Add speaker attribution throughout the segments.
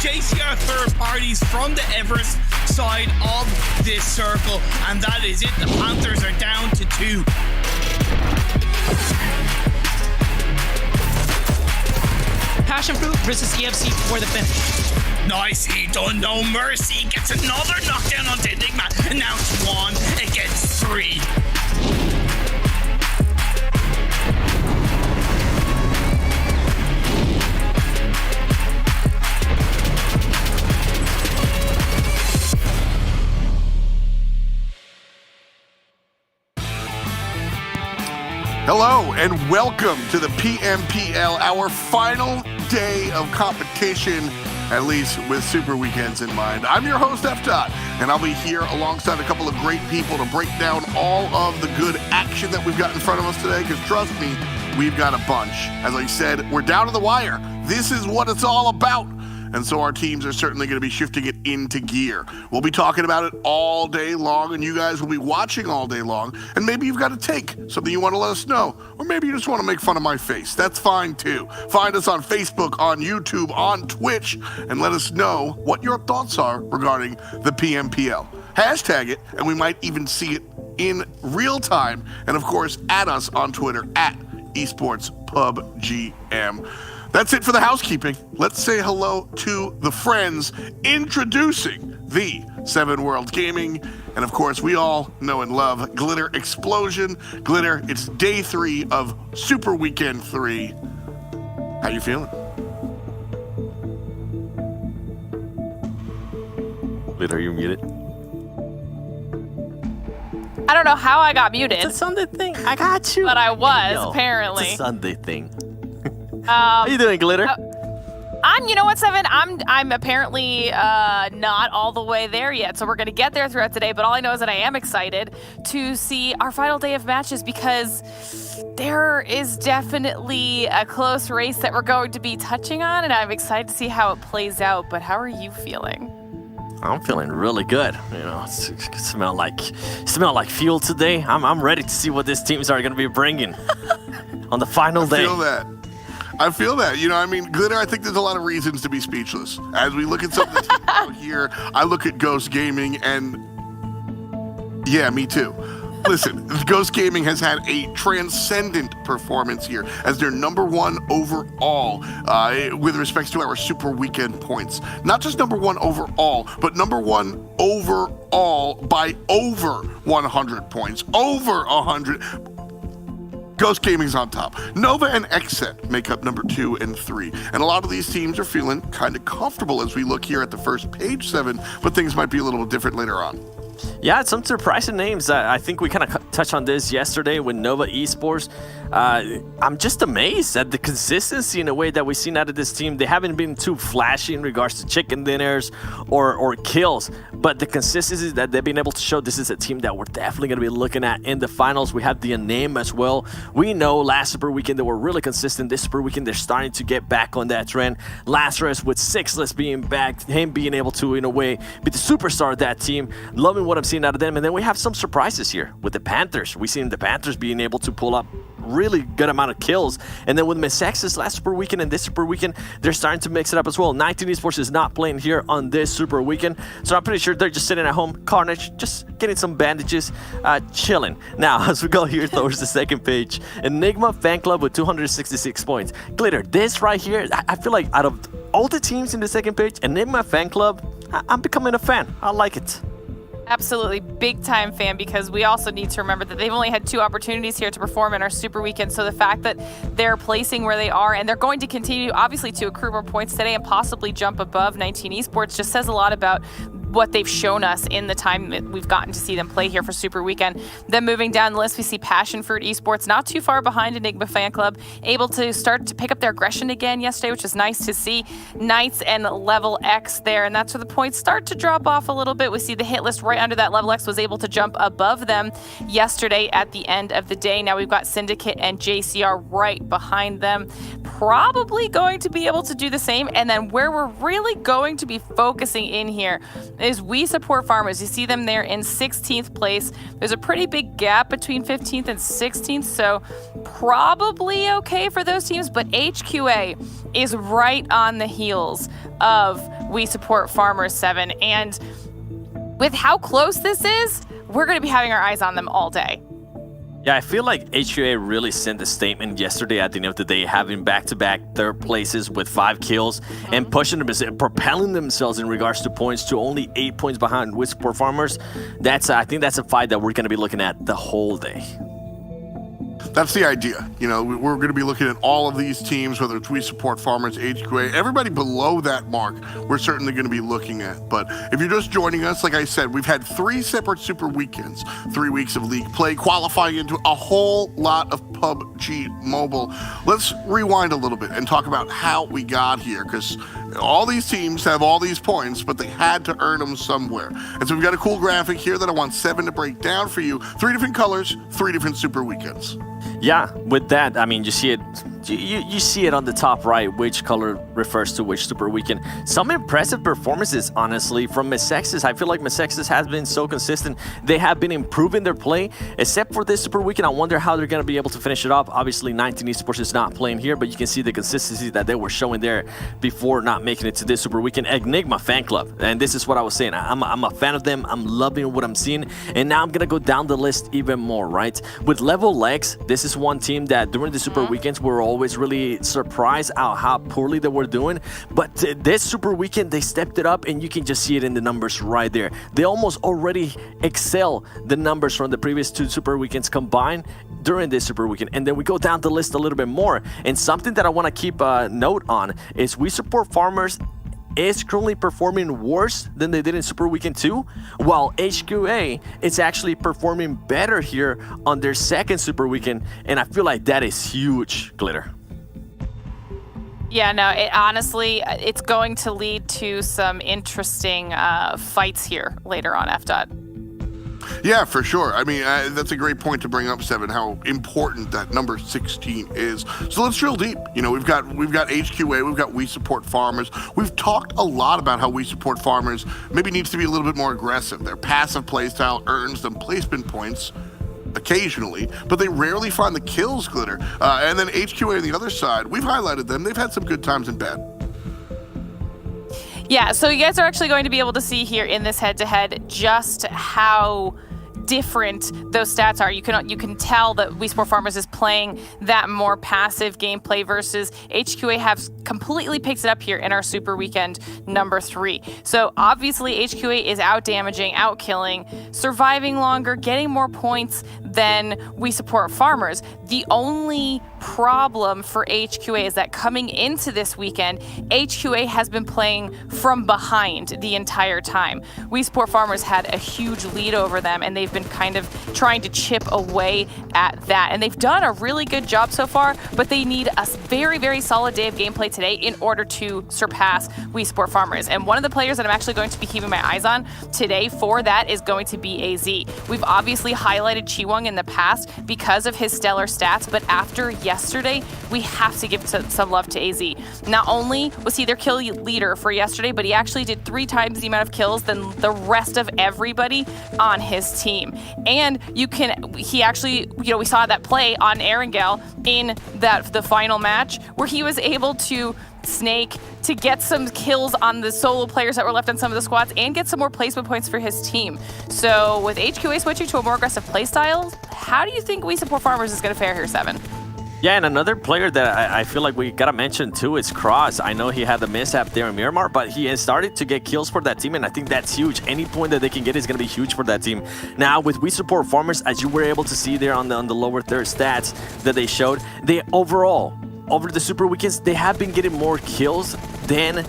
Speaker 1: JCR third parties from the Everest side of this circle, and that is it. The Panthers are down to 2.
Speaker 2: PassionFruit versus EFC for the finish.
Speaker 1: Nicely done. No Mercy gets another knockdown onto Enigma, and now it's 1 against 3.
Speaker 3: Hello and welcome to the PMPL, our final day of competition, at least with Super Weekends in mind. I'm your host, F-Dot, and I'll be here alongside a couple of great people to break down all of the good action that we've got in front of us today, because trust me, we've got a bunch. As I said, we're down to the wire. This is what it's all about. And so our teams are certainly going to be shifting it into gear. We'll be talking about it all day long, and you guys will be watching all day long. And maybe you've got a take, something you want to let us know. Or maybe you just want to make fun of my face. That's fine, too. Find us on Facebook, on YouTube, on Twitch, and let us know what your thoughts are regarding the PMPL. Hashtag it, and we might even see it in real time. And, of course, add us on Twitter, at Esports PUBGM. That's it for the housekeeping. Let's say hello to the friends introducing the 7 World Gaming. And of course, we all know and love Glitter Explosion. Glitter, it's day 3 of Super Weekend 3. How you feeling?
Speaker 4: Glitter, are you muted?
Speaker 5: I don't know how I got muted.
Speaker 4: It's a Sunday thing. I got you.
Speaker 5: But I was,
Speaker 4: Yo,
Speaker 5: apparently.
Speaker 4: It's a Sunday thing. How you doing, Glitter?
Speaker 5: You know what, Seven? I'm apparently not all the way there yet, so we're going to get there throughout the day, but all I know is that I am excited to see our final day of matches, because there is definitely a close race that we're going to be touching on, and I'm excited to see how it plays out. But how are you feeling?
Speaker 4: I'm feeling really good. You know, it smell like fuel today. I'm ready to see what these teams are going to be bringing on the final day.
Speaker 3: I feel that. You know, I mean, Glitter, I think there's a lot of reasons to be speechless. As we look at some of the teams out here, I look at Ghost Gaming and, yeah, me too. Listen, Ghost Gaming has had a transcendent performance here as their #1 overall with respect to our Super Weekend points. Not just #1 overall, but #1 overall by over 100 points. Over 100. Ghost Gaming's on top. Nova and Xset make up #2 and 3. And a lot of these teams are feeling kind of comfortable as we look here at the first page, 7, but things might be a little different later on.
Speaker 4: Yeah, some surprising names. I think we kind of touched on this yesterday with Nova Esports. I'm just amazed at the consistency in a way that we've seen out of this team. They haven't been too flashy in regards to chicken dinners or kills, but the consistency that they've been able to show, this is a team that we're definitely going to be looking at in the finals. We have the Unnamed as well. We know last Super Weekend they were really consistent. This Super Weekend they're starting to get back on that trend. Lazarus with Sixless being back, him being able to, in a way, be the superstar of that team. Loving what I'm seeing out of them. And then we have some surprises here with the Panthers. We've seen the Panthers being able to pull up really good amount of kills. And then with Mezexis last Super Weekend and this Super Weekend, they're starting to mix it up as well. 19 Esports is not playing here on this Super Weekend, so I'm pretty sure they're just sitting at home, Carnage, just getting some bandages, chilling. Now, as we go here towards the second page, Enigma Fan Club with 266 points. Glitter, this right here, I feel like out of all the teams in the second page, Enigma Fan Club, I'm becoming a fan. I like it.
Speaker 5: Absolutely big time fan, because we also need to remember that they've only had 2 opportunities here to perform in our Super Weekend. So the fact that they're placing where they are and they're going to continue obviously to accrue more points today and possibly jump above 19 Esports just says a lot about what they've shown us in the time that we've gotten to see them play here for Super Weekend. Then moving down the list, we see PassionFruit Esports, not too far behind Enigma Fan Club, able to start to pick up their aggression again yesterday, which is nice to see. Knights and Level X there, and that's where the points start to drop off a little bit. We see the hit list right under that. Level X was able to jump above them yesterday at the end of the day. Now we've got Syndicate and JCR right behind them, probably going to be able to do the same. And then where we're really going to be focusing in here is We Support Farmers. You see them there in 16th place. There's a pretty big gap between 15th and 16th, so probably okay for those teams, but HQA is right on the heels of We Support Farmers 7, and with how close this is, we're going to be having our eyes on them all day.
Speaker 4: Yeah, I feel like HQA really sent a statement yesterday at the end of the day, having back-to-back third places with 5 kills and pushing them, propelling themselves in regards to points to only 8 points behind with Support Farmers. I think that's a fight that we're going to be looking at the whole day.
Speaker 3: That's the idea. You know, we're going to be looking at all of these teams, whether it's We Support Farmers, HQA, everybody below that mark, we're certainly going to be looking at. But if you're just joining us, like I said, we've had 3 separate Super Weekends, 3 weeks of league play, qualifying into a whole lot of PUBG Mobile. Let's rewind a little bit and talk about how we got here, because all these teams have all these points, but they had to earn them somewhere. And so we've got a cool graphic here that I want Seven to break down for you. 3 different colors, 3 different Super Weekends.
Speaker 4: Yeah, with that, I mean, you see it. You see it on the top right, which color refers to which Super Weekend. Some impressive performances, honestly, from Mezexis. I feel like Mezexis has been so consistent. They have been improving their play, except for this Super Weekend. I wonder how they're going to be able to finish it up. Obviously, 19 Esports is not playing here, but you can see the consistency that they were showing there before not making it to this Super Weekend. Enigma Fan Club, and this is what I was saying. I'm a fan of them. I'm loving what I'm seeing, and now I'm going to go down the list even more, right? With Level X, this is one team that during the Super Weekends we're always really surprised at how poorly they were doing, but this Super Weekend they stepped it up, and you can just see it in the numbers right there. They almost already excel the numbers from the previous 2 Super Weekends combined during this Super Weekend. And then we go down the list a little bit more, and something that I want to keep a note on is We Support Farmers is currently performing worse than they did in Super Weekend 2, while HQA is actually performing better here on their second Super Weekend, and I feel like that is huge, Glitter.
Speaker 5: Yeah, no, honestly, it's going to lead to some interesting fights here later on, F-Dot.
Speaker 3: Yeah, for sure. I mean, that's a great point to bring up, Seven, how important that number 16 is. So let's drill deep. You know, we've got HQA, we've got We Support Farmers. We've talked a lot about how We Support Farmers maybe needs to be a little bit more aggressive. Their passive playstyle earns them placement points occasionally, but they rarely find the kills, Glitter. And then HQA on the other side, we've highlighted them. They've had some good times and bad.
Speaker 5: Yeah, so you guys are actually going to be able to see here in this head-to-head just how different those stats are. You can tell that We Support Farmers is playing that more passive gameplay versus HQA have completely picked it up here in our Super Weekend number 3. So obviously HQA is out damaging, out killing, surviving longer, getting more points than We Support Farmers. The only problem for HQA is that coming into this weekend, HQA has been playing from behind the entire time. We Support Farmers had a huge lead over them, and they've been kind of trying to chip away at that. And they've done a really good job so far, but they need a very, very solid day of gameplay today in order to surpass We Support Farmers. And one of the players that I'm actually going to be keeping my eyes on today for that is going to be AZ. We've obviously highlighted Chiwung in the past because of his stellar stats, but after yesterday, we have to give some love to AZ. Not only was he their kill leader for yesterday, but he actually did 3 times the amount of kills than the rest of everybody on his team. And he actually, we saw that play on Erangel in the final match where he was able to snake to get some kills on the solo players that were left on some of the squads and get some more placement points for his team. So with HQA switching to a more aggressive playstyle, how do you think We Support Farmers is going to fare here, Seven?
Speaker 4: Yeah, and another player that I feel like we gotta mention too is Cross. I know he had the mishap there in Miramar, but he has started to get kills for that team, and I think that's huge. Any point that they can get is gonna be huge for that team. Now, with We Support Farmers, as you were able to see there on the lower third stats that they showed, they overall, over the Super Weekends, they have been getting more kills than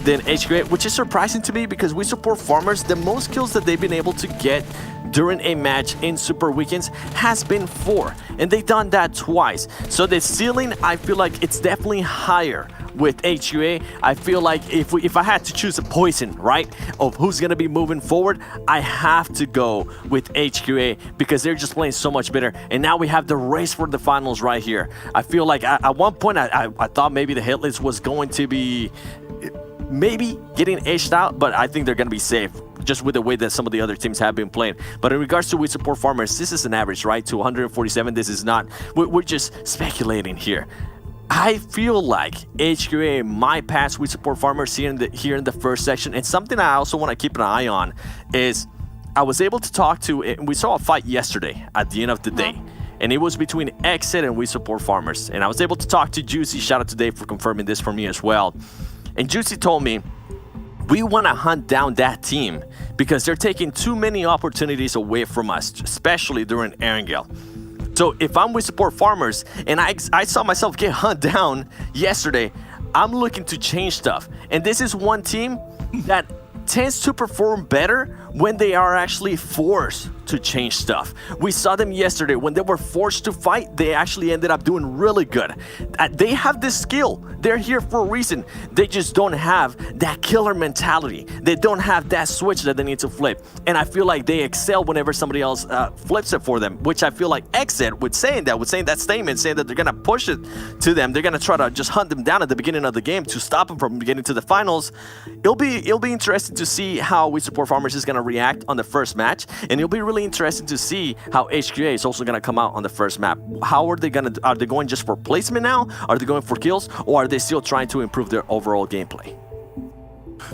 Speaker 4: HQA, which is surprising to me because We Support Farmers, the most kills that they've been able to get during a match in Super Weekends has been 4, and they've done that twice. So the ceiling, I feel like it's definitely higher with HQA. I feel like if I had to choose a poison, right, of who's gonna be moving forward, I have to go with HQA because they're just playing so much better. And now we have the race for the finals right here. I feel like at one point I thought maybe the hit list was going to be maybe getting edged out, but I think they're gonna be safe just with the way that some of the other teams have been playing. But in regards to We Support Farmers, this is an average, right? To 147, this is not, we're just speculating here. I feel like HQA might pass We Support Farmers here in the first section. And something I also want to keep an eye on is I was able to talk to, we saw a fight yesterday at the end of the day, and it was between Exit and We Support Farmers. And I was able to talk to Juicy. Shout out to Dave for confirming this for me as well. And Juicy told me, we want to hunt down that team because they're taking too many opportunities away from us, especially during Erangel. So if I'm We Support Farmers and I saw myself get hunted down yesterday, I'm looking to change stuff. And this is one team that tends to perform better when they are actually forced to change stuff. We saw them yesterday when they were forced to fight, they actually ended up doing really good. They have this skill. They're here for a reason. They just don't have that killer mentality. They don't have that switch that they need to flip. And I feel like they excel whenever somebody else flips it for them, which I feel like Exit with saying that statement, saying that they're gonna push it to them. They're gonna try to just hunt them down at the beginning of the game to stop them from getting to the finals. It'll be interesting to see how We Support Farmers is gonna react on the first match, and it'll be really interesting to see how HQA is also going to come out on the first map. How are they going just for placement now? Are they going for kills, or are they still trying to improve their overall gameplay?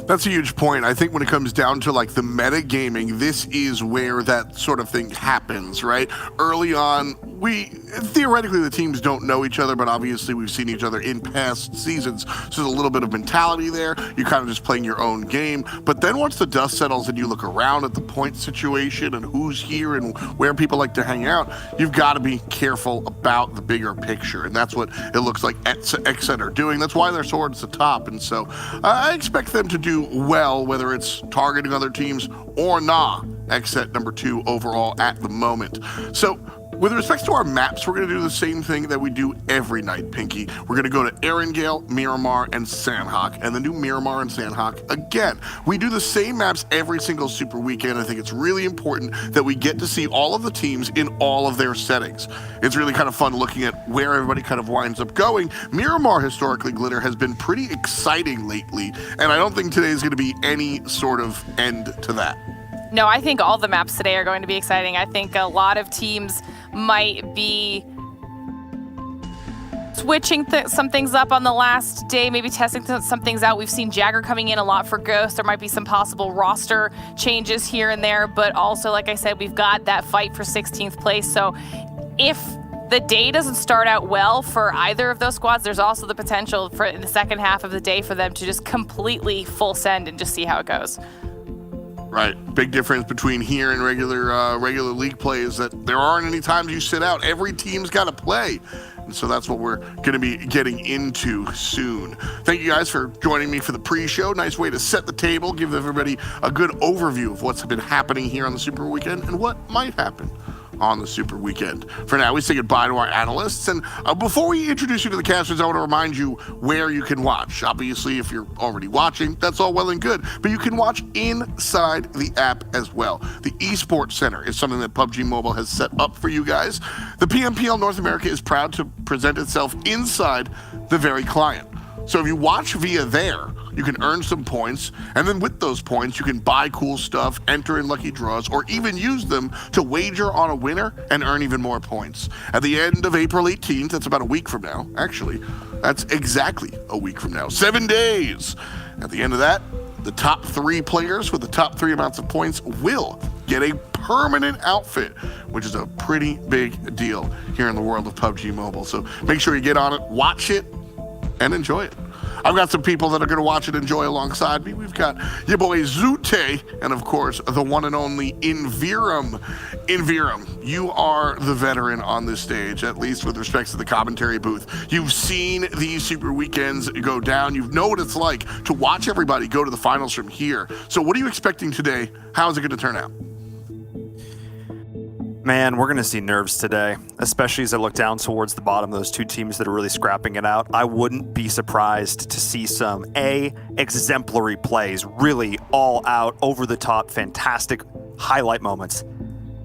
Speaker 3: That's a huge point. I think when it comes down to like the meta gaming, this is where that sort of thing happens, right? Early on, theoretically the teams don't know each other, but obviously we've seen each other in past seasons. So there's a little bit of mentality there. You're kind of just playing your own game. But then once the dust settles and you look around at the point situation and who's here and where people like to hang out, you've got to be careful about the bigger picture. And that's what it looks like Exet are doing. That's why they're towards the top. And so I expect them to do well, whether it's targeting other teams or not. Exet number 2 overall at the moment. So with respect to our maps, we're going to do the same thing that we do every night, Pinky. We're going to go to Erangel, Miramar, and Sandhawk, and then do Miramar and Sandhawk again. We do the same maps every single Super Weekend. I think it's really important that we get to see all of the teams in all of their settings. It's really kind of fun looking at where everybody kind of winds up going. Miramar, historically, Glitter, has been pretty exciting lately, and I don't think today is going to be any sort of end to that.
Speaker 5: No, I think all the maps today are going to be exciting. I think a lot of teams might be switching some things up on the last day, maybe testing some things out. We've seen Jagger coming in a lot for Ghost. There might be some possible roster changes here and there, but also, like I said, we've got that fight for 16th place. So if the day doesn't start out well for either of those squads, there's also the potential for in the second half of the day for them to just completely full send and just see how it goes.
Speaker 3: Right. Big difference between here and regular league play is that there aren't any times you sit out. Every team's got to play. And so that's what we're going to be getting into soon. Thank you guys for joining me for the pre-show. Nice way to set the table, give everybody a good overview of what's been happening here on the Super Weekend and what might happen on the Super Weekend. For now, we say goodbye to our analysts. And before we introduce you to the casters, I want to remind you where you can watch. Obviously, if you're already watching, that's all well and good. But you can watch inside the app as well. The Esports Center is something that PUBG Mobile has set up for you guys. The PMPL North America is proud to present itself inside the very client. So if you watch via there, you can earn some points, and then with those points, you can buy cool stuff, enter in lucky draws, or even use them to wager on a winner and earn even more points. At the end of April 18th, that's about a week from now, actually, that's exactly a week from now, 7 days. At the end of that, the top 3 players with the top 3 amounts of points will get a permanent outfit, which is a pretty big deal here in the world of PUBG Mobile. So make sure you get on it, watch it, and enjoy it. I've got some people that are going to watch and enjoy alongside me. We've got your boy Zute, and of course, the one and only Invirum. Invirum, you are the veteran on this stage, at least with respect to the commentary booth. You've seen these Super Weekends go down. You know what it's like to watch everybody go to the finals from here. So what are you expecting today? How is it going to turn out?
Speaker 6: Man, we're going to see nerves today, especially as I look down towards the bottom of those 2 teams that are really scrapping it out. I wouldn't be surprised to see some exemplary plays, really all out, over the top, fantastic highlight moments.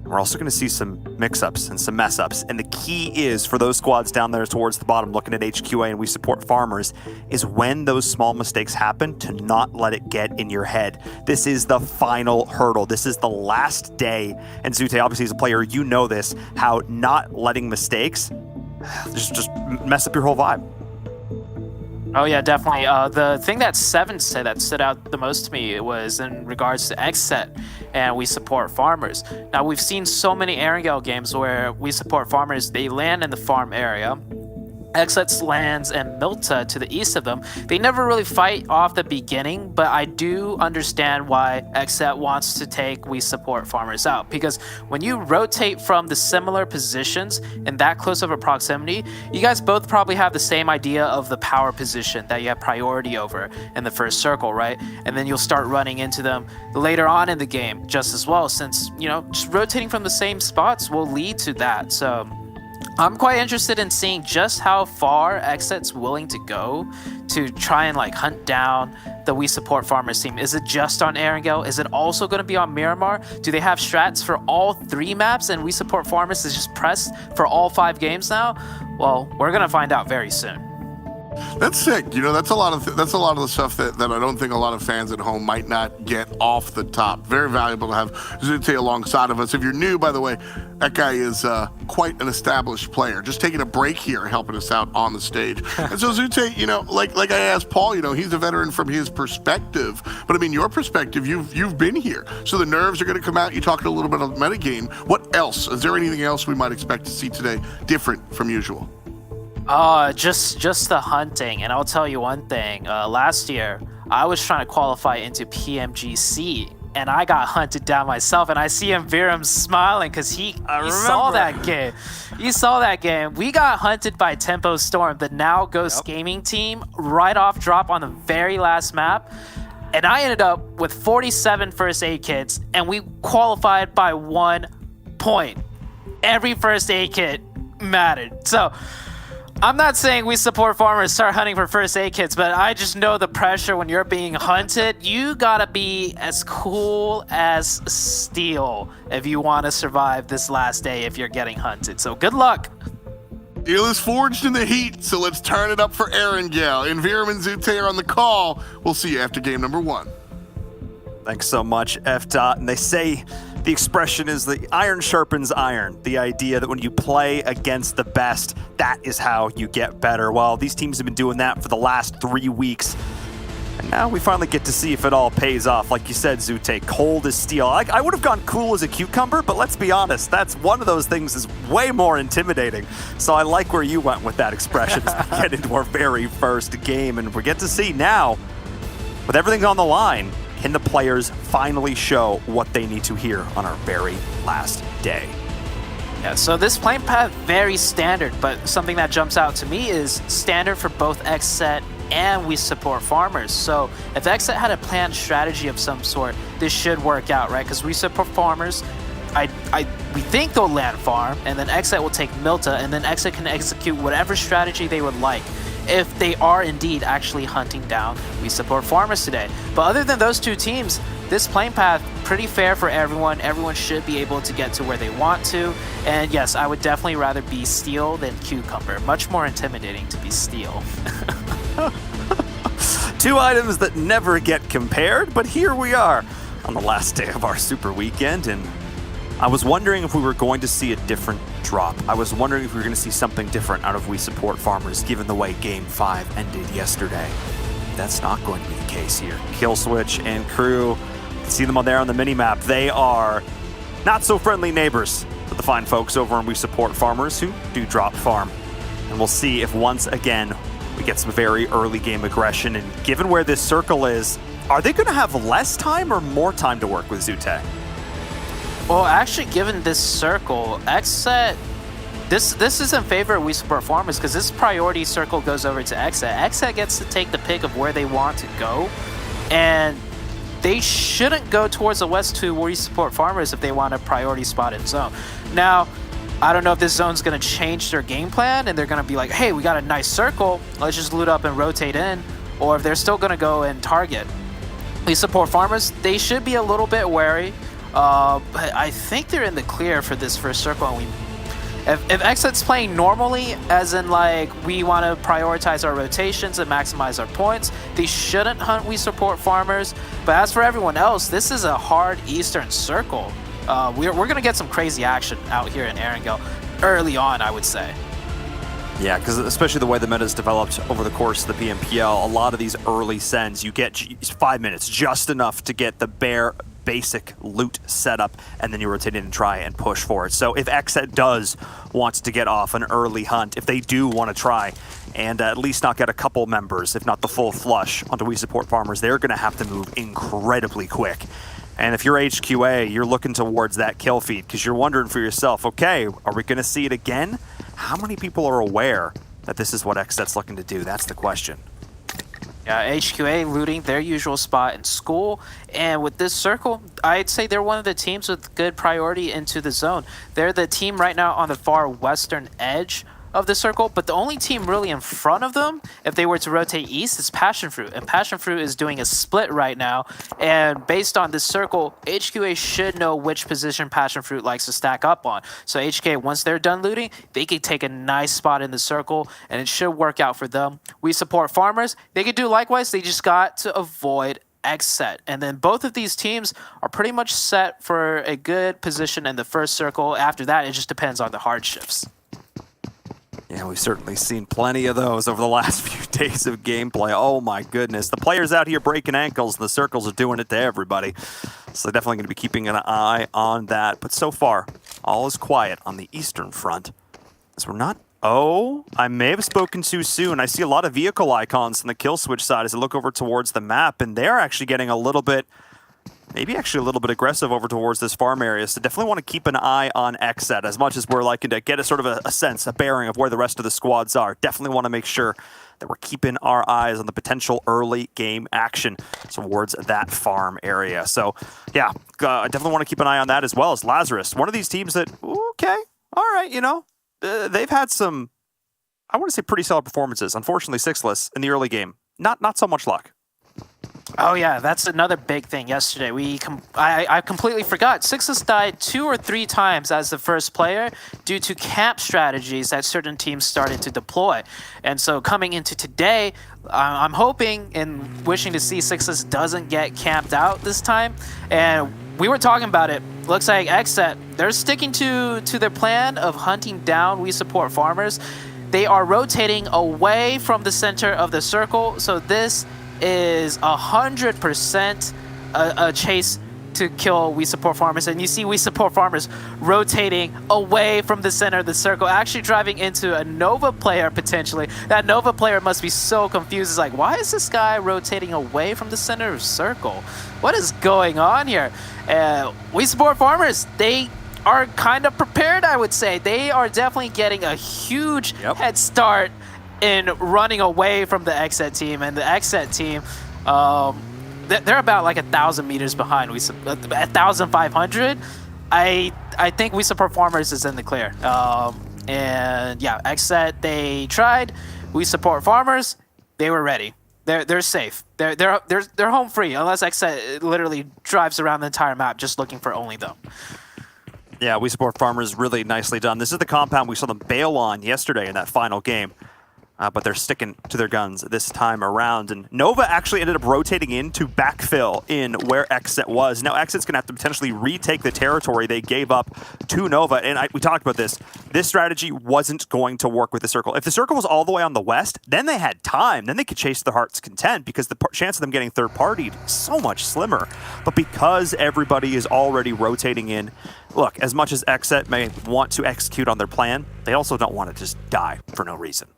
Speaker 6: We're also going to see some mix-ups and some mess-ups. And the key is for those squads down there towards the bottom looking at HQA and we support farmers is when those small mistakes happen to not let it get in your head. This is the final hurdle. This is the last day. And Zute, obviously as a player, you know this, how not letting mistakes just mess up your whole vibe.
Speaker 2: Oh yeah, definitely. The thing that Seven said that stood out the most to me was in regards to XSET and we support farmers. Now we've seen so many Erangel games where we support farmers, they land in the farm area. XSET lands and Milta to the east of them. They never really fight off the beginning, but I do understand why XSET wants to take we support farmers out, because when you rotate from the similar positions in that close of a proximity, you guys both probably have the same idea of the power position that you have priority over in the first circle, right? And then you'll start running into them later on in the game just as well, since, you know, just rotating from the same spots will lead to that. So I'm quite interested in seeing just how far XSET's willing to go to try and like hunt down the We Support Farmers team. Is it just on Erangel? Is it also going to be on Miramar? Do they have strats for all 3 maps and We Support Farmers is just pressed for all 5 games now? Well, we're going to find out very soon.
Speaker 3: That's sick. You know, that's a lot of the stuff that I don't think a lot of fans at home might not get off the top. Very valuable to have Zute alongside of us. If you're new, by the way, that guy is quite an established player. Just taking a break here, helping us out on the stage. And so Zute, you know, like I asked Paul, you know, he's a veteran from his perspective. But I mean, your perspective, you've been here. So the nerves are going to come out. You talked a little bit about the metagame. What else? Is there anything else we might expect to see today different from usual?
Speaker 2: Just the hunting. And I'll tell you one thing. Last year, I was trying to qualify into PMGC, and I got hunted down myself. And I see Virum smiling because he saw that game. He saw that game. We got hunted by Tempo Storm, the now Ghost Gaming team, right off drop on the very last map. And I ended up with 47 first aid kits, and we qualified by 1 point. Every first aid kit mattered. So I'm not saying we support farmers start hunting for first aid kits, but I just know the pressure when you're being hunted. You gotta be as cool as steel if you want to survive this last day if you're getting hunted. So good luck.
Speaker 3: Steel is forged in the heat, so let's turn it up for Erangel. Invirum and Zute are on the call. We'll see you after game number 1.
Speaker 6: Thanks so much, F-Dot. And they say the expression is the iron sharpens iron. The idea that when you play against the best, that is how you get better. Well, these teams have been doing that for the last 3 weeks. And now we finally get to see if it all pays off. Like you said, Zute, cold as steel. I would have gone cool as a cucumber, but let's be honest, that's one of those things is way more intimidating. So I like where you went with that expression as we get into our very first game. And we get to see now, with everything on the line, can the players finally show what they need to hear on our very last day?
Speaker 2: Yeah, so this playing path, very standard, but something that jumps out to me is standard for both XSET and we support farmers. So if XSET had a planned strategy of some sort, this should work out, right? Because we support farmers, we think they'll land farm, and then XSET will take Milta, and then XSET can execute whatever strategy they would like if they are indeed actually hunting down we support farmers today. But other than those two teams, this playing path, pretty fair for everyone. Everyone should be able to get to where they want to. And yes, I would definitely rather be Steel than Cucumber. Much more intimidating to be Steel.
Speaker 6: Two items that never get compared, but here we are on the last day of our Super Weekend, and I was wondering if we were going to see a different drop. I was wondering if we were going to see something different out of We Support Farmers, given the way Game 5 ended yesterday. That's not going to be the case here. Killswitch and crew, see them on there on the mini-map. They are not so friendly neighbors to the fine folks over on We Support Farmers who do drop farm. And we'll see if once again we get some very early game aggression. And given where this circle is, are they going to have less time or more time to work with Zute?
Speaker 2: Well, actually, given this circle, XSET, this is in favor of We Support Farmers because this priority circle goes over to XSET. XSET gets to take the pick of where they want to go, and they shouldn't go towards the west to We Support Farmers if they want a priority spot in zone. Now, I don't know if this zone's going to change their game plan and they're going to be like, hey, we got a nice circle, let's just loot up and rotate in, or if they're still going to go and target We Support Farmers. They should be a little bit wary. But I think they're in the clear for this first circle. And if XSET's playing normally, as in like we want to prioritize our rotations and maximize our points, they shouldn't hunt We Support Farmers. But as for everyone else, this is a hard Eastern circle. We're going to get some crazy action out here in Erangel early on, I would say.
Speaker 6: Yeah, because especially the way the meta has developed over the course of the PMPL, a lot of these early sends, you get 5 minutes, just enough to get the bare basic loot setup, and then you rotate in and try and push for it. So if XSET does want to get off an early hunt, if they do want to try and at least knock out a couple members, if not the full flush, onto We Support Farmers, they're going to have to move incredibly quick. And if you're HQA, you're looking towards that kill feed because you're wondering for yourself, okay, are we going to see it again? How many people are aware that this is what XSET's looking to do? That's the question.
Speaker 2: Yeah, HQA looting their usual spot in school, and with this circle, I'd say they're one of the teams with good priority into the zone. They're the team right now on the far western edge of the circle, but the only team really in front of them, if they were to rotate east, is PassionFruit, and PassionFruit is doing a split right now, and based on this circle, HQA should know which position PassionFruit likes to stack up on. So HQA, once they're done looting, they could take a nice spot in the circle, and it should work out for them. We Support Farmers, they could do likewise, they just got to avoid XSET. And then both of these teams are pretty much set for a good position in the first circle. After that, it just depends on the hard shifts.
Speaker 6: Yeah, we've certainly seen plenty of those over the last few days of gameplay. Oh my goodness. The players out here breaking ankles, and the circles are doing it to everybody. So definitely going to be keeping an eye on that. But so far, all is quiet on the Eastern front. As we're not... Oh, I may have spoken too soon. I see a lot of vehicle icons on the kill switch side as I look over towards the map, and they're actually getting a little bit... maybe actually a little bit aggressive over towards this farm area. So definitely want to keep an eye on XSET as much as we're liking to get a sort of a sense, a bearing of where the rest of the squads are. Definitely want to make sure that we're keeping our eyes on the potential early game action towards that farm area. So yeah, definitely want to keep an eye on that as well as Lazarus. One of these teams that, okay, all right, you know, they've had some, I want to say pretty solid performances. Unfortunately, sixless in the early game. Not so much luck.
Speaker 2: Oh yeah, that's another big thing yesterday. I completely forgot. Sixless died 2 or 3 times as the first player due to camp strategies that certain teams started to deploy. And so coming into today, I'm hoping and wishing to see Sixless doesn't get camped out this time. And we were talking about it. Looks like XSET, they're sticking to their plan of hunting down We Support Farmers. They are rotating away from the center of the circle. So this is 100% a chase to kill We Support Farmers, and you see We Support Farmers rotating away from the center of the circle, actually driving into a Nova player potentially. That Nova player must be so confused. It's like, why is this guy rotating away from the center of the circle? What is going on here? We Support Farmers, they are kind of prepared, I would say. They are definitely getting a huge head start in running away from the XSET team. And the XSET team, they're about like 1,000 meters behind. 1,500. I think We Support Farmers is in the clear. And yeah, XSET, they tried. We Support Farmers, they were ready. They're safe. They're home free unless XSET literally drives around the entire map just looking for only them.
Speaker 6: Yeah, We Support Farmers, really nicely done. This is the compound we saw them bail on yesterday in that final game. But they're sticking to their guns this time around. And Nova actually ended up rotating in to backfill in where XSET was. Now XSET's going to have to potentially retake the territory they gave up to Nova. And we talked about this. This strategy wasn't going to work with the circle. If the circle was all the way on the west, then they had time. Then they could chase their heart's content because the chance of them getting third-partied is so much slimmer. But because everybody is already rotating in, look, as much as XSET may want to execute on their plan, they also don't want to just die for no reason.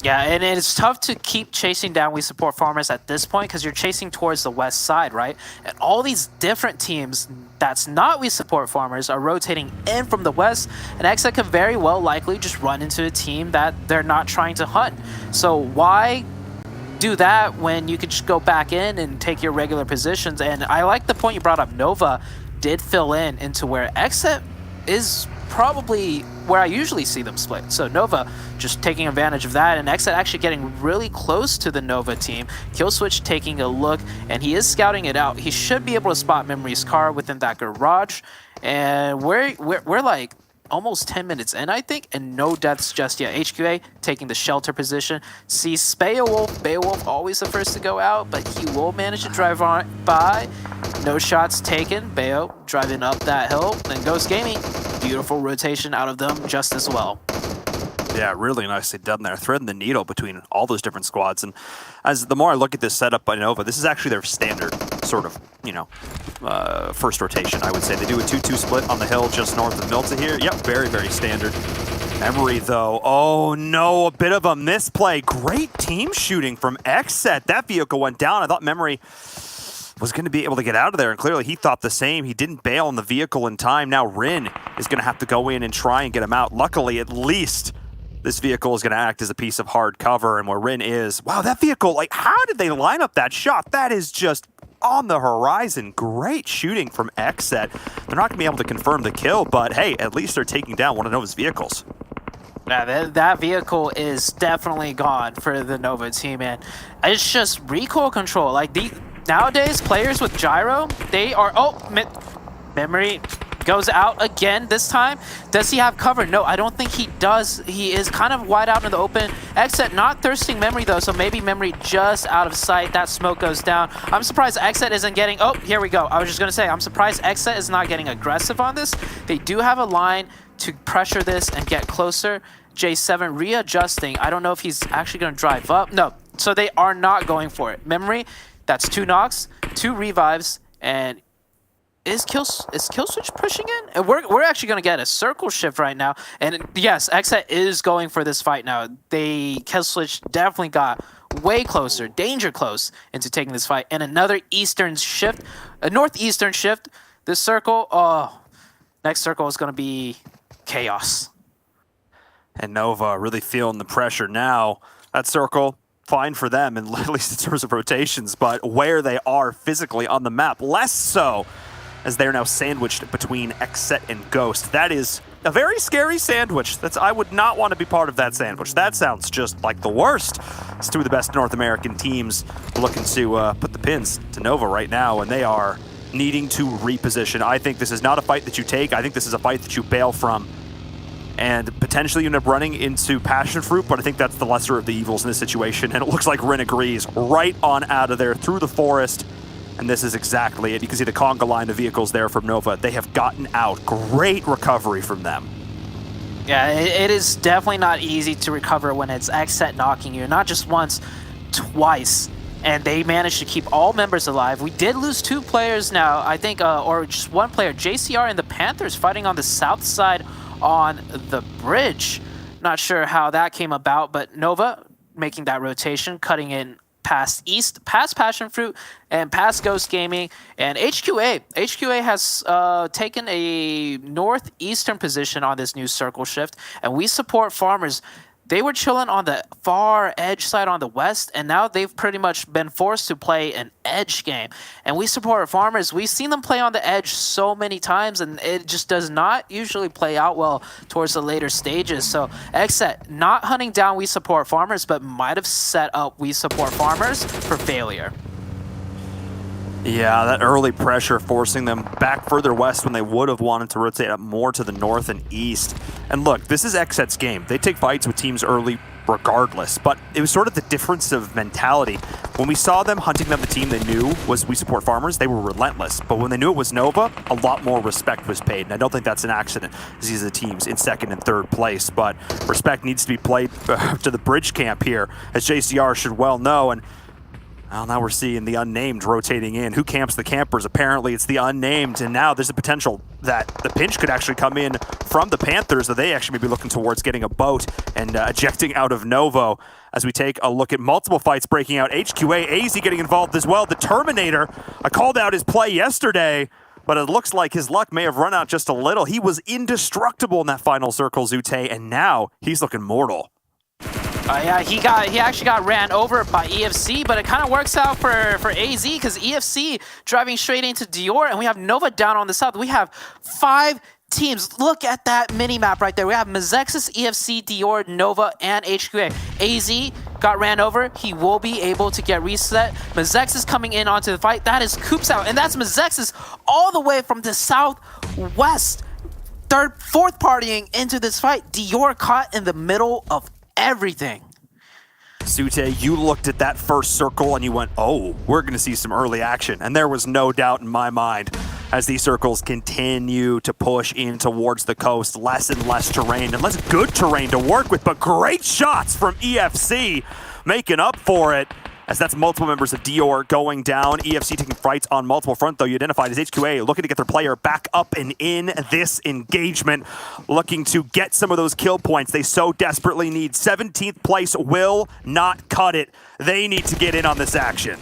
Speaker 2: Yeah, and it's tough to keep chasing down We Support Farmers at this point because you're chasing towards the west side, right? And all these different teams that's not We Support Farmers are rotating in from the west, and XSET could very well likely just run into a team that they're not trying to hunt. So why do that when you could just go back in and take your regular positions? And I like the point you brought up. Nova did fill in into where XSET is probably where I usually see them split. So Nova just taking advantage of that, and XSET actually getting really close to the Nova team. Killswitch taking a look, and he is scouting it out. He should be able to spot Memory's car within that garage, and we're like almost 10 minutes in, I think, and no deaths just yet. HQA taking the shelter position. Sees Beowulf. Beowulf always the first to go out, but he will manage to drive on by. No shots taken. Beo driving up that hill. Then Ghost Gaming. Beautiful rotation out of them just as well.
Speaker 6: Yeah, really nicely done there. Threading the needle between all those different squads. And as the more I look at this setup by Nova, this is actually their standard sort of, first rotation, I would say. They do a 2-2 split on the hill just north of Milta here. Yep, very, very standard. Memory, though. Oh, no, a bit of a misplay. Great team shooting from XSET. That vehicle went down. I thought Memory was going to be able to get out of there, and clearly he thought the same. He didn't bail on the vehicle in time. Now Rin is going to have to go in and try and get him out. Luckily, at least this vehicle is going to act as a piece of hard cover, and where Rin is, wow, that vehicle, like, how did they line up that shot? That is just on the horizon. Great shooting from XSET. They're not going to be able to confirm the kill, but hey, at least they're taking down one of Nova's vehicles.
Speaker 2: Yeah, that vehicle is definitely gone for the Nova team, and it's just recoil control. Like, nowadays, players with gyro, they are... Memory goes out again this time. Does he have cover? No, I don't think he does. He is kind of wide out in the open. XSET not thirsting Memory, though, so maybe Memory just out of sight. That smoke goes down. I'm surprised XSET isn't getting... Oh, here we go. I was just going to say, I'm surprised XSET is not getting aggressive on this. They do have a line to pressure this and get closer. J7 readjusting. I don't know if he's actually going to drive up. No, so they are not going for it. Memory, that's 2 knocks, 2 revives, and is Killswitch pushing in? And we're actually going to get a circle shift right now. And yes, XSET is going for this fight now. Killswitch definitely got way closer, danger close into taking this fight. And another eastern shift, a northeastern shift. This circle, next circle is going to be chaos.
Speaker 6: And Nova really feeling the pressure now. That circle, fine for them, and at least in terms of rotations, but where they are physically on the map, less so, as they're now sandwiched between XSET and Ghost. That is a very scary sandwich. I would not want to be part of that sandwich. That sounds just like the worst. It's 2 of the best North American teams looking to put the pins to Nova right now, and they are needing to reposition. I think this is not a fight that you take. I think this is a fight that you bail from, and potentially you end up running into PassionFruit, but I think that's the lesser of the evils in this situation, and it looks like Rin agrees. Right on out of there, through the forest, and this is exactly it. You can see the conga line of vehicles there from Nova. They have gotten out. Great recovery from them.
Speaker 2: Yeah, it is definitely not easy to recover when it's XSET knocking you, not just once, twice. And they managed to keep all members alive. We did lose 2 players now, I think, or just 1 player. JCR and the Panthers fighting on the south side on the bridge. Not sure how that came about, but Nova making that rotation, cutting in past East, past PassionFruit, and past Ghost Gaming, and HQA. HQA has taken a northeastern position on this new circle shift, and we support farmers. They were chilling on the far edge side on the west, and now they've pretty much been forced to play an edge game. And we support farmers. We've seen them play on the edge so many times, and it just does not usually play out well towards the later stages. So XSET not hunting down we support farmers, but might have set up we support farmers for failure.
Speaker 6: Yeah, that early pressure forcing them back further west when they would have wanted to rotate up more to the north and east. And look, this is XSET's game. They take fights with teams early regardless, but it was sort of the difference of mentality. When we saw them hunting down the team they knew was we support farmers, they were relentless. But when they knew it was Nova, a lot more respect was paid. And I don't think that's an accident, as these are the teams in second and third place. But respect needs to be played to the bridge camp here, as JCR should well know. And well, now we're seeing the Unnamed rotating in. Who camps the campers? Apparently it's the Unnamed, and now there's a potential that the pinch could actually come in from the Panthers, that they actually may be looking towards getting a boat and ejecting out of Novo. As we take a look at multiple fights breaking out, HQA, AZ getting involved as well. The Terminator, I called out his play yesterday, but it looks like his luck may have run out just a little. He was indestructible in that final circle, Zute, and now he's looking mortal.
Speaker 2: Yeah, he actually got ran over by EFC, but it kind of works out for AZ, because EFC driving straight into Dior, and we have Nova down on the south. We have 5 teams. Look at that mini map right there. We have Mezexis, EFC, Dior, Nova, and HQA. AZ got ran over. He will be able to get reset. Mezexis coming in onto the fight. That is Coops out, and that's Mezexis all the way from the southwest. Fourth partying into this fight. Dior caught in the middle of everything.
Speaker 6: Sute, you looked at that first circle and you went, oh, we're going to see some early action. And there was no doubt in my mind as these circles continue to push in towards the coast, less and less terrain, and less good terrain to work with, but great shots from EFC making up for it. As that's multiple members of Dior going down. EFC taking fights on multiple front, though. You identified as HQA looking to get their player back up and in this engagement, looking to get some of those kill points they so desperately need. 17th place will not cut it. They need to get in on this action.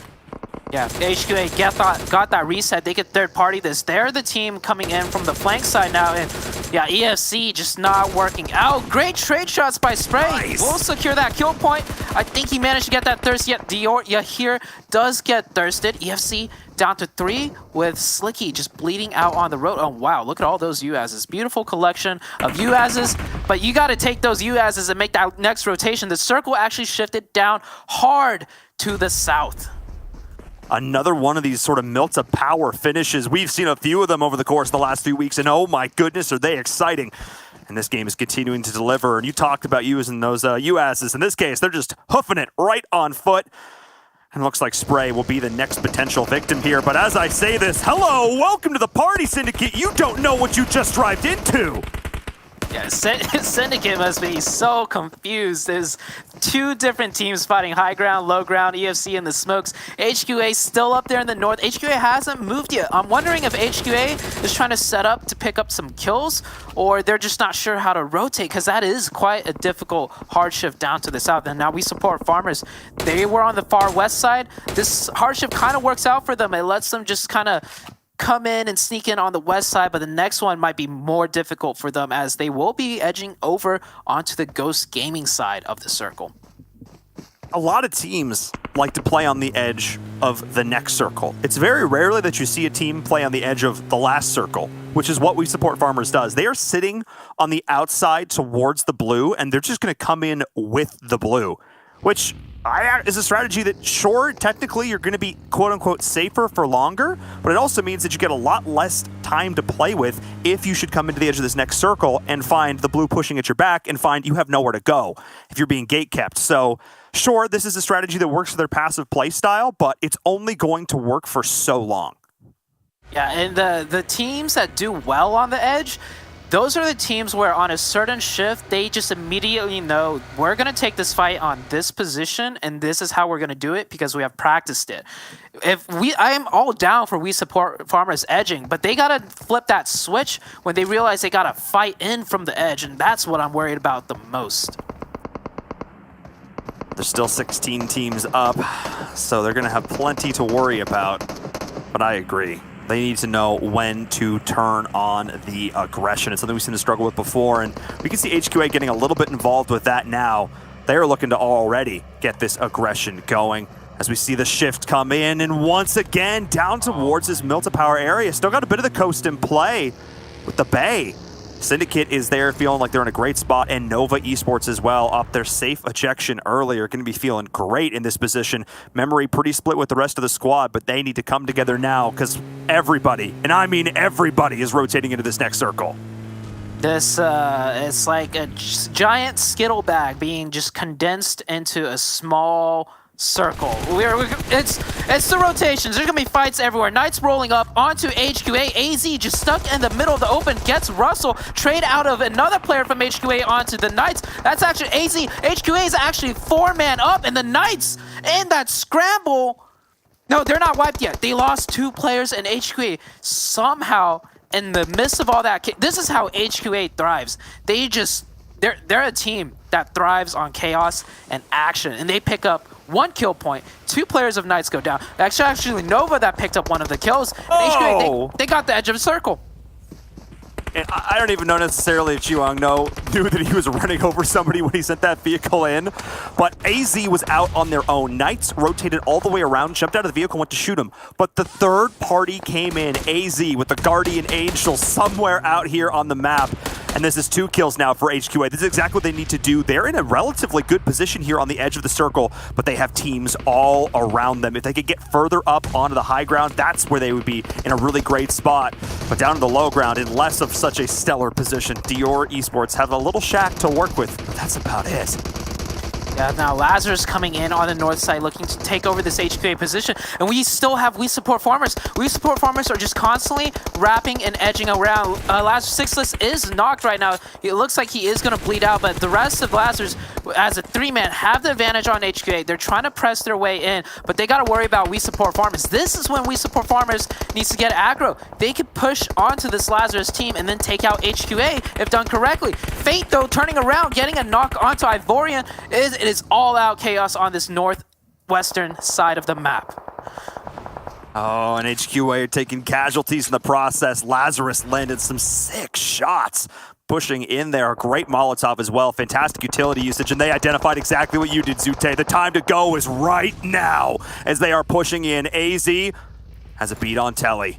Speaker 2: Yeah, HQA got that reset. They get third party this. They're the team coming in from the flank side now, and yeah, EFC just not working out. Great trade shots by Spray.
Speaker 6: Nice.
Speaker 2: Will secure that kill point. I think he managed to get that thirst, yet Dior here does get thirsted. EFC down to 3 with Slicky just bleeding out on the road. Oh wow, look at all those UAZs. Beautiful collection of UAZs, but you got to take those UAZs and make that next rotation. The circle actually shifted down hard to the south.
Speaker 6: Another one of these sort of melts of power finishes. We've seen a few of them over the course of the last few weeks, and oh my goodness, are they exciting. And this game is continuing to deliver, and you talked about using those UASs. In this case, they're just hoofing it right on foot. And looks like Spray will be the next potential victim here. But as I say this, hello, welcome to the party, Syndicate. You don't know what you just drived into.
Speaker 2: Yeah, Syndicate must be so confused. There's 2 different teams fighting high ground, low ground, EFC in the smokes. HQA still up there in the north. HQA hasn't moved yet. I'm wondering if HQA is trying to set up to pick up some kills, or they're just not sure how to rotate, because that is quite a difficult hard shift down to the south. And now we support farmers. They were on the far west side. This hard shift kind of works out for them. It lets them just kind of come in and sneak in on the west side, but the next one might be more difficult for them, as they will be edging over onto the Ghost Gaming side of the circle.
Speaker 6: A lot of teams like to play on the edge of the next circle. It's very rarely that you see a team play on the edge of the last circle, which is what we support farmers does. They are sitting on the outside towards the blue, and they're just going to come in with the blue, which is a strategy that, sure, technically you're going to be quote-unquote safer for longer, but it also means that you get a lot less time to play with if you should come into the edge of this next circle and find the blue pushing at your back and find you have nowhere to go if you're being gate-kept. So, sure, this is a strategy that works for their passive play style, but it's only going to work for so long.
Speaker 2: Yeah, and the teams that do well on the edge, those are the teams where on a certain shift, they just immediately know we're going to take this fight on this position, and this is how we're going to do it because we have practiced it. I am all down for we support farmers edging, but they got to flip that switch when they realize they got to fight in from the edge, and that's what I'm worried about the most.
Speaker 6: There's still 16 teams up, so they're going to have plenty to worry about. But I agree. They need to know when to turn on the aggression. It's something we've seen them struggle with before, and we can see HQA getting a little bit involved with that now. They are looking to already get this aggression going as we see the shift come in, and once again down towards this Milta-Power area. Still got a bit of the coast in play with the Bay. Syndicate is there feeling like they're in a great spot, and Nova Esports as well off their safe ejection earlier. Going to be feeling great in this position. Memory pretty split with the rest of the squad, but they need to come together now because everybody, and I mean everybody, is rotating into this next circle.
Speaker 2: This it's like a giant Skittle bag being just condensed into a small circle. It's the rotations. There's gonna be fights everywhere. Knights rolling up onto HQA. AZ just stuck in the middle of the open, gets Russell. Trade out of another player from HQA onto the Knights. That's actually AZ. HQA is actually 4-man up, and the Knights in that scramble. No, they're not wiped yet. They lost 2 players, and HQA somehow, in the midst of all that, this is how HQA thrives. They're a team that thrives on chaos and action, and they pick up 1 kill point. 2 players of Knights go down. Actually Nova that picked up one of the kills. HQA, they got the edge of the circle.
Speaker 6: And I don't even know necessarily if Chiwang knew that he was running over somebody when he sent that vehicle in, but AZ was out on their own. Knights rotated all the way around, jumped out of the vehicle, went to shoot him, but the third party came in, AZ with the Guardian Angel somewhere out here on the map. And this is 2 kills now for HQA. This is exactly what they need to do. They're in a relatively good position here on the edge of the circle, but they have teams all around them. If they could get further up onto the high ground, that's where they would be in a really great spot. But down to the low ground, in less of such a stellar position, Dior Esports have a little shack to work with, but that's about it.
Speaker 2: Yeah, now Lazarus coming in on the north side looking to take over this HQA position. And we still have We Support Farmers. We Support Farmers are just constantly wrapping and edging around. Lazarus Sixless is knocked right now. It looks like he is going to bleed out, but the rest of Lazarus, as a 3-man, have the advantage on HQA. They're trying to press their way in, but they got to worry about We Support Farmers. This is when We Support Farmers needs to get aggro. They could push onto this Lazarus team and then take out HQA if done correctly. Fate, though, turning around, getting a knock onto Ivorian. It is all-out chaos on this northwestern side of the map.
Speaker 6: Oh, and HQA are taking casualties in the process. Lazarus landed some sick shots, pushing in there. Great Molotov as well. Fantastic utility usage, and they identified exactly what you did, Zute. The time to go is right now as they are pushing in. AZ has a beat on Telly.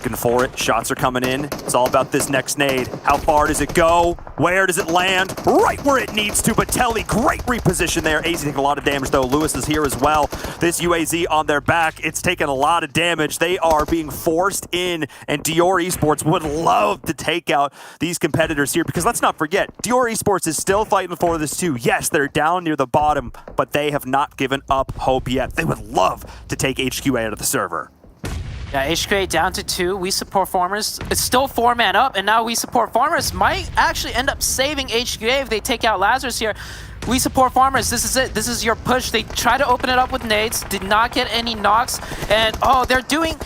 Speaker 6: Looking for it. Shots are coming in. It's all about this next nade. How far does it go? Where does it land? Right where it needs to, but Telly, great reposition there. AZ taking a lot of damage, though. Lewis is here as well. This UAZ on their back, it's taken a lot of damage. They are being forced in, and Dior Esports would love to take out these competitors here, because let's not forget, Dior Esports is still fighting for this too. Yes, they're down near the bottom, but they have not given up hope yet. They would love to take HQA out of the server.
Speaker 2: Yeah, HQA down to 2. We Support Farmers. It's still 4-man up, and now We Support Farmers might actually end up saving HQA if they take out Lazarus here. We Support Farmers, this is it. This is your push. They try to open it up with nades, did not get any knocks, and they're doing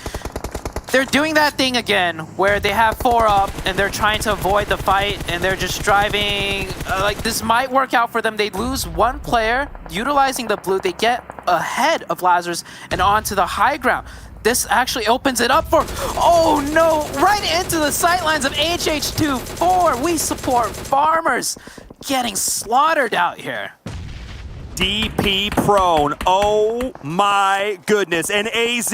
Speaker 2: that thing again where they have 4 up and they're trying to avoid the fight, and they're just driving. Like, this might work out for them. They lose 1 player utilizing the blue. They get ahead of Lazarus and onto the high ground. This actually opens it up for, oh no, right into the sightlines of HH24. We Support Farmers getting slaughtered out here.
Speaker 6: DP prone. Oh my goodness. And AZ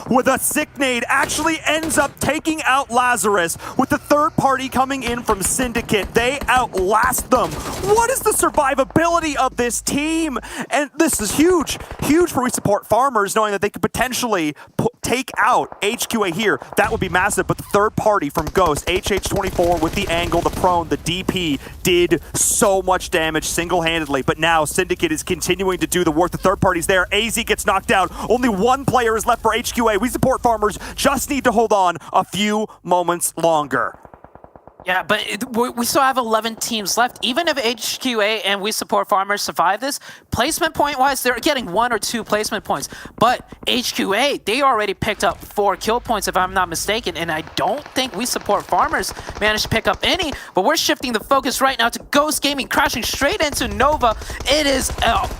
Speaker 6: with a sick nade actually ends up taking out Lazarus with the third party coming in from Syndicate. They outlast them. What is the survivability of this team? And this is huge. Huge for We Support Farmers, knowing that they could potentially take out HQA here. That would be massive. But the third party from Ghost, HH24 with the angle, the prone, the DP did so much damage single-handedly. But now Syndicate is continuing to do the work. The third party's there. AZ gets knocked out. Only 1 player is left for HQA. We Support Farmers just need to hold on a few moments longer.
Speaker 2: Yeah, but we still have 11 teams left. Even if HQA and We Support Farmers survive this, placement point-wise, they're getting 1 or 2 placement points. But HQA, they already picked up 4 kill points, if I'm not mistaken, and I don't think We Support Farmers managed to pick up any. But we're shifting the focus right now to Ghost Gaming, crashing straight into Nova. It is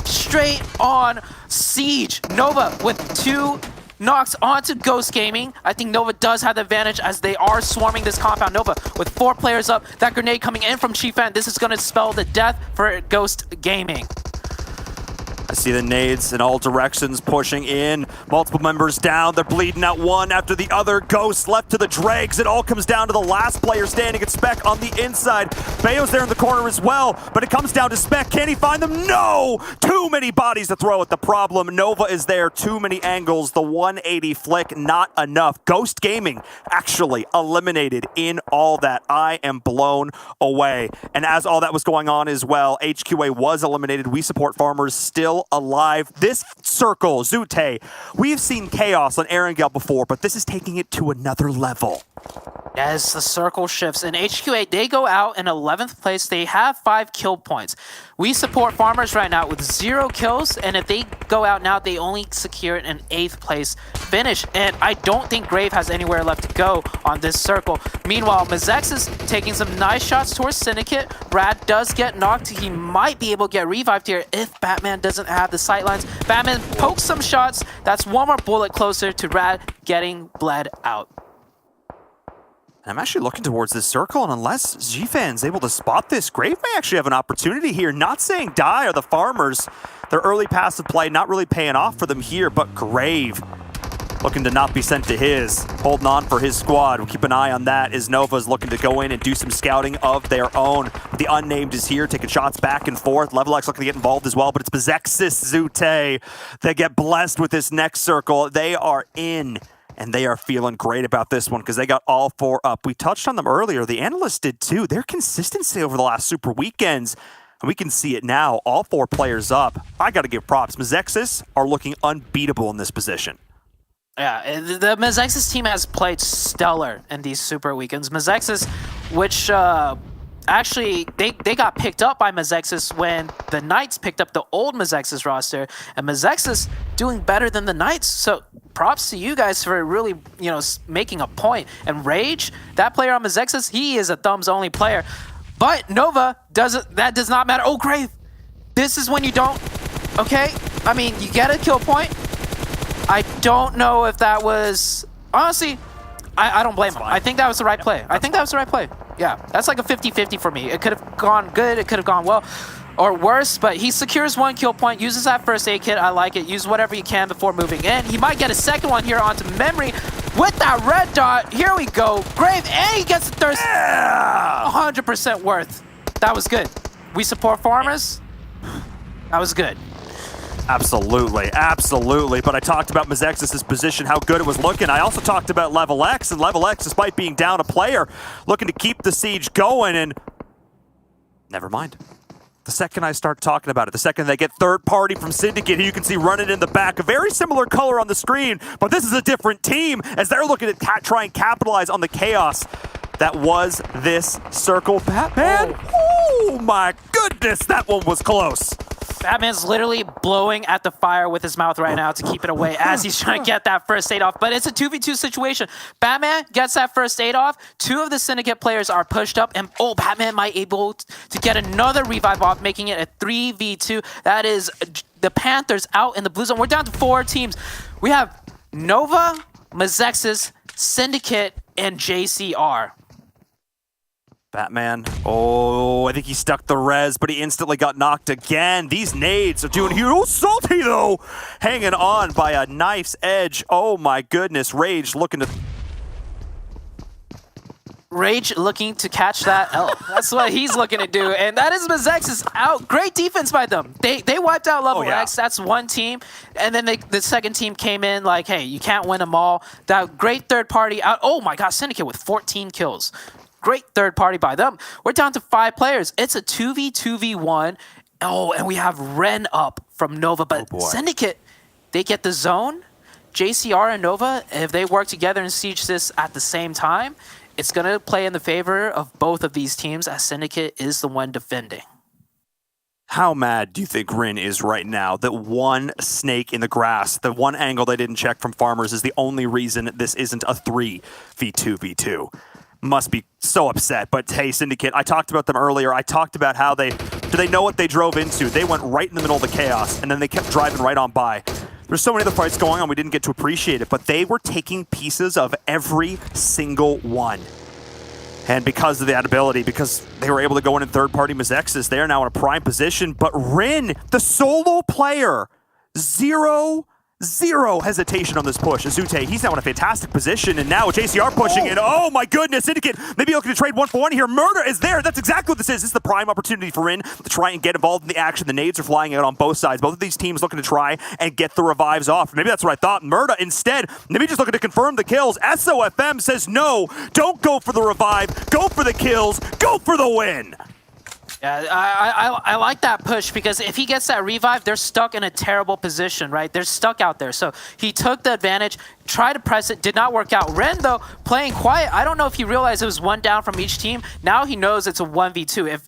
Speaker 2: straight on siege. Nova with 2 knocks onto Ghost Gaming. I think Nova does have the advantage as they are swarming this compound. Nova with 4 players up. That grenade coming in from Chiefan. This is going to spell the death for Ghost Gaming.
Speaker 6: I see the nades in all directions pushing in. Multiple members down. They're bleeding out one after the other. Ghosts left to the dregs. It all comes down to the last player standing at Spec on the inside. Bayo's there in the corner as well, but it comes down to Spec. Can he find them? No! Too many bodies to throw at the problem. Nova is there. Too many angles. The 180 flick, not enough. Ghost Gaming actually eliminated in all that. I am blown away. And as all that was going on as well, HQA was eliminated. We Support Farmers still alive. This circle, Zute, we've seen chaos on Erangel before, but this is taking it to another level.
Speaker 2: As the circle shifts, and HQA, they go out in 11th place. They have 5 kill points. We Support Farmers right now with 0 kills, and if they go out now, they only secure an 8th place finish. And I don't think Grave has anywhere left to go on this circle. Meanwhile, Mezexis is taking some nice shots towards Syndicate. Rad does get knocked. He might be able to get revived here if Batman doesn't have the sightlines. Batman pokes some shots. That's one more bullet closer to Rad getting bled out.
Speaker 6: I'm actually looking towards this circle, and unless G-Fan's able to spot this, Grave may actually have an opportunity here. Not saying Die are the farmers. Their early passive play not really paying off for them here, but Grave looking to not be sent to his. Holding on for his squad. We'll keep an eye on that as Nova's looking to go in and do some scouting of their own. The Unnamed is here, taking shots back and forth. Level X looking to get involved as well, but it's Mezexis Zute that get blessed with this next circle. They are in. And they are feeling great about this one because they got all 4 up. We touched on them earlier. The analysts did too. Their consistency over the last Super Weekends, and we can see it now. All 4 players up. I got to give props. Mezexis are looking unbeatable in this position.
Speaker 2: Yeah, the Mezexis team has played stellar in these Super Weekends. Mezexis, which actually, they got picked up by Mezexis when the Knights picked up the old Mezexis roster, and Mezexis doing better than the Knights. So props to you guys for really, making a point. And Rage, that player on Mezexis, he is a thumbs-only player. But Nova, that does not matter. Oh, Grave, this is when you don't, okay? I mean, you get a kill point. I don't know if that was, honestly, I don't blame him. I think that was the right play. I think that was the right play. Yeah, that's like a 50-50 for me. It could have gone good, it could have gone well, or worse, but he secures 1 kill point, uses that first aid kit. I like it. Use whatever you can before moving in. He might get a second one here onto Memory with that red dot. Here we go. Grave, and he gets the third. 100% worth. That was good. We Support Farmers. That was good.
Speaker 6: Absolutely, absolutely. But I talked about Mezexis' position, how good it was looking. I also talked about Level X, and Level X, despite being down a player, looking to keep the siege going, and never mind. The second I start talking about it, the second they get third party from Syndicate, who you can see running in the back, a very similar color on the screen, but this is a different team as they're looking to try and capitalize on the chaos that was this circle. Batman, oh my goodness, that one was close.
Speaker 2: Batman's literally blowing at the fire with his mouth right now to keep it away as he's trying to get that first aid off. But it's a 2v2 situation. Batman gets that first aid off. 2 of the Syndicate players are pushed up. And, Batman might be able to get another revive off, making it a 3v2. That is the Panthers out in the blue zone. We're down to 4 teams. We have Nova, Mezexis, Syndicate, and JCR.
Speaker 6: Batman, I think he stuck the res, but he instantly got knocked again. These nades are doing huge. Salty, though, hanging on by a knife's edge. Oh, my goodness. Rage looking to
Speaker 2: catch that L. That's what he's looking to do. And that is Mezexis out. Great defense by them. They wiped out Level X. That's one team. And then the second team came in like, hey, you can't win them all. That great third party out. Oh, my God. Syndicate with 14 kills. Great third party by them. We're down to 5 players. It's a 2v2v1. And we have Ren up from Nova. But Syndicate, they get the zone. JCR and Nova, if they work together and siege this at the same time, it's going to play in the favor of both of these teams as Syndicate is the one defending.
Speaker 6: How mad do you think Rin is right now that one snake in the grass, the one angle they didn't check from Farmers is the only reason this isn't a 3v2v2? Must be so upset. But hey, Syndicate, I talked about them earlier. I talked about how do they know what they drove into? They went right in the middle of the chaos, and then they kept driving right on by. There's so many other fights going on, we didn't get to appreciate it, but they were taking pieces of every single one. And because of that ability, because they were able to go in third-party Mezexis, they are now in a prime position. But Rin, the solo player, zero hesitation on this push. Azute, he's now in a fantastic position, and now JCR pushing in. Oh my goodness, Syndicate maybe looking to trade 1-for-1 here. Murder is there. That's exactly what this is. This is the prime opportunity for Rin to try and get involved in the action. The nades are flying out on both sides. Both of these teams looking to try and get the revives off. Maybe that's what I thought. Murder instead, maybe just looking to confirm the kills. SOFM says no, don't go for the revive. Go for the kills. Go for the win.
Speaker 2: Yeah, I like that push because if he gets that revive, they're stuck in a terrible position, right? They're stuck out there. So he took the advantage, tried to press it, did not work out. Ren, though, playing quiet. I don't know if he realized it was one down from each team. Now he knows it's a 1v2.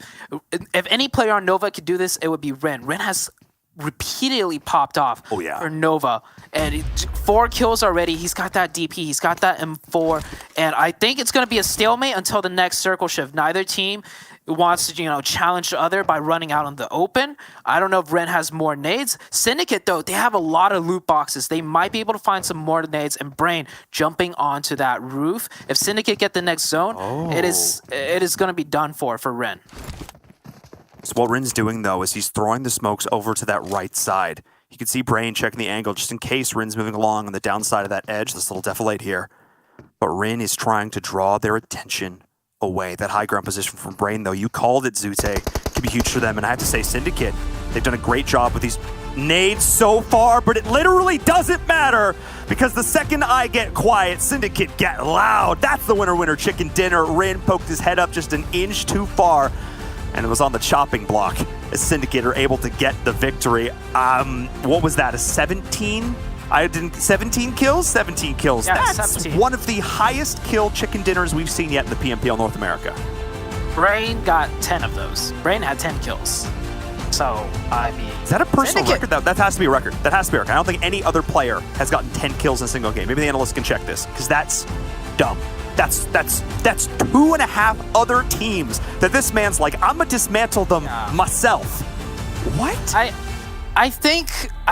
Speaker 2: If any player on Nova could do this, it would be Ren. Ren has repeatedly popped off for Nova. And 4 kills already. He's got that DP. He's got that M4. And I think it's going to be a stalemate until the next circle shift. Neither team wants to, challenge the other by running out on the open. I don't know if Ren has more nades. Syndicate, though, they have a lot of loot boxes. They might be able to find some more nades, and Brain jumping onto that roof. If Syndicate get the next zone, it is going to be done for Ren.
Speaker 6: So what Rin's doing, though, is he's throwing the smokes over to that right side. You can see Brain checking the angle just in case Rin's moving along on the downside of that edge, this little defilade here. But Rin is trying to draw their attention away. That high ground position from Brain, though, you called it, Zute. Could be huge for them, and I have to say, Syndicate, they've done a great job with these nades so far, but it literally doesn't matter because the second I get quiet, Syndicate get loud. That's the winner chicken dinner. Rin poked his head up just an inch too far, and it was on the chopping block as Syndicate are able to get the victory. What was that, a 17? 17 kills? 17 kills.
Speaker 2: Yeah,
Speaker 6: That's
Speaker 2: 17.
Speaker 6: One of the highest kill chicken dinners we've seen yet in the PMPL North America.
Speaker 2: Brain got 10 of those. Brain had 10 kills. So, I mean...
Speaker 6: Is that a personal
Speaker 2: Syndicate.
Speaker 6: record? That has to be a record. That has to be a record. I don't think any other player has gotten 10 kills in a single game. Maybe the analysts can check this, because that's dumb. That's 2.5 other teams that this man's like, I'm gonna dismantle them myself. What?
Speaker 2: I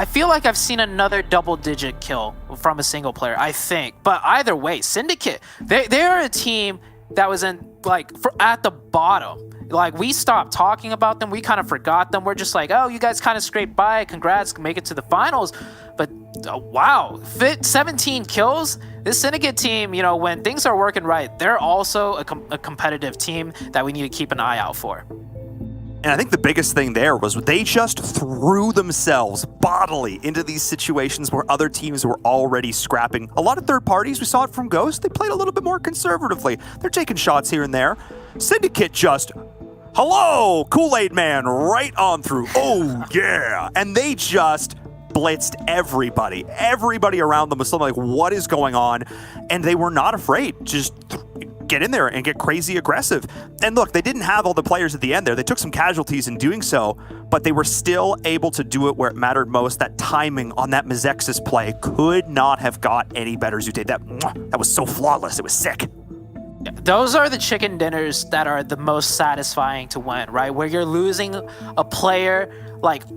Speaker 2: feel like I've seen another double-digit kill from a single player, I think. But either way, Syndicate, they're a team that was in, at the bottom. We stopped talking about them. We kind of forgot them. We're just like, oh, you guys kind of scraped by. Congrats, make it to the finals. But, wow, 17 kills? This Syndicate team, when things are working right, they're also a competitive team that we need to keep an eye out for.
Speaker 6: And I think the biggest thing there was they just threw themselves bodily into these situations where other teams were already scrapping. A lot of third parties, we saw it from Ghost, they played a little bit more conservatively. They're taking shots here and there. Syndicate just, hello, Kool-Aid Man, right on through. Oh, yeah. And they just blitzed everybody. Everybody around them was something like, what is going on? And they were not afraid. Just get in there and get crazy aggressive. And look, they didn't have all the players at the end there. They took some casualties in doing so, but they were still able to do it where it mattered most. That timing on that Mezexis play could not have got any better, Zute. That was so flawless. It was sick.
Speaker 2: Those are the chicken dinners that are the most satisfying to win, right? Where you're losing a player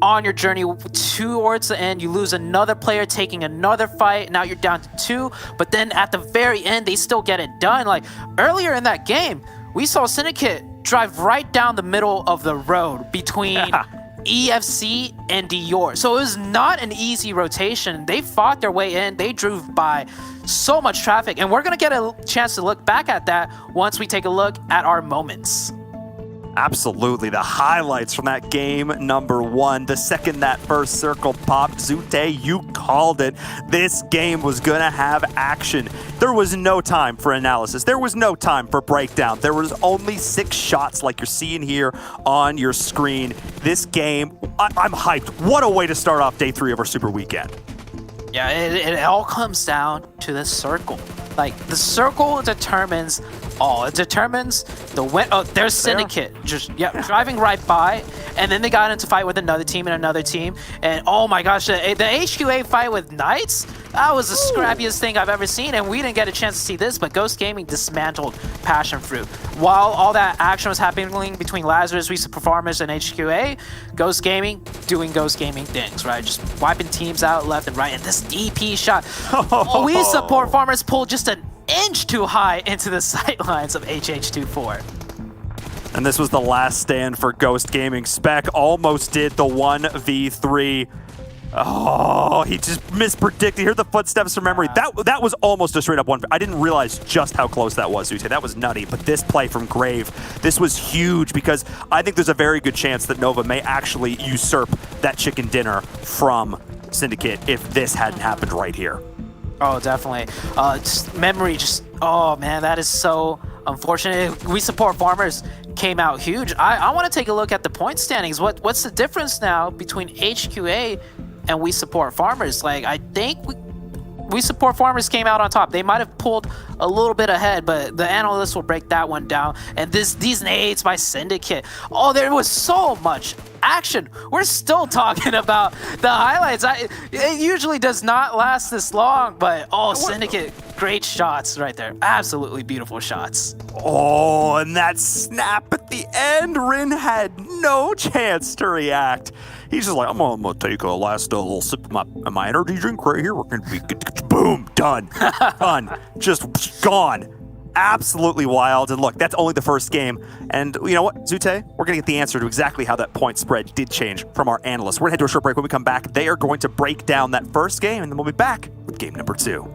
Speaker 2: on your journey towards the end, you lose another player taking another fight. Now you're down to 2, but then at the very end, they still get it done. Earlier in that game, we saw Syndicate drive right down the middle of the road between EFC and Dior. So it was not an easy rotation. They fought their way in. They drove by so much traffic, and we're going to get a chance to look back at that once we take a look at our moments.
Speaker 6: Absolutely. The highlights from that game number 1. The second that first circle popped, Zute, you called it. This game was going to have action. There was no time for analysis. There was no time for breakdown. There was only 6 shots like you're seeing here on your screen. This game, I'm hyped. What a way to start off day 3 of our Super Weekend.
Speaker 2: Yeah, it all comes down to the circle. The circle determines all. It determines the win. Oh, there's Syndicate just driving right by, and then they got into fight with another team and another team. And oh my gosh, the HQA fight with Knights, that was the scrappiest thing I've ever seen, and we didn't get a chance to see this, but Ghost Gaming dismantled PassionFruit. While all that action was happening between Lazarus, We Support Farmers, and HQA, Ghost Gaming doing Ghost Gaming things, right? Just wiping teams out left and right, and this DP shot. We Support Farmers pulled just an inch too high into the sightlines of HH24.
Speaker 6: And this was the last stand for Ghost Gaming. Spec almost did the 1v3. Oh, he just mispredicted. Hear the footsteps from memory. That was almost a straight up one. I didn't realize just how close that was, Zute. That was nutty. But this play from Grave, this was huge because I think there's a very good chance that Nova may actually usurp that chicken dinner from Syndicate if this hadn't happened right here.
Speaker 2: Oh, definitely. Just memory, oh man, that is so unfortunate. We Support Farmers came out huge. I want to take a look at the point standings. What's the difference now between HQA and We Support Farmers? Like, I think We Support Farmers came out on top. They might have pulled a little bit ahead, but the analysts will break that one down. And these nades by Syndicate. Oh, there was so much action. We're still talking about the highlights. It usually does not last this long, but Syndicate, great shots right there. Absolutely beautiful shots.
Speaker 6: Oh, and that snap at the end, Rin had no chance to react. He's just like, I'm gonna take a last little sip of my energy drink right here. We're gonna be good. Boom, done, done, just gone. Absolutely wild. And look, that's only the first game. And you know what, Zute? We're going to get the answer to exactly how that point spread did change from our analysts. We're going to head to a short break. When we come back, they are going to break down that first game, and then we'll be back with game number 2.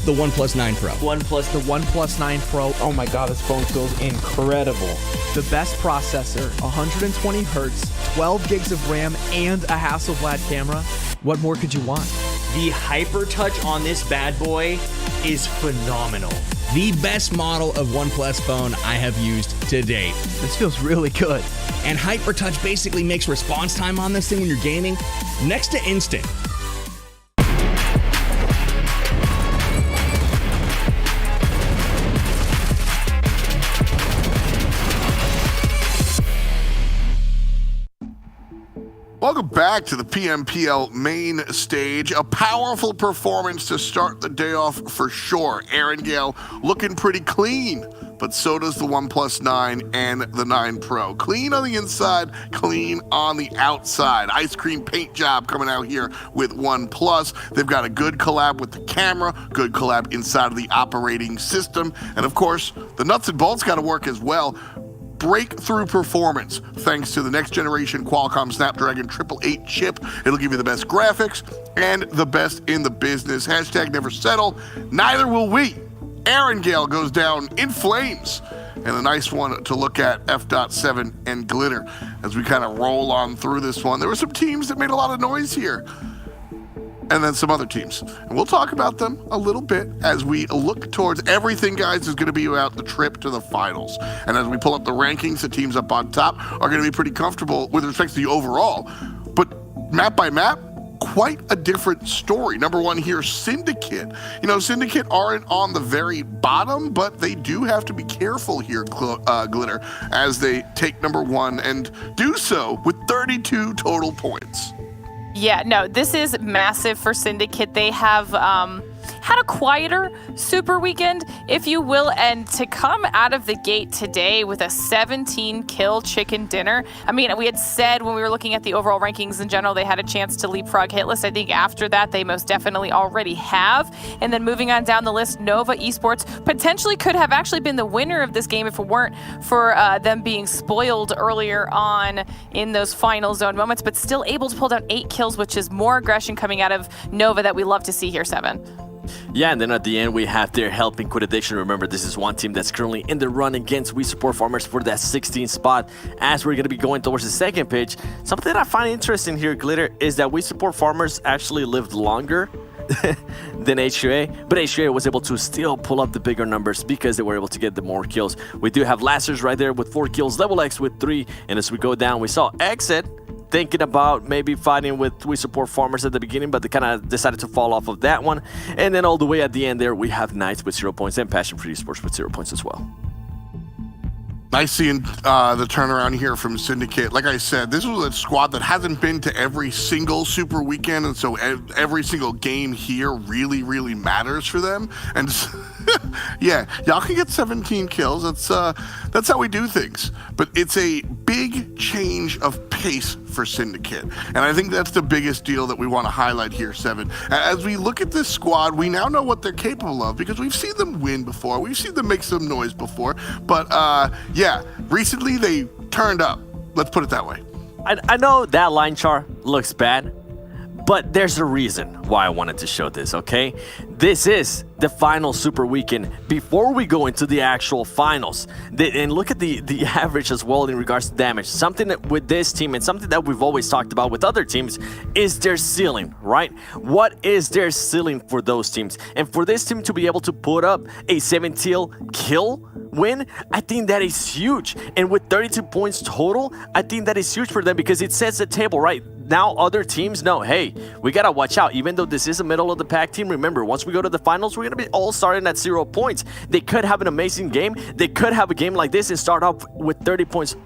Speaker 7: The OnePlus 9 Pro.
Speaker 8: The OnePlus 9 Pro. Oh my god, this phone feels incredible. The best processor, 120 hertz, 12 gigs of RAM, and a Hasselblad camera. What more could you want?
Speaker 9: The HyperTouch on this bad boy is phenomenal.
Speaker 7: The best model of OnePlus phone I have used to date.
Speaker 8: This feels really good.
Speaker 7: And HyperTouch basically makes response time on this thing when you're gaming next to instant.
Speaker 3: Welcome back to the PMPL main stage. A powerful performance to start the day off for sure. Erangel looking pretty clean, but so does the OnePlus 9 and the 9 Pro. Clean on the inside, clean on the outside. Ice cream paint job coming out here with OnePlus. They've got a good collab with the camera, good collab inside of the operating system, and of course, the nuts and bolts got to work as well. Breakthrough performance thanks to the next generation Qualcomm Snapdragon 888 chip. It'll give you the best graphics and the best in the business. Hashtag never settle. Neither will we. Erangel goes down in flames. And a nice one to look at, F.7 and Glitter. As we kind of roll on through this one, there were some teams that made a lot of noise here. And then some other teams. And we'll talk about them a little bit as we look towards everything, guys, is going to be about the trip to the finals. And as we pull up the rankings, the teams up on top are going to be pretty comfortable with respect to the overall. But map by map, quite a different story. Number one here, Syndicate. You know, Syndicate aren't on the very bottom, but they do have to be careful here, Glitter, as they take number one and do so with 32 total points.
Speaker 5: Yeah, no, this is massive for Syndicate. They have, had a quieter Super Weekend, if you will, and to come out of the gate today with a 17-kill chicken dinner. I mean, we had said when we were looking at the overall rankings in general, they had a chance to leapfrog hitlist. I think after that, they most definitely already have. And then moving on down the list, Nova Esports potentially could have actually been the winner of this game if it weren't for them being spoiled earlier on in those final zone moments, but still able to pull down 8 kills, which is more aggression coming out of Nova that we love to see here, Seven.
Speaker 4: Yeah, and then at the end, we have their helping Quit Addiction. Remember, this is one team that's currently in the run against We Support Farmers for that 16th spot. As we're going to be going towards the second pitch, something that I find interesting here, Glitter, is that We Support Farmers actually lived longer than HQA, but HQA was able to still pull up the bigger numbers because they were able to get the more kills. We do have Lazarus right there with 4 kills, Level X with 3, and as we go down, we saw Exit thinking about maybe fighting with We Support Farmers at the beginning, but they kind of decided to fall off of that one. And then all the way at the end there, we have Knights with 0 points and PassionFruit Esports with 0 points as well.
Speaker 3: Nice seeing the turnaround here from Syndicate. Like I said, this was a squad that hasn't been to every single Super Weekend, and so every single game here really, really matters for them. And yeah, y'all can get 17 kills. That's how we do things. But it's a big change of pace for Syndicate, and I think that's the biggest deal that we want to highlight here, Seven. As we look at this squad, we now know what they're capable of because we've seen them win before, we've seen them make some noise before, but yeah, recently they turned up. Let's put it that way.
Speaker 4: I know that line chart looks bad, but there's a reason why I wanted to show this, okay? This is the final Super Weekend before we go into the actual finals. And look at the average as well in regards to damage. Something that with this team and something that we've always talked about with other teams is their ceiling, right? What is their ceiling for those teams? And for this team to be able to put up a 17 kill win, I think that is huge. And with 32 points total, I think that is huge for them because it sets the table, right? Now other teams know, hey, we gotta watch out. Even though this is a middle of the pack team, remember, once we go to the finals, we're gonna be all starting at 0 points. They could have an amazing game. They could have a game like this and start off with 30 points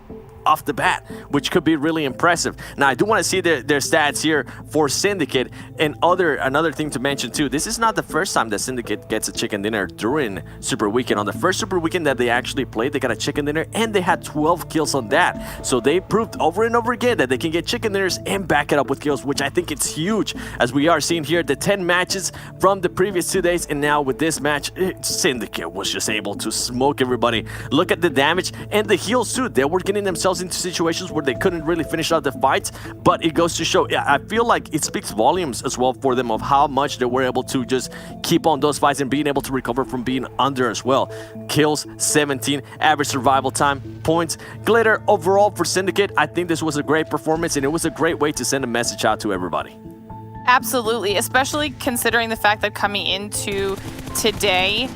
Speaker 4: off the bat, which could be really impressive. Now, I do want to see their stats here for Syndicate. And another thing to mention too, this is not the first time that Syndicate gets a chicken dinner during Super Weekend. On the first Super Weekend that they actually played, they got a chicken dinner and they had 12 kills on that. So they proved over and over again that they can get chicken dinners and back it up with kills, which I think it's huge, as we are seeing here the 10 matches from the previous 2 days, and now with this match, Syndicate was just able to smoke everybody. Look at the damage and the heals too. They were getting themselves into situations where they couldn't really finish out the fights, but it goes to show, I feel like it speaks volumes as well for them of how much they were able to just keep on those fights and being able to recover from being under as well. Kills 17, average survival time, points. Glitter, overall for Syndicate, I think this was a great performance and it was a great way to send a message out to everybody.
Speaker 5: Absolutely, especially considering the fact that coming into today,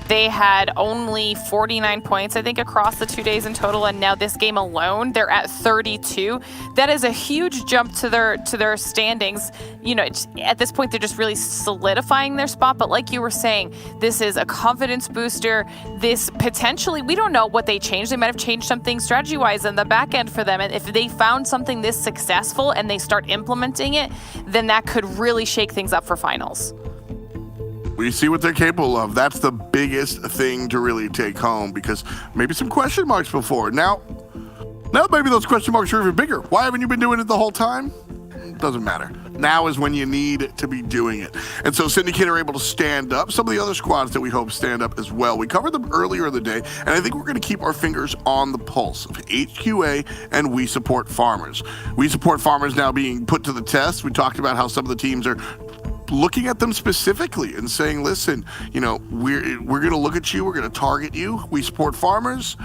Speaker 5: they had only 49 points, I think, across the 2 days in total, and now this game alone, they're at 32. That is a huge jump to their standings. You know, at this point, they're just really solidifying their spot, but like you were saying, this is a confidence booster. This potentially, we don't know what they changed. They might have changed something strategy-wise in the back end for them, and if they found something this successful and they start implementing it, then that could really shake things up for finals.
Speaker 3: We see what they're capable of. That's the biggest thing to really take home, because maybe some question marks before. Now maybe those question marks are even bigger. Why haven't you been doing it the whole time? Doesn't matter. Now is when you need to be doing it. And so Syndicate are able to stand up. Some of the other squads that we hope stand up as well. We covered them earlier in the day, and I think we're going to keep our fingers on the pulse of HQA and We Support Farmers. We Support Farmers now being put to the test. We talked about how some of the teams are looking at them specifically and saying, listen, you know, we're going to look at you, we're going to target you. We Support Farmers.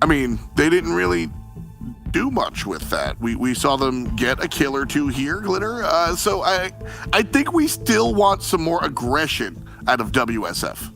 Speaker 3: I mean, they didn't really do much with that. We saw them get a kill or two here, Glitter. So I think we still want some more aggression out of WSF.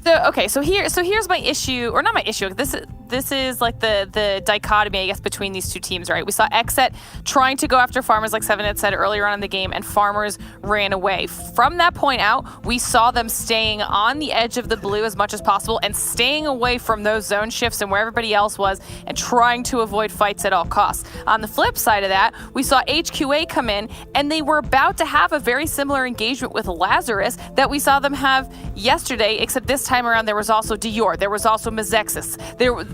Speaker 5: So here's my issue, or not my issue. This is like the dichotomy, I guess, between these two teams, right? We saw Xset trying to go after Farmers, like Seven had said earlier on in the game, and Farmers ran away. From that point out, we saw them staying on the edge of the blue as much as possible and staying away from those zone shifts and where everybody else was and trying to avoid fights at all costs. On the flip side of that, we saw HQA come in and they were about to have a very similar engagement with Lazarus that we saw them have yesterday, except this time around there was also Dior, there was also Mezexis,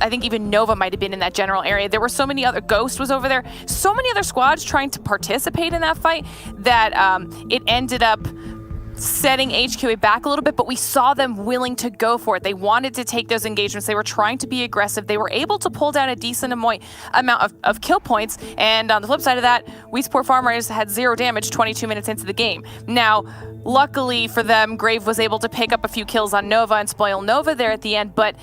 Speaker 5: I think even Nova might have been in that general area. There were so many other, Ghost was over there, so many other squads trying to participate in that fight that it ended up setting HQA back a little bit, but we saw them willing to go for it. They wanted to take those engagements. They were trying to be aggressive. They were able to pull down a decent amount of kill points. And on the flip side of that, We Support Farmers had 0 damage 22 minutes into the game. Now, luckily for them, Grave was able to pick up a few kills on Nova and spoil Nova there at the end, but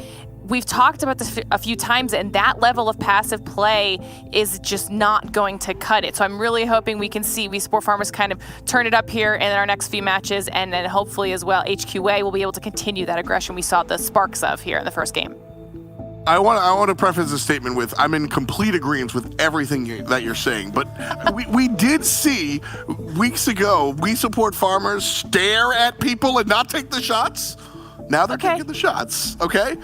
Speaker 5: we've talked about this a few times, and that level of passive play is just not going to cut it. So I'm really hoping we can see We Support Farmers kind of turn it up here in our next few matches, and then hopefully as well HQA will be able to continue that aggression we saw the sparks of here in the first game.
Speaker 3: I want to preface this statement with I'm in complete agreement with everything that you're saying, but we did see weeks ago We Support Farmers stare at people and not take the shots. Now they're taking the shots, okay?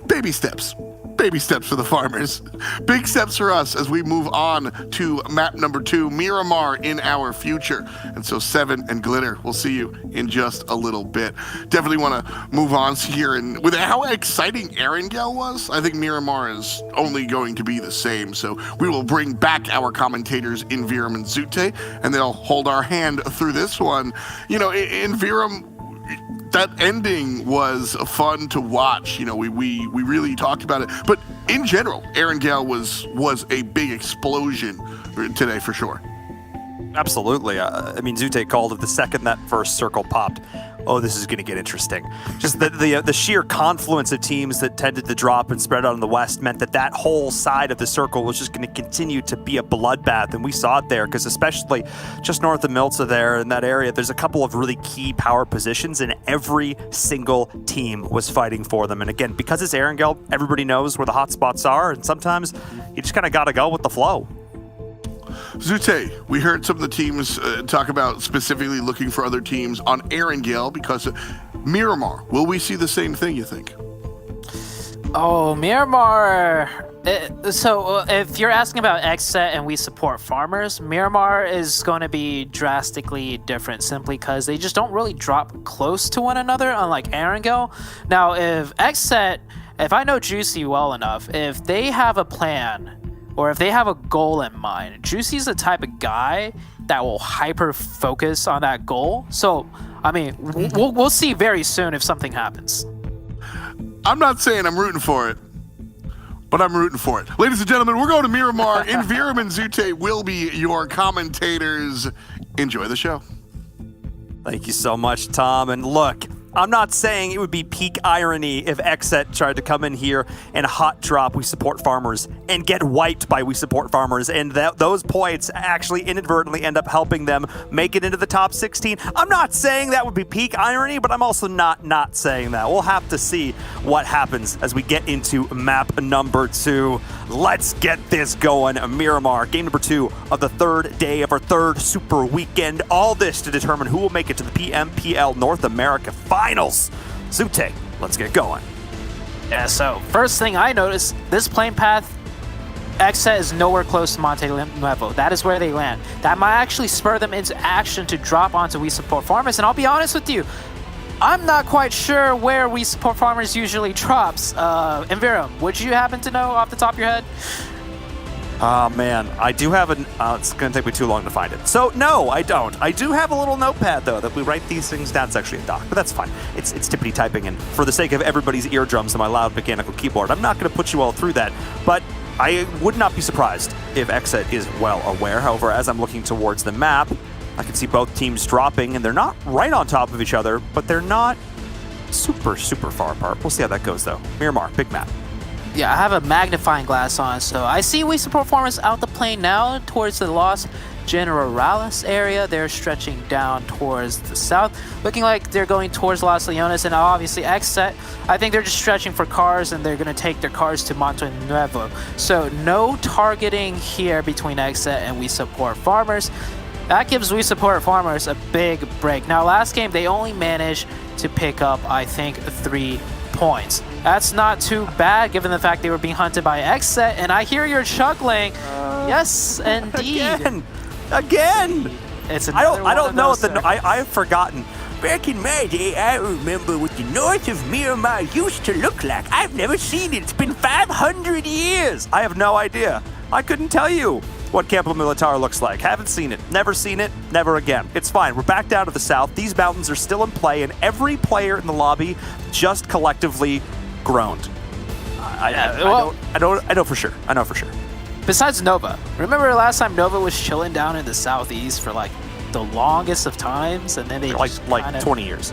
Speaker 3: Baby steps. Baby steps for the Farmers. Big steps for us as we move on to map number 2, Miramar in our future. And so Seven and Glitter, we'll see you in just a little bit. Definitely want to move on here. And with how exciting Erangel was, I think Miramar is only going to be the same. So we will bring back our commentators in Viram and Zute, and they'll hold our hand through this one. You know, in Viram, that ending was fun to watch. You know, we really talked about it. But in general, Erangel was a big explosion today for sure.
Speaker 6: Absolutely. I mean, Zute called it the second that first circle popped. Oh, this is going to get interesting. Just the sheer confluence of teams that tended to drop and spread out in the west meant that whole side of the circle was just going to continue to be a bloodbath, and we saw it there because especially just north of Milza there in that area, there's a couple of really key power positions, and every single team was fighting for them. And again, because it's Erangel, everybody knows where the hot spots are, and sometimes you just kind of got to go with the flow.
Speaker 3: Zute, we heard some of the teams talk about specifically looking for other teams on Erangel because of Miramar. Will we see the same thing, you think?
Speaker 2: Oh, Miramar. So if you're asking about Xset and We Support Farmers, Miramar is going to be drastically different simply because they just don't really drop close to one another, unlike Erangel. Now, if I know Juicy well enough, if they have a plan or if they have a goal in mind, Juicy's the type of guy that will hyper focus on that goal. So, I mean, we'll see very soon if something happens.
Speaker 3: I'm not saying I'm rooting for it, but I'm rooting for it. Ladies and gentlemen, we're going to Miramar. Viram and Zute will be your commentators. Enjoy the show.
Speaker 6: Thank you so much, Tom. And look, I'm not saying it would be peak irony if Xset tried to come in here and hot drop We Support Farmers and get wiped by We Support Farmers, and those points actually inadvertently end up helping them make it into the top 16. I'm not saying that would be peak irony, but I'm also not saying that. We'll have to see what happens as we get into map number 2. Let's get this going. Miramar, game number 2 of the third day of our third super weekend. All this to determine who will make it to the PMPL North America Finals. Zute, let's get going.
Speaker 2: Yeah, so first thing I noticed, this plane path, Xset is nowhere close to Monte Levo. That is where they land. That might actually spur them into action to drop onto We Support Farmers. And I'll be honest with you, I'm not quite sure where We Support Farmers usually drops. Viram, would you happen to know off the top of your head?
Speaker 6: Oh man, I do have it's going to take me too long to find it. So no, I don't. I do have a little notepad though that we write these things down. It's actually a doc, but that's fine. It's tippity typing, and for the sake of everybody's eardrums and my loud mechanical keyboard, I'm not going to put you all through that. But I would not be surprised if Xset is well aware. However, as I'm looking towards the map, I can see both teams dropping, and they're not right on top of each other, but they're not super far apart. We'll see how that goes though. Miramar, big map.
Speaker 2: Yeah, I have a magnifying glass on, so I see We Support Farmers out the plane now towards the loss. Generalis area. They're stretching down towards the south, looking like they're going towards Las Leones, and obviously Xset. I think they're just stretching for cars, and they're going to take their cars to Monte Nuevo. So no targeting here between Xset and We Support Farmers. That gives We Support Farmers a big break. Now, last game, they only managed to pick up, I think, 3 points. That's not too bad, given the fact they were being hunted by Xset, and I hear you're chuckling. Yes, indeed.
Speaker 6: Again!
Speaker 2: It's
Speaker 6: I don't know what
Speaker 2: the
Speaker 6: I've forgotten.
Speaker 10: Back in my day, I remember what the north of Miramar used to look like. I've never seen it. It's been 500 years.
Speaker 6: I have no idea. I couldn't tell you what Campo Militar looks like. Haven't seen it. Never seen it. Never again. It's fine. We're back down to the south. These mountains are still in play, and every player in the lobby just collectively groaned. I know for sure. I know for sure.
Speaker 2: Besides Nova, remember last time Nova was chilling down in the southeast for like the longest of times, and then they
Speaker 6: like
Speaker 2: kinda,
Speaker 6: 20 years.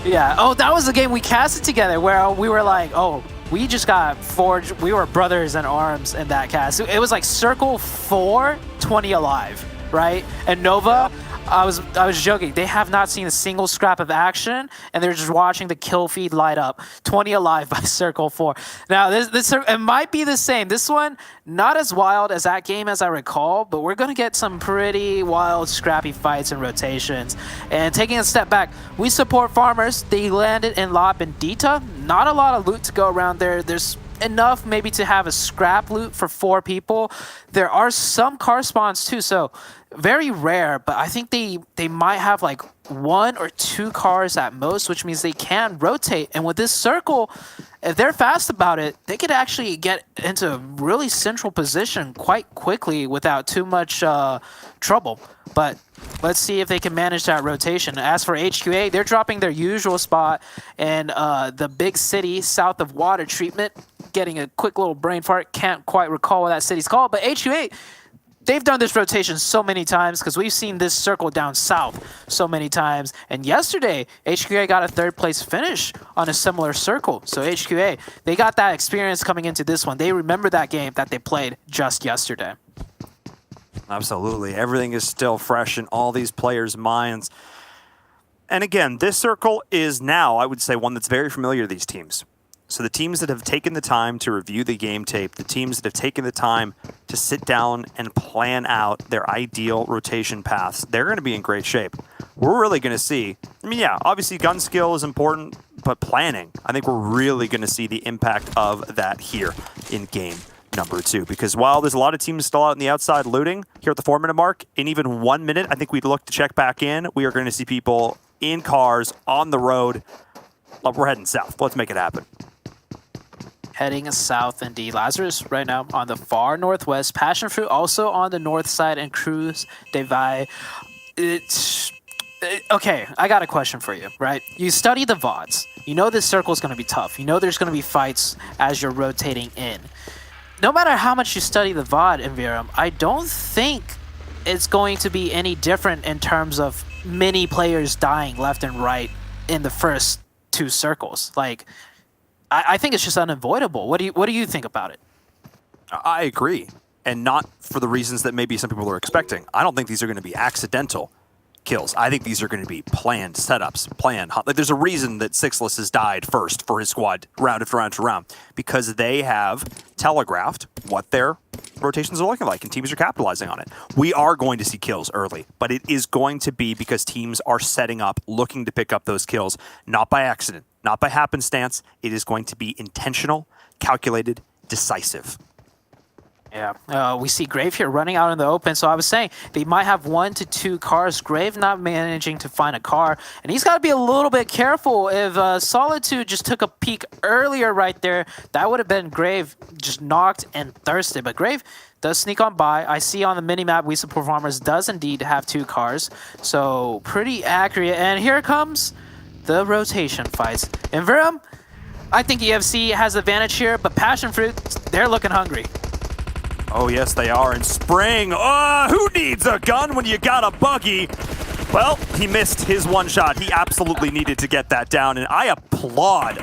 Speaker 2: Yeah. Oh, that was the game we casted together where we were like, oh, we just got forged. We were brothers in arms in that cast. It was like Circle 4, 20 alive, right? And Nova, I was joking. They have not seen a single scrap of action, and they're just watching the kill feed light up. 20 alive by Circle 4. Now, this it might be the same. This one, not as wild as that game as I recall, but we're going to get some pretty wild, scrappy fights and rotations. And taking a step back, We Support Farmers. They landed in La Bendita. Not a lot of loot to go around there. There's enough maybe to have a scrap loot for 4 people. There are some car spawns too, so very rare, but I think they might have like 1 or 2 cars at most, which means they can rotate. And with this circle, if they're fast about it, they could actually get into a really central position quite quickly without too much trouble. But let's see if they can manage that rotation. As for HQA, they're dropping their usual spot in the big city south of water treatment. Getting a quick little brain fart. Can't quite recall what that city's called, but HQA, they've done this rotation so many times because we've seen this circle down south so many times. And yesterday, HQA got a 3rd place finish on a similar circle. So HQA, they got that experience coming into this one. They remember that game that they played just yesterday.
Speaker 6: Absolutely. Everything is still fresh in all these players' minds. And again, this circle is now, I would say, one that's very familiar to these teams. So the teams that have taken the time to review the game tape, the teams that have taken the time to sit down and plan out their ideal rotation paths, they're going to be in great shape. We're really going to see, I mean, yeah, obviously gun skill is important, but planning, I think we're really going to see the impact of that here in game number 2. Because while there's a lot of teams still out on the outside looting, here at the 4-minute mark, in even 1 minute, I think we'd look to check back in. We are going to see people in cars, on the road. We're heading south. Let's make it happen.
Speaker 2: Heading south indeed. Lazarus right now on the far northwest. PassionFruit also on the north side, and Cruz de Valle. Okay, I got a question for you, right? You study the VODs. You know this circle is going to be tough. You know there's going to be fights as you're rotating in. No matter how much you study the VOD in Virum, I don't think it's going to be any different in terms of many players dying left and right in the first 2 circles. Like, I think it's just unavoidable. What do you think about it?
Speaker 6: I agree, and not for the reasons that maybe some people are expecting. I don't think these are going to be accidental kills. I think these are going to be planned setups, planned. Like, there's a reason that Sixless has died first for his squad round after round after round, because they have telegraphed what their rotations are looking like, and teams are capitalizing on it. We are going to see kills early, but it is going to be because teams are setting up, looking to pick up those kills, not by accident, not by happenstance. It is going to be intentional, calculated, decisive.
Speaker 2: Yeah, we see Grave here running out in the open. So I was saying they might have 1 to 2 cars. Grave not managing to find a car, and he's got to be a little bit careful. If Solitude just took a peek earlier right there, that would have been Grave just knocked and thirsted. But Grave does sneak on by. I see on the minimap, We Support Farmers does indeed have 2 cars, so pretty accurate. And here comes the rotation fights. In Virum, I think EFC has the advantage here, but PassionFruit, they're looking hungry.
Speaker 6: Oh, yes, they are. And Spring, oh, who needs a gun when you got a buggy? Well, he missed his one shot. He absolutely needed to get that down, and I applaud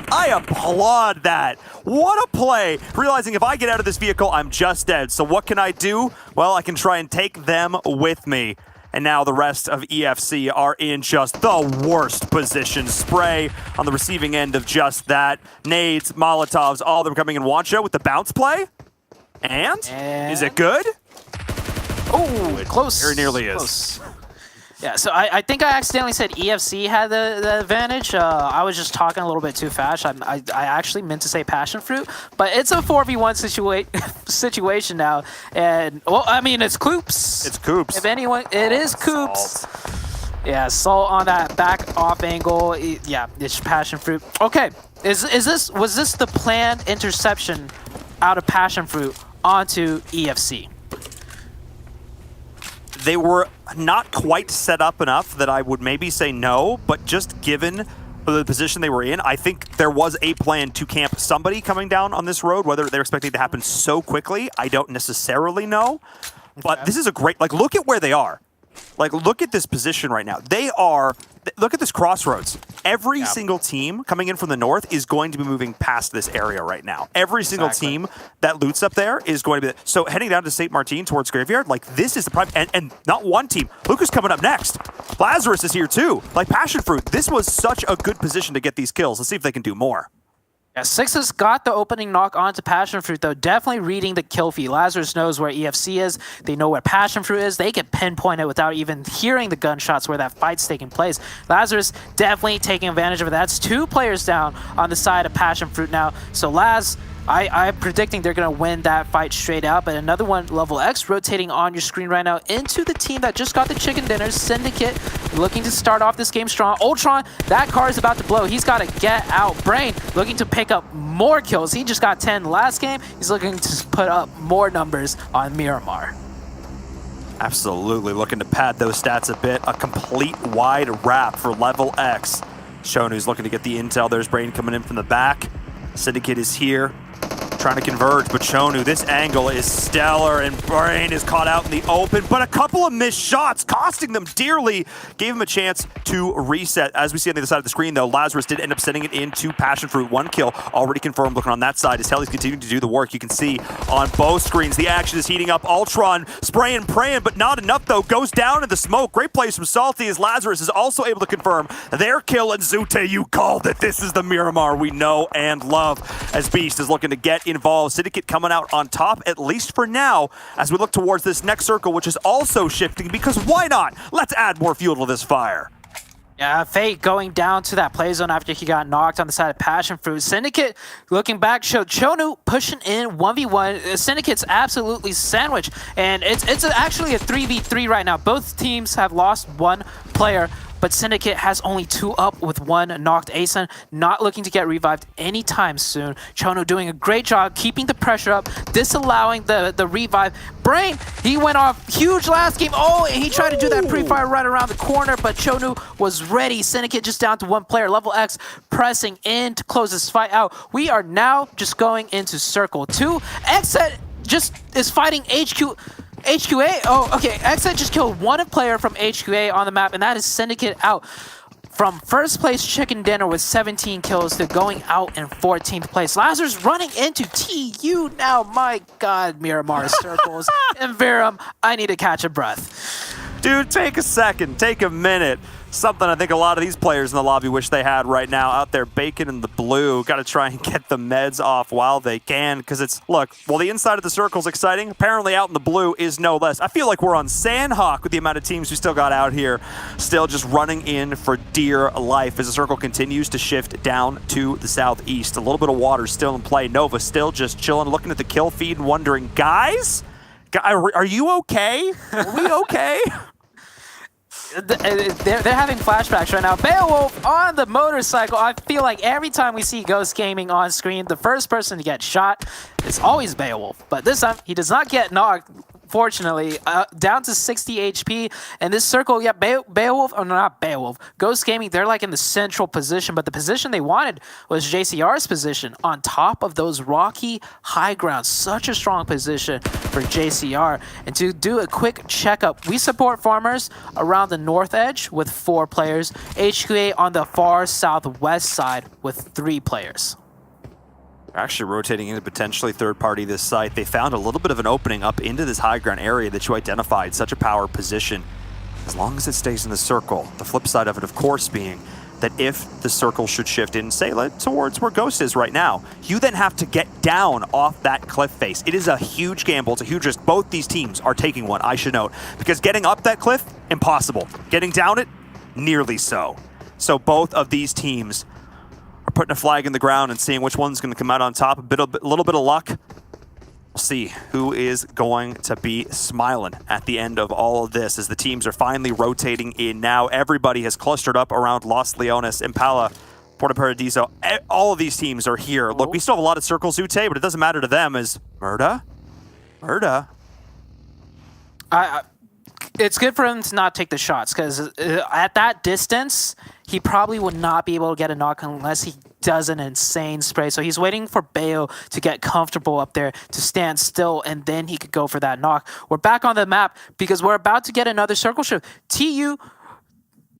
Speaker 6: that. What a play, realizing if I get out of this vehicle, I'm just dead. So what can I do? Well, I can try and take them with me. And now the rest of EFC are in just the worst position. Spray on the receiving end of just that. Nades, Molotovs, all of them coming in. Wancho with the bounce play. And is it good?
Speaker 2: Oh, close.
Speaker 6: Very nearly is.
Speaker 2: Close. Yeah, so I think I accidentally said EFC had the advantage. I was just talking a little bit too fast. I actually meant to say PassionFruit, but it's a 4v1 situation now. And, well, I mean, it's Coops.
Speaker 6: It's Coops.
Speaker 2: If anyone, it is Coops. Yeah, Salt on that back off angle. Yeah, it's PassionFruit. Okay, was this the planned interception out of PassionFruit onto EFC?
Speaker 6: They were not quite set up enough that I would maybe say no, but just given the position they were in, I think there was a plan to camp somebody coming down on this road. Whether they're expecting it to happen so quickly, I don't necessarily know. But this is a great, like, look at where they are. Like, look at this position right now. They are, look at this crossroads. Every single team coming in from the north is going to be moving past this area right now. Every single team that loots up there is going to be, so heading down to St. Martin towards Graveyard, like, this is the prime, and not one team. Luca's coming up next. Lazarus is here too. Like, PassionFruit, this was such a good position to get these kills. Let's see if they can do more.
Speaker 2: Yeah, Sixes got the opening knock onto PassionFruit, though, definitely reading the kill feed. Lazarus knows where EFC is. They know where PassionFruit is. They can pinpoint it without even hearing the gunshots where that fight's taking place. Lazarus definitely taking advantage of it. That's 2 players down on the side of PassionFruit now. So Laz, I'm predicting they're going to win that fight straight out, but another one, Level X, rotating on your screen right now into the team that just got the chicken dinners. Syndicate looking to start off this game strong. Ultron, that car is about to blow. He's got to get out. Brain looking to pick up more kills. He just got 10 last game. He's looking to put up more numbers on Miramar.
Speaker 6: Absolutely, looking to pad those stats a bit. A complete wide wrap for Level X. Shonu's looking to get the intel. There's Brain coming in from the back. Syndicate is here, trying to converge, but Shonu, this angle is stellar, and Brain is caught out in the open, but a couple of missed shots costing them dearly, gave him a chance to reset. As we see on the other side of the screen, though, Lazarus did end up sending it into PassionFruit. 1 kill already confirmed looking on that side as Helly's continuing to do the work. You can see on both screens, the action is heating up. Ultron spraying, praying, but not enough, though. Goes down in the smoke. Great plays from Salty as Lazarus is also able to confirm their kill, and Zute, you called it. This is the Miramar we know and love, as Beast is looking to get involved. Syndicate coming out on top, at least for now, as we look towards this next circle, which is also shifting, because why not? Let's add more fuel to this fire.
Speaker 2: Yeah, Fate going down to that play zone after he got knocked on the side of PassionFruit. Syndicate looking back showed Chonu pushing in 1v1. Syndicate's absolutely sandwiched, and it's actually a 3v3 right now. Both teams have lost 1 player, but Syndicate has only 2 up with 1 knocked Asen, not looking to get revived anytime soon. Chono doing a great job keeping the pressure up, disallowing the revive. Brain, he went off huge last game. Oh, and he tried to do that pre-fire right around the corner, but Chonu was ready. Syndicate just down to 1 player. Level X pressing in to close this fight out. We are now just going into Circle 2. Xset just is fighting HQA? Oh, okay. Xset just killed 1 player from HQA on the map, and that is Syndicate out. From first place Chicken Dinner with 17 kills to going out in 14th place. Lazarus running into TU now. My God, Miramar circles. And Virum, I need to catch a breath.
Speaker 6: Dude, take a second. Take a minute. Something I think a lot of these players in the lobby wish they had right now, out there baking in the blue. Got to try and get the meds off while they can, because it's, look, while the inside of the circle is exciting, apparently out in the blue is no less. I feel like we're on Sandhawk with the amount of teams we still got out here, still just running in for dear life as the circle continues to shift down to the southeast. A little bit of water still in play. Nova still just chilling, looking at the kill feed and wondering, guys, are you okay? Are we okay?
Speaker 2: They're having flashbacks right now. Beowulf on the motorcycle. I feel like every time we see Ghost Gaming on screen, the first person to get shot is always Beowulf. But this time, he does not get knocked. unfortunately. Down to 60 HP. And this circle, yeah, Beowulf, or not Beowulf, Ghost Gaming, they're like in the central position, but the position they wanted was JCR's position on top of those rocky high grounds. Such a strong position for JCR. And to do a quick checkup, we support farmers around the north edge with 4 players, HQA on the far southwest side with 3 players.
Speaker 6: Actually rotating into potentially third party this site. They found a little bit of an opening up into this high ground area that you identified, such a power position. As long as it stays in the circle, the flip side of it, of course, being that if the circle should shift in, say, towards where Ghost is right now, you then have to get down off that cliff face. It is a huge gamble. It's a huge risk. Both these teams are taking one, I should note, because getting up that cliff, impossible. Getting down it, nearly so. So both of these teams are putting a flag in the ground and seeing which one's going to come out on top. A little bit of luck. We'll see who is going to be smiling at the end of all of this as the teams are finally rotating in now. Everybody has clustered up around Los Leones, Impala, Puerto Paradiso. All of these teams are here. Look, we still have a lot of circles, Ute, but it doesn't matter to them as Murda.
Speaker 2: It's good for him to not take the shots because at that distance, he probably would not be able to get a knock unless he does an insane spray. So he's waiting for Bayo to get comfortable up there, to stand still, and then he could go for that knock. We're back on the map because we're about to get another circle shift. TU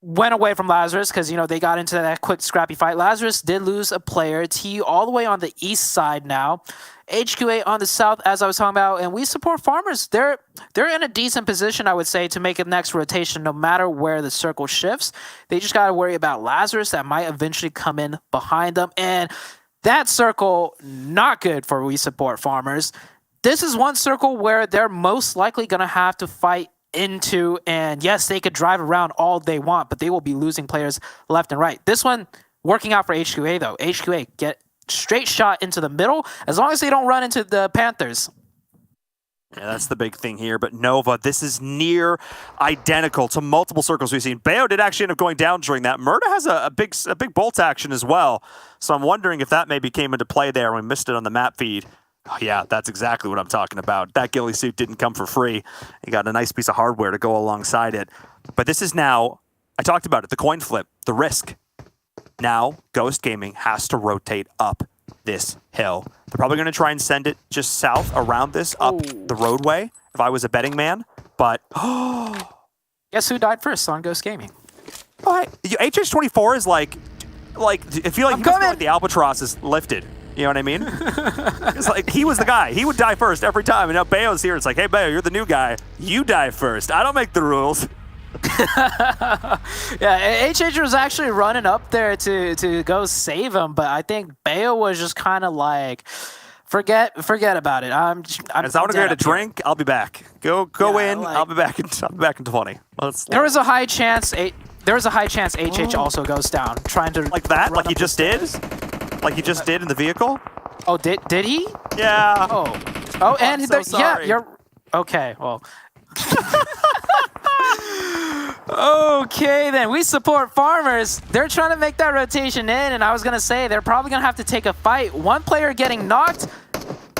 Speaker 2: went away from Lazarus because, you know, they got into that quick scrappy fight. Lazarus did lose a player. TU all the way on the east side now. HQA on the south, as I was talking about, and we support farmers. They're in a decent position, I would say, to make a next rotation no matter where the circle shifts. They just got to worry about Lazarus that might eventually come in behind them. And that circle, not good for we support farmers. This is one circle where they're most likely going to have to fight into, and yes, they could drive around all they want, but they will be losing players left and right. This one working out for HQA, though. HQA get straight shot into the middle, as long as they don't run into the Panthers.
Speaker 6: Yeah, that's the big thing here. But Nova, this is near identical to multiple circles we've seen. Bayo did actually end up going down during that. Murda has a big bolt action as well. So I'm wondering if that maybe came into play there when we missed it on the map feed. Oh, yeah, that's exactly what I'm talking about. That ghillie suit didn't come for free. He got a nice piece of hardware to go alongside it. But this is now, I talked about it, the coin flip, the risk. Now, Ghost Gaming has to rotate up this hill. They're probably going to try and send it just south around this, up the roadway, if I was a betting man. But,
Speaker 2: guess who died first on Ghost Gaming?
Speaker 6: HH24 is like I feel like the albatross is lifted. You know what I mean? It's like he was the guy. He would die first every time. And now Bayo's here. It's like, hey, Bayo, you're the new guy. You die first. I don't make the rules.
Speaker 2: Yeah, HH was actually running up there to go save him, but I think Bayo was just kind of like, forget about it. I'm
Speaker 6: I want to get a drink. I'll be back. Go in. Like, I'll be back in 20.
Speaker 2: There was a high chance. There was a high chance HH also goes down, trying to
Speaker 6: like that, like he just did, like he just did in the vehicle.
Speaker 2: Oh, did he?
Speaker 6: Yeah.
Speaker 2: Oh, and
Speaker 6: so sorry.
Speaker 2: Yeah, you're okay. Well. Okay, then we support farmers. They're trying to make that rotation in, and I was gonna say they're probably gonna have to take a fight. One player getting knocked.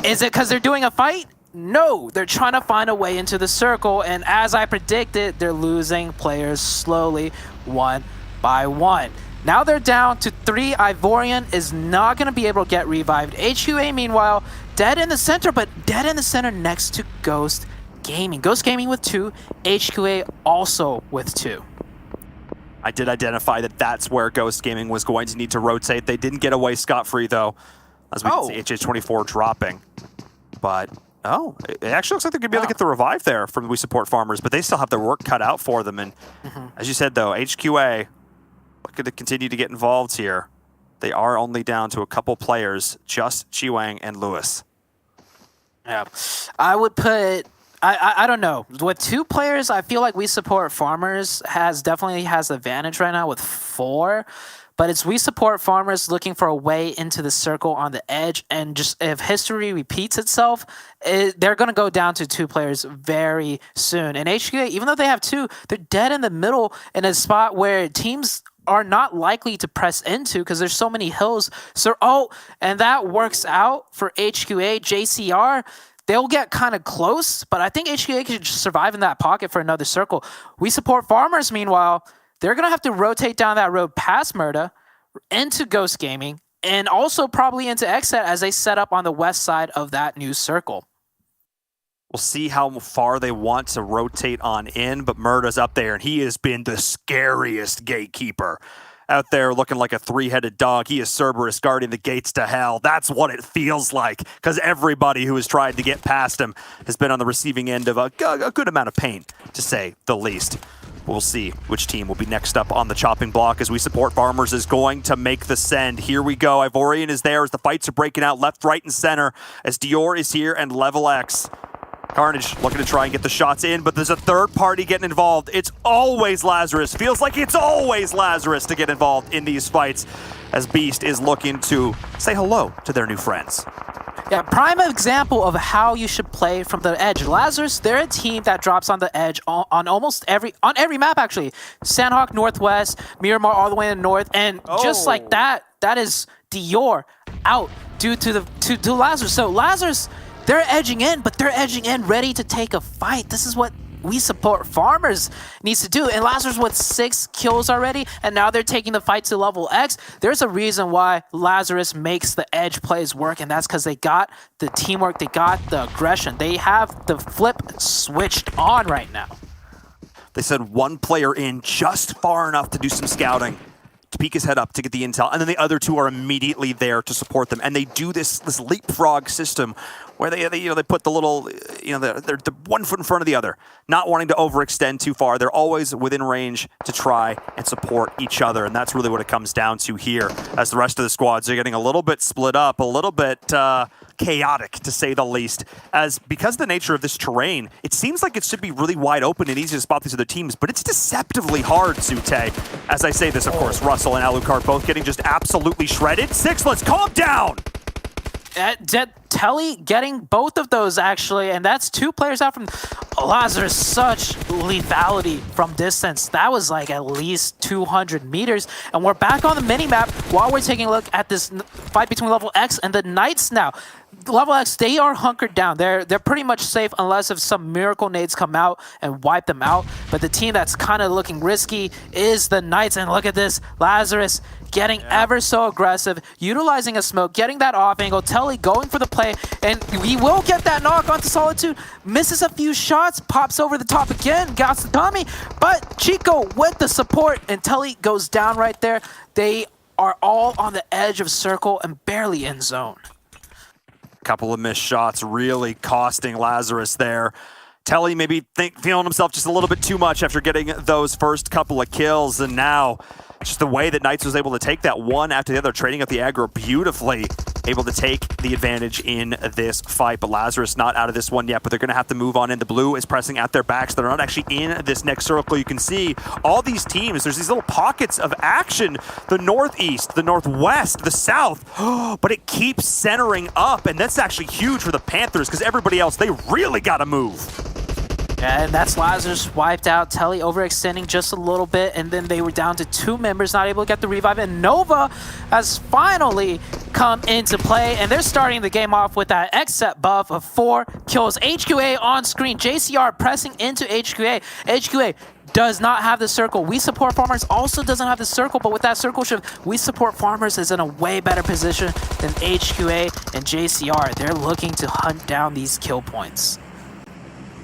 Speaker 2: Is it because they're doing a fight? No, they're trying to find a way into the circle, and as I predicted, they're losing players slowly, one by one. Now they're down to 3. Ivorian is not going to be able to get revived. HQA, meanwhile, dead in the center, but dead in the center next to Ghost Gaming. Ghost Gaming with 2, HQA also with 2.
Speaker 6: I did identify that that's where Ghost Gaming was going to need to rotate. They didn't get away scot-free, though, as we can see HH24 dropping. But... it actually looks like they're going to be able to get the revive there from We Support Farmers, but they still have their work cut out for them. And as you said, though, HQA looking to continue to get involved here. They are only down to a couple players, just Chiwang and Lewis.
Speaker 2: Yeah, I would put... I don't know. With 2 players, I feel like We Support Farmers definitely has advantage right now with 4. But it's We Support Farmers looking for a way into the circle on the edge. And just if history repeats itself, they're going to go down to 2 players very soon. And HQA, even though they have 2, they're dead in the middle in a spot where teams are not likely to press into because there's so many hills. So, and that works out for HQA. JCR, they'll get kind of close, but I think HQA can just survive in that pocket for another circle. We support Farmers, meanwhile. They're going to have to rotate down that road past Murda, into Ghost Gaming, and also probably into XSET as they set up on the west side of that new circle.
Speaker 6: We'll see how far they want to rotate on in, but Murda's up there, and he has been the scariest gatekeeper. Out there looking like a three-headed dog. He is Cerberus guarding the gates to hell. That's what it feels like, because everybody who has tried to get past him has been on the receiving end of a good amount of pain, to say the least. We'll see which team will be next up on the chopping block as we support Farmers is going to make the send. Here we go. Ivorian is there as the fights are breaking out left, right, and center as Dior is here and Level X. Carnage looking to try and get the shots in, but there's a third party getting involved. It's always Lazarus. Feels like it's always Lazarus to get involved in these fights as Beast is looking to say hello to their new friends.
Speaker 2: Yeah, prime example of how you should play from the edge. Lazarus, they're a team that drops on the edge on almost every map actually. Sandhawk Northwest, Miramar all the way in the north, and just like that is Dior out due to Lazarus. So Lazarus, they're edging in, but they're edging in ready to take a fight. This is what we support Farmers needs to do. And Lazarus with 6 kills already, and now they're taking the fight to level X. There's a reason why Lazarus makes the edge plays work, and that's because they got the teamwork, they got the aggression. They have the flip switched on right now.
Speaker 6: They said one player in just far enough to do some scouting, to peek his head up to get the intel, and then the other 2 are immediately there to support them. And they do this leapfrog system where they put the little, they're one foot in front of the other, not wanting to overextend too far. They're always within range to try and support each other, and that's really what it comes down to here. As the rest of the squads are getting a little bit split up, a little bit chaotic to say the least. As because of the nature of this terrain, it seems like it should be really wide open and easy to spot these other teams, but it's deceptively hard, Sute. As I say this, of course, Russell and Alucard both getting just absolutely shredded. Six, let's calm down.
Speaker 2: Telly getting both of those actually, and that's 2 players out from Lazarus. Such lethality from distance. That was like at least 200 meters, and we're back on the mini-map while we're taking a look at this fight between Level X and the Knights now. Level X, they are hunkered down. They're pretty much safe unless if some miracle nades come out and wipe them out. But the team that's kind of looking risky is the Knights, and look at this. Lazarus getting ever so aggressive, utilizing a smoke, getting that off angle. Telly going for the play, and he will get that knock onto Solitude. Misses a few shots, pops over the top again, got the dummy, but Chico with the support, and Telly goes down right there. They are all on the edge of circle and barely in zone.
Speaker 6: Couple of missed shots really costing Lazarus there. Telly maybe feeling himself just a little bit too much after getting those first couple of kills, and now just the way that Knights was able to take that one after the other, trading up the aggro beautifully, able to take the advantage in this fight. But Lazarus not out of this one yet, but they're going to have to move on in. The blue is pressing at their backs. They're not actually in this next circle. You can see all these teams, there's these little pockets of action, the northeast, the northwest, the south, but it keeps centering up, and that's actually huge for the Panthers because everybody else, they really got to move.
Speaker 2: And that's Lazarus wiped out. Telly overextending just a little bit, and then they were down to 2 members, not able to get the revive. And Nova has finally come into play, and they're starting the game off with that XSET buff of 4 kills. HQA on screen. JCR pressing into HQA. HQA does not have the circle. We support Farmers also doesn't have the circle, but with that circle shift, we support Farmers is in a way better position than HQA and JCR. They're looking to hunt down these kill points.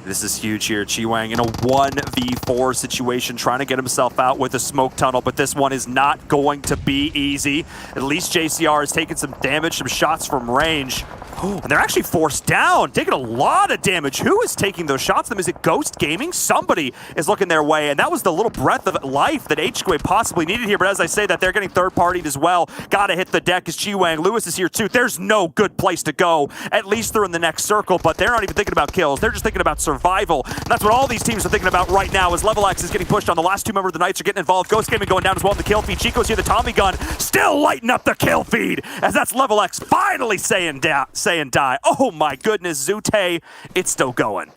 Speaker 6: This is huge here. Chiwang in a 1v4 situation, trying to get himself out with a smoke tunnel, but this one is not going to be easy. At least JCR has taken some damage, some shots from range. And they're actually forced down, taking a lot of damage. Who is taking those shots? Is it Ghost Gaming? Somebody is looking their way, and that was the little breath of life that HQA possibly needed here. But as I say that, they're getting third-partied as well. Gotta hit the deck as Chiwang. Lewis is here too. There's no good place to go. At least they're in the next circle, but they're not even thinking about kills. They're just thinking about survival. And that's what all these teams are thinking about right now as Level X is getting pushed on. The last 2 members of the Knights are getting involved. Ghost Gaming going down as well in the kill feed. Chico's here, the Tommy gun, still lighting up the kill feed as that's Level X finally saying die. Oh my goodness, Zute, it's still going.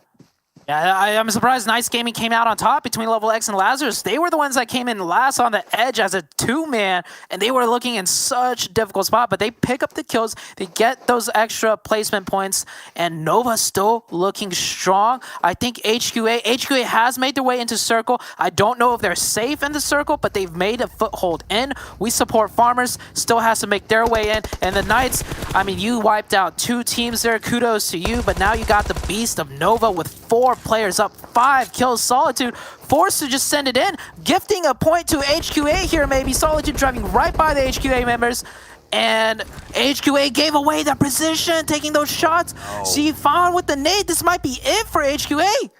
Speaker 2: Yeah, I'm surprised Nice Gaming came out on top between Level X and Lazarus. They were the ones that came in last on the edge as a two-man, and they were looking in such a difficult spot, but they pick up the kills, they get those extra placement points, and Nova still looking strong. I think HQA has made their way into Circle. I don't know if they're safe in the Circle, but they've made a foothold in. We support Farmers, still has to make their way in, and the Knights, I mean, you wiped out 2 teams there, kudos to you, but now you got the beast of Nova with 4 players up, 5 kills. Solitude forced to just send it in, gifting a point to HQA here maybe. Solitude driving right by the HQA members, and HQA gave away the position, taking those shots. See, found with the nade, this might be it for HQA.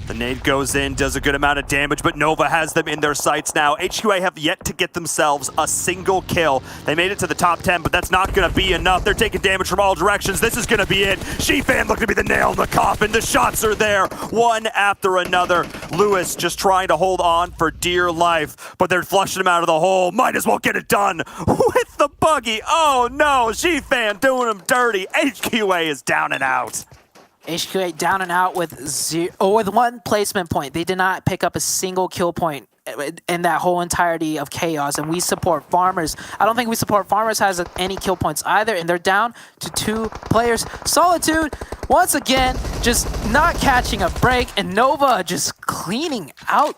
Speaker 6: The nade goes in, does a good amount of damage, but Nova has them in their sights now. HQA have yet to get themselves a single kill. They made it to the top 10, but that's not going to be enough. They're taking damage from all directions. This is going to be it. Shifan looking to be the nail in the coffin. The shots are there, one after another. Lewis just trying to hold on for dear life, but they're flushing him out of the hole. Might as well get it done with the buggy. Oh no, Shifan doing him dirty. HQA is down and out.
Speaker 2: HQA down and out with with 1 placement point. They did not pick up a single kill point in that whole entirety of chaos, and we support Farmers. I don't think we support Farmers has any kill points either, and they're down to 2 players. Solitude, once again, just not catching a break, and Nova just cleaning out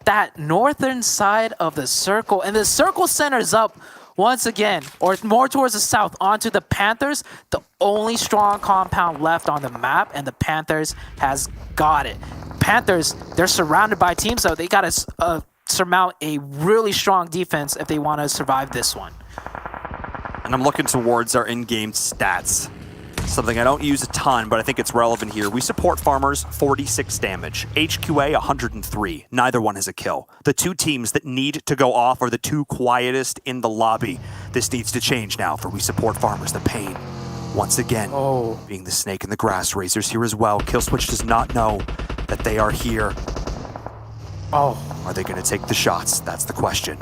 Speaker 2: that northern side of the circle, and the circle centers up once again, or more towards the south, onto the Panthers, the only strong compound left on the map, and the Panthers has got it. Panthers, they're surrounded by teams, so they got to surmount a really strong defense if they want to survive this one.
Speaker 6: And I'm looking towards our in-game stats. Something I don't use a ton, but I think it's relevant here. We support Farmers, 46 damage. HQA, 103. Neither one has a kill. The 2 teams that need to go off are the 2 quietest in the lobby. This needs to change now for We Support Farmers. The pain, once again, being the snake in the grass. Razor's here as well. Killswitch does not know that they are here. Are they going to take the shots? That's the question.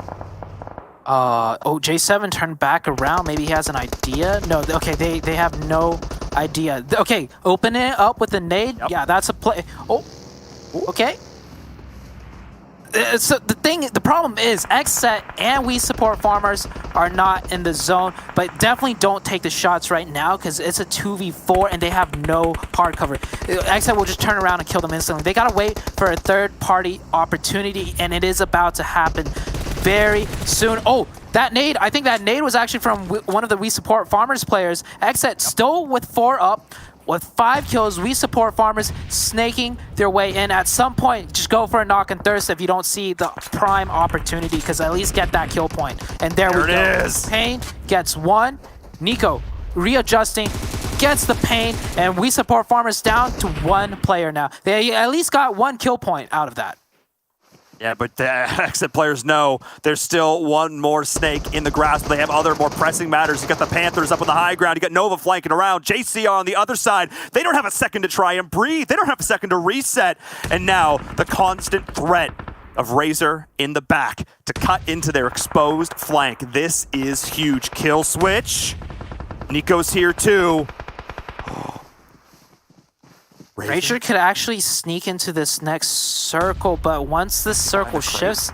Speaker 2: J7 turned back around. Maybe he has an idea. No, okay, they have no idea. Okay, open it up with the nade. Yep. Yeah, that's a play. Okay. So the problem is XSET and We Support Farmers are not in the zone, but definitely don't take the shots right now because it's a 2v4 and they have no hard cover. XSET will just turn around and kill them instantly. They gotta wait for a third-party opportunity, and it is about to happen very soon. That nade, I think that nade was actually from one of the We Support Farmers players. XSET still with 4 up, with 5 kills. We Support Farmers snaking their way in. At some point, just go for a knock and thirst if you don't see the prime opportunity, because at least get that kill point. And there we go.
Speaker 6: It is.
Speaker 2: Pain gets 1. Nico readjusting, gets the pain, and We Support Farmers down to 1 player now. They at least got 1 kill point out of that.
Speaker 6: Yeah, but the exit players know there's still 1 more snake in the grass, but they have other more pressing matters. You got the Panthers up on the high ground. You got Nova flanking around. JCR on the other side. They don't have a second to try and breathe. They don't have a second to reset. And now the constant threat of Razor in the back to cut into their exposed flank. This is huge. Kill switch. Nico's here too.
Speaker 2: Razor could actually sneak into this next circle, but once this circle shifts,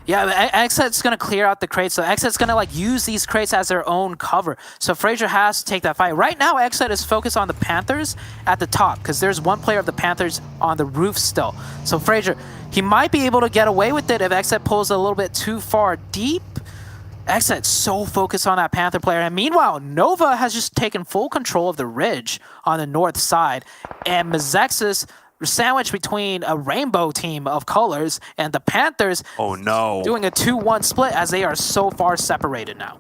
Speaker 2: yeah, XSET's gonna clear out the crates, so XSET's gonna like use these crates as their own cover. So Frazier has to take that fight. Right now, XSET is focused on the Panthers at the top, because there's 1 player of the Panthers on the roof still. So Frazier, he might be able to get away with it if XSET pulls a little bit too far deep. XSET's so focused on that Panther player. And meanwhile, Nova has just taken full control of the ridge on the north side. And Mezexis, sandwiched between a rainbow team of colors and the Panthers, doing a 2-1 split as they are so far separated now.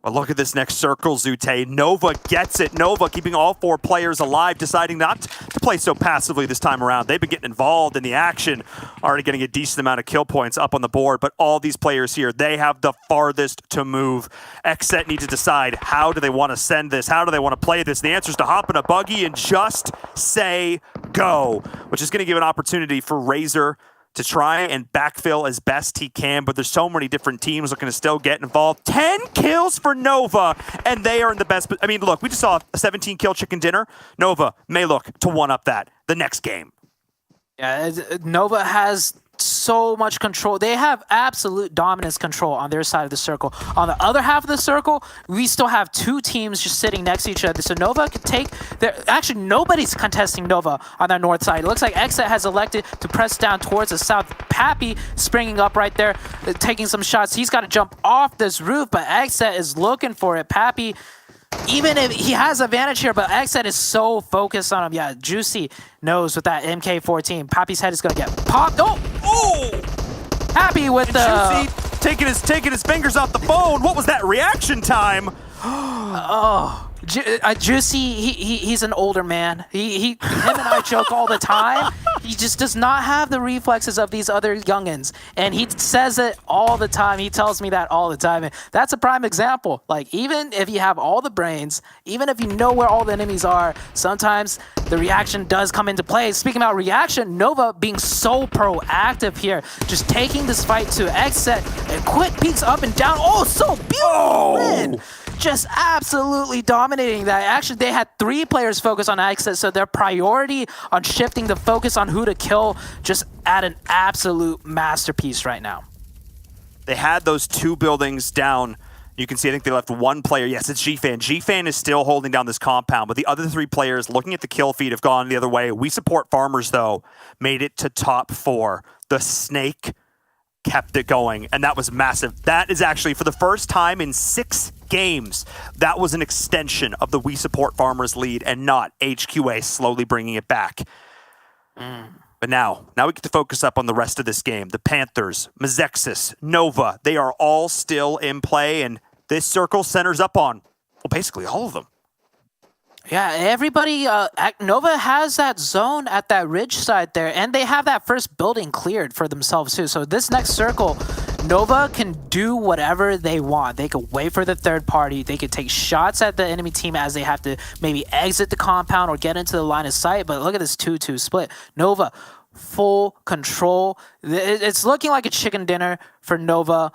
Speaker 6: But look at this next circle, Zute. Nova gets it. Nova keeping all 4 players alive, deciding not to play so passively this time around. They've been getting involved in the action, already getting a decent amount of kill points up on the board. But all these players here, they have the farthest to move. XSET need to decide, how do they want to send this? How do they want to play this? The answer is to hop in a buggy and just say go, which is going to give an opportunity for Razor to try and backfill as best he can, but there's so many different teams looking to still get involved. 10 kills for Nova, and they are in the best. I mean, look, we just saw a 17-kill chicken dinner. Nova may look to one-up that. the next game.
Speaker 2: Yeah, Nova has so much control. They have absolute dominance control on their side of the circle. On the other half of the circle, we still have two teams just sitting next to each other. So Nova could take their... Actually, nobody's contesting Nova on that north side. It looks like Exet has elected to press down towards the south. Pappy springing up right there, taking some shots. He's got to jump off this roof, but Exet is looking for it. Pappy, even if he has advantage here, but Exet is so focused on him. Yeah, Juicy knows with that MK14. Pappy's head is going to get popped. Oh! Happy with the...
Speaker 6: Juicy taking his fingers off the phone. What was that reaction time?
Speaker 2: Juicy, he's an older man. Him and I joke all the time. He just does not have the reflexes of these other youngins, and he says it all the time. He tells me that all the time, and that's a prime example. Like, even if you have all the brains, even if you know where all the enemies are, sometimes the reaction does come into play. Speaking about reaction, Nova being so proactive here, just taking this fight to Exet and quick peeks up and down. Oh, so beautiful win! Just absolutely dominating that. Actually, they had 3 players focus on Exit, so their priority on shifting the focus on who to kill just at an absolute masterpiece right now.
Speaker 6: They had those 2 buildings down. You can see, I think they left 1 player. Yes, it's G-Fan. G-Fan is still holding down this compound, but the other 3 players, looking at the kill feed, have gone the other way. We Support Farmers, though, made it to top 4. The Snake kept it going, and that was massive. That is actually, for the first time in 6 games, that was an extension of the We Support Farmers lead and not HQA slowly bringing it back. But now we get to focus up on the rest of this game. The Panthers, Mezexis, Nova, they are all still in play, and this circle centers up on, well, basically all of them.
Speaker 2: Yeah, everybody, Nova has that zone at that ridge side there, and they have that first building cleared for themselves too. So this next circle, Nova can do whatever they want. They could wait for the third party. They could take shots at the enemy team as they have to maybe exit the compound or get into the line of sight. But look at this 2-2 split. Nova, full control. It's looking like a chicken dinner for Nova,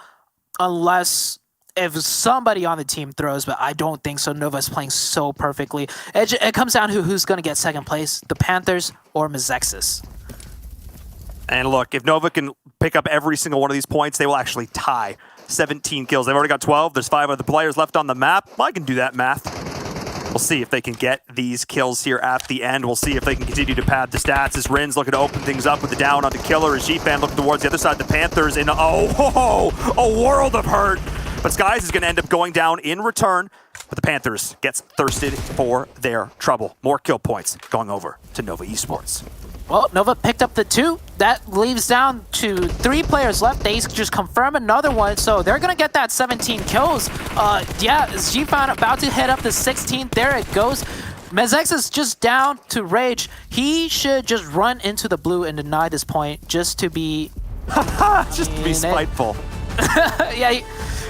Speaker 2: unless... if somebody on the team throws, but I don't think so. Nova's playing so perfectly. It comes down to who's going to get second place, the Panthers or Mezexis.
Speaker 6: And look, if Nova can pick up every single one of these points, they will actually tie 17 kills. They've already got 12. There's 5 other players left on the map. Well, I can do that math. We'll see if they can get these kills here at the end. We'll see if they can continue to pad the stats as Rin's looking to open things up with the down onto Killer, as G-Fan looking towards the other side. The Panthers in a world of hurt. But Skies is going to end up going down in return. But the Panthers gets thirsted for their trouble. More kill points going over to Nova Esports.
Speaker 2: Well, Nova picked up the 2. That leaves down to 3 players left. They just confirm another one, so they're going to get that 17 kills. Yeah, G-Fan about to head up the 16th. There it goes. Mezexis is just down to Rage. He should just run into the blue and deny this point just to be...
Speaker 6: just to be spiteful.
Speaker 2: Yeah,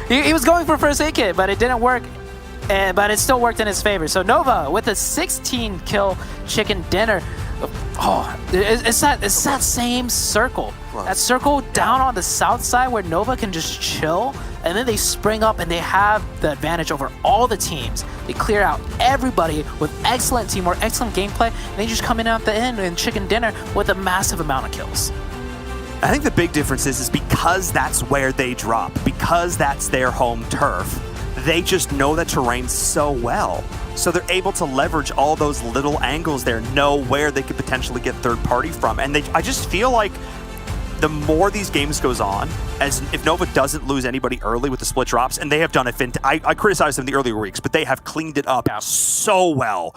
Speaker 2: he was going for first aid kit, but it didn't work. But it still worked in his favor. So Nova with a 16 kill chicken dinner. Oh, it's that same circle. Wow. That circle down on the south side where Nova can just chill, and then they spring up and they have the advantage over all the teams. They clear out everybody with excellent teamwork, excellent gameplay, and they just come in at the end in chicken dinner with a massive amount of kills.
Speaker 6: I think the big difference is because that's where they drop, because that's their home turf, they just know the terrain so well. So they're able to leverage all those little angles there, know where they could potentially get third party from. And I just feel like the more these games goes on, as if Nova doesn't lose anybody early with the split drops, and they have done it, I criticized them the earlier weeks, but they have cleaned it up so well.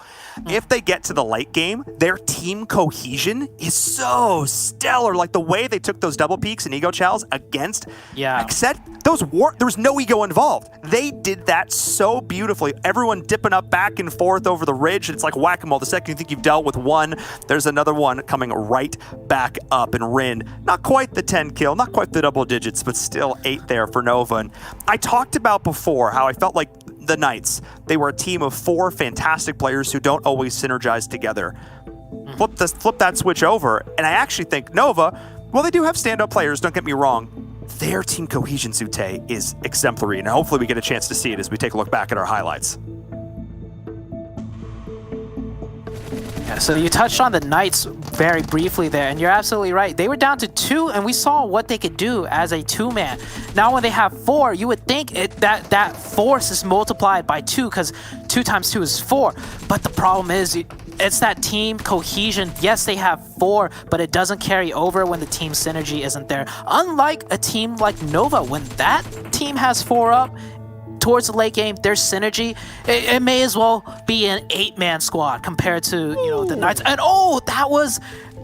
Speaker 6: If they get to the late game, their team cohesion is so stellar. Like the way they took those double peaks and ego chows against Exet, there was no ego involved. They did that so beautifully. Everyone dipping up back and forth over the ridge. It's like whack-a-mole. The second you think you've dealt with one, there's another one coming right back up. And Rin, not quite the 10 kill, not quite the double digits, but still 8 there for Nova. And I talked about before how I felt like the Knights, they were a team of 4 fantastic players who don't always synergize together. Flip that switch over, and I actually think Nova, well, they do have stand-up players, don't get me wrong. Their team cohesion, Zute, is exemplary, and hopefully we get a chance to see it as we take a look back at our highlights.
Speaker 2: Yeah, so you touched on the Knights very briefly there, and you're absolutely right. They were down to 2, and we saw what they could do as a 2-man. Now when they have 4, you would think that force is multiplied by 2, because 2 times 2 is 4. But the problem is, it's that team cohesion. Yes, they have 4, but it doesn't carry over when the team synergy isn't there. Unlike a team like Nova, when that team has 4 up, towards the late game, their synergy, it may as well be an 8-man squad compared to, you know, the Knights. And oh, that was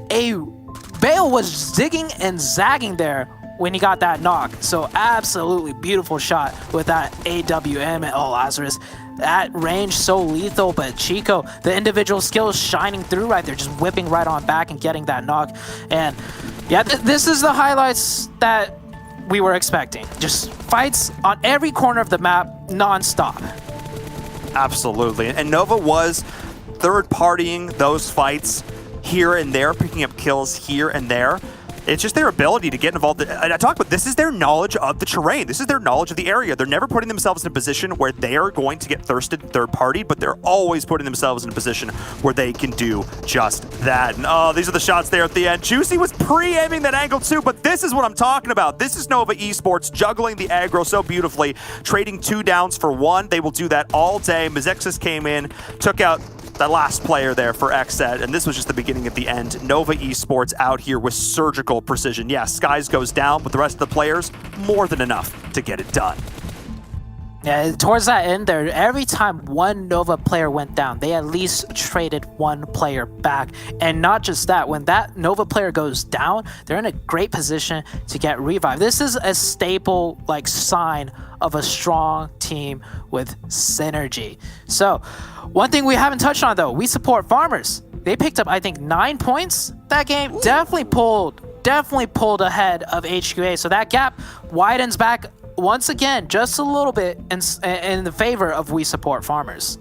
Speaker 2: Bale was zigging and zagging there when he got that knock. So absolutely beautiful shot with that AWM. Oh, Lazarus, that range so lethal, but Chico, the individual skills shining through right there, just whipping right on back and getting that knock. And yeah, this is the highlights that we were expecting. Just fights on every corner of the map, non-stop.
Speaker 6: Absolutely. And Nova was third-partying those fights here and there, picking up kills here and there. It's just their ability to get involved. And I talk about this is their knowledge of the terrain. This is their knowledge of the area. They're never putting themselves in a position where they are going to get thirsted third-partied, but they're always putting themselves in a position where they can do just that. And oh, these are the shots there at the end. Juicy was pre-aiming that angle too, but this is what I'm talking about. This is Nova Esports juggling the aggro so beautifully, trading 2 downs for 1. They will do that all day. Mezexis came in, took out that last player there for XSET, and this was just the beginning of the end. Nova Esports out here with surgical precision. Yes, Skies goes down, but the rest of the players, more than enough to get it done.
Speaker 2: Yeah, towards that end there, every time one Nova player went down, they at least traded 1 player back. And not just that, when that Nova player goes down, they're in a great position to get revived. This is a staple like sign of a strong team with synergy. So, one thing we haven't touched on though, we support farmers. They picked up, I think, 9 points that game. Definitely pulled ahead of HQA. So that gap widens back once again, just a little bit in the favor of we support farmers.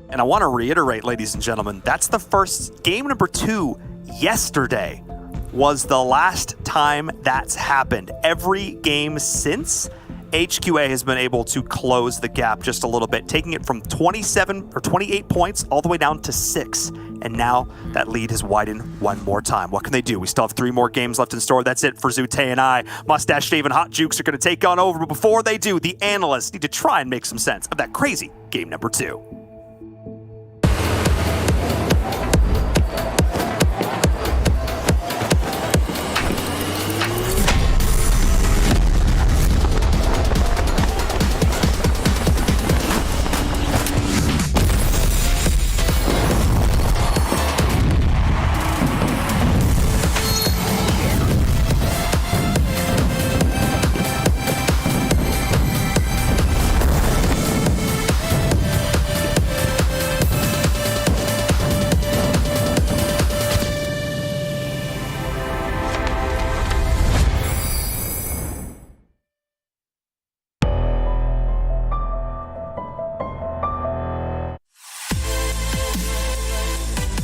Speaker 6: And I want to reiterate, ladies and gentlemen, that's the first game number 2 yesterday was the last time that's happened. Every game since, HQA has been able to close the gap just a little bit, taking it from 27 or 28 points all the way down to 6. And now that lead has widened one more time. What can they do? We still have 3 more games left in store. That's it for Zute and I. Mustache Dave and Hot Jukes are going to take on over. But before they do, the analysts need to try and make some sense of that crazy game number 2.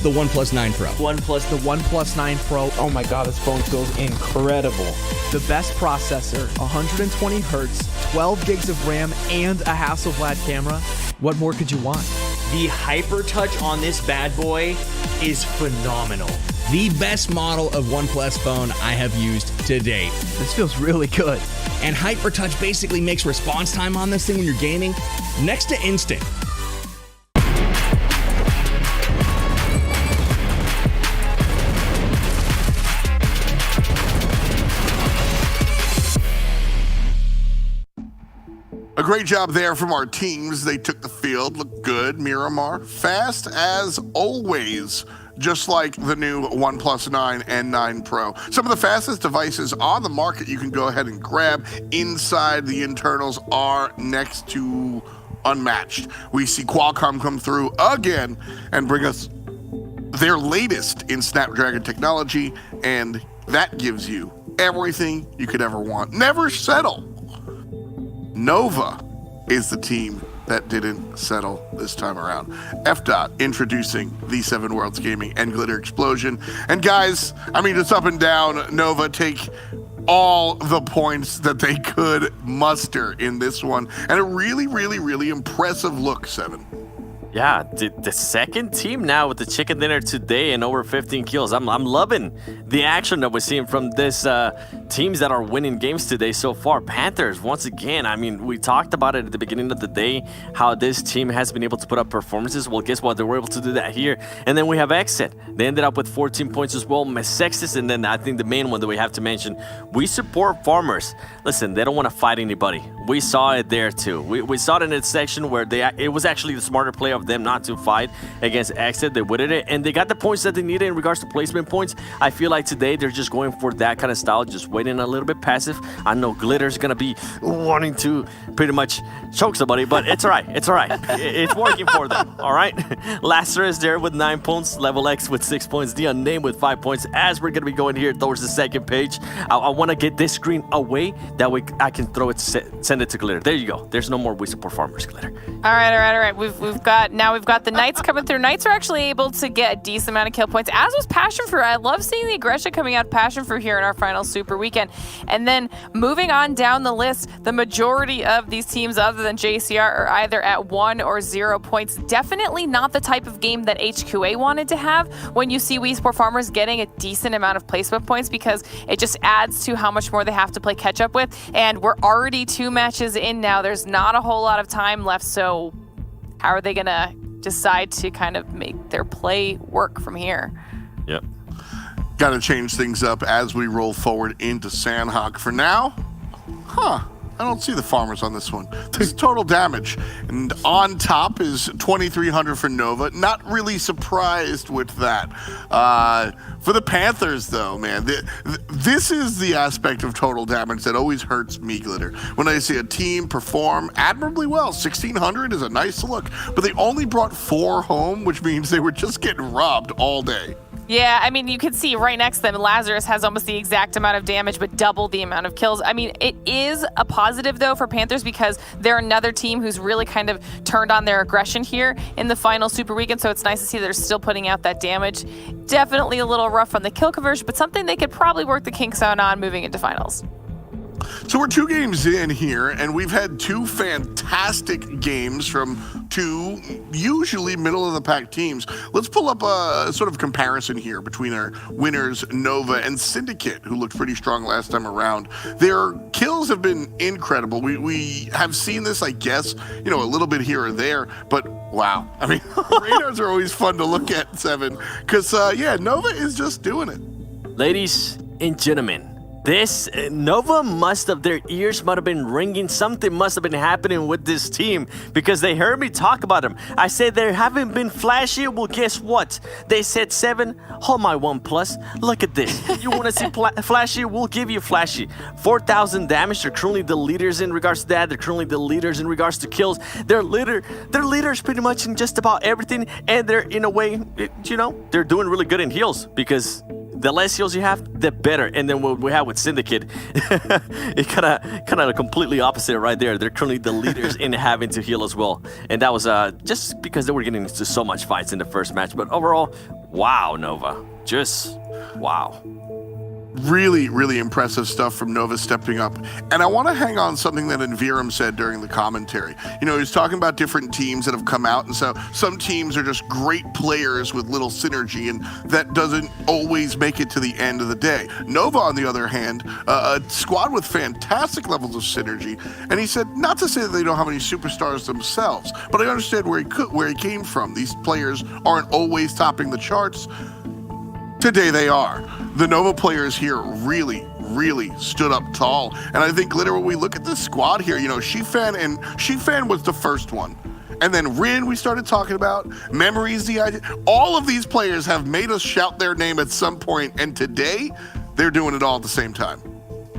Speaker 7: The OnePlus 9 Pro.
Speaker 8: The OnePlus 9 Pro. Oh my god, this phone feels incredible. The best processor, 120 hertz, 12 gigs of RAM, and a Hasselblad camera. What more could you want?
Speaker 9: The hyper touch on this bad boy is phenomenal.
Speaker 7: The best model of OnePlus phone I have used to date.
Speaker 8: This feels really good.
Speaker 7: And HyperTouch basically makes response time on this thing when you're gaming next to instant.
Speaker 3: A great job there from our teams. They took the field, looked good. Miramar, fast as always, just like the new OnePlus 9 and 9 Pro. Some of the fastest devices on the market you can go ahead and grab. Inside, the internals are next to unmatched. We see Qualcomm come through again and bring us their latest in Snapdragon technology, and that gives you everything you could ever want. Never settle. Nova is the team that didn't settle this time around. FDOT introducing the 7 Worlds Gaming and Glitter Explosion. And guys, I mean, it's up and down. Nova take all the points that they could muster in this one. And a really, really, really impressive look, 7.
Speaker 4: Yeah, the second team now with the chicken dinner today and over 15 kills. I'm loving the action that we're seeing from this teams that are winning games today so far. Panthers, once again, I mean, we talked about it at the beginning of the day, how this team has been able to put up performances. Well, guess what? They were able to do that here. And then we have Exit. They ended up with 14 points as well. Mezexis, and then I think the main one that we have to mention, we support farmers. Listen, they don't want to fight anybody. We saw it there too. We saw it in that section where it was actually the smarter play of them not to fight against Exit. They wouldn't it, and they got the points that they needed in regards to placement points. I feel like today they're just going for that kind of style, just waiting a little bit passive. I know Glitter's gonna be wanting to pretty much choke somebody, but it's all right. It's all right. It's working for them. All right. Lazarus there with 9 points, Level X with 6 points, the Unnamed with 5 points. As we're gonna be going here towards the second page, I want to get this screen away. That way I can throw it, send it to Glitter. There you go. There's no more We Support Farmers, Glitter.
Speaker 5: All right. We've got the Knights coming through. Knights are actually able to get a decent amount of kill points, as was PassionFruit. I love seeing the aggression coming out of PassionFruit here in our final Super Weekend. And then moving on down the list, the majority of these teams other than JCR are either at 1 or 0 points. Definitely not the type of game that HQA wanted to have when you see We Support Farmers getting a decent amount of placement points, because it just adds to how much more they have to play catch up with. And we're already 2 matches in now. There's not a whole lot of time left, so how are they gonna decide to kind of make their play work from here?
Speaker 4: Yep.
Speaker 3: Got to change things up as we roll forward into Sandhawk. For now, I don't see the farmers on this one. This is total damage. And on top is 2,300 for Nova. Not really surprised with that. For the Panthers, though, man, this is the aspect of total damage that always hurts me, Glitter. When I see a team perform admirably well, 1,600 is a nice look, but they only brought 4 home, which means they were just getting robbed all day.
Speaker 5: Yeah, I mean, you can see right next to them, Lazarus has almost the exact amount of damage, but double the amount of kills. I mean, it is a positive, though, for Panthers, because they're another team who's really kind of turned on their aggression here in the final Super Weekend, so it's nice to see they're still putting out that damage. Definitely a little rough on the kill conversion, but something they could probably work the kinks out on moving into finals.
Speaker 3: So we're 2 games in here, and we've had 2 fantastic games from 2 usually middle-of-the-pack teams. Let's pull up a sort of comparison here between our winners, Nova and Syndicate, who looked pretty strong last time around. Their kills have been incredible. We have seen this, I guess, a little bit here or there, but wow. I mean, radars are always fun to look at, Seven, because, Nova is just doing it.
Speaker 4: Ladies and gentlemen, this Nova their ears might have been ringing. Something must have been happening with this team, because they heard me talk about them. I said they haven't been flashy. Well, guess what? They said, 7, hold my OnePlus. Look at this. You want to see flashy? We'll give you flashy. 4,000 damage. They're currently the leaders in regards to that. They're currently the leaders in regards to kills. They're leaders pretty much in just about everything. And they're, in a way, they're doing really good in heals, because the less heals you have, the better. And then what we have with Syndicate, it kind of completely opposite right there. They're currently the leaders in having to heal as well. And that was just because they were getting into so much fights in the first match. But overall, wow, Nova. Just wow.
Speaker 3: Really, really impressive stuff from Nova stepping up. And I want to hang on something that Enviram said during the commentary. He was talking about different teams that have come out, and so some teams are just great players with little synergy, and that doesn't always make it to the end of the day. Nova, on the other hand, a squad with fantastic levels of synergy, and he said, not to say that they don't have any superstars themselves, but I understand where he came from. These players aren't always topping the charts. Today they are. The Nova players here really stood up tall. And I think, Glitter, when we look at this squad here, Shifan was the first one. And then Rin, we started talking about. Memories, the idea. All of these players have made us shout their name at some point, and today, they're doing it all at the same time.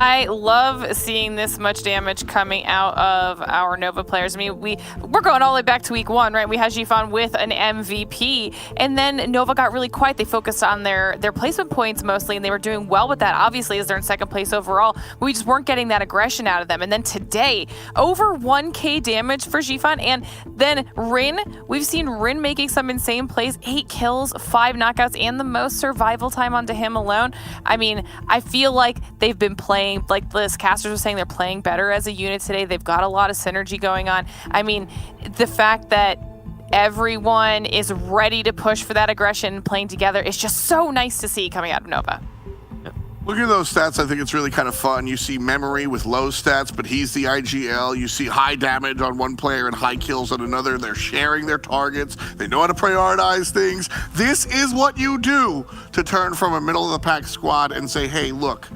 Speaker 5: I love seeing this much damage coming out of our Nova players. I mean, we're going all the way back to week 1, right? We had Jifan with an MVP, and then Nova got really quiet. They focused on their placement points mostly, and they were doing well with that, obviously, as they're in second place overall. We just weren't getting that aggression out of them. And then today, over 1K damage for Jifan, and then Rin, we've seen Rin making some insane plays, 8 kills, 5 knockouts, and the most survival time onto him alone. I mean, I feel like they've been playing, like the casters were saying, they're playing better as a unit today. They've got a lot of synergy going on. I mean, the fact that everyone is ready to push for that aggression, playing together. It's just so nice to see coming out of Nova.
Speaker 3: Looking at those stats, I think it's really kind of fun. You see Memory with low stats, but he's the IGL. You see high damage on one player and high kills on another. They're sharing their targets. They know how to prioritize things. This is what you do to turn from a middle-of-the-pack squad and say, hey, look,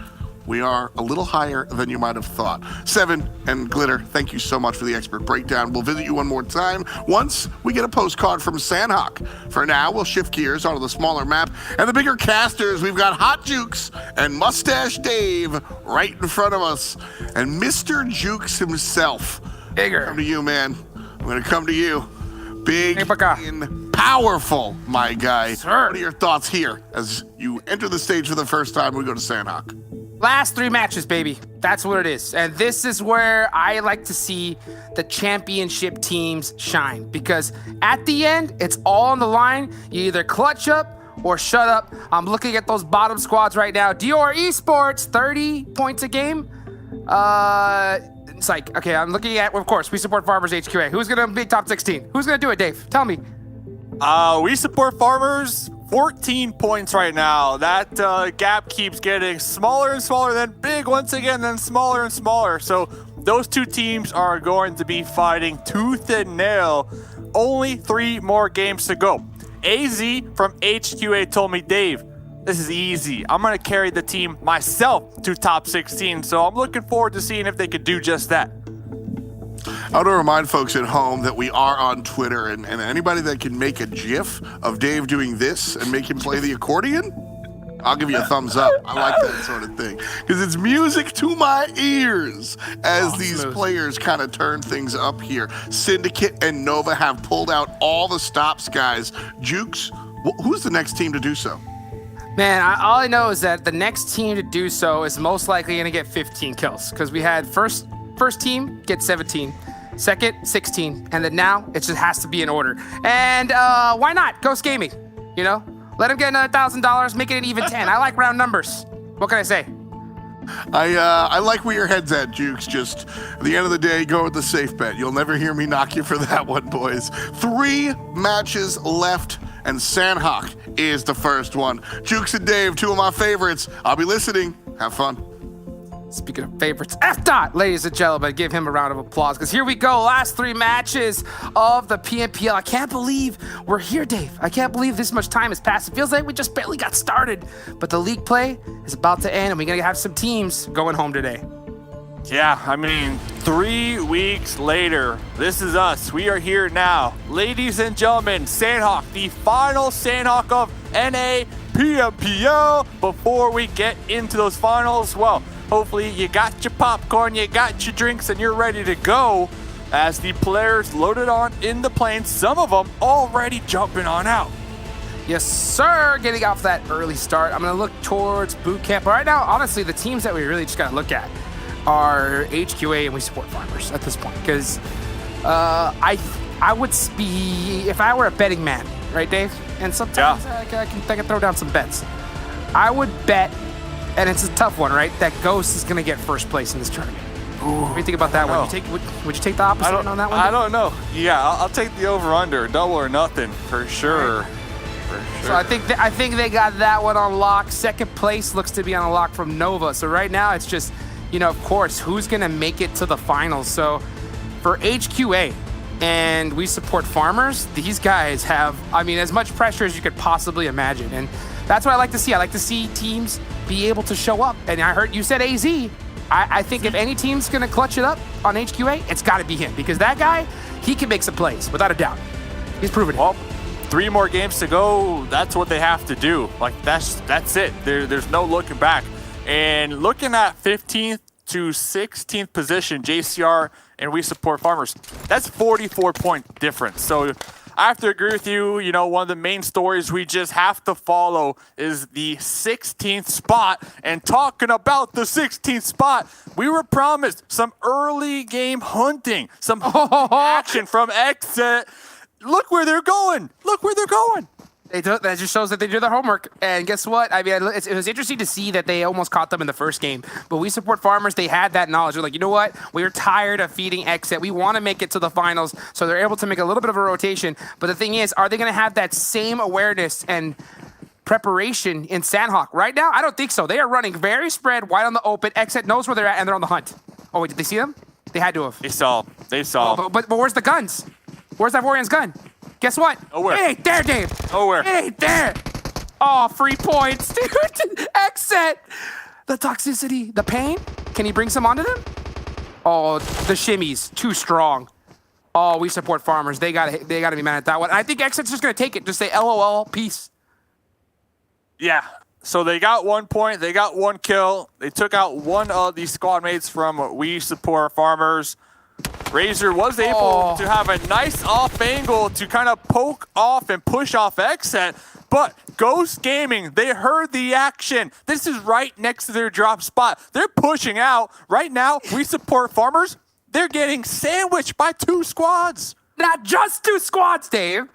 Speaker 3: we are a little higher than you might have thought. Seven and Glitter, thank you so much for the expert breakdown. We'll visit you one more time once we get a postcard from Sandhawk. For now, we'll shift gears onto the smaller map and the bigger casters. We've got Hot Jukes and Mustache Dave right in front of us. And Mr. Jukes himself.
Speaker 11: Bigger.
Speaker 3: Come to you, man. I'm going to come to you. Big and powerful, my guy.
Speaker 11: Sir.
Speaker 3: What are your thoughts here as you enter the stage for the first time? We go to Sandhawk.
Speaker 11: Last 3 matches, baby. That's what it is. And this is where I like to see the championship teams shine. Because at the end, it's all on the line. You either clutch up or shut up. I'm looking at those bottom squads right now. Dior Esports, 30 points a game. It's like, okay, I'm looking at, of course, we support Farmers HQA. Who's going to be top 16? Who's going to do it, Dave? Tell me.
Speaker 6: We support Farmers. 14 points right now. That gap keeps getting smaller and smaller, then big once again, then smaller and smaller. So those two teams are going to be fighting tooth and nail. Only 3 more games to go. AZ from HQA told me, Dave, this is easy. I'm going to carry the team myself to top 16. So I'm looking forward to seeing if they could do just that.
Speaker 3: I want to remind folks at home that we are on Twitter, and anybody that can make a GIF of Dave doing this and make him play the accordion, I'll give you a thumbs up. I like that sort of thing because it's music to my ears as these players kind of turn things up here. Syndicate and Nova have pulled out all the stops, guys. Jukes, who's the next team to do so?
Speaker 11: Man, all I know is that the next team to do so is most likely going to get 15 kills because we had first team get 17, second 16, and then now it just has to be in order. And why not Ghost Gaming? You know, let him get another $1,000, make it an even 10. I like round numbers. What can I say?
Speaker 3: I like where your head's at, Jukes. Just at the end of the day, go with the safe bet. You'll never hear me knock you for that one, boys. 3 matches left, and Sandhawk is the first one. Jukes and Dave, 2 of my favorites. I'll be listening. Have fun.
Speaker 11: Speaking of favorites, F. Ladies and gentlemen, give him a round of applause because here we go. Last 3 matches of the PMPL. I can't believe we're here, Dave. I can't believe this much time has passed. It feels like we just barely got started, but the league play is about to end and we're going to have some teams going home today.
Speaker 6: Yeah, I mean, 3 weeks later, this is us. We are here now. Ladies and gentlemen, Sandhawk, the final Sandhawk of NA PMPL. Before we get into those finals, well, hopefully you got your popcorn, you got your drinks, and you're ready to go as the players loaded on in the plane, some of them already jumping on out.
Speaker 11: Yes, sir. Getting off that early start. I'm going to look towards boot camp. But right now, honestly, the teams that we really just got to look at are HQA and we support Farmers at this point. Because I would be, if I were a betting man, right, Dave? And sometimes I can throw down some bets. I would bet, and it's a tough one, right, that Ghost is going to get first place in this tournament. What do you think about that one? Would you take the opposite on that one?
Speaker 6: I don't know. Yeah, I'll take the over-under, double or nothing, for sure.
Speaker 11: Right. So I think they got that one on lock. Second place looks to be on a lock from Nova. So right now it's just, you know, of course, who's going to make it to the finals? So for HQA, and we support Farmers, these guys have, I mean, as much pressure as you could possibly imagine. And that's what I like to see. I like to see teams be able to show up. And I heard you said AZ. I think if any team's going to clutch it up on HQA, it's got to be him. Because that guy, he can make some plays, without a doubt. He's proven it.
Speaker 6: Well, 3 more games to go. That's what they have to do. Like, that's it. There's no looking back. And looking at 15th to 16th position, JCR and we support Farmers, that's 44-point difference. So I have to agree with you. You know, one of the main stories we just have to follow is the 16th spot. And talking about the 16th spot, we were promised some early game hunting, some action from Exit. Look where they're going. Look where they're going.
Speaker 11: That just shows that they do their homework. And guess what? I mean, it was interesting to see that they almost caught them in the first game. But We Support Farmers, they had that knowledge. They're like, you know what? We're tired of feeding Exit. We want to make it to the finals. So they're able to make a little bit of a rotation. But the thing is, are they going to have that same awareness and preparation in Sandhawk? Right now, I don't think so. They are running very spread, wide on the open. Exit knows where they're at, and they're on the hunt. Oh, wait, did they see them? They had to have.
Speaker 6: They saw.
Speaker 11: Oh, but where's the guns? Where's that Ivorian's gun? Guess what?
Speaker 6: Nowhere.
Speaker 11: It ain't there, Dave.
Speaker 6: Nowhere.
Speaker 11: It ain't there. Oh, 3 points, dude. Exit. The toxicity, the pain. Can he bring some onto them? Oh, the shimmies, too strong. Oh, We Support Farmers. They gotta be mad at that one. I think Exit's just gonna take it. Just say LOL, peace.
Speaker 6: Yeah. So they got 1 point. They got 1 kill. They took out one of these squad mates from We Support Farmers. Razor was able to have a nice off angle to kind of poke off and push off Exit, but Ghost Gaming, they heard the action. This is right next to their drop spot. They're pushing out. Right now, We Support Farmers, they're getting sandwiched by 2 squads.
Speaker 11: Not just 2 squads, Dave.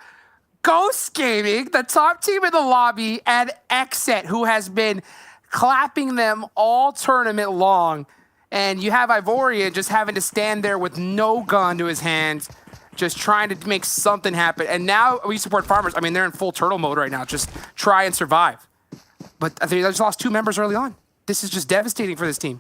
Speaker 11: Ghost Gaming, the top team in the lobby, and Exit, who has been clapping them all tournament long. And you have Ivorian just having to stand there with no gun to his hands, just trying to make something happen. And now We Support Farmers. I mean, they're in full turtle mode right now. Just try and survive. But I think they just lost 2 members early on. This is just devastating for this team.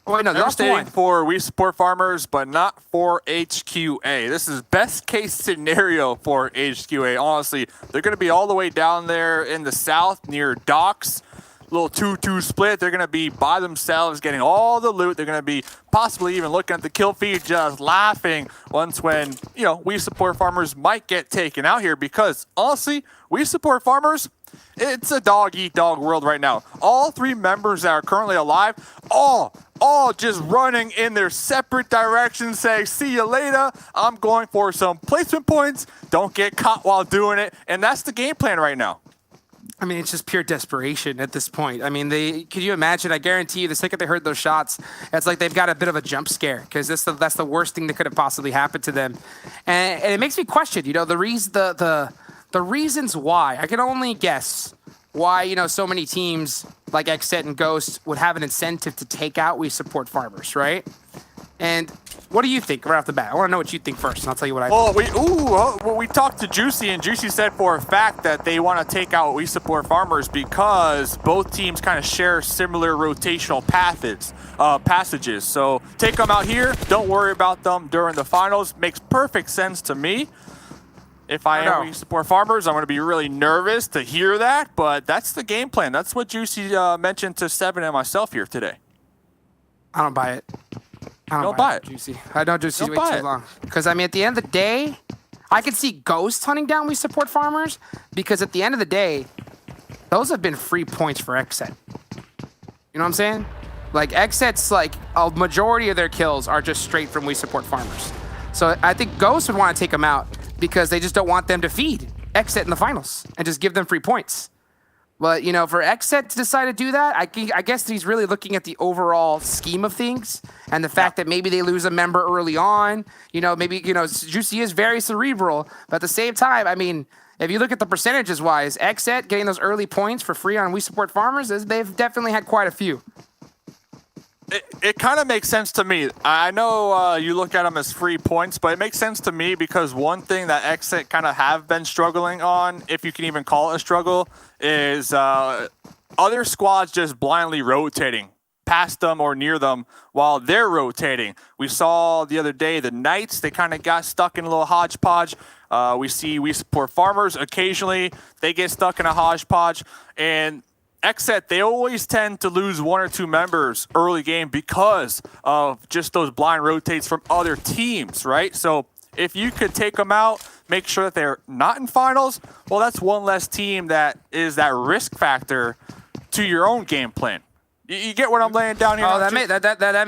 Speaker 11: Oh, wait, no, they lost 1.
Speaker 6: For We Support Farmers, but not for HQA. This is best case scenario for HQA. Honestly, they're going to be all the way down there in the south near docks. Little 2-2 split. They're going to be by themselves getting all the loot. They're going to be possibly even looking at the kill feed, just laughing once when, We Support Farmers might get taken out here, because honestly, We Support Farmers, it's a dog-eat-dog world right now. All 3 members that are currently alive, all just running in their separate directions, saying, see you later. I'm going for some placement points. Don't get caught while doing it. And that's the game plan right now.
Speaker 11: I mean, it's just pure desperation at this point. I mean, could you imagine? I guarantee you, the second they heard those shots, it's like they've got a bit of a jump scare, because that's the worst thing that could have possibly happened to them. And it makes me question, the reasons why. I can only guess why, so many teams like Exit and Ghost would have an incentive to take out We Support Farmers, right? And what do you think right off the bat? I want to know what you think first, and I'll tell you what I think.
Speaker 6: We talked to Juicy, and Juicy said for a fact that they want to take out We Support Farmers because both teams kind of share similar rotational passages. So take them out here. Don't worry about them during the finals. Makes perfect sense to me. If I am We Support Farmers, I'm going to be really nervous to hear that, but that's the game plan. That's what Juicy mentioned to Seven and myself here today.
Speaker 11: I don't buy it.
Speaker 6: Don't buy it.
Speaker 11: Juicy. I don't Juicy wait too long. Because, I mean, at the end of the day, I could see Ghost hunting down We Support Farmers, because at the end of the day, those have been free points for Exit. You know what I'm saying? Like, Exit's, like, a majority of their kills are just straight from We Support Farmers. So I think Ghost would want to take them out because they just don't want them to feed Exit in the finals and just give them free points. But, for Exit to decide to do that, I guess he's really looking at the overall scheme of things and the fact that maybe they lose a member early on. Juicy is very cerebral. But at the same time, I mean, if you look at the percentages-wise, Exit getting those early points for free on We Support Farmers, they've definitely had quite a few.
Speaker 6: It kind of makes sense to me. I know you look at them as free points, but it makes sense to me because one thing that Exit kind of have been struggling on, if you can even call it a struggle, is other squads just blindly rotating past them or near them while they're rotating. We saw the other day the Knights, they kind of got stuck in a little hodgepodge. We see We Support Farmers occasionally, they get stuck in a hodgepodge, and Exit, they always tend to lose 1 or 2 members early game because of just those blind rotates from other teams, right? So if you could take them out, make sure that they're not in finals, well, that's one less team that is that risk factor to your own game plan. You get what I'm laying down here?
Speaker 11: Oh, that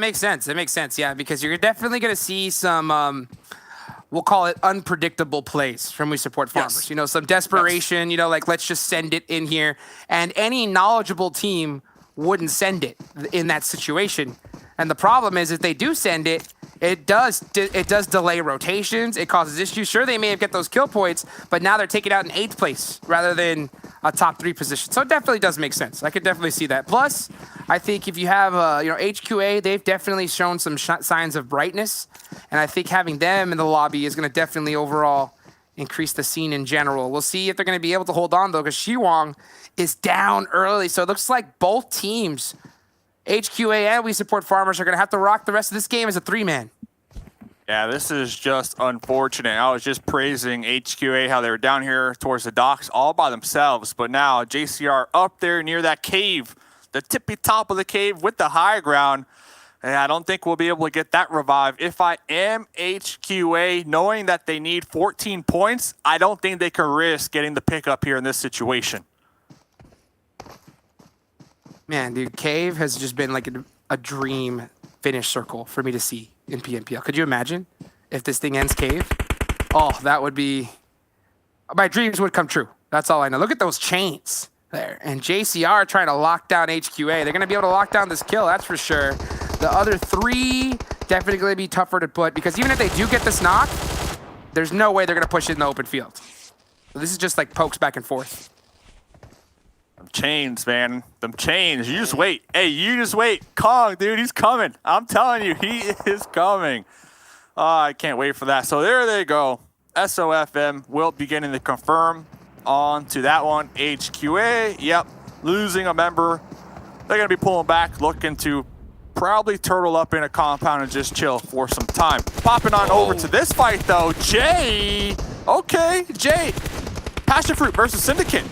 Speaker 11: makes sense. That makes sense, yeah, because you're definitely going to see some, we'll call it unpredictable plays from We Support Farmers. Yes. Some desperation, like let's just send it in here. And any knowledgeable team wouldn't send it in that situation. And the problem is if they do send it, it does delay rotations. It causes issues. Sure, they may have get those kill points, but now they're taking out in 8th place rather than a top 3 position. So it definitely does make sense. I could definitely see that. Plus, I think if you have HQA, they've definitely shown some signs of brightness, and I think having them in the lobby is going to definitely overall increase the scene in general. We'll see if they're going to be able to hold on though, because Shiwong is down early. So it looks like both teams, HQA and We Support Farmers, are going to have to rock the rest of this game as a 3-man.
Speaker 12: Yeah, this is just unfortunate. I was just praising HQA, how they were down here towards the docks all by themselves. But now JCR up there near that cave, the tippy top of the cave with the high ground. And I don't think we'll be able to get that revive. If I am HQA, knowing that they need 14 points, I don't think they can risk getting the pickup here in this situation.
Speaker 11: Man, dude, Cave has just been like a dream finish circle for me to see in PMPL. Could you imagine if this thing ends Cave? Oh, that would be... My dreams would come true. That's all I know. Look at those chains there. And JCR trying to lock down HQA. They're going to be able to lock down this kill, that's for sure. The other 3 definitely going to be tougher to put, because even if they do get this knock, there's no way they're going to push it in the open field. So this is just like pokes back and forth.
Speaker 12: Them chains, man. Them chains. You just wait. Hey, you just wait. Kong, dude, he's coming. I'm telling you, he is coming. Oh, I can't wait for that. So there they go. SOFM will be getting to confirm on to that one. HQA, yep, losing a member. They're going to be pulling back, looking to probably turtle up in a compound and just chill for some time. Popping on over to this fight, though. Jay. Okay, Jay. PassionFruit versus Syndicate.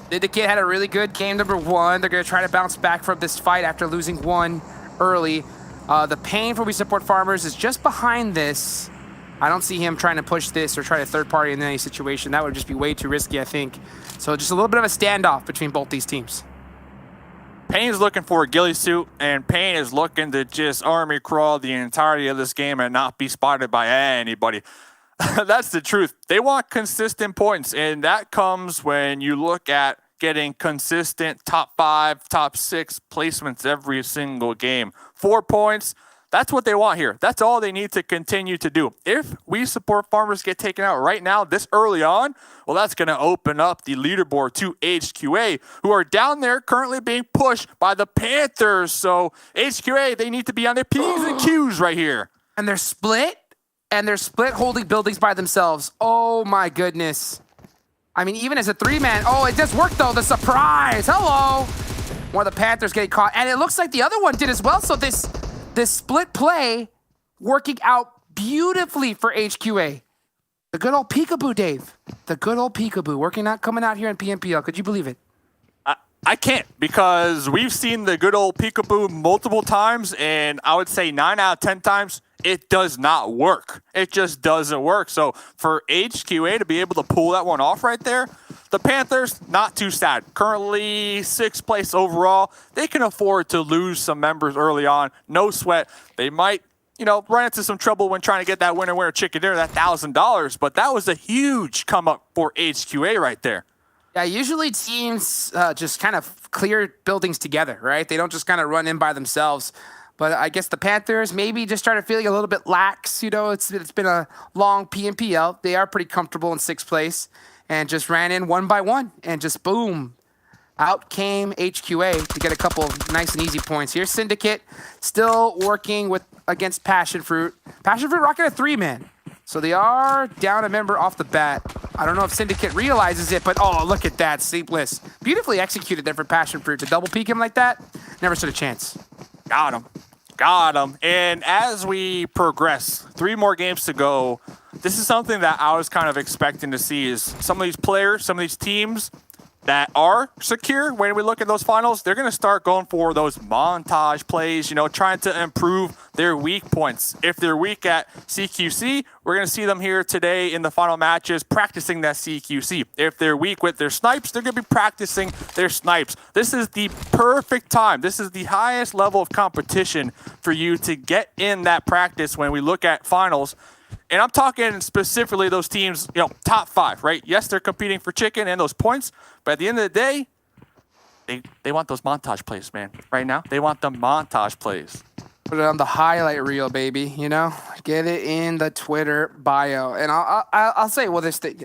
Speaker 11: Syndicate had a really good game number 1. They're going to try to bounce back from this fight after losing 1 early. The pain for We Support Farmers is just behind this. I don't see him trying to push this or try to third party in any situation. That would just be way too risky, I think. So just a little bit of a standoff between both these teams.
Speaker 12: Payne's looking for a ghillie suit, and Payne is looking to just army crawl the entirety of this game and not be spotted by anybody. That's the truth. They want consistent points, and that comes when you look at getting consistent top 5, top 6 placements every single game. 4 points, that's what they want here. That's all they need to continue to do. If We Support Farmers get taken out right now, this early on, well, that's going to open up the leaderboard to HQA, who are down there currently being pushed by the Panthers. So HQA, they need to be on their P's and Q's right here.
Speaker 11: And they're split, holding buildings by themselves. Oh my goodness. I mean, even as a 3-man, oh, it does work though, the surprise. Hello. One of the Panthers getting caught, and it looks like the other one did as well. So this split play working out beautifully for HQA. The good old peekaboo, Dave. The good old peekaboo coming out here in PMPL. Could you believe it?
Speaker 12: I can't, because we've seen the good old peekaboo multiple times, and I would say 9 out of 10 times, it does not work. It just doesn't work. So for HQA to be able to pull that one off right there, the Panthers, not too sad. Currently 6th place overall. They can afford to lose some members early on. No sweat. They might, run into some trouble when trying to get that winner chicken dinner, that $1,000. But that was a huge come up for HQA right there.
Speaker 11: Yeah, usually teams just kind of clear buildings together, right? They don't just kind of run in by themselves. But I guess the Panthers maybe just started feeling a little bit lax. It's been a long PMPL. They are pretty comfortable in 6th place and just ran in one by one and just boom. Out came HQA to get a couple of nice and easy points here. Syndicate still working against PassionFruit. PassionFruit rocking a 3-man. So they are down a member off the bat. I don't know if Syndicate realizes it, but oh, look at that. Sleepless. Beautifully executed there for PassionFruit. To double peek him like that, never stood a chance.
Speaker 12: Got him. And as we progress, 3 more games to go, this is something that I was kind of expecting to see is some of these players, some of these teams that are secure when we look at those finals, they're going to start going for those montage plays, trying to improve their weak points. If they're weak at CQC, we're going to see them here today in the final matches practicing that CQC. If they're weak with their snipes, they're going to be practicing their snipes. This is the perfect time. This is the highest level of competition for you to get in that practice when we look at finals. And I'm talking specifically those teams, top 5, right? Yes, they're competing for chicken and those points, but at the end of the day, they want those montage plays, man. Right now, they want the montage plays.
Speaker 11: Put it on the highlight reel, baby, Get it in the Twitter bio. And I'll say, well, this thing,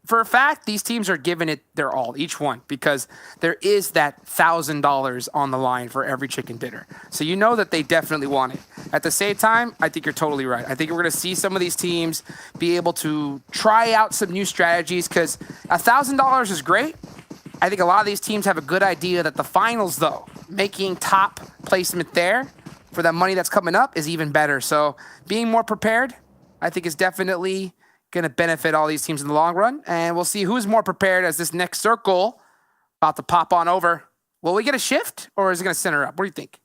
Speaker 11: for a fact, these teams are giving it their all, each one, because there is that $1,000 on the line for every chicken dinner. So you know that they definitely want it. At the same time, I think you're totally right. I think we're going to see some of these teams be able to try out some new strategies, because $1,000 is great. I think a lot of these teams have a good idea that the finals, though, making top placement there for that money that's coming up is even better. So being more prepared, I think, is definitely going to benefit all these teams in the long run. And we'll see who's more prepared as this next circle about to pop on over. Will we get a shift, or is it going to center up? What do you think?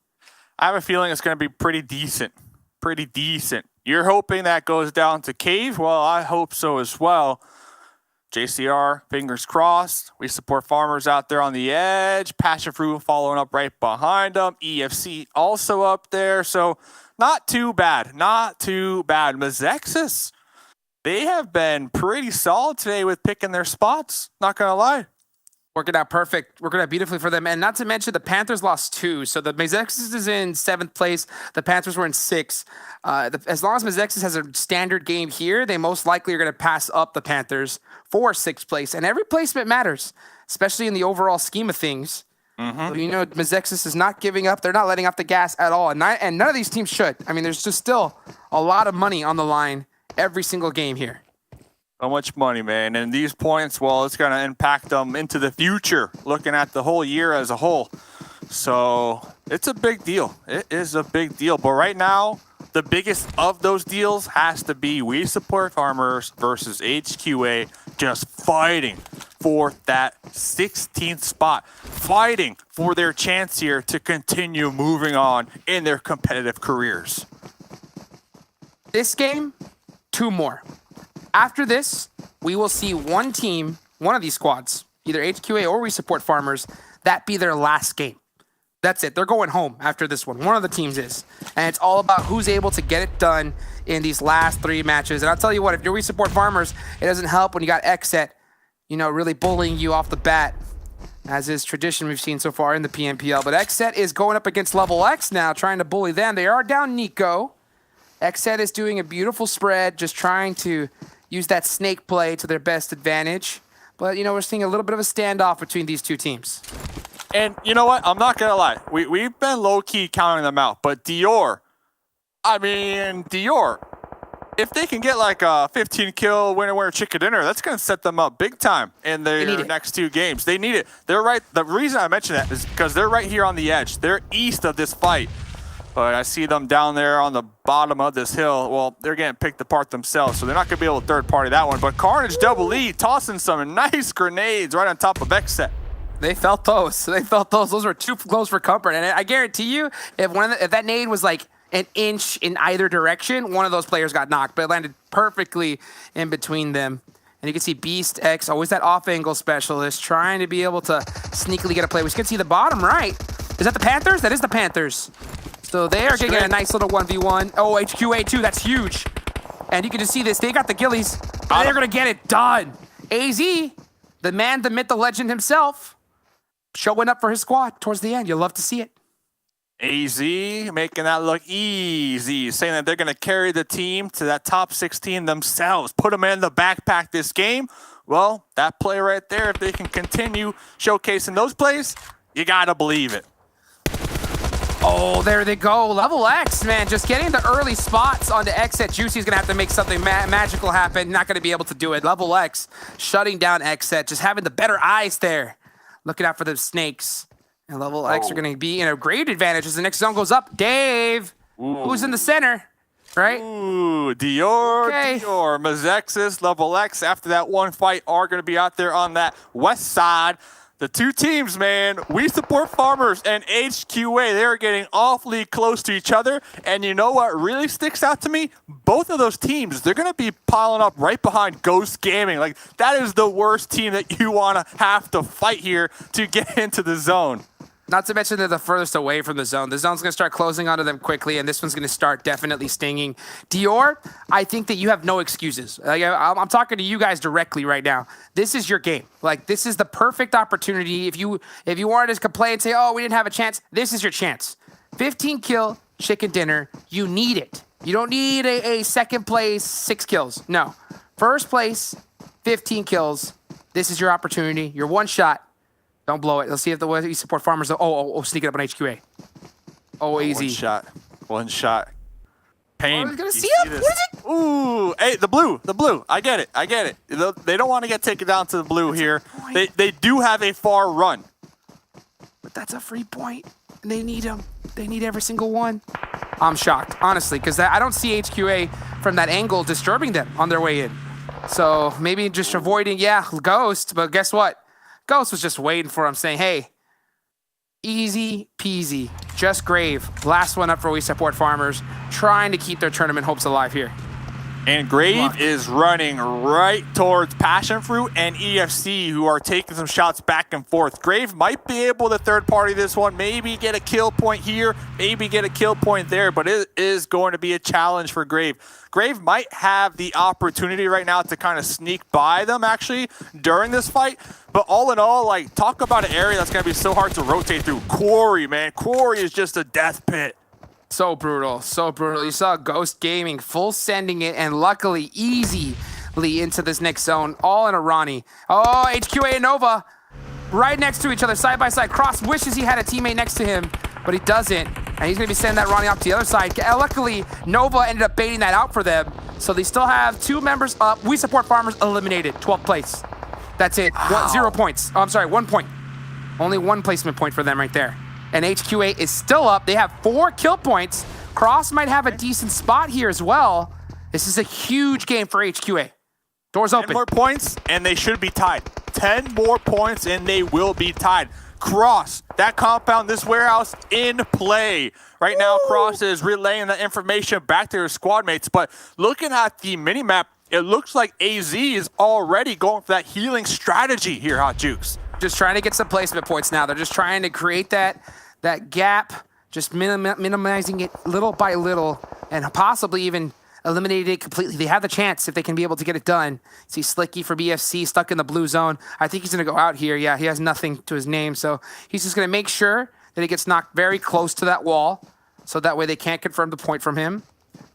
Speaker 12: I have a feeling it's going to be pretty decent. Pretty decent. You're hoping that goes down to Cave? Well, I hope so as well. JCR, fingers crossed. We support farmers out there on the edge. PassionFruit following up right behind them. EFC also up there. So not too bad. Not too bad. Mezexis, they have been pretty solid today with picking their spots. Not going to lie.
Speaker 11: Working out perfect. Working out beautifully for them. And not to mention, the Panthers lost 2. So the Mezexis is in 7th place. The Panthers were in 6th. As long as Mezexis has a standard game here, they most likely are going to pass up the Panthers for 6th place. And every placement matters, especially in the overall scheme of things. So, you know, Mezexis is not giving up. They're not letting off the gas at all. And none of these teams should. I mean, there's just still a lot of money on the line every single game here.
Speaker 12: So much money, man. And these points, well, it's going to impact them into the future, looking at the whole year as a whole. So it's a big deal. It is a big deal. But right now, the biggest of those deals has to be We Support Farmers versus HQA, just fighting for that 16th spot, fighting for their chance here to continue moving on in their competitive careers.
Speaker 11: This game, 2 more. After this, we will see one team, one of these squads, either HQA or We Support Farmers, that be their last game. That's it. They're going home after this one. One of the teams is. And it's all about who's able to get it done in these last 3 matches. And I'll tell you what, if you're We Support Farmers, it doesn't help when you got XSET, you know, really bullying you off the bat, as is tradition we've seen so far in the PMPL. But XSET is going up against Level X now, trying to bully them. They are down Nico. XSET is doing a beautiful spread, just trying to use that snake play to their best advantage. But, you know, we're seeing a little bit of a standoff between these 2 teams.
Speaker 12: And you know what? I'm not going to lie. We've been low-key counting them out. But Dior, if they can get like a 15-kill winner chicken dinner, that's going to set them up big time in their next 2 games. They need it. They're right. The reason I mention that is because they're right here on the edge. They're east of this fight. But I see them down there on the bottom of this hill. Well, they're getting picked apart themselves, so they're not going to be able to third-party that one. But Carnage Double E tossing some nice grenades right on top of XSET.
Speaker 11: They felt those. Those were too close for comfort. And I guarantee you, if that nade was like an inch in either direction, one of those players got knocked. But it landed perfectly in between them. And you can see Beast X, always that off-angle specialist, trying to be able to sneakily get a play. We can see the bottom right. Is that the Panthers? That is the Panthers. So they are getting a nice little 1v1. Oh, HQA too, that's huge. And you can just see this. They got the gillies. They're going to get it done. AZ, the man, the myth, the legend himself, showing up for his squad towards the end. You'll love to see it.
Speaker 12: AZ making that look easy, saying that they're going to carry the team to that top 16 themselves, put them in the backpack this game. Well, that play right there, if they can continue showcasing those plays, you got to believe it.
Speaker 11: Oh, there they go. Level X, man, just getting the early spots onto XSET. Juicy's going to have to make something magical happen. Not going to be able to do it. Level X shutting down XSET, just having the better eyes there. Looking out for the snakes. And Level X are going to be in a great advantage as the next zone goes up. Dave, who's in the center, right?
Speaker 12: Ooh, Dior. Mezexis, Level X, after that one fight, are going to be out there on that west side. The 2 teams, man, We Support Farmers and HQA, they're getting awfully close to each other. And you know what really sticks out to me? Both of those teams, they're going to be piling up right behind Ghost Gaming. Like, that is the worst team that you want to have to fight here to get into the zone.
Speaker 11: Not to mention they're the furthest away from the zone. The zone's going to start closing onto them quickly, and this one's going to start definitely stinging. Dior, I think that you have no excuses. Like, I'm talking to you guys directly right now. This is your game. Like, this is the perfect opportunity. If you wanted to complain and say, oh, we didn't have a chance, this is your chance. 15 kill chicken dinner. You need it. You don't need a second place, 6 kills. No. First place, 15 kills. This is your opportunity. Your one shot. Don't blow it. Let's see if the way you support farmers. Sneak it up on HQA. AZ.
Speaker 12: One shot. Pain.
Speaker 11: Oh, he's gonna see him.
Speaker 12: This?
Speaker 11: What is it?
Speaker 12: Ooh, hey, the blue. I get it. They don't want to get taken down to the blue here. They do have a far run.
Speaker 11: But that's a free point, and they need him. They need every single one. I'm shocked, honestly, because I don't see HQA from that angle disturbing them on their way in. So maybe just avoiding, Ghost, but guess what? Ghost was just waiting for him, saying, hey, easy peasy, just Grave. Last one up for We Support Farmers, trying to keep their tournament hopes alive here.
Speaker 12: And Grave is running right towards PassionFruit and EFC, who are taking some shots back and forth. Grave might be able to third party this one, maybe get a kill point here, maybe get a kill point there, but it is going to be a challenge for Grave. Grave might have the opportunity right now to kind of sneak by them, actually, during this fight. But all in all, like, talk about an area that's going to be so hard to rotate through. Quarry, man. Quarry is just a death pit.
Speaker 11: So brutal, so brutal. You saw Ghost Gaming full sending it, and luckily easily into this next zone, all in a Ronnie. Oh, HQA and Nova right next to each other, side by side. Cross wishes he had a teammate next to him, but he doesn't, and he's going to be sending that Ronnie off to the other side. Luckily, Nova ended up baiting that out for them, so they still have 2 members up. We Support Farmers eliminated, 12th place. That's it.
Speaker 12: Wow.
Speaker 11: 0 points. Oh, I'm sorry, 1 point. Only 1 placement point for them right there. And HQA is still up. They have 4 kill points. Cross might have a decent spot here as well. This is a huge game for HQA. Doors open.
Speaker 12: 10 more points, and they should be tied. 10 more points, and they will be tied. Cross, that compound, this warehouse in play. Right now, Cross is relaying that information back to their squad mates. But looking at the minimap, it looks like AZ is already going for that healing strategy here, Hot Jukes.
Speaker 11: Just trying to get some placement points now. They're just trying to create that gap, just minimizing it little by little, and possibly even eliminating it completely. They have the chance if they can be able to get it done. See Slicky for BFC stuck in the blue zone. I think he's going to go out here. Yeah, he has nothing to his name, so he's just going to make sure that he gets knocked very close to that wall, so that way they can't confirm the point from him.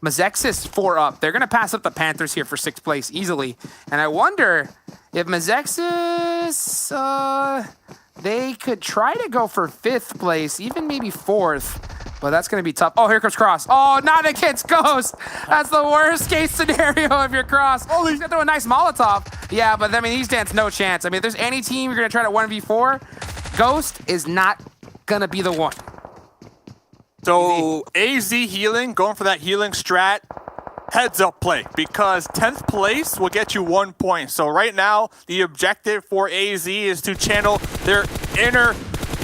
Speaker 11: Mezexis 4 up. They're going to pass up the Panthers here for 6th place easily. And I wonder if Mezexis, they could try to go for 5th place, even maybe 4th. But that's going to be tough. Oh, here comes Cross. Oh, not against Ghost. That's the worst case scenario of your Cross. Oh, he's going to throw a nice Molotov. Yeah, but I mean, he stands no chance. I mean, if there's any team you're going to try to 1v4, Ghost is not going to be the one.
Speaker 12: So AZ healing, going for that healing strat, heads up play, because 10th place will get you 1 point. So right now, the objective for AZ is to channel their inner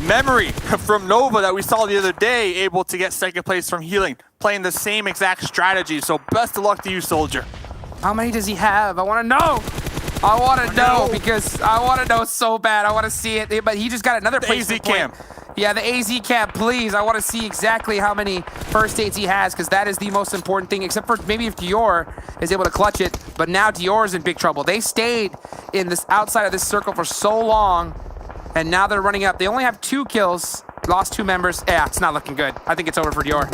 Speaker 12: memory from Nova that we saw the other day, able to get 2nd place from healing, playing the same exact strategy. So best of luck to you, Soldier.
Speaker 11: How many does he have? I want to know. I want to know, because I want to know so bad. I want to see it, but he just got another placement point.
Speaker 12: AZ cam.
Speaker 11: Yeah, the AZ cam, please. I want to see exactly how many first aids he has, because that is the most important thing, except for maybe if Dior is able to clutch it. But now Dior is in big trouble. They stayed in this outside of this circle for so long, and now they're running up. They only have 2 kills, lost 2 members. Yeah, it's not looking good. I think it's over for Dior.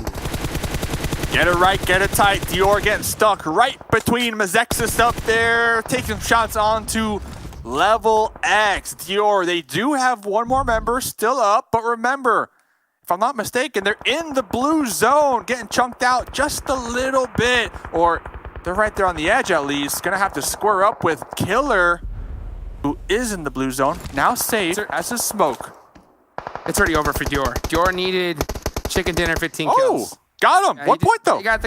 Speaker 12: Get it right, get it tight. Dior getting stuck right between Mezexis up there, taking shots onto Level X. Dior, they do have 1 more member still up, but remember, if I'm not mistaken, they're in the blue zone, getting chunked out just a little bit, or they're right there on the edge at least. Gonna have to square up with Killer, who is in the blue zone, now safe as a smoke.
Speaker 11: It's already over for Dior. Dior needed chicken dinner, 15 kills.
Speaker 12: Got him. 1 point though.
Speaker 11: They got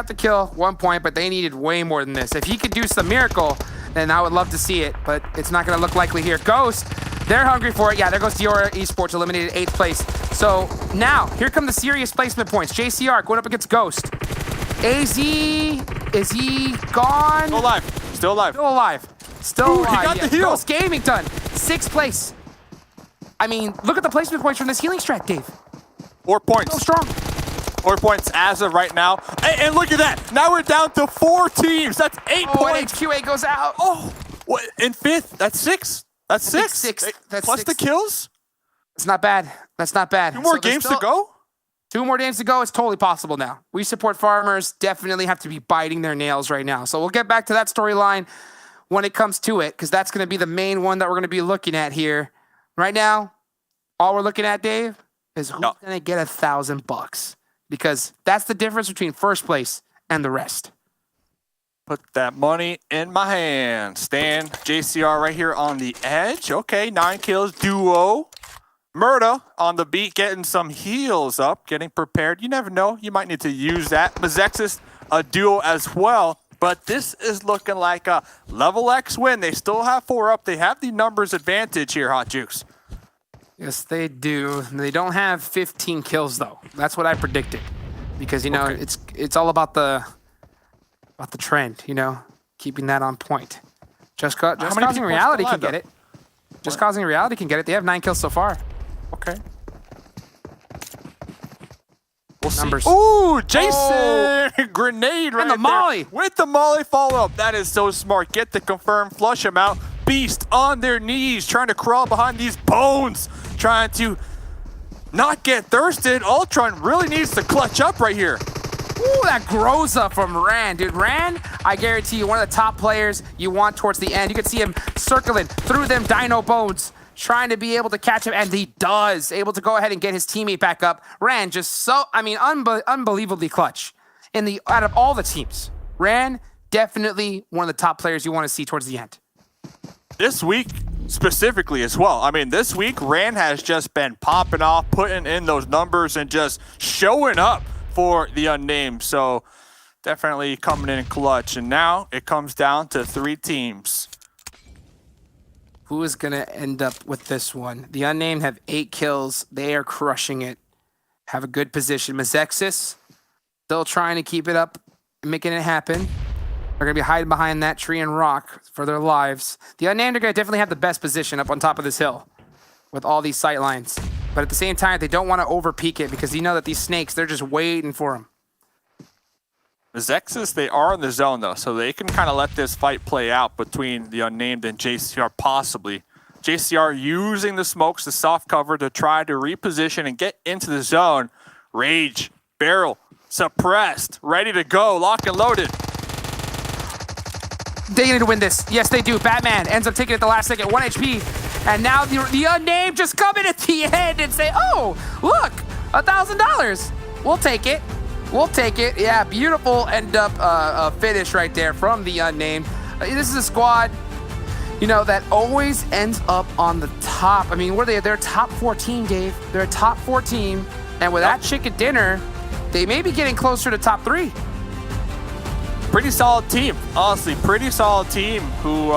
Speaker 11: the kill, 1 point, but they needed way more than this. If he could do some miracle, then I would love to see it, but it's not going to look likely here. Ghost, they're hungry for it. Yeah, there goes Dior Esports, eliminated 8th place. So now, here come the serious placement points. JCR going up against Ghost. AZ, is he gone?
Speaker 12: Still alive. Still alive.
Speaker 11: Still alive. Still alive.
Speaker 12: He got the heal.
Speaker 11: Ghost Gaming done. 6th place. I mean, look at the placement points from this healing strat, Dave.
Speaker 12: 4 points.
Speaker 11: So strong.
Speaker 12: 4 points as of right now. And look at that. Now we're down to 4 teams. That's 8 points.
Speaker 11: HQA goes out.
Speaker 12: Oh, what, in 5th? That's 6. That's 6.
Speaker 11: That's
Speaker 12: plus
Speaker 11: 6.
Speaker 12: the kills?
Speaker 11: It's not bad. That's not bad.
Speaker 12: 2 more games to go?
Speaker 11: 2 more games to go. It's totally possible now. We support farmers. Definitely have to be biting their nails right now. So we'll get back to that storyline when it comes to it, because that's going to be the main one that we're going to be looking at here. Right now, all we're looking at, Dave, is who's going to get $1,000, because that's the difference between first place and the rest.
Speaker 12: Put that money in my hand. Stan, JCR right here on the edge. Okay, 9 kills, duo. Murda on the beat, getting some heals up, getting prepared. You never know, you might need to use that. Mezexis, a duo as well. But this is looking like a level X win. They still have 4 up. They have the numbers advantage here, Hot Jukes.
Speaker 11: Yes, they do. They don't have 15 kills, though. That's what I predicted. Because, you know, it's all about the trend, you know, keeping that on point. Just Causing Reality can get it. Just Causing Reality can get it. They have 9 kills so far.
Speaker 12: Okay. We'll
Speaker 11: Numbers.
Speaker 12: see. Ooh, Jason! Grenade right
Speaker 11: and the molly.
Speaker 12: there. With the molly follow-up. That is so smart. Get the confirm, flush him out. Beast on their knees, trying to crawl behind these bones. Trying to not get thirsted. Ultron really needs to clutch up right here.
Speaker 11: Ooh, that Groza from Ran. Dude, Ran, I guarantee you, one of the top players you want towards the end. You can see him circling through them dino bones, trying to be able to catch him, and he does. Able to go ahead and get his teammate back up. Ran just so, I mean, unbelievably clutch. Out of all the teams, Ran, definitely one of the top players you want to see towards the end.
Speaker 12: This week, specifically as well. I mean, this week, Ran has just been popping off, putting in those numbers, and just showing up for the Unnamed. So definitely coming in clutch. And now it comes down to 3 teams.
Speaker 11: Who is going to end up with this one? The Unnamed have 8 kills. They are crushing it. Have a good position. Mezexis, still trying to keep it up, making it happen. They're going to be hiding behind that tree and rock for their lives. The Unnamed are going to definitely have the best position up on top of this hill with all these sight lines. But at the same time, they don't want to over-peek it, because you know that these snakes, they're just waiting for them.
Speaker 12: Mezexis, they are in the zone, though, so they can kind of let this fight play out between the Unnamed and JCR, possibly. JCR using the smokes, the soft cover, to try to reposition and get into the zone. Rage, barrel, suppressed, ready to go, lock and loaded.
Speaker 11: They need to win this. Yes, they do. Batman ends up taking it at the last second. 1 HP. And now the Unnamed just come in at the end and say, oh, look, $1,000. We'll take it. We'll take it. Yeah, beautiful end up finish right there from the Unnamed. This is a squad, you know, that always ends up on the top. I mean, what are they? They're a top 4 team, Dave. They're a top 4 team. And with that chicken dinner, they may be getting closer to top 3.
Speaker 12: Pretty solid team, honestly. Pretty solid team who,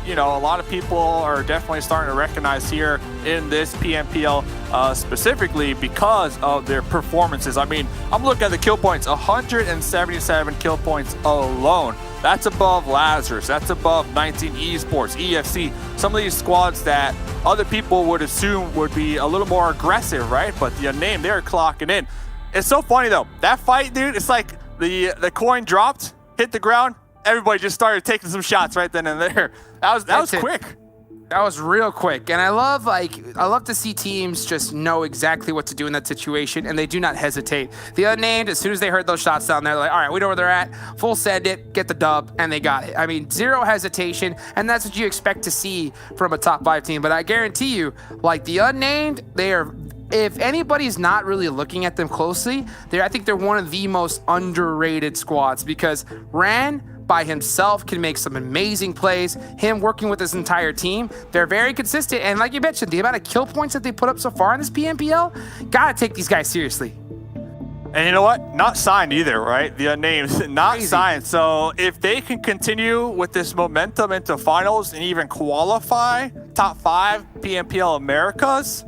Speaker 12: you know, a lot of people are definitely starting to recognize here in this PMPL specifically because of their performances. I mean, I'm looking at the kill points, 177 kill points alone. That's above Lazarus. That's above 19 Esports, EFC. Some of these squads that other people would assume would be a little more aggressive, right? But the Unnamed, they're clocking in. It's so funny, though. That fight, dude, it's like the coin dropped, hit the ground, everybody just started taking some shots right then and there. That was quick.
Speaker 11: That was real quick. And I love to see teams just know exactly what to do in that situation, and they do not hesitate. The Unnamed, as soon as they heard those shots down there, they're like, all right, we know where they're at. Full send it, get the dub, and they got it. I mean, zero hesitation, and that's what you expect to see from a top 5 team. But I guarantee you, like the Unnamed, they are, if anybody's not really looking at them closely, I think they're one of the most underrated squads, because Ran by himself can make some amazing plays. Him working with his entire team, they're very consistent. And like you mentioned, the amount of kill points that they put up so far in this PMPL, gotta take these guys seriously.
Speaker 12: And you know what? Not signed either, right? The Unnamed, not crazy. Signed. So if they can continue with this momentum into finals and even qualify top 5 PMPL Americas,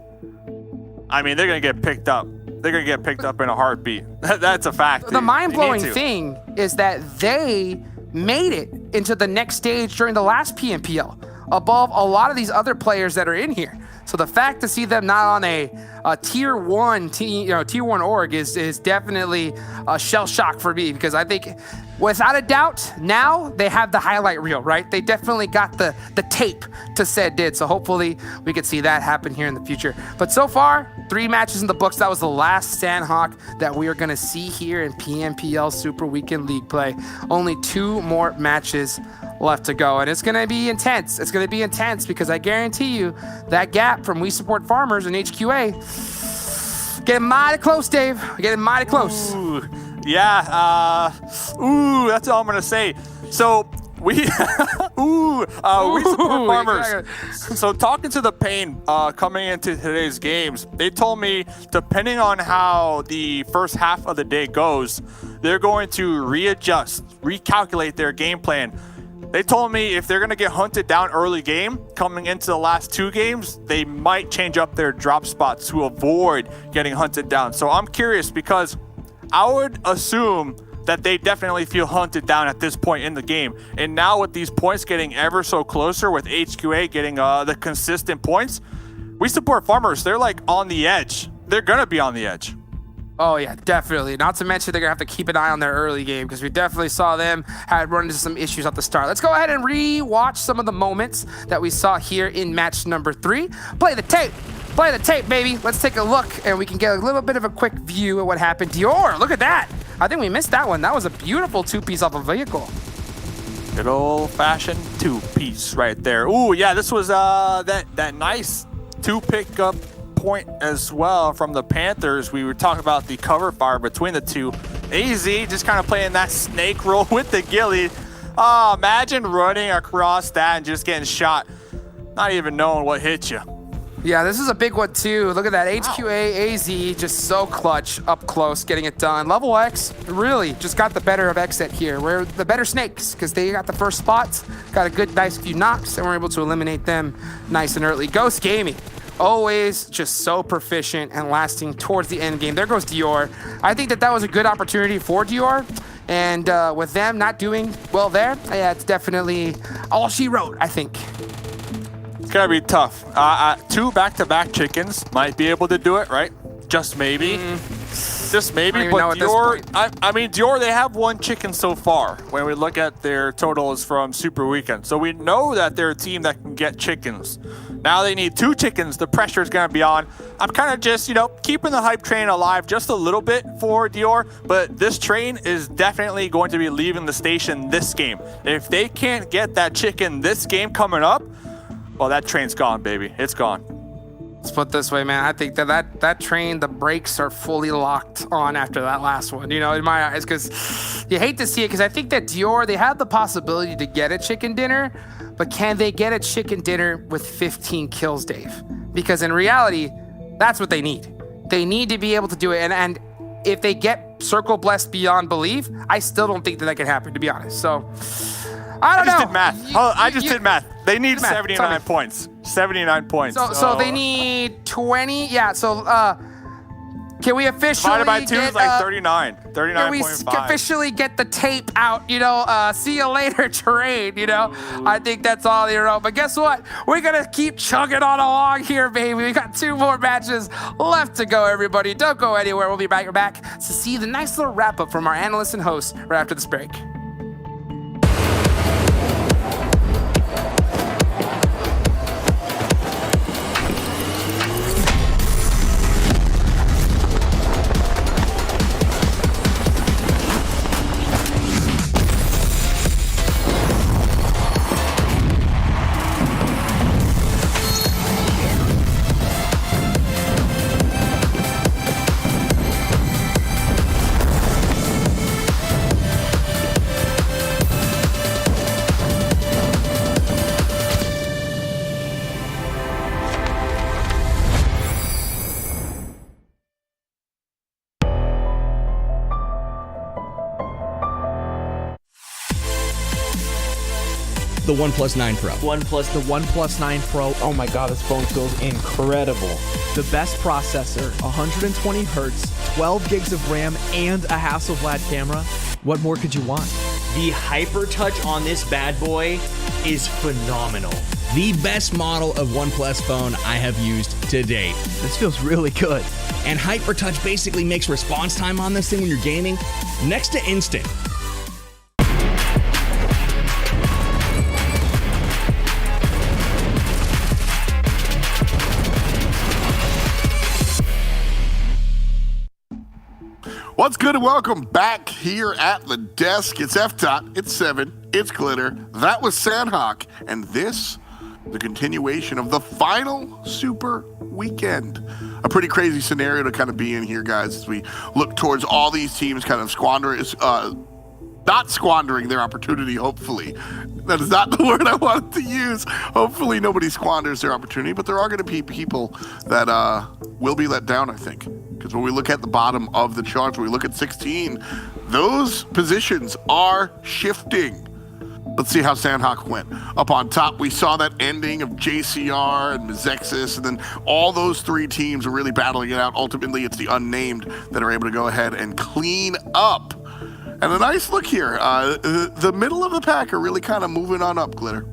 Speaker 12: I mean, they're going to get picked up. They're going to get picked up in a heartbeat. That's a fact.
Speaker 11: The mind-blowing thing is that they made it into the next stage during the last PMPL. above a lot of these other players that are in here. So the fact to see them not on a tier one org is definitely a shell shock for me, because I think without a doubt now they have the highlight reel, right? They definitely got the tape to said did. So hopefully we could see that happen here in the future. But so far, 3 matches in the books. That was the last Sandhawk that we are going to see here in PMPL Super Weekend League play. Only 2 more matches left to go, and it's going to be intense. It's going to be intense because I guarantee you that gap from We Support Farmers and HQA getting mighty close, Dave. Getting mighty close.
Speaker 12: Ooh, yeah. That's all I'm going to say. So we we support farmers. So talking to the Pain coming into today's games, they told me depending on how the first half of the day goes, they're going to readjust, recalculate their game plan. They told me if they're going to get hunted down early game, coming into the last 2 games, they might change up their drop spots to avoid getting hunted down. So I'm curious, because I would assume that they definitely feel hunted down at this point in the game. And now with these points getting ever so closer, with HQA getting the consistent points, We Support Farmers, they're like on the edge. They're going to be on the edge.
Speaker 11: Oh, yeah, definitely. Not to mention they're going to have to keep an eye on their early game, because we definitely saw them had run into some issues at the start. Let's go ahead and re-watch some of the moments that we saw here in match number 3. Play the tape. Play the tape, baby. Let's take a look, and we can get a little bit of a quick view of what happened. Dior, look at that. I think we missed that one. That was a beautiful 2-piece off a vehicle.
Speaker 12: Good old-fashioned 2-piece right there. Ooh, yeah, this was that nice 2-pick-up point as well from the Panthers. We were talking about the cover fire between the two. AZ just kind of playing that snake roll with the ghillie. Oh, imagine running across that and just getting shot, not even knowing what hit you.
Speaker 11: Yeah, this is a big one too. Look at that. HQA AZ just so clutch up close, getting it done. Level X really just got the better of Xset here. We're the better snakes because they got the first spots, got a good nice few knocks, and we're able to eliminate them nice and early. Ghost Gaming, always just so proficient and lasting towards the end game. There goes Dior. I think that was a good opportunity for Dior. And with them not doing well there, yeah, it's definitely all she wrote, I think.
Speaker 12: It's gonna be tough. 2 back-to-back chickens might be able to do it, right? Just maybe. Just maybe. But Dior, I mean, Dior, they have 1 chicken so far when we look at their totals from Super Weekend. So we know that they're a team that can get chickens. Now they need 2 chickens. The pressure is gonna be on. I'm kind of just, keeping the hype train alive just a little bit for Dior, but this train is definitely going to be leaving the station this game. If they can't get that chicken this game coming up, well, that train's gone, baby. It's gone.
Speaker 11: Let's put it this way, man. I think that train, the brakes are fully locked on after that last one, in my eyes, because you hate to see it, because I think that Dior, they have the possibility to get a chicken dinner, but can they get a chicken dinner with 15 kills, Dave? Because in reality, that's what they need. They need to be able to do it, and if they get Circle Blessed beyond belief, I still don't think that can happen, to be honest. So, I don't know.
Speaker 12: I just did math. They need 79 points. 79 points.
Speaker 11: So they need 20. Yeah, so can we officially
Speaker 12: divided by 2 is like 39. 39.5.
Speaker 11: Can we officially get the tape out, see you later train, I think that's all, But guess what? We're going to keep chugging on along here, baby. We got 2 more matches left to go, everybody. Don't go anywhere. We'll be back to see the nice little wrap-up from our analysts and hosts right after this break.
Speaker 7: The OnePlus 9 Pro.
Speaker 8: The OnePlus 9 Pro. Oh my God, this phone feels incredible. The best processor, 120 hertz, 12 gigs of RAM, and a Hasselblad camera. What more could you want?
Speaker 9: The hyper touch on this bad boy is phenomenal.
Speaker 7: The best model of OnePlus phone I have used to date.
Speaker 8: This feels really good.
Speaker 7: And HyperTouch basically makes response time on this thing when you're gaming next to instant.
Speaker 3: What's good and welcome back here at the desk. It's F-Dot, it's Seven, it's Glitter, that was Sandhawk, and this, the continuation of the final Super Weekend. A pretty crazy scenario to kind of be in here, guys, as we look towards all these teams kind of not squandering their opportunity, hopefully. That is not the word I wanted to use. Hopefully nobody squanders their opportunity, but there are going to be people that will be let down, I think. Because when we look at the bottom of the charts, when we look at 16, those positions are shifting. Let's see how Sandhawk went. Up on top, we saw that ending of JCR and Mezexis, and then all those three teams are really battling it out. Ultimately, it's the Unnamed that are able to go ahead and clean up. And a nice look here. The middle of the pack are really kind of moving on up, Glitter.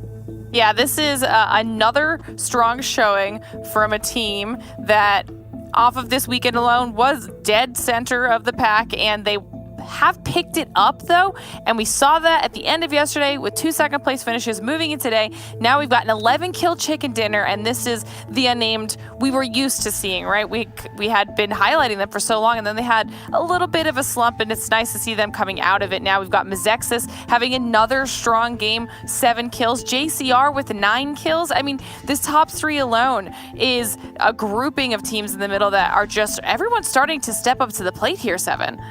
Speaker 5: Yeah, this is another strong showing from a team that off of this weekend alone was dead center of the pack, and they have picked it up though, and we saw that at the end of yesterday with 2 second place finishes moving in today. Now we've got an 11 kill chicken dinner, and this is the Unnamed we were used to seeing, right? We had been highlighting them for so long, and then they had a little bit of a slump, and it's nice to see them coming out of it. Now we've got Mezexis having another strong game, 7 kills, JCR with 9 kills. I mean, this top three alone is a grouping of teams in the middle that are just, everyone's starting to step up to the plate here, Seven.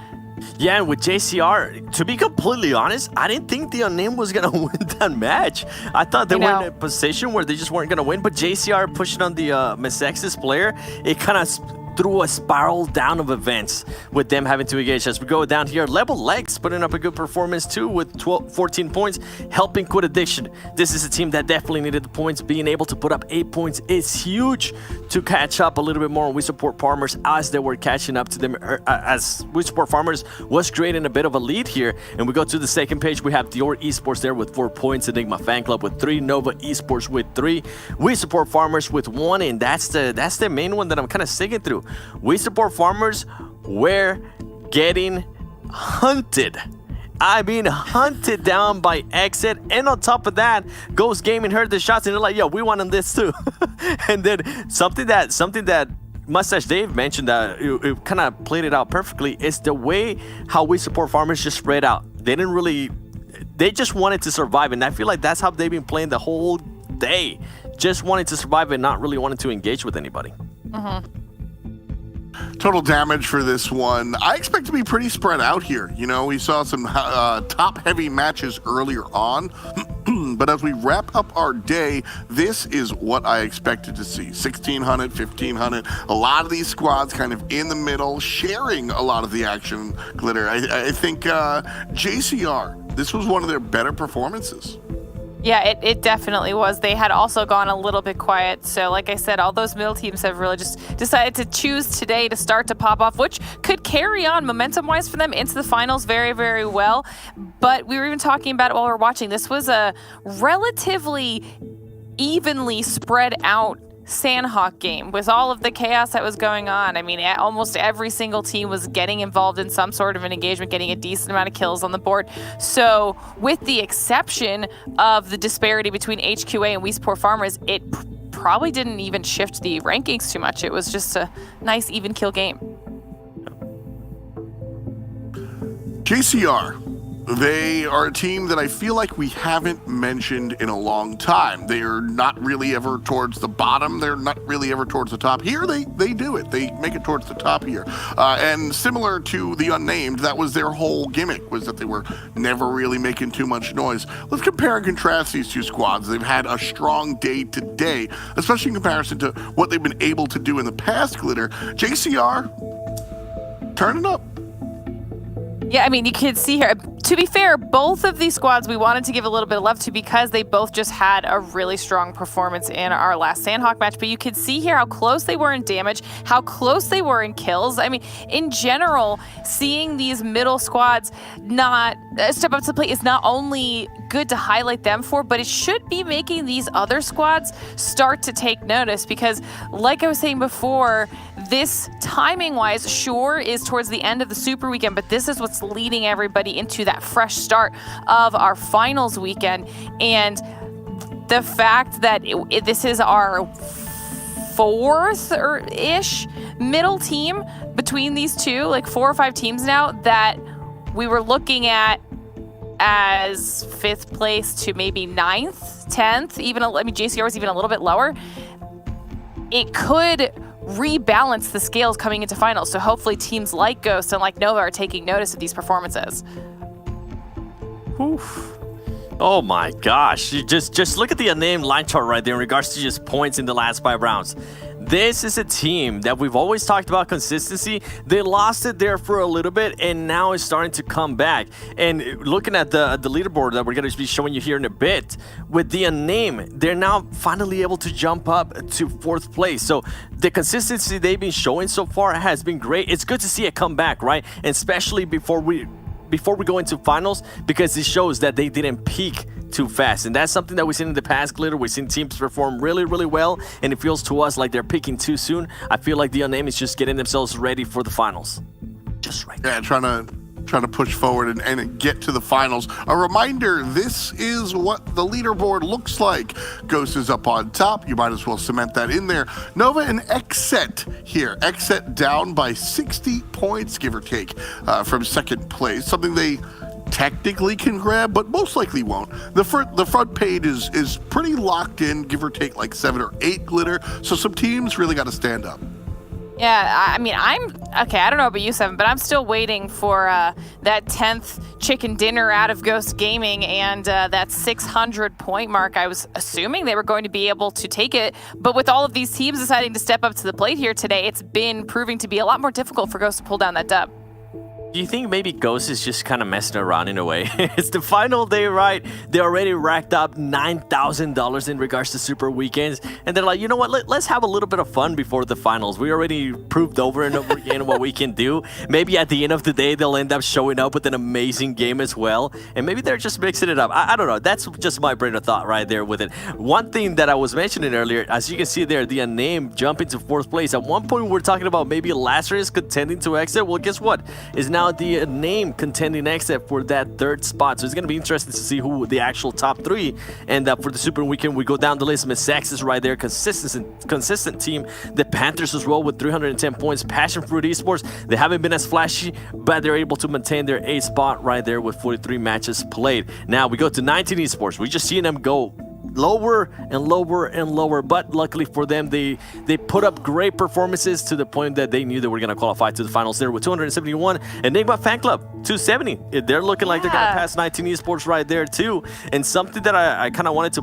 Speaker 4: Yeah, and with JCR, to be completely honest, I didn't think the Unnamed was going to win that match. I thought they were in a position where they just weren't going to win, but JCR pushing on the Mezexis player, it kind of through a spiral down of events with them having to engage. As we go down here, Level Legs putting up a good performance too with 14 points, helping Quit Addiction. This is a team that definitely needed the points. Being able to put up 8 points is huge to catch up a little bit more. We support Farmers as they were catching up to them, as we support Farmers was creating a bit of a lead here. And we go to the second page, we have Dior Esports there with 4 points, Enigma Fan Club with 3, Nova Esports with 3. We support Farmers with 1, and that's the main one that I'm kind of sticking through. We support Farmers. We're getting hunted. I mean, hunted down by Exit. And on top of that, Ghost Gaming heard the shots and they're like, yo, we want on this too. And then something that Mustache Dave mentioned that it kind of played it out perfectly is the way how we support Farmers just spread out. They just wanted to survive, and I feel like that's how they've been playing the whole day. Just wanted to survive and not really wanting to engage with anybody.
Speaker 3: Total damage for this one, I expect to be pretty spread out here. You know, we saw some top-heavy matches earlier on, but as we wrap up our day, this is what I expected to see. 1,600, 1,500, a lot of these squads kind of in the middle, sharing a lot of the action, Glitter. I think JCR, this was one of their better performances.
Speaker 5: Yeah, it definitely was. They had also gone a little bit quiet. So like I said, all those middle teams have really just decided to choose today to start to pop off, which could carry on momentum-wise for them into the finals very, very well. But we were even talking about it while we were watching. This was a relatively evenly spread out Sandhawk game with all of the chaos that was going on. I mean, almost every single team was getting involved in some sort of an engagement, getting a decent amount of kills on the board. So with the exception of the disparity between HQA and We Support Farmers, it probably didn't even shift the rankings too much. It was just a nice even kill game.
Speaker 3: JCR, they are a team that I feel like we haven't mentioned in a long time. They are not really ever towards the bottom. They're not really ever towards the top. Here, they do it. They make it towards the top here. And similar to the Unnamed, that was their whole gimmick, was that they were never really making too much noise. Let's compare and contrast these two squads. They've had a strong day today, especially in comparison to what they've been able to do in the past, Glitter. JCR, turn it up.
Speaker 5: Yeah, I mean, you can see here, to be fair, both of these squads we wanted to give a little bit of love to because they both just had a really strong performance in our last Sandhawk match. But you can see here how close they were in damage, how close they were in kills. I mean, in general, seeing these middle squads not step up to the plate is not only good to highlight them for, but it should be making these other squads start to take notice because, like I was saying before, this timing-wise, sure, is towards the end of the Super Weekend, but this is what's leading everybody into that fresh start of our finals weekend. And the fact that this is our fourth-ish middle team between these two, like 4 or 5 teams now, that we were looking at as 5th place to maybe 9th, 10th, even, I mean, JCR was even a little bit lower. It could rebalance the scales coming into finals. So hopefully teams like Ghost and like Nova are taking notice of these performances.
Speaker 4: Oof. Oh my gosh. You just look at the unnamed line chart right there in regards to just points in the last 5 rounds. This is a team that we've always talked about consistency. They lost it there for a little bit, and now it's starting to come back. And looking at the leaderboard that we're going to be showing you here in a bit, with the unnamed, they're now finally able to jump up to 4th place. So the consistency they've been showing so far has been great. It's good to see it come back, right? And especially before we go into finals, because it shows that they didn't peak too fast. And that's something that we've seen in the past, Glitter. We've seen teams perform really, really well, and it feels to us like they're peaking too soon. I feel like the Unnamed is just getting themselves ready for the finals. Just right.
Speaker 3: Yeah, trying to push forward and get to the finals. A reminder, this is what the leaderboard looks like. Ghost is up on top. You might as well cement that in there. Nova and Xset here. Xset down by 60 points, give or take, from 2nd place. Something they technically can grab, but most likely won't. The front page is pretty locked in, give or take like 7 or 8, Glitter. So some teams really got to stand up.
Speaker 5: Yeah, I mean, okay, I don't know about you, Seven, but I'm still waiting for that 10th chicken dinner out of Ghost Gaming and that 600 point mark. I was assuming they were going to be able to take it, but with all of these teams deciding to step up to the plate here today, it's been proving to be a lot more difficult for Ghost to pull down that dub.
Speaker 4: Do you think maybe Ghost is just kind of messing around in a way? It's the final day, right? They already racked up $9,000 in regards to Super Weekends. And they're like, you know what? Let's have a little bit of fun before the finals. We already proved over and over again what we can do. Maybe at the end of the day, they'll end up showing up with an amazing game as well. And maybe they're just mixing it up. I don't know. That's just my brain of thought right there with it. One thing that I was mentioning earlier, as you can see there, the unnamed jump into 4th place. At one point, we were talking about maybe Lazarus contending to exit. Well, guess what? Is now the name contending exit for that 3rd spot. So it's going to be interesting to see who the actual top 3. And for the Super Weekend, we go down the list. Mezexis right there, consistent team. The Panthers as well with 310 points. PassionFruit Esports, they haven't been as flashy, but they're able to maintain their 8th spot right there with 43 matches played. Now we go to 19 Esports. We just seen them go lower and lower and lower, but luckily for them, they put up great performances to the point that they knew they were going to qualify to the finals there with 271. Enigma Fan Club 270. They're looking like they're going to pass 19 Esports right there too. And something that I kind of wanted to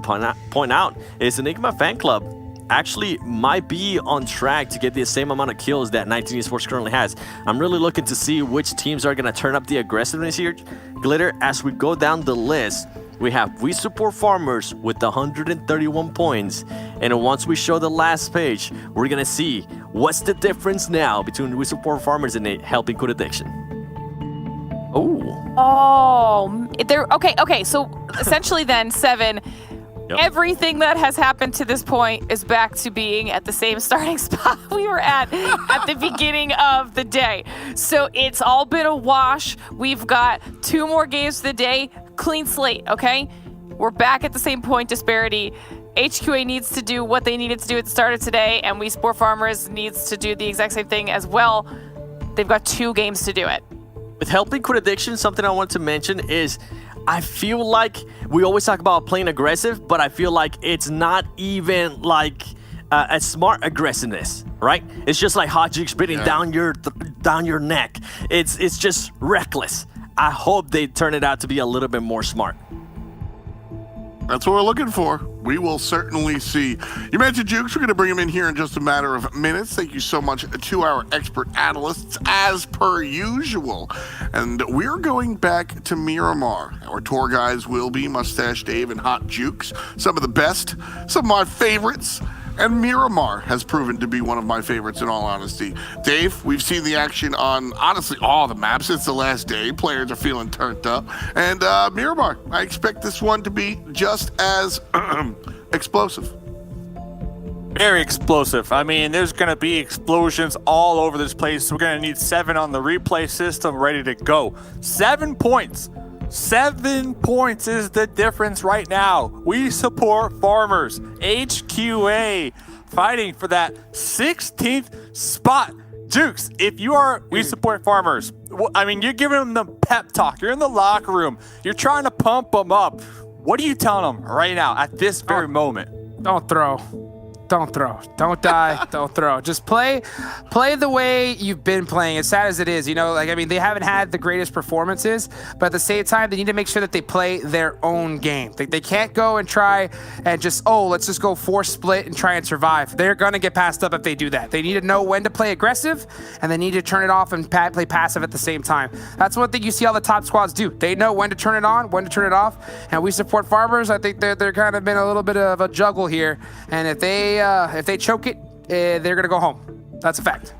Speaker 4: point out is Enigma Fan Club actually might be on track to get the same amount of kills that 19 Esports currently has. I'm really looking to see which teams are going to turn up the aggressiveness here, Glitter. As we go down the list, we have We Support Farmers with 131 points. And once we show the last page, we're going to see what's the difference now between We Support Farmers and Helping Quit Addiction.
Speaker 5: Oh, they're okay. So essentially then, Seven, everything that has happened to this point is back to being at the same starting spot we were at the beginning of the day. So it's all been a wash. We've got 2 more games of the day. Clean slate, okay? We're back at the same point disparity. HQA needs to do what they needed to do at the start of today, and We Support Farmers needs to do the exact same thing as well. They've got 2 games to do it.
Speaker 4: With Helping Quit Addiction, something I want to mention is I feel like we always talk about playing aggressive, but I feel like it's not even like a smart aggressiveness, right? It's just like hot jig spitting down your neck. It's just reckless. I hope they turn it out to be a little bit more smart.
Speaker 3: That's what we're looking for. We will certainly see. You mentioned Jukes. We're going to bring him in here in just a matter of minutes. Thank you so much to our expert analysts, as per usual. And we're going back to Miramar. Our tour guides will be Mustache Dave and Hot Jukes. Some of the best, some of my favorites. And Miramar has proven to be one of my favorites, in all honesty. Dave, we've seen the action on, honestly, all the maps. It's the last day. Players are feeling turned up. And Miramar, I expect this one to be just as explosive.
Speaker 12: Very explosive. I mean, there's going to be explosions all over this place. We're going to need 7 on the replay system ready to go. 7 points. 7 points is the difference right now. We support farmers. HQA fighting for that 16th spot. Jukes, if you are we support farmers, I mean, you're giving them the pep talk. You're in the locker room. You're trying to pump them up. What are you telling them right now at this very moment?
Speaker 11: Don't throw. Don't throw. Don't die. Don't throw. Just play the way you've been playing. As sad as it is, you know, like, I mean, they haven't had the greatest performances, but at the same time, they need to make sure that they play their own game. They can't go and try and just, let's just go force split and try and survive. They're going to get passed up if they do that. They need to know when to play aggressive, and they need to turn it off and play passive at the same time. That's one thing you see all the top squads do. They know when to turn it on, when to turn it off, and we support farmers. I think they're kind of been a little bit of a juggle here, and if they choke it, they're going to go home. That's a fact.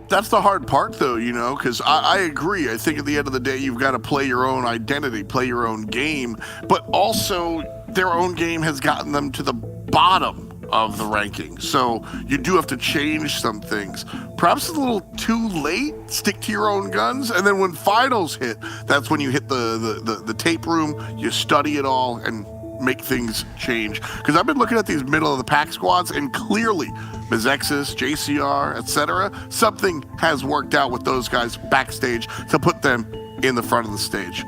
Speaker 3: That's the hard part, though, you know, because I agree. I think at the end of the day, you've got to play your own identity, play your own game, but also their own game has gotten them to the bottom of the ranking. So you do have to change some things. Perhaps it's a little too late. Stick to your own guns, and then when finals hit, that's when you hit the tape room, you study it all, and make things change. Because I've been looking at these middle of the pack squads, and clearly Mezexis, JCR, etc., something has worked out with those guys backstage to put them in the front of the stage.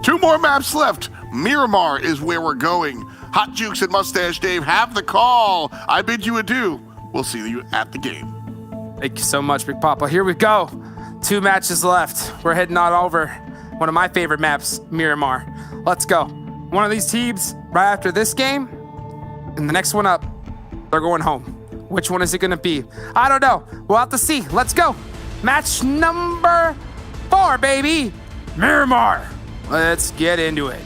Speaker 3: 2 more maps left. Miramar is where we're going. Hot Jukes and Mustache Dave have the call. I bid you adieu. We'll see you at the game.
Speaker 11: Thank you so much, Big Papa. Here we go. 2 matches left. We're heading on over one of my favorite maps, Miramar. Let's go. One of these teams right after this game, and the next one up, they're going home. Which one is it going to be? I don't know. We'll have to see. Let's go. Match number 4, baby. Miramar. Let's get into it.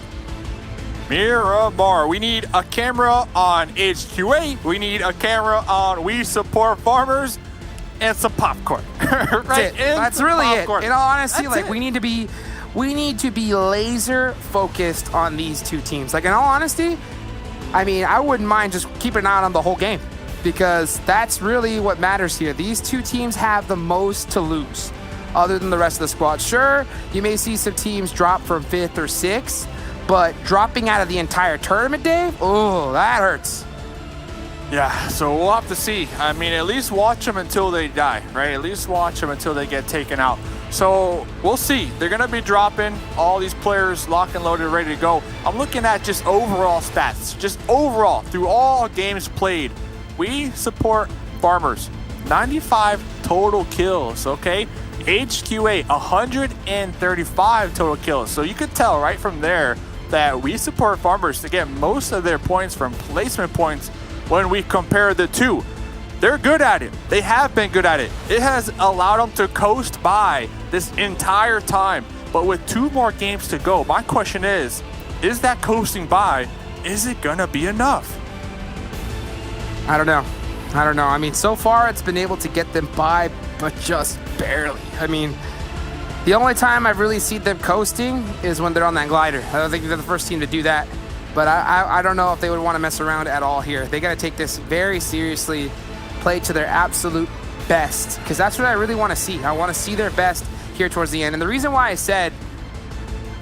Speaker 12: Miramar. We need a camera on HQA. We need a camera on We Support Farmers, and some popcorn. Right?
Speaker 11: That's really
Speaker 12: popcorn.
Speaker 11: it. In all honesty,
Speaker 12: That's
Speaker 11: like,
Speaker 12: it.
Speaker 11: we need to be laser focused on these 2 teams. Like, in all honesty, I mean, I wouldn't mind just keeping an eye on the whole game, because that's really what matters here. These 2 teams have the most to lose other than the rest of the squad. Sure, you may see some teams drop from 5th or 6th, but dropping out of the entire tournament, Dave, oh, that hurts.
Speaker 12: Yeah, so we'll have to see. I mean, at least watch them until they die, right? At least watch them until they get taken out. So we'll see. They're going to be dropping all these players locked and loaded, ready to go. I'm looking at just overall stats, just overall through all games played. We support farmers. 95 total kills, okay? HQA, 135 total kills. So you could tell right from there that we support farmers to get most of their points from placement points when we compare the 2. They're good at it. They have been good at it. It has allowed them to coast by this entire time. But with 2 more games to go, my question is that coasting by, is it gonna be enough?
Speaker 11: I don't know. I mean, so far it's been able to get them by, but just barely. I mean, the only time I've really seen them coasting is when they're on that glider. I don't think they're the first team to do that. But I don't know if they would want to mess around at all here. They got to take this very seriously, play to their absolute best, because that's what I really want to see. I want to see their best here towards the end. And the reason why I said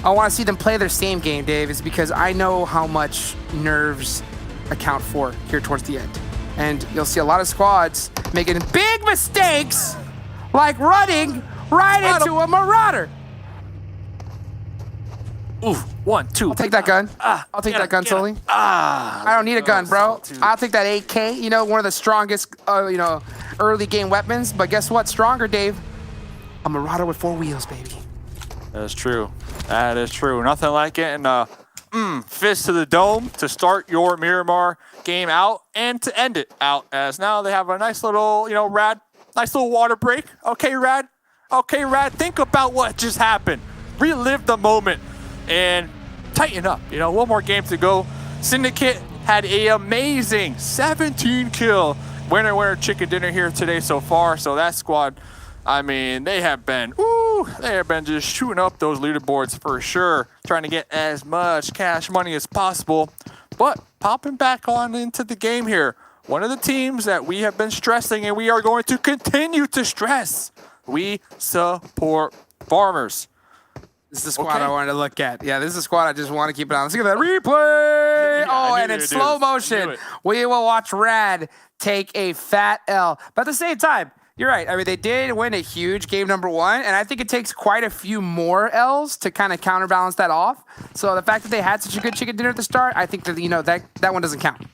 Speaker 11: I want to see them play their same game, Dave, is because I know how much nerves account for here towards the end. And you'll see a lot of squads making big mistakes, like running right into a Marauder.
Speaker 2: Ooh, 1, 2.
Speaker 11: I'll take that gun. I'll take that gun, Sully. I don't need a gun, bro. I'll take that AK. You know, one of the strongest, early game weapons. But guess what? Stronger, Dave. A Marauder with 4 wheels, baby.
Speaker 12: That is true. That is true. Nothing like getting a fist to the dome to start your Miramar game out and to end it out, as now they have a nice little, Rad, nice little water break. Okay, Rad, think about what just happened. Relive the moment and tighten up. One more game to go. Syndicate had a amazing 17 kill winner chicken dinner here today so far. So that squad, they have been just shooting up those leaderboards for sure, trying to get as much cash money as possible. But popping back on into the game here, one of the teams that we have been stressing and we are going to continue to stress, we support farmers.
Speaker 11: This is the squad I wanted to look at. Yeah, this is the squad I just want to keep it on. Let's look at that replay. And in slow motion, we will watch Rad take a fat L. But at the same time, you're right. They did win a huge game number 1, and I think it takes quite a few more L's to kind of counterbalance that off. So the fact that they had such a good chicken dinner at the start, I think that, that one doesn't count.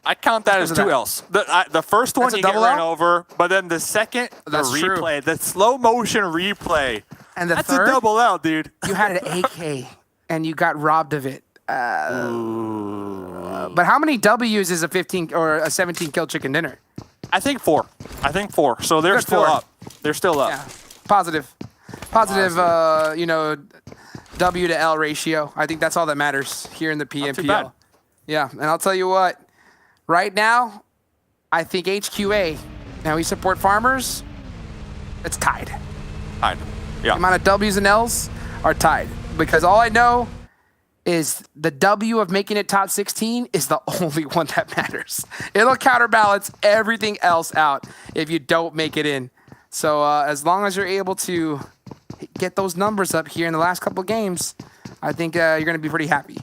Speaker 12: I count that as 2 L's. The first one you get ran over, but then the second, the replay, the slow motion replay.
Speaker 11: And
Speaker 12: that's third, a double L, dude.
Speaker 11: You had an AK, and you got robbed of it. But how many W's is a 15 or a 17 kill chicken dinner?
Speaker 12: I think 4. So they're still up. They're still up.
Speaker 11: Yeah. Positive, W to L ratio. I think that's all that matters here in the PMPL. Yeah, and I'll tell you what. Right now, I think HQA, and we support farmers, it's tied.
Speaker 12: Yeah.
Speaker 11: The amount of W's and L's are tied. Because all I know is the W of making it top 16 is the only one that matters. It'll counterbalance everything else out if you don't make it in. So as long as you're able to get those numbers up here in the last couple of games, I think you're going to be pretty happy.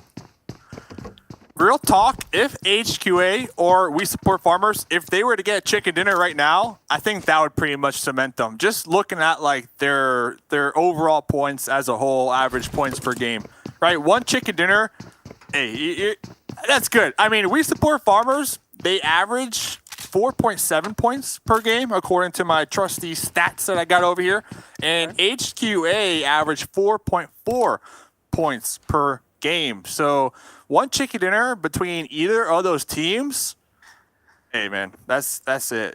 Speaker 12: Real talk, if HQA or We Support Farmers, if they were to get a chicken dinner right now, I think that would pretty much cement them. Just looking at their overall points as a whole, average points per game, right? One chicken dinner, hey, that's good. We Support Farmers, they average 4.7 points per game, according to my trusty stats that I got over here. And HQA averaged 4.4 points per game. So one chicken dinner between either of those teams, hey man, that's it.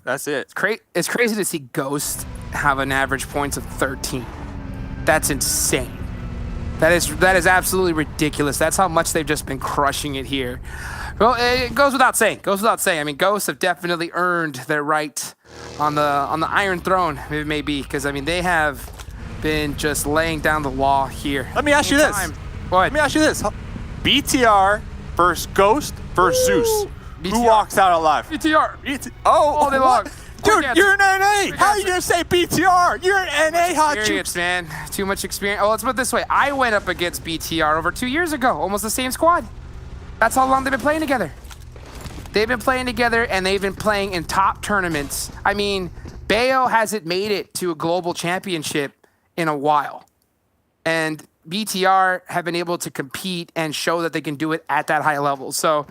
Speaker 12: That's it.
Speaker 11: It's crazy to see Ghost have an average points of 13. That's insane. That is absolutely ridiculous. That's how much they've just been crushing it here. Well, it goes without saying. Ghosts have definitely earned their right on the Iron Throne, it may be, because they have been just laying down the law here.
Speaker 12: Let me ask you this. BTR versus Ghost versus Zeus. BTR. Who walks out alive?
Speaker 11: BTR.
Speaker 12: All
Speaker 11: day long.
Speaker 12: Dude, you're an NA. How are you going to say BTR? You're an NA hot
Speaker 11: experience, man. Too much experience. Oh, let's put it this way. I went up against BTR over 2 years ago. Almost the same squad. That's how long they've been playing together. They've been playing together, and they've been playing in top tournaments. Bayo hasn't made it to a global championship in a while. And BTR have been able to compete and show that they can do it at that high level. So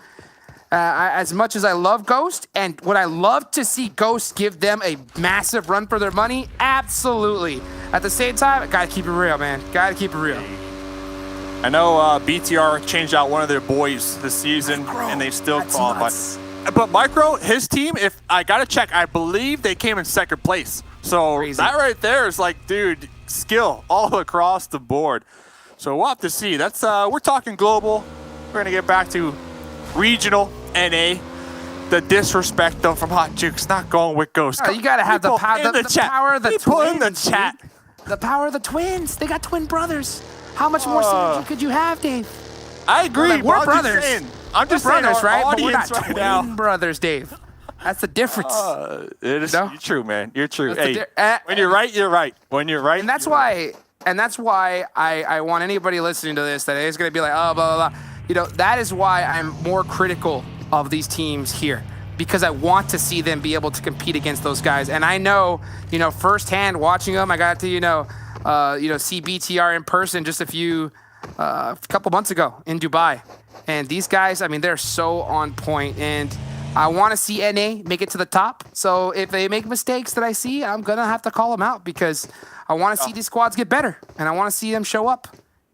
Speaker 11: as much as I love Ghost, and would I love to see Ghost give them a massive run for their money? Absolutely. At the same time, gotta keep it real, man. Gotta keep it real.
Speaker 12: I know BTR changed out one of their boys this season, and they still qualified. But Micro, his team, if I gotta check, I believe they came in second place. So crazy. That right there is dude, skill all across the board. So we'll have to see. That's we're talking global. We're gonna get back to regional NA. The disrespect though from Hot Jukes, not going with Ghost.
Speaker 11: You gotta have the power of the twins.
Speaker 12: In the chat.
Speaker 11: The power of the twins. They got twin brothers. How much more synergy could you have, Dave?
Speaker 12: I agree.
Speaker 11: We're brothers.
Speaker 12: I'm just saying,
Speaker 11: brothers, right? But we're not
Speaker 12: right
Speaker 11: twin brothers, Dave. That's the difference.
Speaker 12: It is. You're true, man. You're true. Hey, when you're right, you're right. When you're right,
Speaker 11: and that's why. And that's why I want anybody listening to this that is going to be like, oh, blah, blah, blah. That is why I'm more critical of these teams here, because I want to see them be able to compete against those guys. And I know, firsthand watching them, I got to, see BTR in person just a couple months ago in Dubai. And these guys, they're so on point. And I want to see NA make it to the top. So if they make mistakes that I see, I'm going to have to call them out, because I want to see these squads get better, and I want to see them show up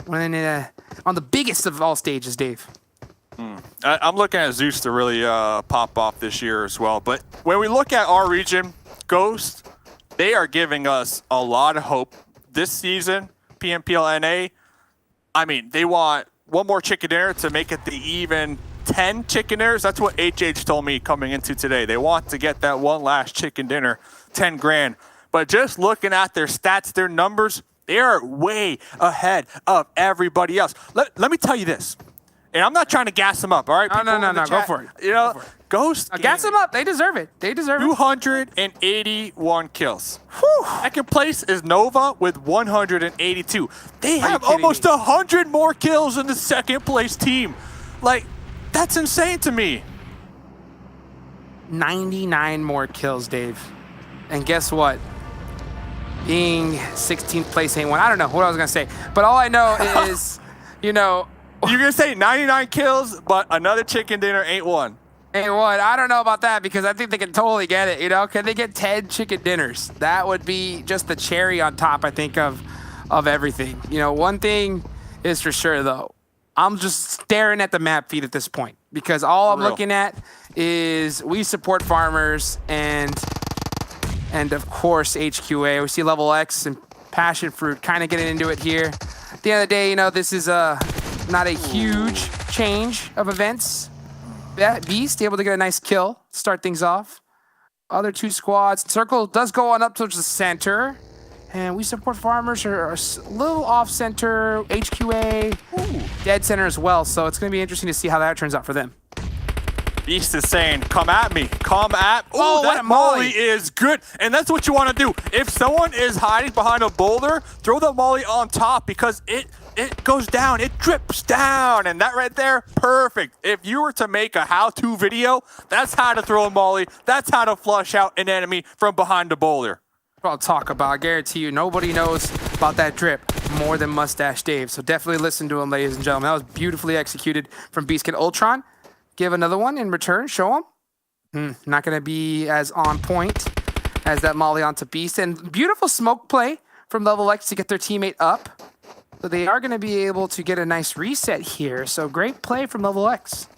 Speaker 11: on the biggest of all stages, Dave.
Speaker 12: I'm looking at Zeus to really pop off this year as well. But when we look at our region, Ghost, they are giving us a lot of hope this season. PMPL NA, I mean, they want one more chicken dinner to make it the even 10 chicken dinners. That's what HH told me coming into today. They want to get that one last chicken dinner, 10 grand. But just looking at their stats, their numbers, they are way ahead of everybody else. Let me tell you this. And I'm not trying to gas them up, all right?
Speaker 11: No. Go for it.
Speaker 12: You know, Ghost.
Speaker 11: Gas them up. They deserve it.
Speaker 12: 281 kills. Whew. Second place is Nova with 182. They have almost 100 more kills than the second place team. Like, that's insane to me.
Speaker 11: 99 more kills, Dave. And guess what? Being 16th place ain't one. I don't know what I was going to say. But all I know is, you know.
Speaker 12: You're going to say 99 kills, but another chicken dinner ain't one.
Speaker 11: Ain't one. I don't know about that because I think they can totally get it. You know, can they get 10 chicken dinners? That would be just the cherry on top, I think, of everything. You know, one thing is for sure, though. I'm just staring at the map feed at this point because all I'm looking at is we support farmers and of course HQA. We see Level X and PassionFruit kind of getting into it here. At the end of the day, you know, this is not a huge change of events. Beast able to get a nice kill, start things off. Other two squads. Circle does go on up towards the center. And we support farmers are a little off center. HQA, dead center as well. So it's going to be interesting to see how that turns out for them.
Speaker 12: Beast is saying, come at me. Come at.
Speaker 11: Oh,
Speaker 12: that molly is good. And that's what you want to do. If someone is hiding behind a boulder, throw the molly on top because it goes down. It drips down. And that right there, perfect. If you were to make a how-to video, that's how to throw a molly. That's how to flush out an enemy from behind a boulder.
Speaker 11: I'll talk about. I guarantee you, nobody knows about that drip more than Mustache Dave. So definitely listen to him, ladies and gentlemen. That was beautifully executed from Beast. Can Ultron give another one in return? Show him. Not going to be as on point as that molly onto Beast. And beautiful smoke play from Level X to get their teammate up. So they are going to be able to get a nice reset here. So great play from Level X.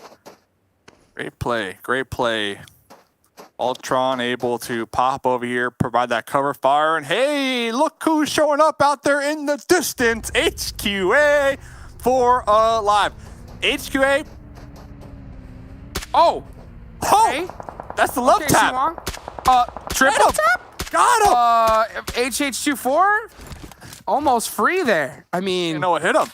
Speaker 12: Great play. Great play. Ultron able to pop over here, provide that cover fire, and hey, look who's showing up out there in the distance. HQA for alive. HQA.
Speaker 11: Oh,
Speaker 12: okay. That's the love tap.
Speaker 11: Triple tap?
Speaker 12: Got him.
Speaker 11: HH24, almost free there. I mean,
Speaker 12: you know what hit him?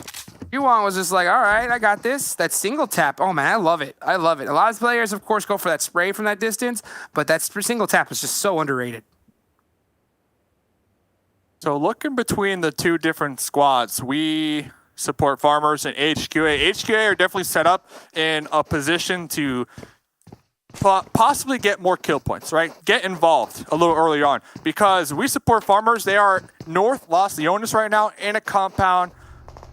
Speaker 11: Yuan was just like, all right, I got this. That single tap. Oh, man, I love it. I love it. A lot of players, of course, go for that spray from that distance, but that single tap is just so underrated.
Speaker 12: So looking between the two different squads, we support farmers and HQA. HQA are definitely set up in a position to possibly get more kill points, right? Get involved a little earlier on because we support farmers. They are north Los Leones right now in a compound.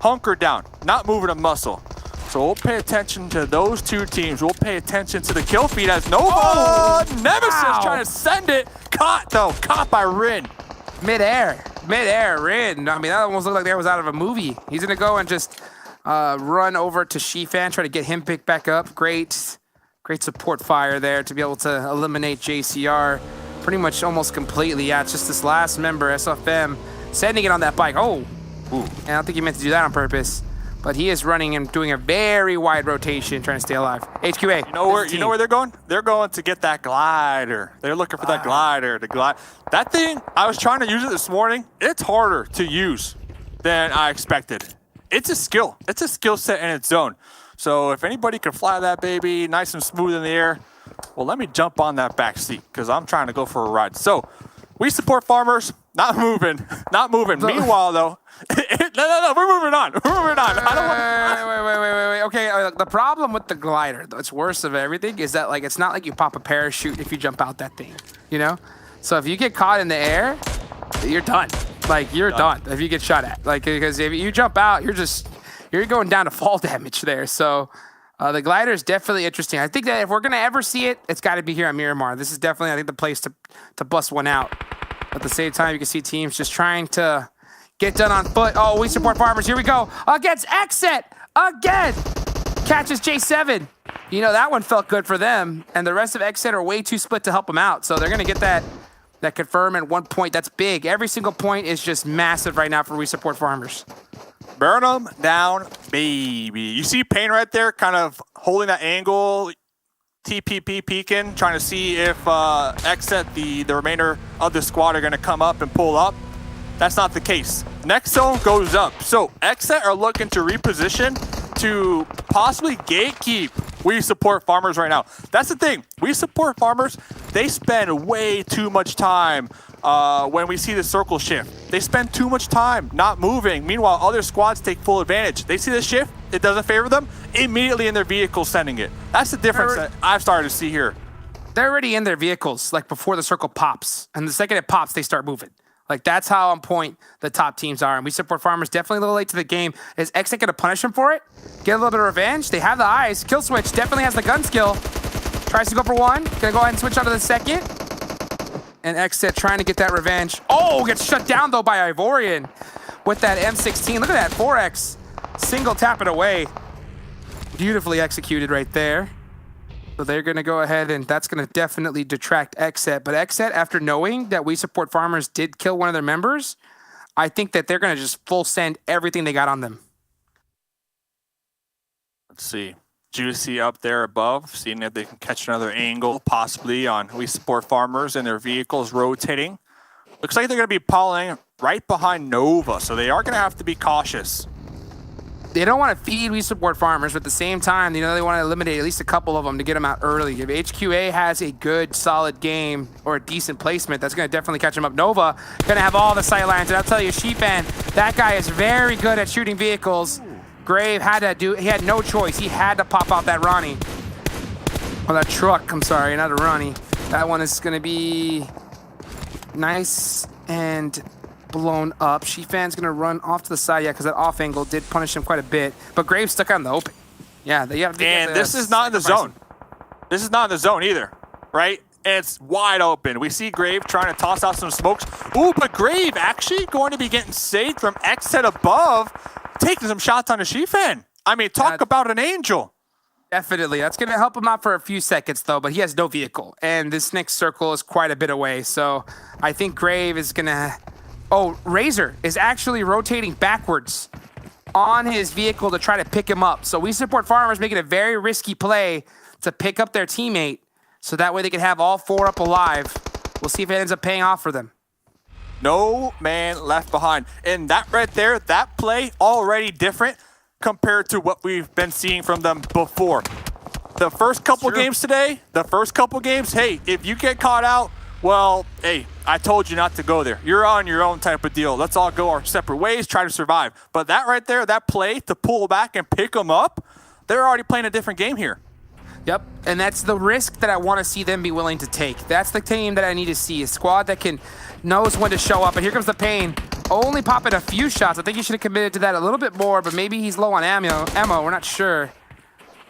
Speaker 12: Hunker down, not moving a muscle. So we'll pay attention to those two teams. We'll pay attention to the kill feed as Nova Nemesis trying to send it. Caught though, caught by Rin.
Speaker 11: Midair, Rin. I mean, that almost looked like that was out of a movie. He's gonna go and just run over to Shifan, try to get him picked back up. Great support fire there to be able to eliminate JCR pretty much almost completely. Yeah, it's just this last member, SFM, sending it on that bike. Oh. Ooh. And I don't think he meant to do that on purpose, but he is running and doing a very wide rotation, trying to stay alive. HQA.
Speaker 12: You know where they're going? They're going to get that glider. They're looking for that glider to glide. That thing, I was trying to use it this morning. It's harder to use than I expected. It's a skill. It's a skill set in its own. So if anybody can fly that baby nice and smooth in the air, well, let me jump on that back seat because I'm trying to go for a ride. So we support farmers. Not moving. Meanwhile, though, no, we're moving on. Wait.
Speaker 11: Okay, the problem with the glider, it's worse of everything, is that it's not like you pop a parachute if you jump out that thing, you know? So if you get caught in the air, you're done. You're done if you get shot at. Because if you jump out, you're going down to fall damage there. So the glider is definitely interesting. I think that if we're gonna ever see it, it's got to be here at Miramar. This is definitely, I think, the place to bust one out. At the same time, you can see teams just trying to Get done on foot. Oh, we support farmers. Here we go. Against Exit again. Catches J7. You know, that one felt good for them. And the rest of Exit are way too split to help them out. So they're going to get that confirm at 1 point. That's big. Every single point is just massive right now for We Support Farmers.
Speaker 12: Burn them down, baby. You see Payne right there kind of holding that angle. TPP peeking, trying to see if Exit, the remainder of the squad are going to come up and pull up. That's not the case. Next zone goes up. So Exit are looking to reposition to possibly gatekeep We Support Farmers right now. That's the thing. We Support Farmers, they spend way too much time when we see the circle shift. They spend too much time not moving. Meanwhile, other squads take full advantage. They see the shift, it doesn't favor them, immediately in their vehicles sending it. That's the difference that I've started to see here.
Speaker 11: They're already in their vehicles, like before the circle pops. And the second it pops, they start moving. Like, that's how on point the top teams are. And We Support Farmers definitely a little late to the game. Is Exit going to punish them for it? Get a little bit of revenge? They have the eyes. Kill switch definitely has the gun skill. Tries to go for one. Going to go ahead and switch onto the second. And Exit trying to get that revenge. Oh, gets shut down, though, by Ivorian with that M16. Look at that, 4X. Single tap it away. Beautifully executed right there. So they're going to go ahead, and that's going to definitely detract Exit. But Exit, after knowing that We Support Farmers did kill one of their members, I think that they're going to just full send everything they got on them.
Speaker 12: Let's see. Juicy up there above, seeing if they can catch another angle, possibly on We Support Farmers and their vehicles rotating. Looks like they're going to be piling right behind Nova, so they are going to have to be cautious.
Speaker 11: They don't want to feed We Support Farmers, but at the same time, you know, they want to eliminate at least a couple of them to get them out early. If HQA has a good, solid game or a decent placement, that's going to definitely catch them up. Nova going to have all the sight lines, and I'll tell you, Sheepan, that guy is very good at shooting vehicles. Grave he had no choice. He had to pop out that Ronnie. Or that truck, I'm sorry, not a Ronnie. That one is going to be nice and blown up. Sheefan's going to run off to the side, yeah, because that off angle did punish him quite a bit. But Graves stuck out in the open. Yeah,
Speaker 12: and this is not in the zone. This is not in the zone either, right? It's wide open. We see Grave trying to toss out some smokes. Ooh, but Grave actually going to be getting saved from Exit above, taking some shots on the Sheefan. I mean, talk about an angel.
Speaker 11: Definitely. That's going to help him out for a few seconds, though, but he has no vehicle. And this next circle is quite a bit away. So I think Grave is going to... Oh, Razor is actually rotating backwards on his vehicle to try to pick him up. So We Support Farmers making a very risky play to pick up their teammate so that way they can have all four up alive. We'll see if it ends up paying off for them.
Speaker 12: No man left behind. And that right there, that play already different compared to what we've been seeing from them before. The first couple games today, hey, if you get caught out, well, hey, I told you not to go there. You're on your own type of deal. Let's all go our separate ways, try to survive. But that right there, that play to pull back and pick them up, they're already playing a different game here.
Speaker 11: Yep, and that's the risk that I want to see them be willing to take. That's the team that I need to see, a squad that knows when to show up. And here comes the Pain, only popping a few shots. I think he should have committed to that a little bit more, but maybe he's low on ammo. We're not sure.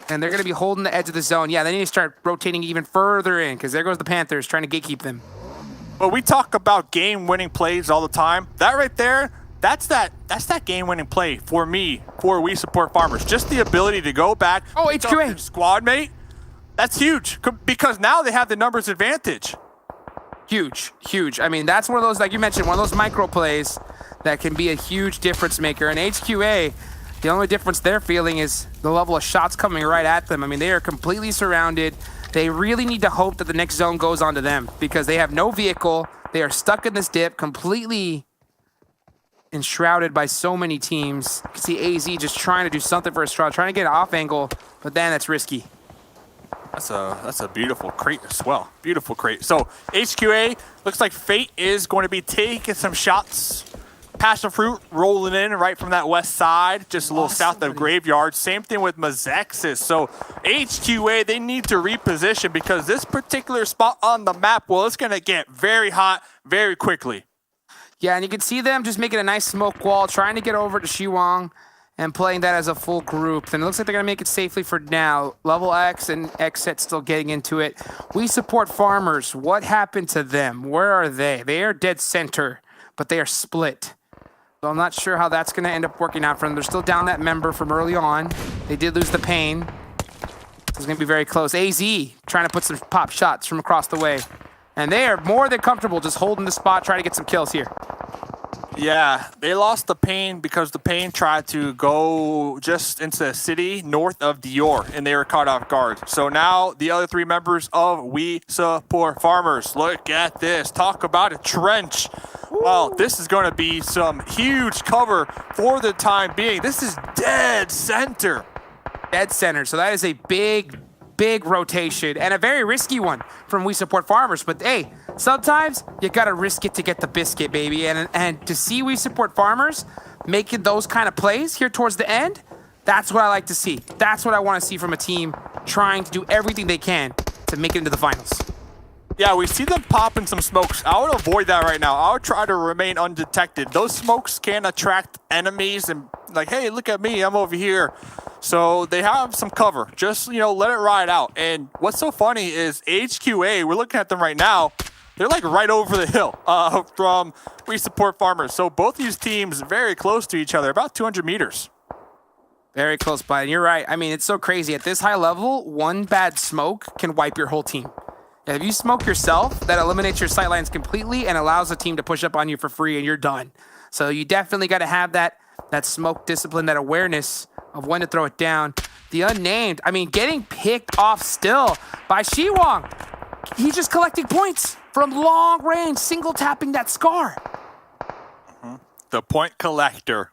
Speaker 11: And they're going to be holding the edge of the zone. Yeah, they need to start rotating even further in because there goes the Panthers trying to gatekeep them.
Speaker 12: Well, we talk about game-winning plays all the time. That right there, that's that game-winning play for me, for We Support Farmers. Just the ability to go back.
Speaker 11: Oh, HQA.
Speaker 12: Squad mate. That's huge because now they have the numbers advantage.
Speaker 11: Huge, huge. I mean, that's one of those, like you mentioned, one of those micro plays that can be a huge difference maker. And HQA, the only difference they're feeling is the level of shots coming right at them. I mean, they are completely surrounded. They really need to hope that the next zone goes onto them because they have no vehicle. They are stuck in this dip, completely enshrouded by so many teams. You can see AZ just trying to do something for a straw, trying to get an off angle, but then that's risky.
Speaker 12: That's a beautiful crate as well. Beautiful crate. So HQA looks like Fate is going to be taking some shots. PassionFruit rolling in right from that west side, just a little south of Graveyard. Same thing with Mezexis. So HQA, they need to reposition because this particular spot on the map, well, it's going to get very hot very quickly.
Speaker 11: Yeah, and you can see them just making a nice smoke wall, trying to get over to Shiwang and playing that as a full group. And it looks like they're going to make it safely for now. Level X and Xset still getting into it. We Support Farmers. What happened to them? Where are they? They are dead center, but they are split. So I'm not sure how that's going to end up working out for them. They're still down that member from early on. They did lose the pain. It's going to be very close. AZ trying to put some pop shots from across the way. And they are more than comfortable just holding the spot, trying to get some kills here.
Speaker 12: Yeah, they lost the pain because the pain tried to go just into the city north of Dior, and they were caught off guard. So now the other 3 members of We Support Farmers, look at this. Talk about a trench. Well, this is going to be some huge cover for the time being. This is dead center.
Speaker 11: Dead center. So that is a big rotation and a very risky one from We Support Farmers. But hey, sometimes you gotta risk it to get the biscuit, baby. And to see We Support Farmers making those kind of plays here towards the end, that's what I like to see. That's what I want to see from a team trying to do everything they can to make it into the finals.
Speaker 12: Yeah, we see them popping some smokes. I would avoid that right now. I would try to remain undetected. Those smokes can attract enemies and like, hey, look at me, I'm over here. So they have some cover. Just, let it ride out. And what's so funny is HQA, we're looking at them right now. They're like right over the hill from We Support Farmers. So both these teams very close to each other, about 200 meters.
Speaker 11: Very close by. And you're right. I mean, it's so crazy. At this high level, one bad smoke can wipe your whole team. If you smoke yourself, that eliminates your sightlines completely and allows the team to push up on you for free and you're done. So you definitely got to have that smoke discipline, that awareness of when to throw it down. The Unnamed, I mean, getting picked off still by Shiwong. He's just collecting points from long range, single tapping that Scar.
Speaker 12: The point collector.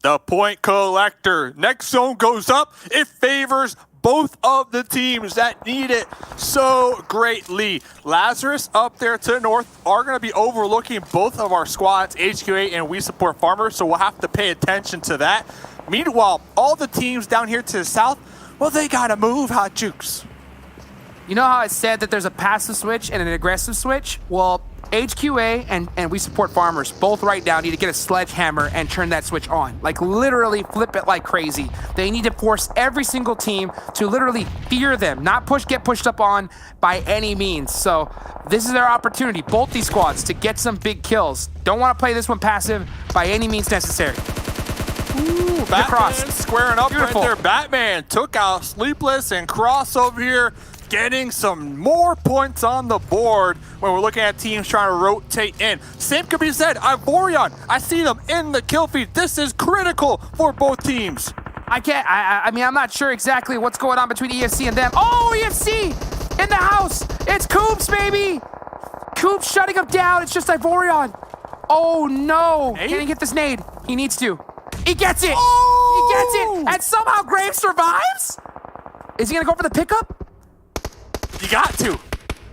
Speaker 12: The point collector. Next zone goes up. It favors both of the teams that need it so greatly. Lazarus up there to the north are going to be overlooking both of our squads, HQA and We Support Farmers, so we'll have to pay attention to that. Meanwhile, all the teams down here to the south, well, they got to move, Hot Jukes.
Speaker 11: You know how I said that there's a passive switch and an aggressive switch? Well, HQA and We Support Farmers both right now need to get a sledgehammer and turn that switch on. Like literally flip it like crazy. They need to force every single team to literally fear them, not get pushed up on by any means. So this is their opportunity, both these squads, to get some big kills. Don't want to play this one passive by any means necessary.
Speaker 12: Ooh, Batman squaring up right there. Batman took out Sleepless and Cross over here, getting some more points on the board when we're looking at teams trying to rotate in. Same could be said, Ivorion, I see them in the kill feed. This is critical for both teams.
Speaker 11: I mean, I'm not sure exactly what's going on between EFC and them. Oh, EFC in the house. It's Coops, baby. Coops shutting him down. It's just Ivorion. Oh, no. Can he get this nade? He needs to. He gets it. Oh! He gets it. And somehow Graves survives? Is he going to go for the pickup?
Speaker 12: You got to.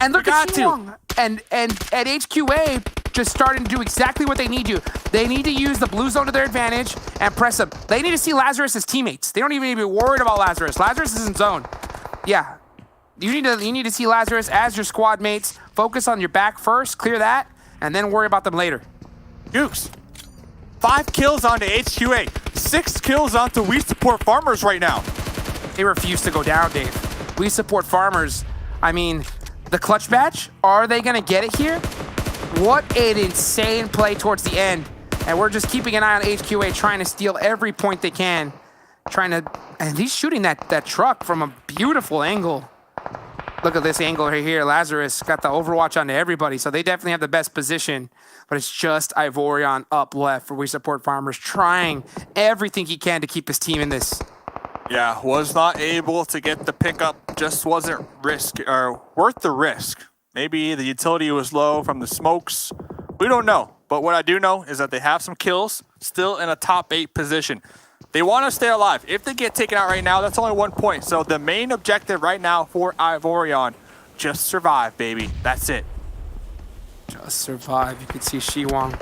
Speaker 11: And look at Shiwong. And at HQA, just starting to do exactly what they need to. They need to use the blue zone to their advantage and press them. They need to see Lazarus as teammates. They don't even need to be worried about Lazarus. Lazarus is in zone. Yeah. You need to see Lazarus as your squad mates. Focus on your back first, clear that, and then worry about them later.
Speaker 12: Dukes. 5 kills onto HQA. 6 kills onto We Support Farmers right now.
Speaker 11: They refuse to go down, Dave. We Support Farmers. I mean, the clutch match, are they going to get it here? What an insane play towards the end. And we're just keeping an eye on HQA, trying to steal every point they can. And he's shooting that truck from a beautiful angle. Look at this angle right here. Lazarus got the overwatch onto everybody, so they definitely have the best position. But it's just Ivorion up left for We Support Farmers, trying everything he can to keep his team in this.
Speaker 12: Yeah, was not able to get the pickup. Just wasn't worth the risk. Maybe the utility was low from the smokes. We don't know. But what I do know is that they have some kills, still in a top 8 position. They want to stay alive. If they get taken out right now, that's only 1 point. So the main objective right now for Ivorion, just survive, baby. That's it.
Speaker 11: Just survive. You can see Shiwong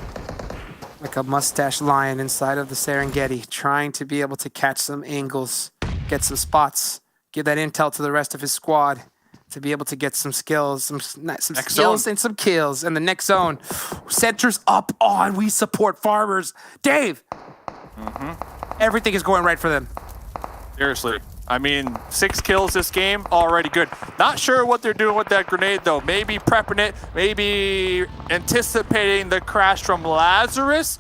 Speaker 11: like a mustache lion inside of the Serengeti, trying to be able to catch some angles, get some spots, give that intel to the rest of his squad to be able to get some skills, some skills and some kills. And the next zone centers up on We Support Farmers. Dave, everything is going right for them.
Speaker 12: Seriously. I mean, 6 kills this game, already good. Not sure what they're doing with that grenade, though. Maybe prepping it, maybe anticipating the crash from Lazarus.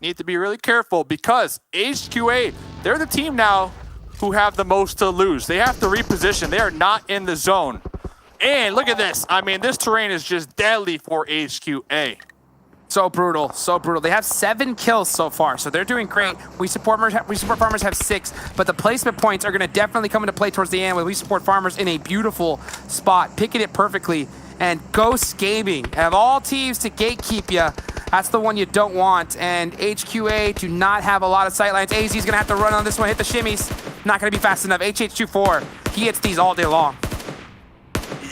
Speaker 12: need to be really careful because HQA, they're the team now who have the most to lose. They have to reposition. They are not in the zone. And look at this. I mean, this terrain is just deadly for HQA.
Speaker 11: So brutal, so brutal. They have 7 kills so far, so they're doing great. We support farmers have 6, but the placement points are going to definitely come into play towards the end with We Support Farmers in a beautiful spot, picking it perfectly. And Ghost Gaming, of all teams to gatekeep you, that's the one you don't want. And HQA do not have a lot of sightlines. AZ's going to have to run on this one, hit the shimmies. Not going to be fast enough. HH24, he hits these all day long.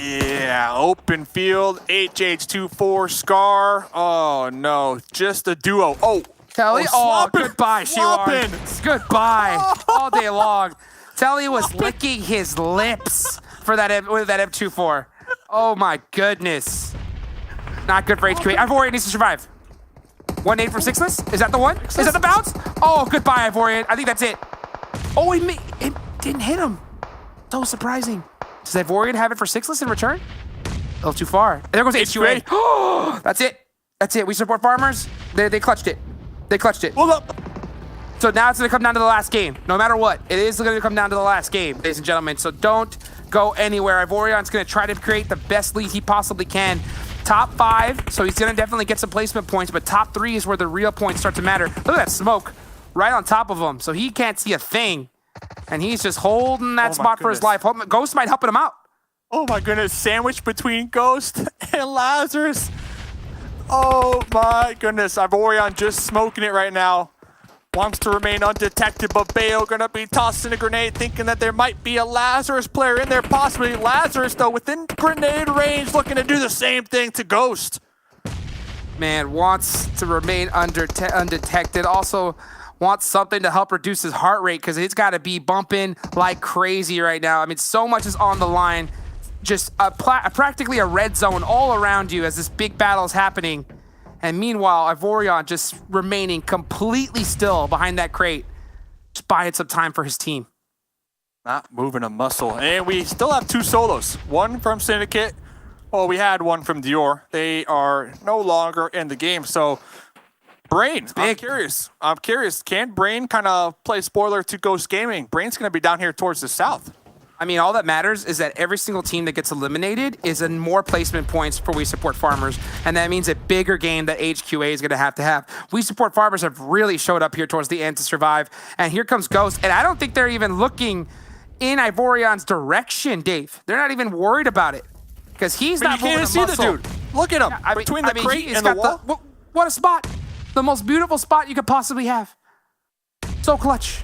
Speaker 12: Yeah, open field, HH24, Scar. Oh, no, just a duo. Oh,
Speaker 11: Telly, goodbye,
Speaker 12: Flopping.
Speaker 11: Shiwar. Goodbye, all day long. Telly was licking his lips for that M24. Oh my goodness. Not good for HQA. Ivorian needs to survive. 1-8 from Sixless? Is that the one? Is that the bounce? Oh, goodbye, Ivorian. I think that's it. Oh, it didn't hit him. So surprising. Does Ivorian have it for Sixless in return? A little too far. There goes HQA. Oh, that's it. That's it. We support farmers. They clutched it. They clutched it.
Speaker 12: Hold up.
Speaker 11: So now it's going to come down to the last game. No matter what, it is going to come down to the last game, ladies and gentlemen. So don't go anywhere. Ivorian's going to try to create the best lead he possibly can. Top 5, so he's going to definitely get some placement points, but top 3 is where the real points start to matter. Look at that smoke right on top of him, so he can't see a thing. And he's just holding that spot for his life. Ghost might help him out.
Speaker 12: Oh my goodness, sandwich between Ghost and Lazarus. Oh my goodness, Ivorian just smoking it right now. Wants to remain undetected, but Bayo gonna be tossing a grenade, thinking that there might be a Lazarus player in there, possibly. Lazarus, though, within grenade range, looking to do the same thing to Ghost.
Speaker 11: Man, wants to remain undetected. Also wants something to help reduce his heart rate because it's got to be bumping like crazy right now. I mean, so much is on the line. Just practically a red zone all around you as this big battle is happening. And meanwhile, Ivorian just remaining completely still behind that crate, just buying some time for his team.
Speaker 12: Not moving a muscle. And we still have 2 solos. One from Syndicate. Well, we had one from Dior. They are no longer in the game. So, Brain, I'm curious. Can Brain kind of play spoiler to Ghost Gaming? Brain's going to be down here towards the south.
Speaker 11: I mean, all that matters is that every single team that gets eliminated is in more placement points for We Support Farmers, and that means a bigger game that HQA is going to have. We Support Farmers have really showed up here towards the end to survive, and here comes Ghost, and I don't think they're even looking in Ivorian's direction, Dave. They're not even worried about it, because he's not moving a muscle. You can't see the dude.
Speaker 12: Look at him, between the crate and the wall.
Speaker 11: What a spot. The most beautiful spot you could possibly have. So clutch.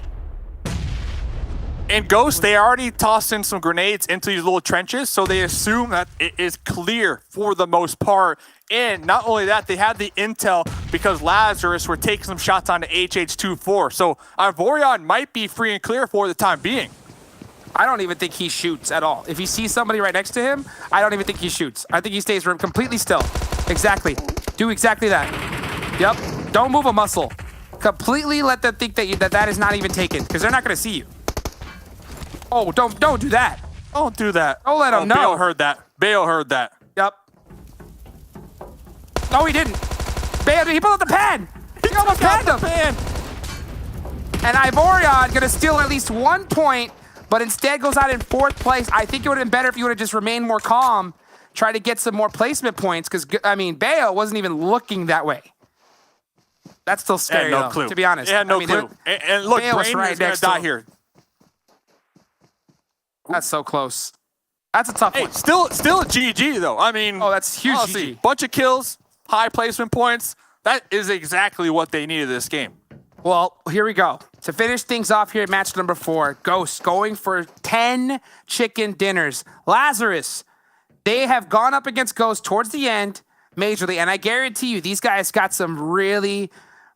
Speaker 12: And Ghost, they already tossed in some grenades into these little trenches, so they assume that it is clear for the most part. And not only that, they had the intel because Lazarus were taking some shots onto HH24. So Ivorian might be free and clear for the time being.
Speaker 11: I don't even think he shoots at all. If he sees somebody right next to him, I don't even think he shoots. I think he stays completely still. Exactly. Do exactly that. Yep. Don't move a muscle. Completely let them think that is not even taken, because they're not going to see you. Oh, don't do that.
Speaker 12: Don't do that.
Speaker 11: Don't let him know.
Speaker 12: Bayo heard that. Bayo heard that.
Speaker 11: Yep. No, he didn't. Bayo, he pulled out the pan. He almost panned him. And Ivorian going to steal at least 1 point, but instead goes out in 4th place. I think it would have been better if you would have just remained more calm, try to get some more placement points, because, I mean, Bayo wasn't even looking that way. That's still scary,
Speaker 12: no clue.
Speaker 11: To be honest.
Speaker 12: He had no clue. And look,
Speaker 11: Bayo was
Speaker 12: Brain is going to die here.
Speaker 11: That's so close. That's a tough one.
Speaker 12: Still a GG, though. I mean,
Speaker 11: that's huge
Speaker 12: honestly,
Speaker 11: GG.
Speaker 12: Bunch of kills, high placement points. That is exactly what they needed this game.
Speaker 11: Well, here we go. To finish things off here at match number 4, Ghost going for 10 chicken dinners. Lazarus, they have gone up against Ghost towards the end majorly, and I guarantee you these guys got some really,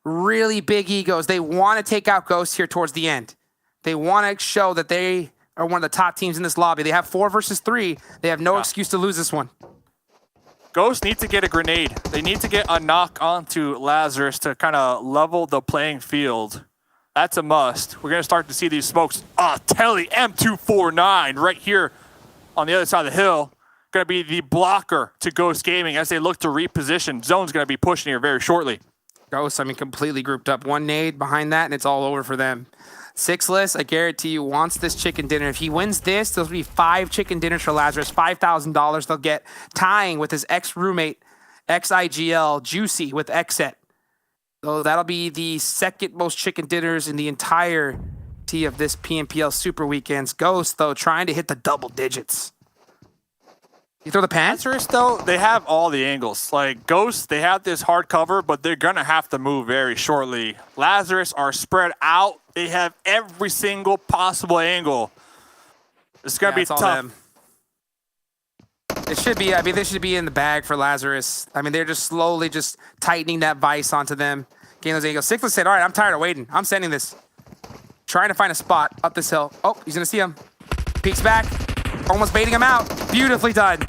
Speaker 11: really big egos. They want to take out Ghost here towards the end. They want to show that they are one of the top teams in this lobby. They have 4 versus 3. They have no excuse to lose this one.
Speaker 12: Ghost needs to get a grenade. They need to get a knock onto Lazarus to kind of level the playing field. That's a must. We're going to start to see these smokes. Telly M249 right here on the other side of the hill. Going to be the blocker to Ghost Gaming as they look to reposition. Zone's going to be pushing here very shortly.
Speaker 11: Ghost, I mean, completely grouped up. One nade behind that, and it's all over for them. Sixless, I guarantee you, wants this chicken dinner. If he wins this, there'll be 5 chicken dinners for Lazarus, $5,000 they'll get, tying with his ex-roommate, XIGL, Juicy, with XSET. So that'll be the second most chicken dinners in the entirety of this PMPL Super Weekends. Ghost, though, trying to hit the double digits. You throw the pan?
Speaker 12: Lazarus, though, they have all the angles. Like, Ghost, they have this hard cover, but they're going to have to move very shortly. Lazarus are spread out. They have every single possible angle. It's going to be tough.
Speaker 11: It should be, I mean, this should be in the bag for Lazarus. I mean, they're just slowly just tightening that vice onto them. Getting those angles. Sixless said, all right, I'm tired of waiting. I'm sending this. Trying to find a spot up this hill. Oh, he's going to see him. Peeks back. Almost baiting him out. Beautifully done.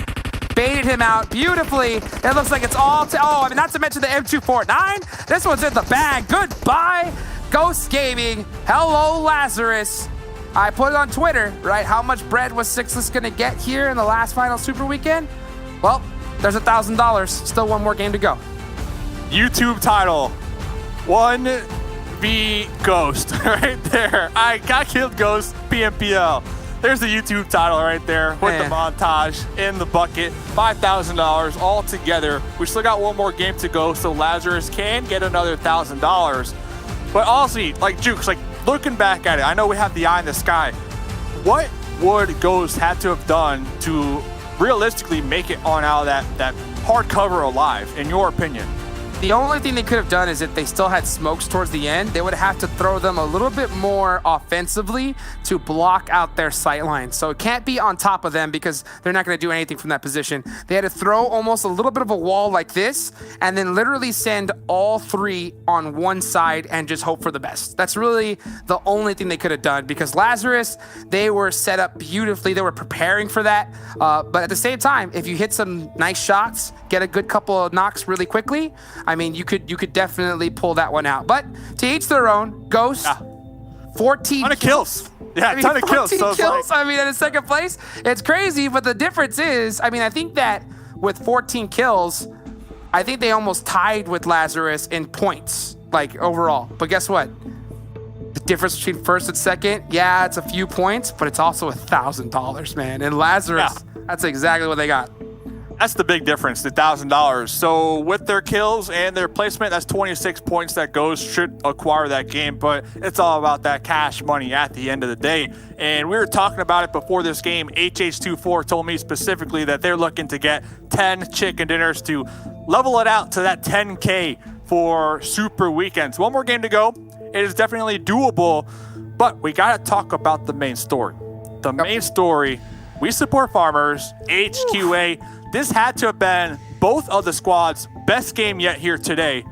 Speaker 11: Baited him out beautifully. It looks like it's all oh, I mean, not to mention the M249. This one's in the bag. Goodbye, Ghost Gaming. Hello, Lazarus. I put it on Twitter, right? How much bread was Sixless going to get here in the last final Super Weekend? Well, there's $1,000. Still one more game to go.
Speaker 12: YouTube title. 1v Ghost right there. I got killed Ghost PMPL. There's the YouTube title right there with the montage in the bucket. $5,000 all together. We still got one more game to go, so Lazarus can get another $1,000. But honestly, like Jukes, like looking back at it, I know we have the eye in the sky. What would Ghost have to have done to realistically make it on out of that hard cover alive, in your opinion?
Speaker 11: The only thing they could have done is if they still had smokes towards the end, they would have to throw them a little bit more offensively to block out their sight line. So it can't be on top of them because they're not going to do anything from that position. They had to throw almost a little bit of a wall like this and then literally send all 3 on one side and just hope for the best. That's really the only thing they could have done because Lazarus, they were set up beautifully. They were preparing for that. But at the same time, if you hit some nice shots, get a good couple of knocks really quickly, I mean, you could definitely pull that one out. But to each their own. Ghost, 14
Speaker 12: ton of kills. Yeah, ton of kills.
Speaker 11: 14 kills. I mean, in second place, it's crazy. But the difference is, I mean, I think that with 14 kills, I think they almost tied with Lazarus in points, like overall. But guess what? The difference between first and second, yeah, it's a few points, but it's also $1,000, man. And Lazarus, that's exactly what they got.
Speaker 12: That's the big difference, the $1,000. So with their kills and their placement, that's 26 points that Ghost should acquire that game. But it's all about that cash money at the end of the day. And we were talking about it before this game. HH24 told me specifically that they're looking to get 10 chicken dinners to level it out to that 10K for Super Weekends. One more game to go. It is definitely doable, but we got to talk about the main story. The main story, we support farmers, HQA. This had to have been both of the squads' best game yet here today,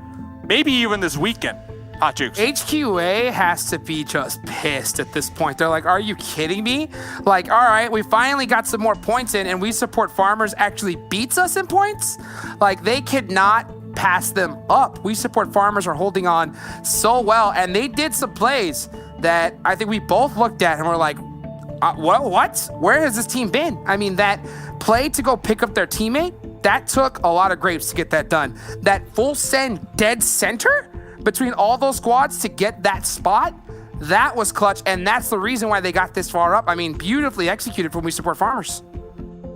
Speaker 12: maybe even this weekend. Hot Jukes.
Speaker 11: HQA has to be just pissed at this point. They're like, are you kidding me? Like, all right, we finally got some more points in, and we support farmers actually beats us in points? Like, they could not pass them up. We support farmers are holding on so well, and they did some plays that I think we both looked at and were like, what? Where has this team been? I mean, that play to go pick up their teammate, that took a lot of grapes to get that done. That full send dead center between all those squads to get that spot, that was clutch, and that's the reason why they got this far up. I mean, beautifully executed from We Support Farmers.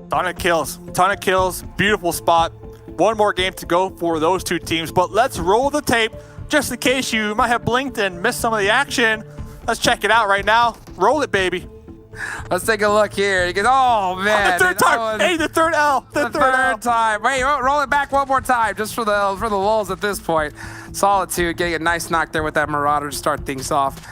Speaker 12: Ton of kills, beautiful spot. One more game to go for those two teams, but let's roll the tape just in case you might have blinked and missed some of the action. Let's check it out right now. Roll it, baby.
Speaker 11: Let's take a look here. You can, oh man,
Speaker 12: the third time. Hey, the third L. The
Speaker 11: third time. Wait, roll it back one more time, just for the lulz at this point. Solitude getting a nice knock there with that Marauder to start things off.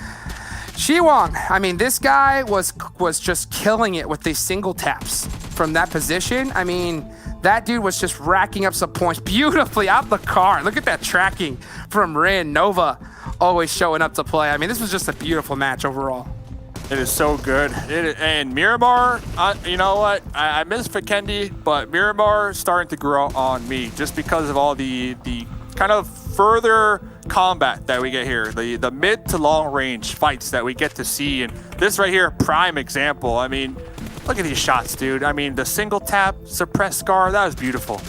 Speaker 11: Shiwong, I mean, this guy was just killing it with these single taps from that position. I mean, that dude was just racking up some points beautifully out the car. Look at that tracking from Rin. Nova always showing up to play. I mean, this was just a beautiful match overall.
Speaker 12: It is so good. And Miramar, you know what? I miss Vikendi, but Miramar starting to grow on me just because of all the kind of further combat that we get here. The mid to long range fights that we get to see. And this right here, prime example. I mean, look at these shots, dude. I mean, the single tap, suppress scar, that was beautiful.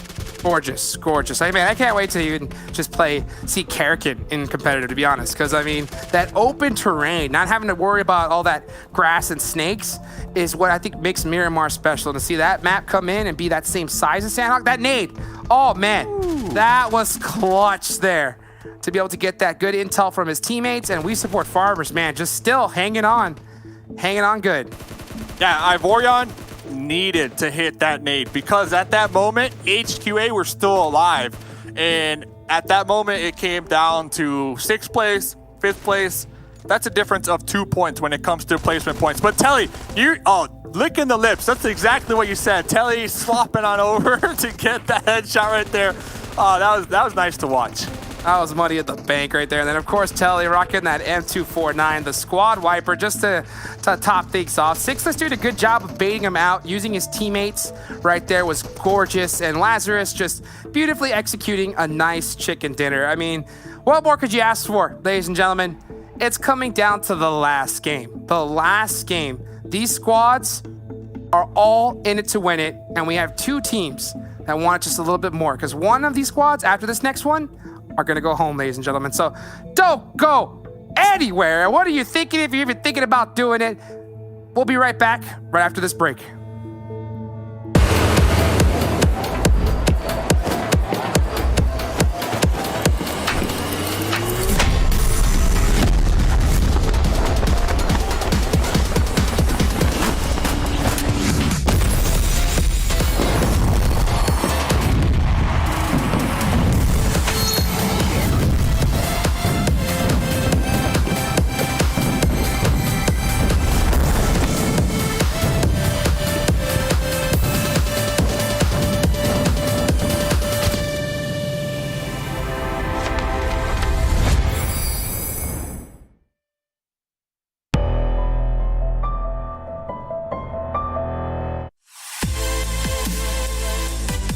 Speaker 11: Gorgeous, gorgeous. I mean, I can't wait to even just see Karakin in competitive, to be honest, because I mean, that open terrain, not having to worry about all that grass and snakes is what I think makes Miramar special. To see that map come in and be that same size as Sandhawk, that nade, oh man, that was clutch there. To be able to get that good intel from his teammates, and we support Farmers, man, just still hanging on good.
Speaker 12: Yeah, Ivorion needed to hit that nade because at that moment, HQA were still alive. And at that moment, it came down to 6th place, 5th place. That's a difference of 2 points when it comes to placement points. But Telly, licking the lips. That's exactly what you said. Telly swapping on over to get that headshot right there. Oh, that was nice to watch.
Speaker 11: That was money at the bank right there. And then, of course, Telly rocking that M249, the squad wiper, just to top things off. Sixless did a good job of baiting him out, using his teammates right there was gorgeous. And Lazarus just beautifully executing a nice chicken dinner. I mean, what more could you ask for, ladies and gentlemen? It's coming down to the last game. The last game. These squads are all in it to win it. And we have 2 teams that want just a little bit more. Because one of these squads, after this next one, are going to go home, ladies and gentlemen. So don't go anywhere. What are you thinking if you're even thinking about doing it? We'll be right back right after this break.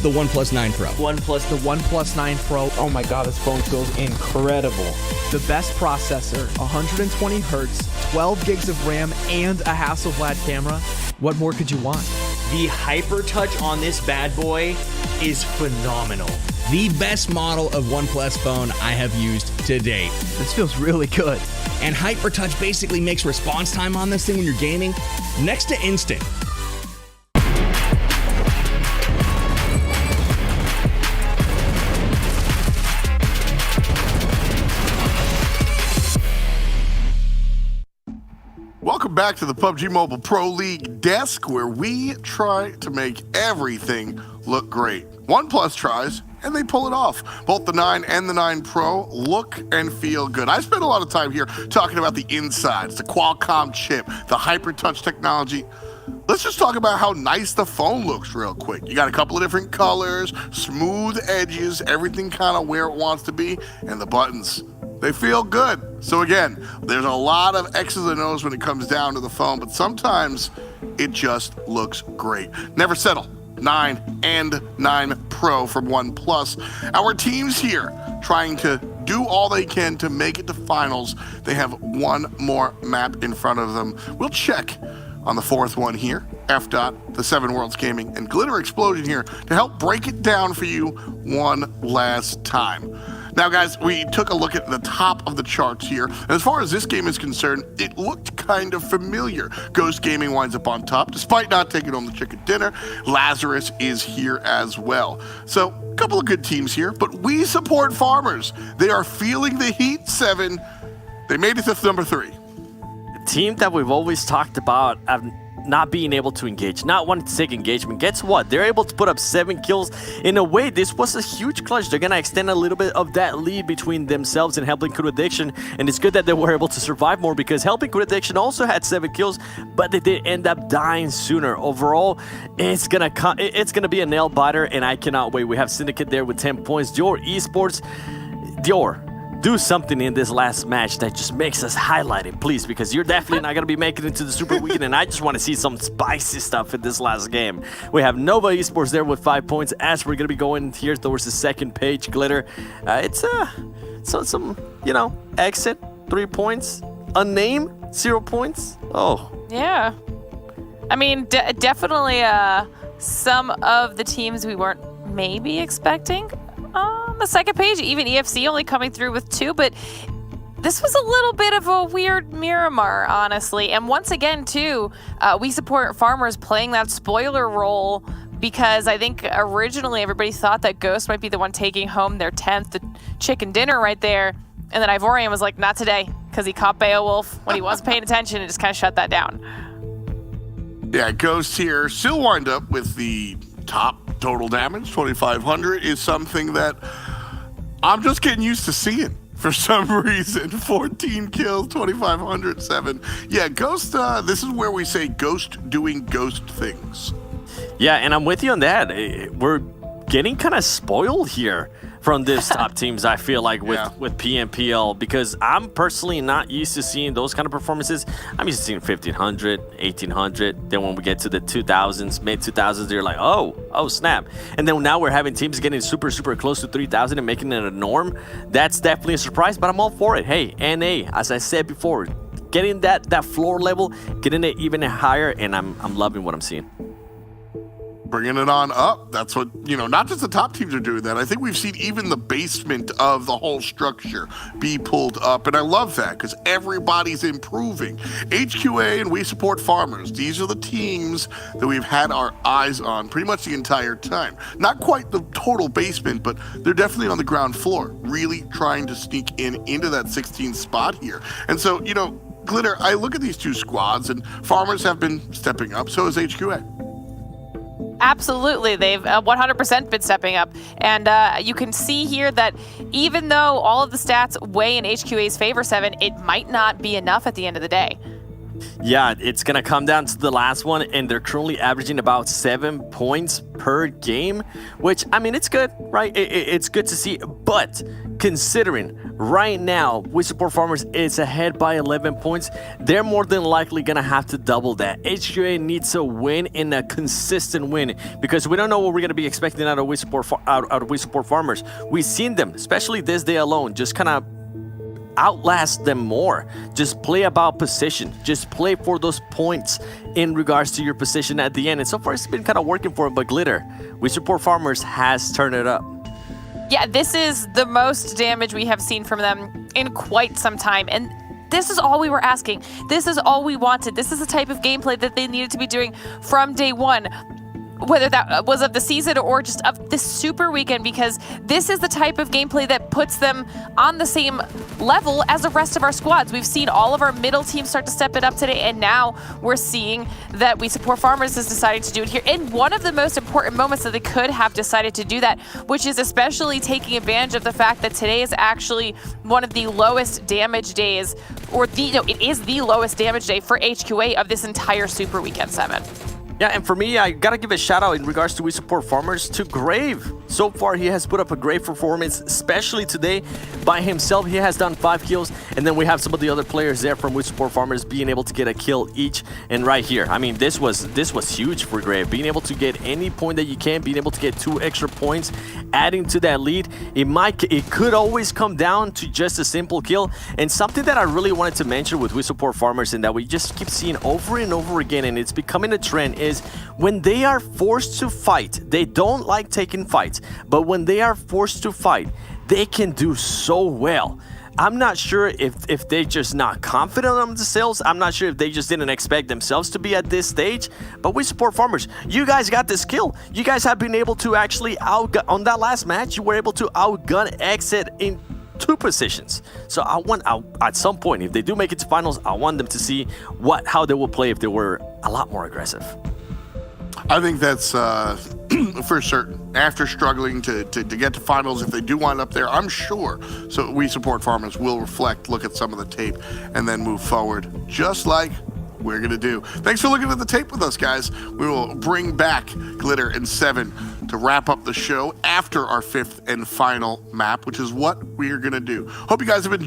Speaker 7: The OnePlus 9 Pro.
Speaker 8: The OnePlus 9 Pro. Oh my god, this phone feels incredible. The best processor, 120 hertz, 12 gigs of RAM, and a Hasselblad camera. What more could you want?
Speaker 9: The HyperTouch on this bad boy is phenomenal.
Speaker 7: The best model of OnePlus phone I have used to date.
Speaker 8: This feels really good.
Speaker 7: And HyperTouch basically makes response time on this thing when you're gaming next to instant.
Speaker 3: Welcome back to the PUBG Mobile Pro League desk, where we try to make everything look great. OnePlus tries, and they pull it off. Both the 9 and the 9 Pro look and feel good. I spent a lot of time here talking about the insides, the Qualcomm chip, the HyperTouch technology. Let's just talk about how nice the phone looks real quick. You got a couple of different colors, smooth edges, everything kind of where it wants to be, and the buttons. They feel good. So again, there's a lot of X's and O's when it comes down to the phone, but sometimes it just looks great. Never settle. 9 and 9 Pro from OnePlus. Our teams here trying to do all they can to make it to finals. They have one more map in front of them. We'll check on the 4th one here. The 7 Worlds Gaming and Glitter Explosion here to help break it down for you one last time. Now, guys, we took a look at the top of the charts here. And as far as this game is concerned, it looked kind of familiar. Ghost Gaming winds up on top, despite not taking home the chicken dinner. Lazarus is here as well. So, a couple of good teams here, but we support Farmers. They are feeling the heat, 7. They made it to number 3.
Speaker 4: The team that we've always talked about not being able to engage, not wanting to take engagement. Guess what? They're able to put up 7 kills. In a way, this was a huge clutch. They're going to extend a little bit of that lead between themselves and Helping Crew Addiction. And it's good that they were able to survive more, because Helping Crew Addiction also had 7 kills, but they did end up dying sooner. Overall, it's gonna be a nail biter, and I cannot wait. We have Syndicate there with 10 points. Dior Esports. Dior, do something in this last match that just makes us highlight it, please, because you're definitely not going to be making it to the Super Weekend, and I just want to see some spicy stuff in this last game. We have Nova Esports there with 5 points, as we're going to be going here towards the second page. Glitter, it's some, exit, 3 points. Unnamed, 0 points. Oh.
Speaker 5: Yeah. I mean, definitely some of the teams we weren't maybe expecting on the second page. Even EFC only coming through with 2, but this was a little bit of a weird Miramar, honestly. And once again, too, we support farmers playing that spoiler role, because I think originally everybody thought that Ghost might be the one taking home their 10th chicken dinner right there. And then Ivorian was like, not today, because he caught Beowulf when he wasn't paying attention and just kind of shut that down.
Speaker 3: Yeah, Ghost here still wind up with the top total damage. 2,500 is something that I'm just getting used to seeing for some reason. 14 kills, 2,507. Yeah, Ghost, this is where we say Ghost doing Ghost things.
Speaker 4: Yeah, and I'm with you on that. We're getting kind of spoiled here from these top teams, I feel like, with PMPL, because I'm personally not used to seeing those kind of performances. I'm used to seeing 1,500, 1,800. Then when we get to the 2,000s, mid-2000s, they're like, oh, snap. And then now we're having teams getting super, super close to 3,000 and making it a norm. That's definitely a surprise, but I'm all for it. Hey, NA, as I said before, getting that floor level, getting it even higher, and I'm loving what I'm seeing.
Speaker 3: Bringing it on up. That's what, not just the top teams are doing that. I think we've seen even the basement of the whole structure be pulled up. And I love that because everybody's improving. HQA and We Support Farmers. These are the teams that we've had our eyes on pretty much the entire time. Not quite the total basement, but they're definitely on the ground floor, really trying to sneak into that 16th spot here. And so, Glitter, I look at these two squads and Farmers have been stepping up. So has HQA.
Speaker 5: Absolutely. They've 100% been stepping up. And you can see here that even though all of the stats weigh in HQA's favor, 7, it might not be enough at the end of the day.
Speaker 4: Yeah, it's going to come down to the last one, and they're currently averaging about 7 points per game, which, I mean, it's good, right? It's good to see, but considering right now We Support Farmers is ahead by 11 points, they're more than likely going to have to double that. HQA needs a win and a consistent win, because we don't know what we're going to be expecting out of We Support Farmers. We've seen them, especially this day alone, just kind of outlast them more. Just play about position. Just play for those points in regards to your position at the end. And so far, it's been kind of working for them. But Glitter, We Support Farmers has turned it up.
Speaker 5: Yeah, this is the most damage we have seen from them in quite some time. And this is all we were asking. This is all we wanted. This is the type of gameplay that they needed to be doing from day one, whether that was of the season or just of this super weekend, because this is the type of gameplay that puts them on the same level as the rest of our squads. We've seen all of our middle teams start to step it up today, and now we're seeing that We Support Farmers is deciding to do it here in one of the most important moments that they could have decided to do that, which is especially taking advantage of the fact that today is actually one of the lowest damage days, or it is the lowest damage day for HQA of this entire super weekend, 7.
Speaker 4: Yeah, and for me, I gotta give a shout out in regards to We Support Farmers to Grave. So far, he has put up a great performance, especially today. By himself, he has done 5 kills, and then we have some of the other players there from We Support Farmers being able to get a kill each. And right here, I mean, this was huge for Grave. Being able to get any point that you can, being able to get 2 extra points, adding to that lead. It could always come down to just a simple kill. And something that I really wanted to mention with We Support Farmers, and that we just keep seeing over and over again, and it's becoming a trend, is when they are forced to fight, they don't like taking fights, but when they are forced to fight, they can do so well. I'm not sure if they're just not confident on themselves. I'm not sure if they just didn't expect themselves to be at this stage, but We Support Farmers, you guys got this kill. You guys have been able to actually on that last match, you were able to outgun Exit in 2 positions. So I want, at some point, if they do make it to finals, I want them to see how they will play if they were a lot more aggressive.
Speaker 3: I think that's for certain. After struggling to get to finals, if they do wind up there, I'm sure. So We Support Farmers will reflect, look at some of the tape, and then move forward, just like we're going to do. Thanks for looking at the tape with us, guys. We will bring back Glitter and 7 to wrap up the show after our 5th and final map, which is what we're going to do. Hope you guys have been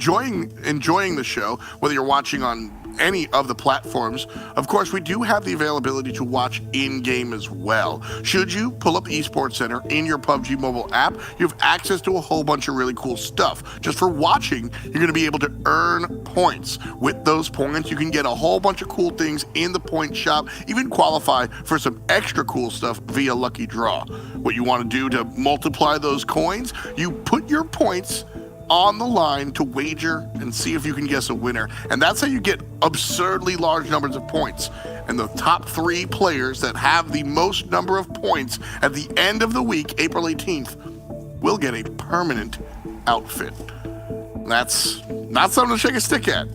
Speaker 3: enjoying the show, whether you're watching on any of the platforms. Of course, we do have the availability to watch in-game as well. Should you pull up Esports Center in your PUBG mobile app, you have access to a whole bunch of really cool stuff. Just for watching, you're going to be able to earn points. With those points, you can get a whole bunch of cool things in the point shop, even qualify for some extra cool stuff via Lucky Draw. What you want to do to multiply those coins, you put your points on the line to wager and see if you can guess a winner. And that's how you get absurdly large numbers of points. And the top 3 players that have the most number of points at the end of the week, April 18th, will get a permanent outfit. That's not something to shake a stick at.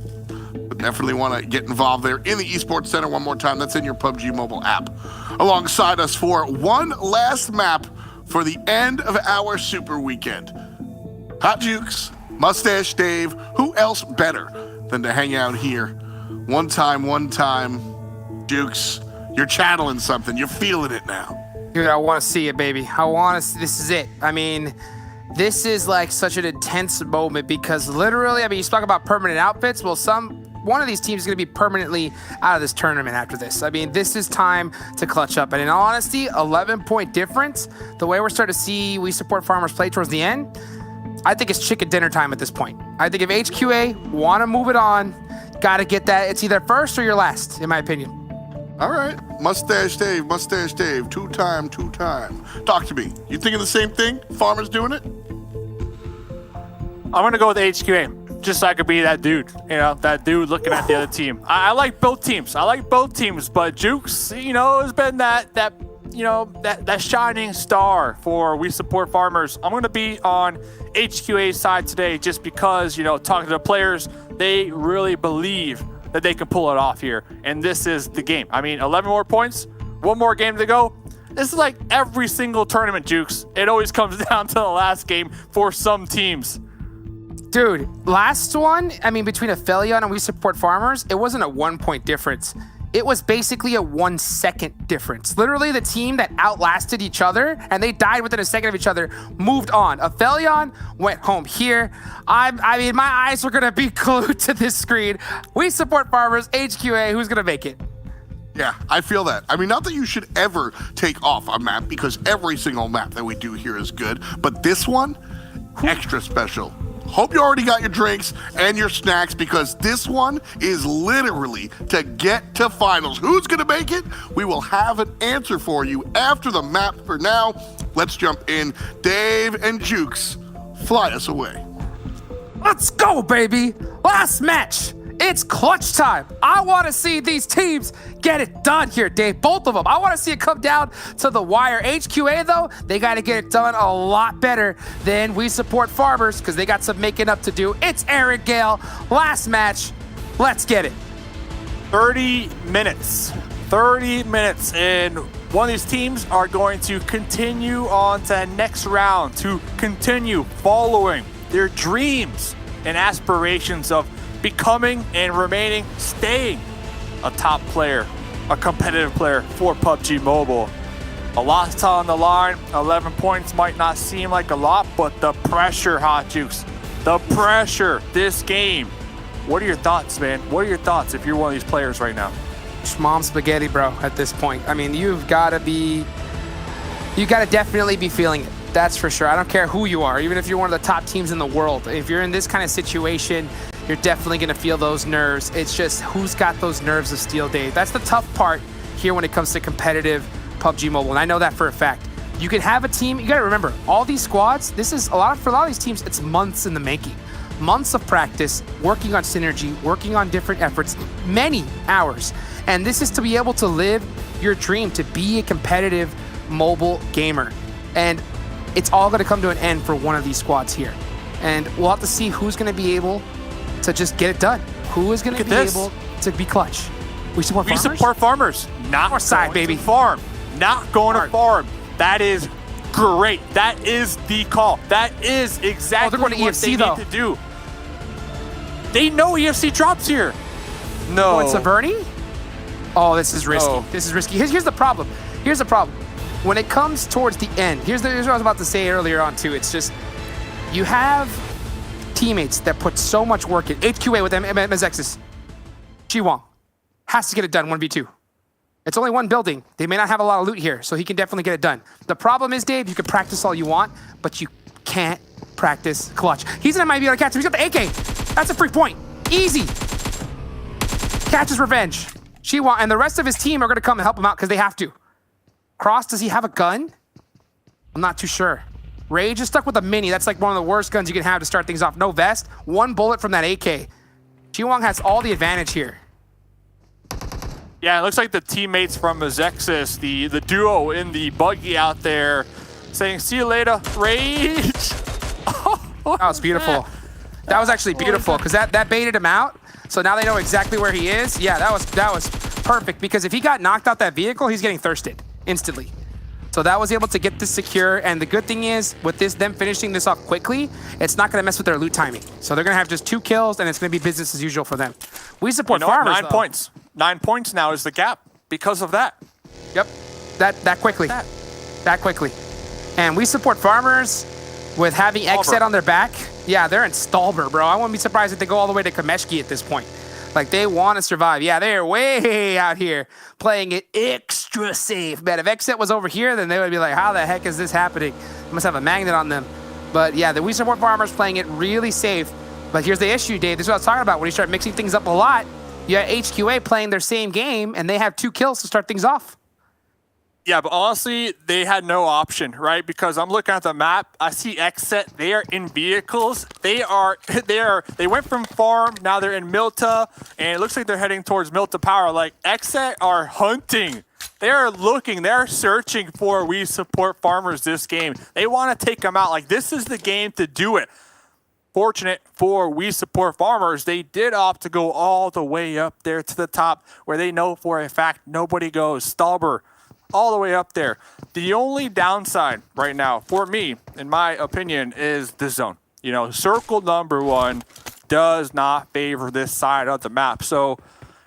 Speaker 3: But definitely want to get involved there in the Esports Center one more time. That's in your PUBG mobile app. Alongside us for one last map for the end of our Super Weekend. Hot Jukes, Mustache Dave, who else better than to hang out here? One time, Jukes, you're channeling something. You're feeling it now.
Speaker 11: Dude, I want to see it, baby. I want to see, this is it. I mean, this is like such an intense moment because literally, I mean, you talk about permanent outfits. Well, one of these teams is going to be permanently out of this tournament after this. I mean, this is time to clutch up. And in all honesty, 11-point difference, the way we're starting to see We Support Farmers play towards the end, I think it's chicken dinner time at this point. I think if HQA want to move it on, got to get that. It's either first or your last, in my opinion.
Speaker 3: All right. Mustache Dave, two-time. Talk to me. You thinking the same thing? Farmers doing it?
Speaker 12: I'm going to go with HQA, just so I could be that dude, that dude looking at the other team. I like both teams. But Jukes, has been that shining star for We Support Farmers. I'm going to be on HQA's side today just because, talking to the players, they really believe that they can pull it off here. And this is the game. I mean, 11 more points, one more game to go. This is like every single tournament, Jukes. It always comes down to the last game for some teams.
Speaker 11: Dude, last one, I mean, between Aphelion and We Support Farmers, it wasn't a 1-point difference. It was basically a 1-second difference. Literally, the team that outlasted each other, and they died within a second of each other, moved on. Aphelion went home here. I mean, my eyes were going to be glued to this screen. We Support Farmers, HQA, who's going to make it?
Speaker 3: Yeah, I feel that. I mean, not that you should ever take off a map, because every single map that we do here is good, but this one, extra special. Hope you already got your drinks and your snacks, because this one is literally to get to finals. Who's going to make it? We will have an answer for you after the map. For now, let's jump in. Dave and Jukes, fly us away.
Speaker 11: Let's go, baby. Last match. It's clutch time. I want to see these teams get it done here, Dave. Both of them. I want to see it come down to the wire. HQA, though, they got to get it done a lot better than We Support Farmers because they got some making up to do. It's Erangel. Last match. Let's get it.
Speaker 12: 30 minutes. 30 minutes. And one of these teams are going to continue on to the next round to continue following their dreams and aspirations of becoming and remaining, staying a top player, a competitive player for PUBG Mobile. A lot's on the line. 11 points might not seem like a lot, but the pressure, Hot Jukes, the pressure, this game. What are your thoughts, man? What are your thoughts if you're one of these players right now?
Speaker 11: Schmom spaghetti, bro, at this point. I mean, you got to definitely be feeling it. That's for sure. I don't care who you are, even if you're one of the top teams in the world. If you're in this kind of situation, you're definitely going to feel those nerves. It's just who's got those nerves of steel, Dave. That's the tough part here when it comes to competitive PUBG Mobile, and I know that for a fact. You can have a team. You got to remember, all these squads, this is for a lot of these teams, it's months in the making. Months of practice, working on synergy, working on different efforts, many hours. And this is to be able to live your dream, to be a competitive mobile gamer. And it's all going to come to an end for one of these squads here. And we'll have to see who's going to be able to just get it done. Who is going to be able to be clutch? We support farmers?
Speaker 12: We support farmers. Not
Speaker 11: our side, baby.
Speaker 12: Farm. Not going to farm. That is great. That is the call. That is exactly what
Speaker 11: EFC,
Speaker 12: they need to do. They know EFC drops here. No.
Speaker 11: Oh, it's Averni? Oh, this is risky. No. This is risky. Here's the problem. Here's the problem. When it comes towards the end, here's what I was about to say earlier on too. It's just, you have teammates that put so much work in. HQA with Mezexis. Jiwang has to get it done 1v2. It's only one building. They may not have a lot of loot here, so he can definitely get it done. The problem is, Dave, you can practice all you want, but you can't practice clutch. He's might be able to catch him. He's got the AK. That's a free point. Easy. Catches revenge. Jiwang and the rest of his team are going to come and help him out because they have to. Cross, does he have a gun? I'm not too sure. Rage is stuck with a mini. That's like one of the worst guns you can have to start things off. No vest, 1 bullet from that AK. Jiwang has all the advantage here.
Speaker 12: Yeah, it looks like the teammates from Mezexis, the duo in the buggy out there, saying, see you later, Rage.
Speaker 11: That was beautiful. That was actually beautiful because that baited him out. So now they know exactly where he is. Yeah, that was perfect because if he got knocked out that vehicle, he's getting thirsted instantly. So that was able to get this secure. And the good thing is with them finishing this off quickly, it's not going to mess with their loot timing. So they're going to have just 2 kills and it's going to be business as usual for them. We support farmers.
Speaker 12: 9 points. 9 points now is the gap because of that.
Speaker 11: Yep. That quickly. That quickly. And we support farmers with having Xset on their back. Yeah, they're in Stalber, bro. I wouldn't be surprised if they go all the way to Kameshki at this point. Like, they want to survive. Yeah, they're way out here playing it extra safe. Man, if Xset was over here, then they would be like, how the heck is this happening? They must have a magnet on them. But yeah, we support farmers playing it really safe. But here's the issue, Dave. This is what I was talking about. When you start mixing things up a lot, you have HQA playing their same game, and they have 2 kills to start things off.
Speaker 12: Yeah, but honestly, they had no option, right? Because I'm looking at the map. I see Xset. They are in vehicles. They went from farm. Now they're in Milta, and it looks like they're heading towards Milta Power. Like, Xset are hunting. They are looking. They're searching for We Support Farmers this game. They want to take them out. Like, this is the game to do it. Fortunate for We Support Farmers, they did opt to go all the way up there to the top where they know for a fact nobody goes. Stalber, all the way up there. The only downside right now for me, in my opinion, is the zone. You know, circle number 1 does not favor this side of the map. So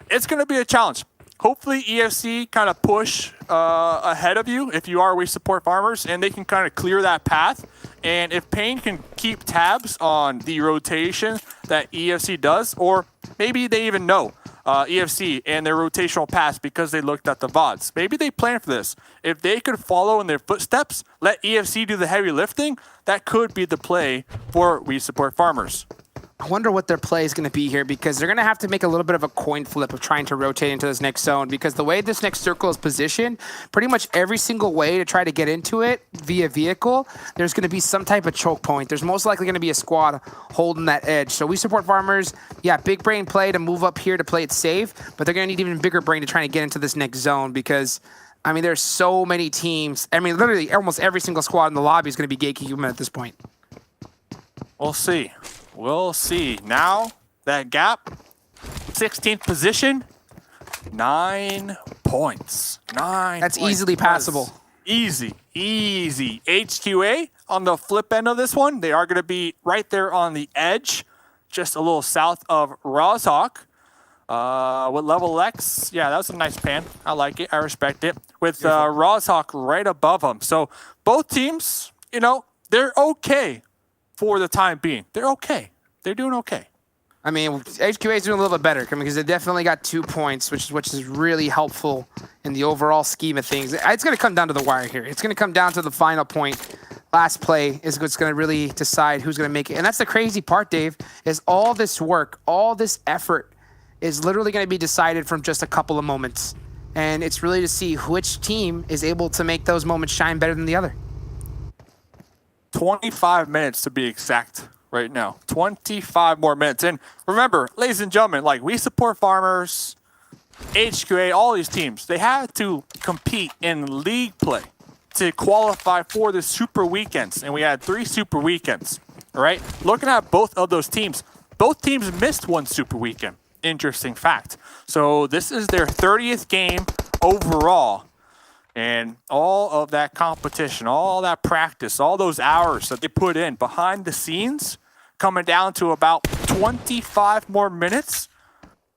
Speaker 12: it's going to be a challenge. Hopefully EFC kind of push ahead of you if you are We Support Farmers, and they can kind of clear that path. And if Pain can keep tabs on the rotation that EFC does, or maybe they even know EFC and their rotational pass because they looked at the VODs. Maybe they planned for this. If they could follow in their footsteps, let EFC do the heavy lifting, that could be the play for We Support Farmers.
Speaker 11: I wonder what their play is going to be here because they're going to have to make a little bit of a coin flip of trying to rotate into this next zone because the way this next circle is positioned, pretty much every single way to try to get into it via vehicle, there's going to be some type of choke point. There's most likely going to be a squad holding that edge. So We Support Farmers, yeah, big brain play to move up here to play it safe, but they're going to need even bigger brain to try to get into this next zone because, I mean, there's so many teams. I mean, literally almost every single squad in the lobby is going to be gatekeeping at this point.
Speaker 12: We'll see. We'll see. Now, that gap, 16th position, 9 points. 9
Speaker 11: That's
Speaker 12: points.
Speaker 11: easily passable.
Speaker 12: Easy. HQA on the flip end of this one, they are going to be right there on the edge, just a little south of Rozhawk. With level X, yeah, that was a nice pan. I like it. I respect it. With Rozhawk right above them. So both teams, you know, they're okay. For the time being, they're okay. They're doing okay.
Speaker 11: I mean, HQA is doing a little bit better because they definitely got 2 points, which is really helpful in the overall scheme of things. It's going to come down to the wire here. It's going to come down to the final point. Last play is what's going to really decide who's going to make it. And that's the crazy part, Dave, is all this work, all this effort is literally going to be decided from just a couple of moments. And it's really to see which team is able to make those moments shine better than the other.
Speaker 12: 25 minutes to be exact right now. 25 more minutes. And remember, ladies and gentlemen, like We Support Farmers, HQA, all these teams, they had to compete in league play to qualify for the super weekends. And we had 3 super weekends, all right? Looking at both of those teams missed 1 super weekend. Interesting fact. So this is their 30th game overall. And all of that competition, all that practice, all those hours that they put in behind the scenes, coming down to about 25 more minutes.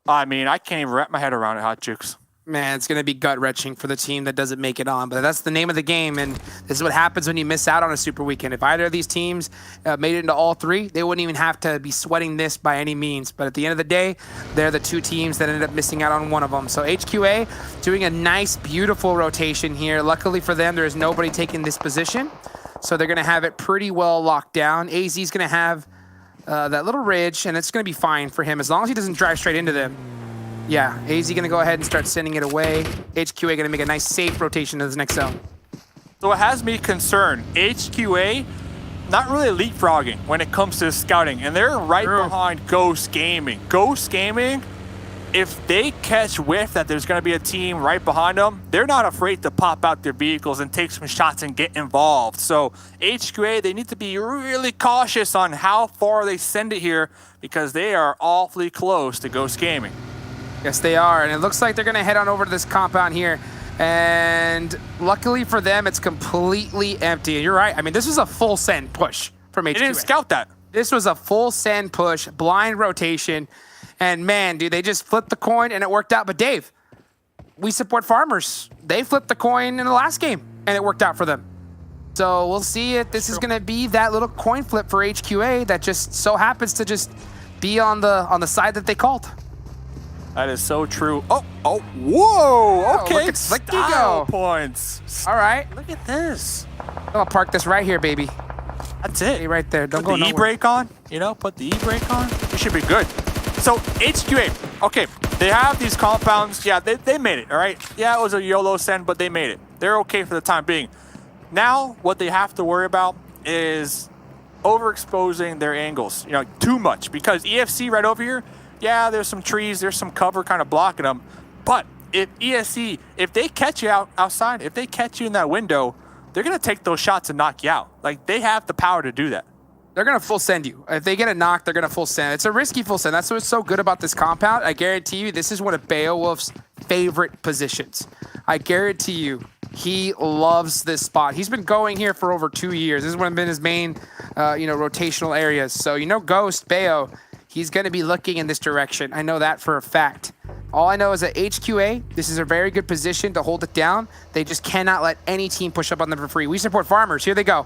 Speaker 12: I mean, I can't even wrap my head around it, Hot Chicks.
Speaker 11: Man, it's going to be gut-wrenching for the team that doesn't make it on. But that's the name of the game, and this is what happens when you miss out on a super weekend. If either of these teams made it into all 3, they wouldn't even have to be sweating this by any means. But at the end of the day, they're the 2 teams that ended up missing out on one of them. So HQA doing a nice, beautiful rotation here. Luckily for them, there is nobody taking this position. So they're going to have it pretty well locked down. AZ is going to have that little ridge, and it's going to be fine for him as long as he doesn't drive straight into them. Yeah, AZ going to go ahead and start sending it away. HQA going to make a nice safe rotation to this next zone.
Speaker 12: So it has me concerned. HQA, not really leapfrogging when it comes to scouting, and they're right behind Ghost Gaming. Ghost Gaming, if they catch whiff that there's going to be a team right behind them, they're not afraid to pop out their vehicles and take some shots and get involved. So HQA, they need to be really cautious on how far they send it here because they are awfully close to Ghost Gaming.
Speaker 11: Yes, they are, and it looks like they're going to head on over to this compound here. And luckily for them, it's completely empty. And you're right. I mean, this was a full send push from HQA.
Speaker 12: They didn't scout that.
Speaker 11: This was a full send push, blind rotation. And man, dude, they just flipped the coin and it worked out. But Dave, we support farmers. They flipped the coin in the last game and it worked out for them. So we'll see if this is going to be that little coin flip for HQA that just so happens to just be on the side that they called.
Speaker 12: That is so true. Oh, whoa. Okay,
Speaker 11: look at Slicky go.
Speaker 12: Points.
Speaker 11: All right.
Speaker 12: Look at this.
Speaker 11: I'll park this right here, baby.
Speaker 12: That's it.
Speaker 11: Stay right there. Don't
Speaker 12: put
Speaker 11: go
Speaker 12: the
Speaker 11: nowhere.
Speaker 12: E-brake on. You know, put the E-brake on. We should be good. So HQA, okay, they have these compounds. Yeah, they made it, all right? Yeah, it was a YOLO send, but they made it. They're okay for the time being. Now, what they have to worry about is overexposing their angles, you know, too much. Because EFC right over here, yeah, there's some trees, there's some cover kind of blocking them. But if ESC, if they catch you outside, if they catch you in that window, they're going to take those shots and knock you out. Like, they have the power to do that.
Speaker 11: They're going to full send you. If they get a knock, they're going to full send. It's a risky full send. That's what's so good about this compound. I guarantee you, this is one of Beowulf's favorite positions. I guarantee you, he loves this spot. He's been going here for over 2 years. This has been his main, rotational areas. So, Ghost, Beo, he's going to be looking in this direction. I know that for a fact. All I know is that HQA, this is a very good position to hold it down. They just cannot let any team push up on them for free. We support farmers. Here they go.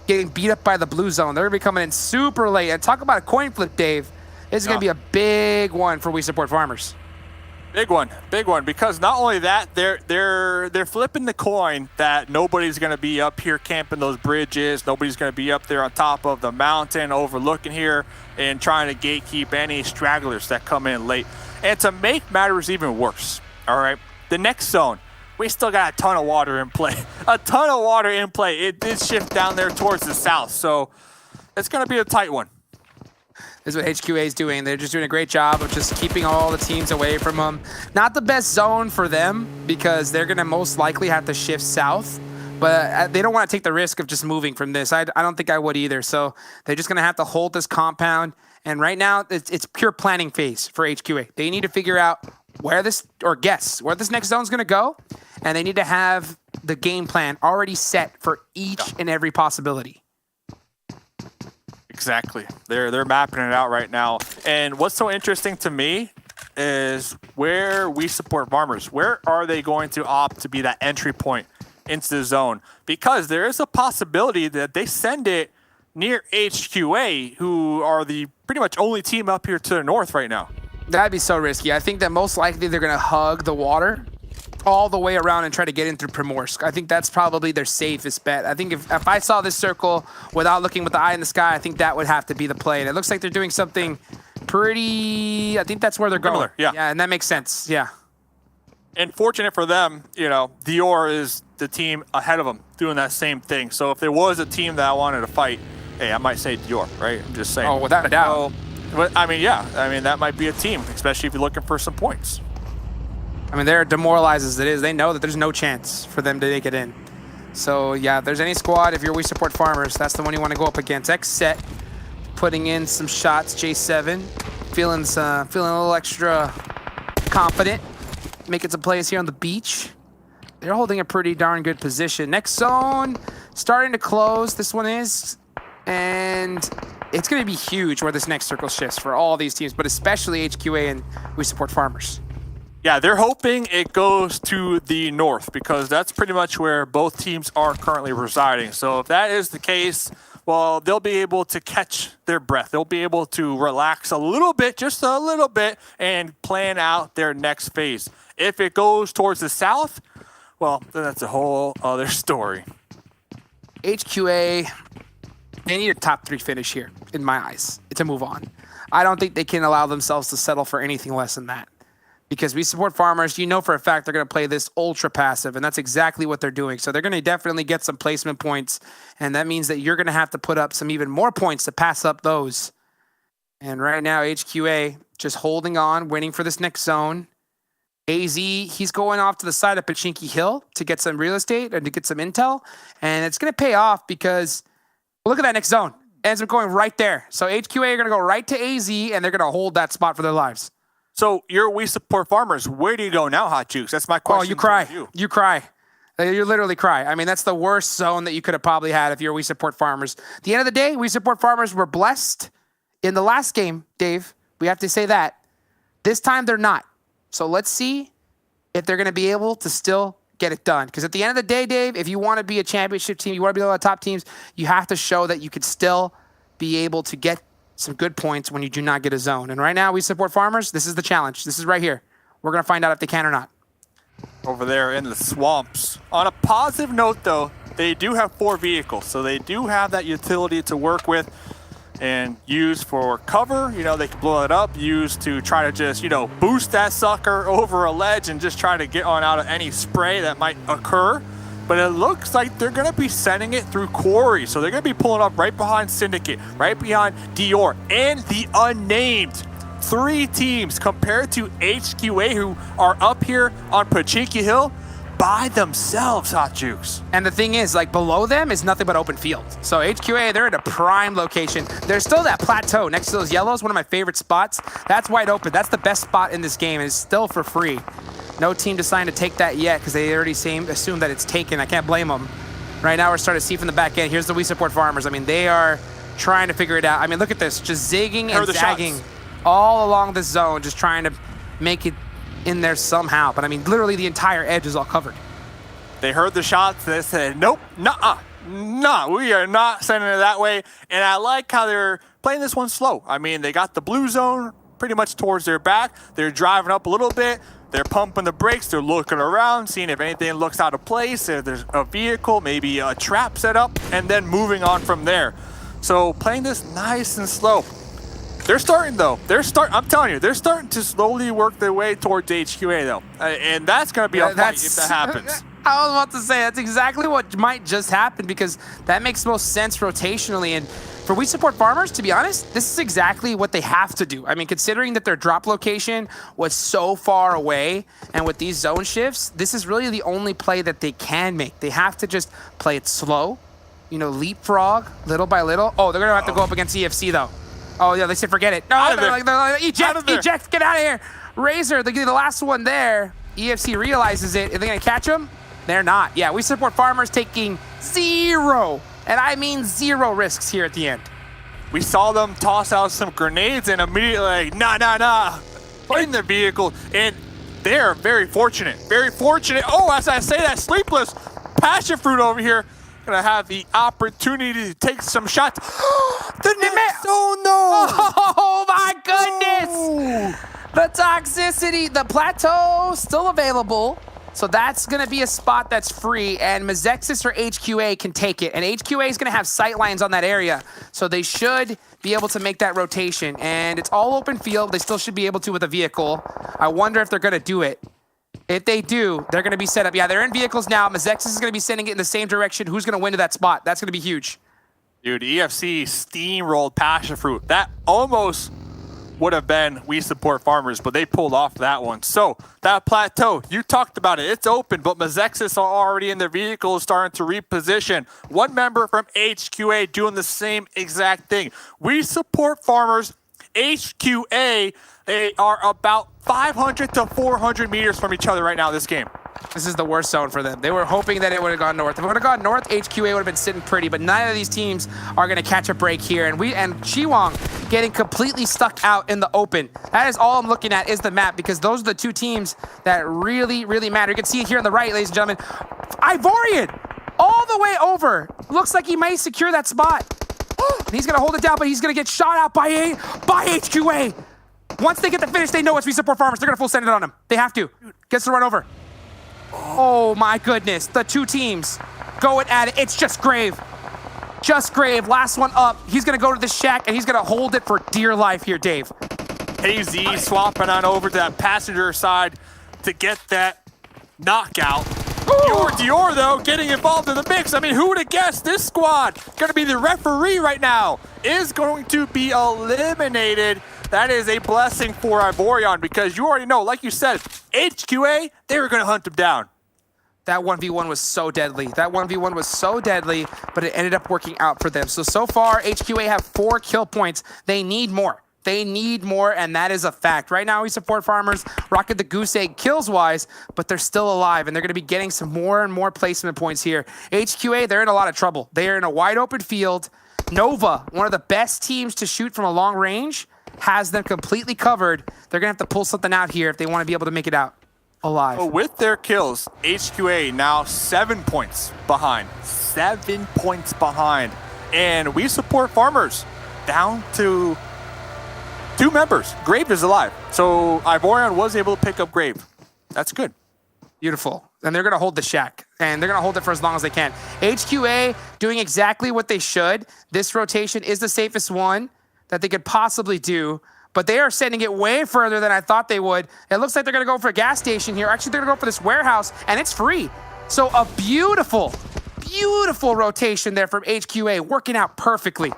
Speaker 11: Getting beat up by the blue zone. They're going to be coming in super late. And talk about a coin flip, Dave. This is going to be a big one for We Support Farmers.
Speaker 12: Big one, because not only that, they're flipping the coin that nobody's going to be up here camping those bridges. Nobody's going to be up there on top of the mountain overlooking here and trying to gatekeep any stragglers that come in late. And to make matters even worse, all right, the next zone, we still got a ton of water in play. It did shift down there towards the south, so it's going to be a tight one.
Speaker 11: This is what HQA is doing. They're just doing a great job of just keeping all the teams away from them. Not the best zone for them because they're going to most likely have to shift south, but they don't want to take the risk of just moving from this. I don't think I would either, so they're just going to have to hold this compound, and right now it's pure planning phase for HQA. They need to figure out guess where this next zone is going to go, and they need to have the game plan already set for each and every possibility.
Speaker 12: Exactly. They're mapping it out right now. And what's so interesting to me is where we support farmers. Where are they going to opt to be that entry point into the zone? Because there is a possibility that they send it near HQA, who are the pretty much only team up here to the north right now.
Speaker 11: That'd be so risky. I think that most likely they're going to hug the water all the way around and try to get in through Primorsk. I think that's probably their safest bet. I think if I saw this circle without looking with the eye in the sky, I think that would have to be the play. And it looks like they're doing something pretty... I think that's where they're going.
Speaker 12: Yeah,
Speaker 11: and that makes sense. Yeah.
Speaker 12: And fortunate for them, Dior is the team ahead of them doing that same thing. So if there was a team that I wanted to fight, hey, I might say Dior, right? I'm just saying.
Speaker 11: Oh, without a doubt.
Speaker 12: But that might be a team, especially if you're looking for some points.
Speaker 11: I mean, they're demoralized as it is. They know that there's no chance for them to make it in. So, yeah, if there's any squad, if you're We Support Farmers, that's the one you want to go up against. X set, putting in some shots. J7, feeling a little extra confident, making some plays here on the beach. They're holding a pretty darn good position. Next zone, starting to close. This one is, and it's going to be huge where this next circle shifts for all these teams, but especially HQA and We Support Farmers.
Speaker 12: Yeah, they're hoping it goes to the north because that's pretty much where both teams are currently residing. So if that is the case, well, they'll be able to catch their breath. They'll be able to relax a little bit, just a little bit, and plan out their next phase. If it goes towards the south, well, then that's a whole other story.
Speaker 11: HQA, they need a top 3 finish here, in my eyes, to move on. I don't think they can allow themselves to settle for anything less than that. because we support farmers. You know for a fact they're going to play this ultra passive, and that's exactly what they're doing. So they're going to definitely get some placement points, and that means that you're going to have to put up some even more points to pass up those. And right now, HQA just holding on, waiting for this next zone. AZ, he's going off to the side of Pachinki Hill to get some real estate and to get some intel, and it's going to pay off because look at that next zone. Ends up going right there. So HQA are going to go right to AZ, and they're going to hold that spot for their lives.
Speaker 12: So you're We Support Farmers. Where do you go now, Hot Jukes? That's my question.
Speaker 11: Oh, you cry. You cry. You literally cry. I mean, that's the worst zone that you could have probably had if you're We Support Farmers. At the end of the day, We Support Farmers were blessed in the last game, Dave. We have to say that. This time, they're not. So let's see if they're going to be able to still get it done. Because at the end of the day, Dave, if you want to be a championship team, you want to be one of the top teams, you have to show that you could still be able to get some good points when you do not get a zone. And right now, We Support Farmers. This is the challenge. This is right here. We're going to find out if they can or not.
Speaker 12: Over there in the swamps. On a positive note, though, they do have 4 vehicles, so they do have that utility to work with and use for cover. You know, they can blow it up, use to try to just, you know, boost that sucker over a ledge and just try to get on out of any spray that might occur. But it looks like they're going to be sending it through Quarry. So they're going to be pulling up right behind Syndicate, right behind Dior, and the Unnamed. 3 teams compared to HQA, who are up here on Pachinki Hill by themselves, Hot Jukes.
Speaker 11: And the thing is, like, below them is nothing but open field. So HQA, they're in a prime location. There's still that plateau next to those yellows, one of my favorite spots. That's wide open. That's the best spot in this game, and it's still for free. No team deciding to take that yet because they already assume that it's taken. I can't blame them. Right now, we're starting to see from the back end. Here's the We Support Farmers. I mean, they are trying to figure it out. I mean, look at this. Just zigging and zagging all along the zone, just trying to make it in there somehow. But, I mean, literally the entire edge is all covered.
Speaker 12: They heard the shots. They said, nope, nuh-uh. No, we are not sending it that way. And I like how they're playing this one slow. I mean, they got the blue zone pretty much towards their back. They're driving up a little bit. They're pumping the brakes. They're looking around, seeing if anything looks out of place, if there's a vehicle, maybe a trap set up, and then moving on from there. So playing this nice and slow. They're starting, though. I'm telling you, they're starting to slowly work their way towards HQA, though. And that's going to be a fight if that happens.
Speaker 11: I was about to say, that's exactly what might just happen because that makes most sense rotationally. And for We Support Farmers, to be honest, this is exactly what they have to do. I mean, considering that their drop location was so far away, and with these zone shifts, this is really the only play that they can make. They have to just play it slow, you know, leapfrog little by little. Oh, they're going to have to go up against EFC, though. Oh, yeah, they said forget it. No, they're like, eject, get out of here. Razor, the last one there. EFC realizes it. Are they going to catch him? They're not. Yeah, We Support Farmers taking 0, and I mean 0 risks here at the end.
Speaker 12: We saw them toss out some grenades and immediately like, nah, in their vehicle. And they're very fortunate. Very fortunate. Oh, as I say that, Sleepless, PassionFruit over here, gonna have the opportunity to take some shots. The next zone, no!
Speaker 11: Oh my goodness! The toxicity, the plateau still available. So that's going to be a spot that's free, and Mezexis or HQA can take it. And HQA is going to have sight lines on that area, so they should be able to make that rotation. And it's all open field. They still should be able to with a vehicle. I wonder if they're going to do it. If they do, they're going to be set up. Yeah, they're in vehicles now. Mezexis is going to be sending it in the same direction. Who's going to win to that spot? That's going to be huge.
Speaker 12: Dude, EFC steamrolled PassionFruit. That almost would have been We Support Farmers, but they pulled off that one. So that plateau, you talked about it. It's open, but Mezexis are already in their vehicles starting to reposition. One member from HQA doing the same exact thing. We Support Farmers, HQA, they are about 500 to 400 meters from each other right now this game.
Speaker 11: This is the worst zone for them. They were hoping that it would have gone north. If it would have gone north, HQA would have been sitting pretty, but neither of these teams are going to catch a break here. And Chiwang getting completely stuck out in the open. That is all I'm looking at is the map, because those are the two teams that really, really matter. You can see it here on the right, ladies and gentlemen. Ivorian all the way over. Looks like he might secure that spot. He's going to hold it down, but he's going to get shot out by HQA. Once they get the finish, they know it's We Support Farmers. They're going to full send it on him. They have to. Gets to run over. Oh my goodness. The two teams going at it. It's Just Grave. Just Grave, last one up. He's going to go to the shack, and he's going to hold it for dear life here, Dave.
Speaker 12: Hazy swapping on over to that passenger side to get that knockout. Dior, though, getting involved in the mix. I mean, who would have guessed this squad, going to be the referee right now, is going to be eliminated. That is a blessing for Ivorion because you already know, like you said, HQA, they were going to hunt him down.
Speaker 11: That 1v1 was so deadly. That 1v1 was so deadly, but it ended up working out for them. So far, HQA have 4 kill points. They need more. They need more, and that is a fact. Right now, we support Farmers, rocking the goose egg kills-wise, but they're still alive, and they're going to be getting some more and more placement points here. HQA, they're in a lot of trouble. They are in a wide-open field. Nova, one of the best teams to shoot from a long range, has them completely covered. They're going to have to pull something out here if they want to be able to make it out alive.
Speaker 12: So with their kills, HQA now 7 points behind. 7 points behind. And we support Farmers down to 2 members. Grave is alive. So Ivorion was able to pick up Grave. That's good.
Speaker 11: Beautiful. And they're going to hold the shack. And they're going to hold it for as long as they can. HQA doing exactly what they should. This rotation is the safest one that they could possibly do. But they are sending it way further than I thought they would. It looks like they're going to go for a gas station here. Actually, they're going to go for this warehouse, and it's free. So a beautiful, beautiful rotation there from HQA, working out perfectly.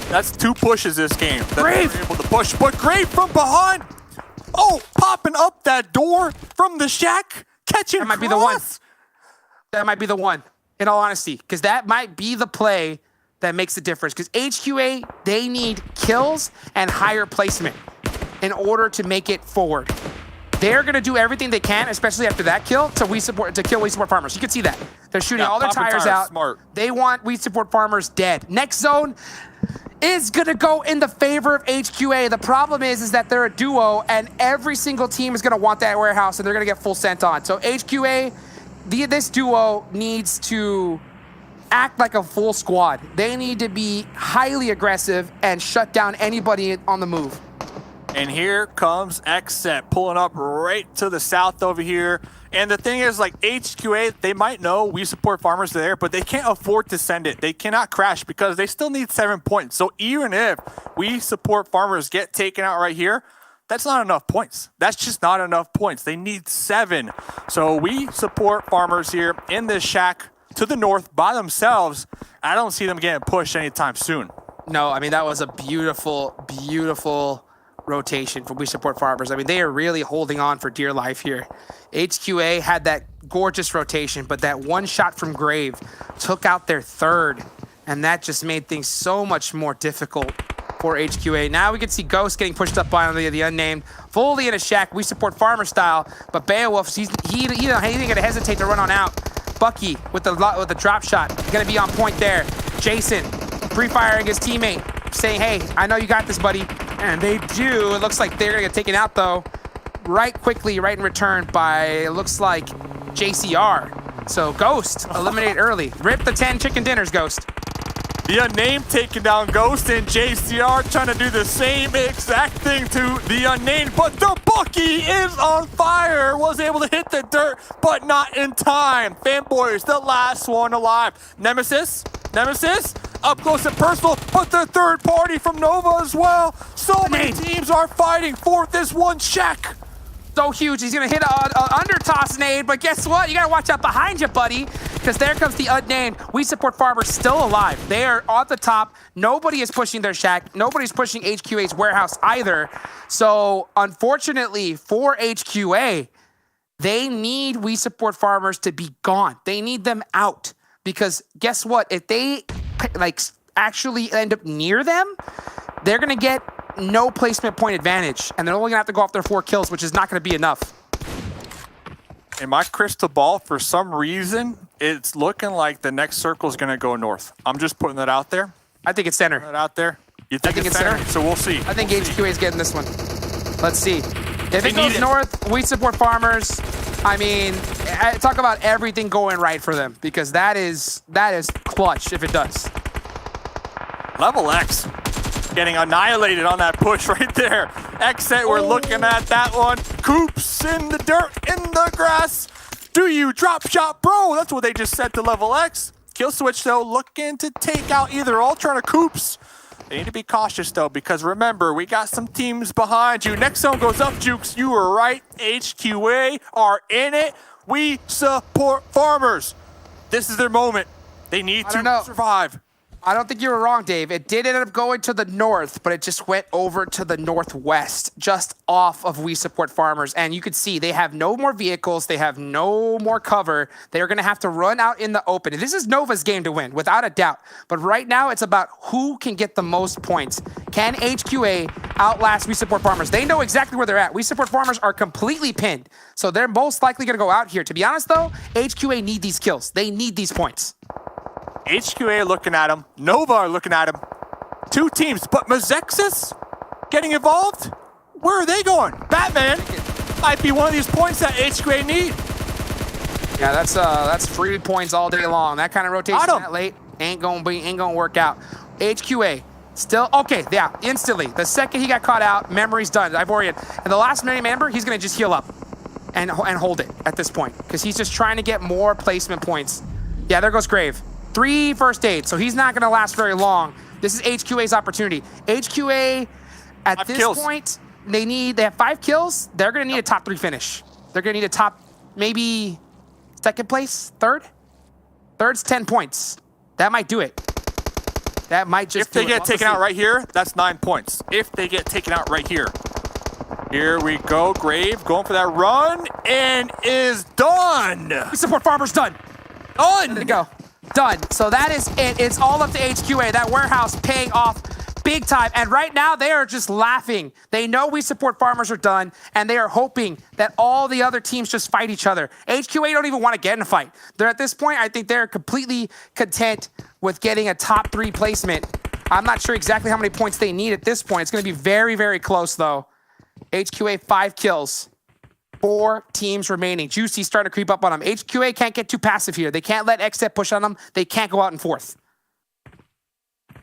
Speaker 12: That's 2 pushes this game.
Speaker 11: Grave!
Speaker 12: Able to push, but Grave from behind. Oh, popping up that door from the shack, catching.
Speaker 11: That might be the one. That might be the one, in all honesty, because that might be the play that makes the difference. Because HQA, they need kills and higher placement in order to make it forward. They're going to do everything they can, especially after that kill, to kill We Support Farmers. You can see that. They're shooting all their tires out.
Speaker 12: Smart.
Speaker 11: They want We Support Farmers dead. Next zone is going to go in the favor of HQA. The problem is that they're a duo, and every single team is going to want that warehouse, and they're going to get full sent on. So HQA, this duo needs to act like a full squad. They need to be highly aggressive and shut down anybody on the move.
Speaker 12: And here comes XSET pulling up right to the south over here. And the thing is, like, HQA, they might know We Support Farmers there, but they can't afford to send it. They cannot crash because they still need 7 points. So even if We Support Farmers get taken out right here, that's not enough points. That's just not enough points. They need 7. So We Support Farmers here in this shack to the north by themselves. I don't see them getting pushed anytime soon.
Speaker 11: No, I mean, that was a beautiful, beautiful rotation for We Support Farmers. I mean, they are really holding on for dear life here. HQA had that gorgeous rotation, but that one shot from Grave took out their 3rd, and that just made things so much more difficult for HQA. Now we can see Ghost getting pushed up by the Unnamed, fully in a shack, We Support Farmer style, but Beowulf, he ain't gonna hesitate to run on out. Bucky with the drop shot, gonna be on point there. Jason pre-firing his teammate, saying, hey, I know you got this, buddy. And they do. It looks like they're gonna get taken out though, right in return by, it looks like, JCR. So Ghost eliminated early. Rip the 10 chicken dinners, Ghost.
Speaker 12: The Unnamed taking down Ghost, and JCR trying to do the same exact thing to the Unnamed, but the Bucky is on fire. Was able to hit the dirt, but not in time. Fanboys, the last one alive. Nemesis, up close and personal, but the 3rd party from Nova as well. So many teams are fighting for this one shack.
Speaker 11: So huge. He's going to hit an under toss nade, but guess what? You got to watch out behind you, buddy, because there comes the Unnamed. We Support Farmers still alive. They are at the top. Nobody is pushing their shack. Nobody's pushing HQA's warehouse either. So unfortunately for HQA, they need We Support Farmers to be gone. They need them out, because guess what? If they actually end up near them, they're going to get no placement point advantage, and they're only gonna have to go after 4 kills, which is not gonna be enough.
Speaker 12: In my crystal ball, for some reason, it's looking like the next circle is gonna go north. I'm just putting that out there.
Speaker 11: I think it's center.
Speaker 12: Putting that out there. You think it's center? So we'll see.
Speaker 11: I think HQA is getting this one. Let's see. If it goes north, We Support Farmers. I mean, talk about everything going right for them, because that is clutch if it does.
Speaker 12: Level X getting annihilated on that push right there. XSET, we're looking at that one. Coops in the dirt, in the grass. Do you drop shot, bro? That's what they just said to Level X. Kill switch, though, looking to take out either Ultra or Coops. They need to be cautious, though, because remember, we got some teams behind you. Next zone goes up, Jukes. You were right. HQA are in it. We support farmers. This is their moment. They need to survive.
Speaker 11: I don't think you were wrong, Dave. It did end up going to the north, but it just went over to the northwest, just off of We Support Farmers. And you could see they have no more vehicles. They have no more cover. They're going to have to run out in the open. And this is Nova's game to win, without a doubt. But right now, it's about who can get the most points. Can HQA outlast We Support Farmers? They know exactly where they're at. We Support Farmers are completely pinned. So they're most likely going to go out here. To be honest, though, HQA need these kills. They need these points.
Speaker 12: HQA looking at him. Nova are looking at him. Two teams, but Mezexis getting involved? Where are they going? Batman might be one of these points that HQA need.
Speaker 11: Yeah, that's free points all day long. That kind of rotation that late ain't gonna work out. HQA still okay. Yeah, instantly. The second he got caught out, memory's done. Ivorian. And the last member, he's gonna just heal up and hold it at this point because he's just trying to get more placement points. Yeah, there goes Grave. 3 first aid, so he's not going to last very long. This is HQA's opportunity. HQA, at this point, they have 5 kills. They're going to need a top 3 finish. They're going to need a top, maybe second place, third? Third's 10 points. That might do it. That might just
Speaker 12: If they get taken out right here, that's 9 points. If they get taken out right here. Here we go, Grave going for that run, and is done.
Speaker 11: We Support Farmers done.
Speaker 12: Done.
Speaker 11: There you go. Done. So that is it. It's all up to HQA. That warehouse paying off big time. And right now, they are just laughing. They know We Support Farmers are done, and they are hoping that all the other teams just fight each other. HQA don't even want to get in a fight. They're at this point, I think they're completely content with getting a top 3 placement. I'm not sure exactly how many points they need at this point. It's going to be very, very close, though. HQA 5 kills. 4 teams remaining. Juicy's starting to creep up on them. HQA can't get too passive here. They can't let XSET push on them. They can't go out in 4th.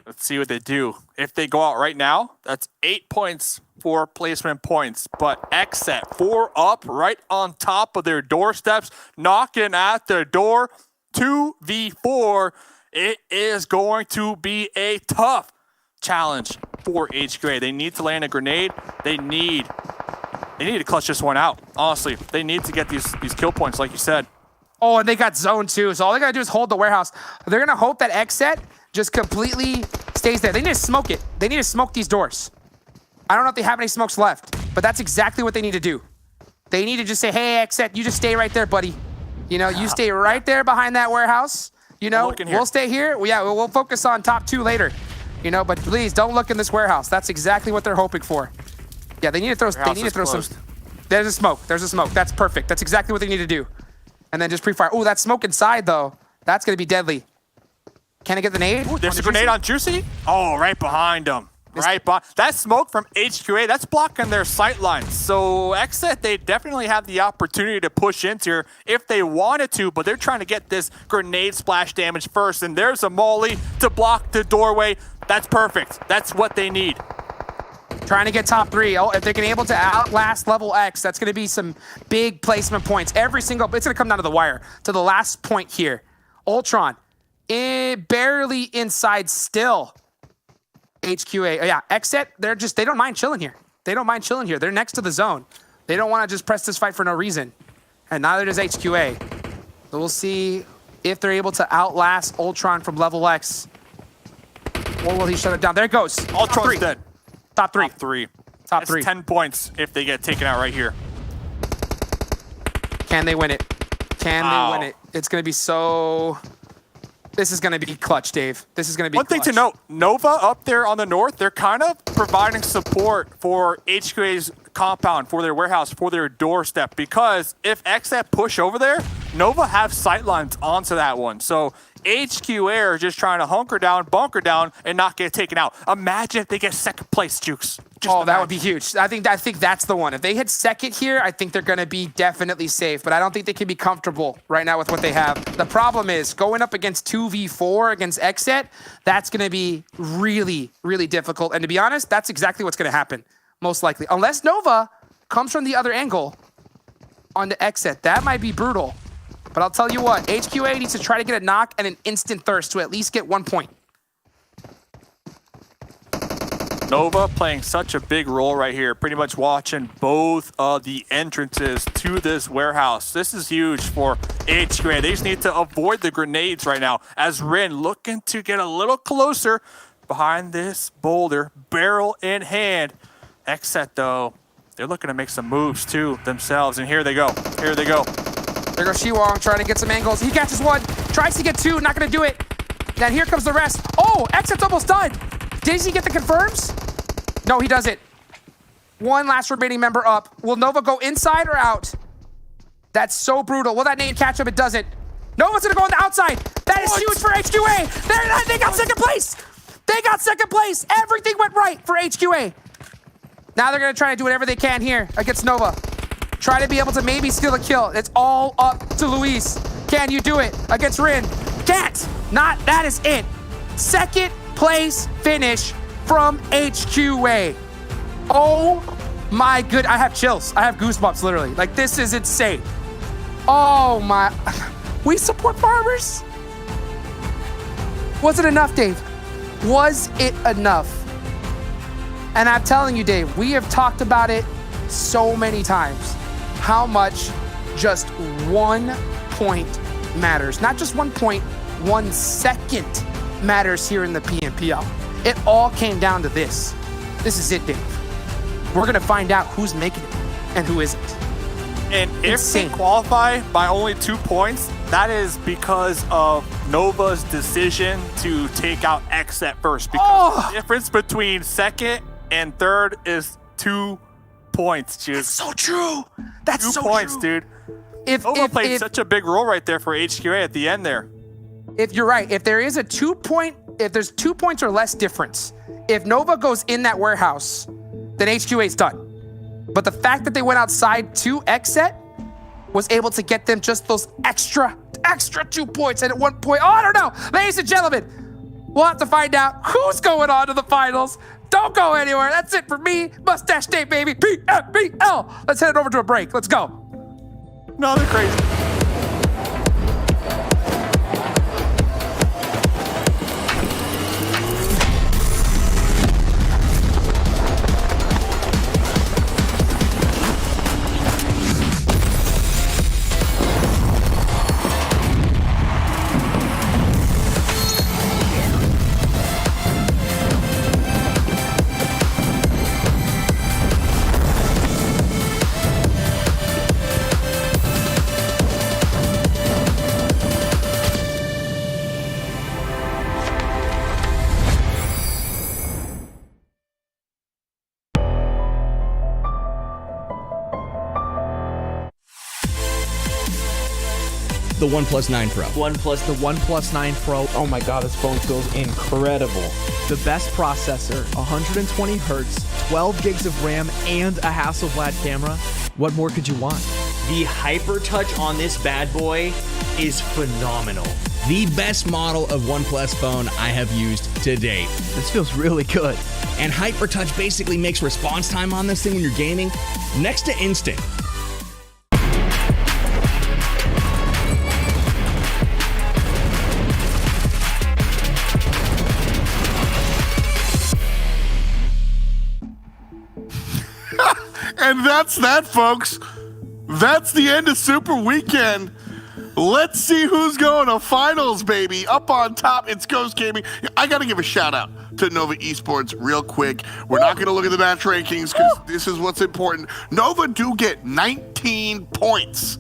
Speaker 12: Let's see what they do. If they go out right now, that's 8 points for placement points. But XSET 4 up right on top of their doorsteps, knocking at their door. 2v4. It is going to be a tough challenge for HQA. They need to land a grenade. They need to clutch this one out. Honestly, they need to get these kill points, like you said.
Speaker 11: Oh, and they got zone too. So all they got to do is hold the warehouse. They're going to hope that XSET just completely stays there. They need to smoke it. They need to smoke these doors. I don't know if they have any smokes left, but that's exactly what they need to do. They need to just say, hey, XSET, you just stay right there, buddy. You know, you stay right there behind that warehouse. You know, we'll stay here. We'll focus on top 2 later. You know, but please don't look in this warehouse. That's exactly what they're hoping for. Yeah, they need to throw. They need to throw some. There's a smoke. There's a smoke. That's perfect. That's exactly what they need to do. And then just pre-fire. Oh, that smoke inside though. That's gonna be deadly. Can I get the nade?
Speaker 12: Ooh, there's a grenade on Juicy. Oh, right behind him. Right behind. That smoke from HQA. That's blocking their sight lines. So XSET, they definitely have the opportunity to push into here if they wanted to, but they're trying to get this grenade splash damage first. And there's a molly to block the doorway. That's perfect. That's what they need.
Speaker 11: Trying to get top 3. Oh, if they can able to outlast level X, that's going to be some big placement points. It's going to come down to the wire, to the last point here. Ultron, barely inside still. HQA, yeah, XSET, they don't mind chilling here. They don't mind chilling here. They're next to the zone. They don't want to just press this fight for no reason. And neither does HQA. So we'll see if they're able to outlast Ultron from level X. Or will he shut it down? There it goes.
Speaker 12: Ultron's dead.
Speaker 11: Top 3.
Speaker 12: Top 3. 10 points if they get taken out right here.
Speaker 11: Can they win it? Can they win it? It's going to be so... This is going to be clutch, Dave. This is going to be
Speaker 12: One thing to note, Nova up there on the north, they're kind of providing support for HQA's compound, for their warehouse, for their doorstep, because if XSET push over there, Nova have sightlines onto that one. So HQA are just trying to hunker down, bunker down, and not get taken out. Imagine if they get second place, Jukes.
Speaker 11: That would be huge. I think that's the one. If they hit second here, I think they're going to be definitely safe, but I don't think they can be comfortable right now with what they have. The problem is going up against 2v4 against XSET, that's going to be really, really difficult. And to be honest, that's exactly what's going to happen, most likely. Unless Nova comes from the other angle onto XSET. That might be brutal. But I'll tell you what, HQA needs to try to get a knock and an instant thirst to at least get 1 point.
Speaker 12: Nova playing such a big role right here, pretty much watching both of the entrances to this warehouse. This is huge for HQA. They just need to avoid the grenades right now as Rin looking to get a little closer behind this boulder, barrel in hand. Xset though, they're looking to make some moves too themselves, and here they go. Here they go.
Speaker 11: There goes Shiwong trying to get some angles. He catches one, tries to get two, not gonna do it. Then here comes the rest. Oh, Xset's almost done. Did he get the confirms? No, he doesn't. One last remaining member up. Will Nova go inside or out? That's so brutal. Will that nade catch him? It doesn't. Nova's gonna go on the outside. That is huge for HQA. They got second place. They got second place. Everything went right for HQA. Now they're gonna try to do whatever they can here against Nova. Try to be able to maybe steal a kill. It's all up to Luis. Can you do it against Rin? Can't. Not. That is it. Second place finish from HQA. Oh my good. I have chills. I have goosebumps literally. Like, this is insane. Oh my. We support farmers. Was it enough, Dave? Was it enough? And I'm telling you, Dave, we have talked about it so many times. How much just 1 point matters. Not just 1 point, 1 second matters here in the PMPL. It all came down to this. This is it, Dave. We're gonna find out who's making it and who isn't.
Speaker 12: And if they qualify by only 2 points, that is because of Nova's decision to take out Xset first. Because the difference between second and third is 2 points, dude.
Speaker 11: That's so true. That's
Speaker 12: 2
Speaker 11: so
Speaker 12: points,
Speaker 11: true.
Speaker 12: dude. Nova played such a big role right there for HQA at the end there.
Speaker 11: If you're right, if there is a 2 point, if there's 2 points or less difference, if Nova goes in that warehouse, then HQA is done. But the fact that they went outside to Xset was able to get them just those extra 2 points. And at 1 point, I don't know. Ladies and gentlemen, we'll have to find out who's going on to the finals. Don't go anywhere. That's it for me. Mustache Day, baby. PMPL. Let's head over to a break. Let's go.
Speaker 12: No, they're crazy.
Speaker 7: The OnePlus 9 Pro.
Speaker 8: The OnePlus 9 Pro. Oh my god, this phone feels incredible. The best processor, 120 hertz, 12 gigs of RAM, and a Hasselblad camera. What more could you want?
Speaker 9: The Hyper Touch on this bad boy is phenomenal.
Speaker 7: The best model of OnePlus phone I have used to date.
Speaker 8: This feels really good.
Speaker 7: And Hyper Touch basically makes response time on this thing when you're gaming next to instant.
Speaker 3: And that's that, folks. That's the end of Super Weekend. Let's see who's going to finals, baby. Up on top, it's Ghost Gaming. I got to give a shout out to Nova Esports real quick. We're not going to look at the match rankings because this is what's important. Nova do get 19 points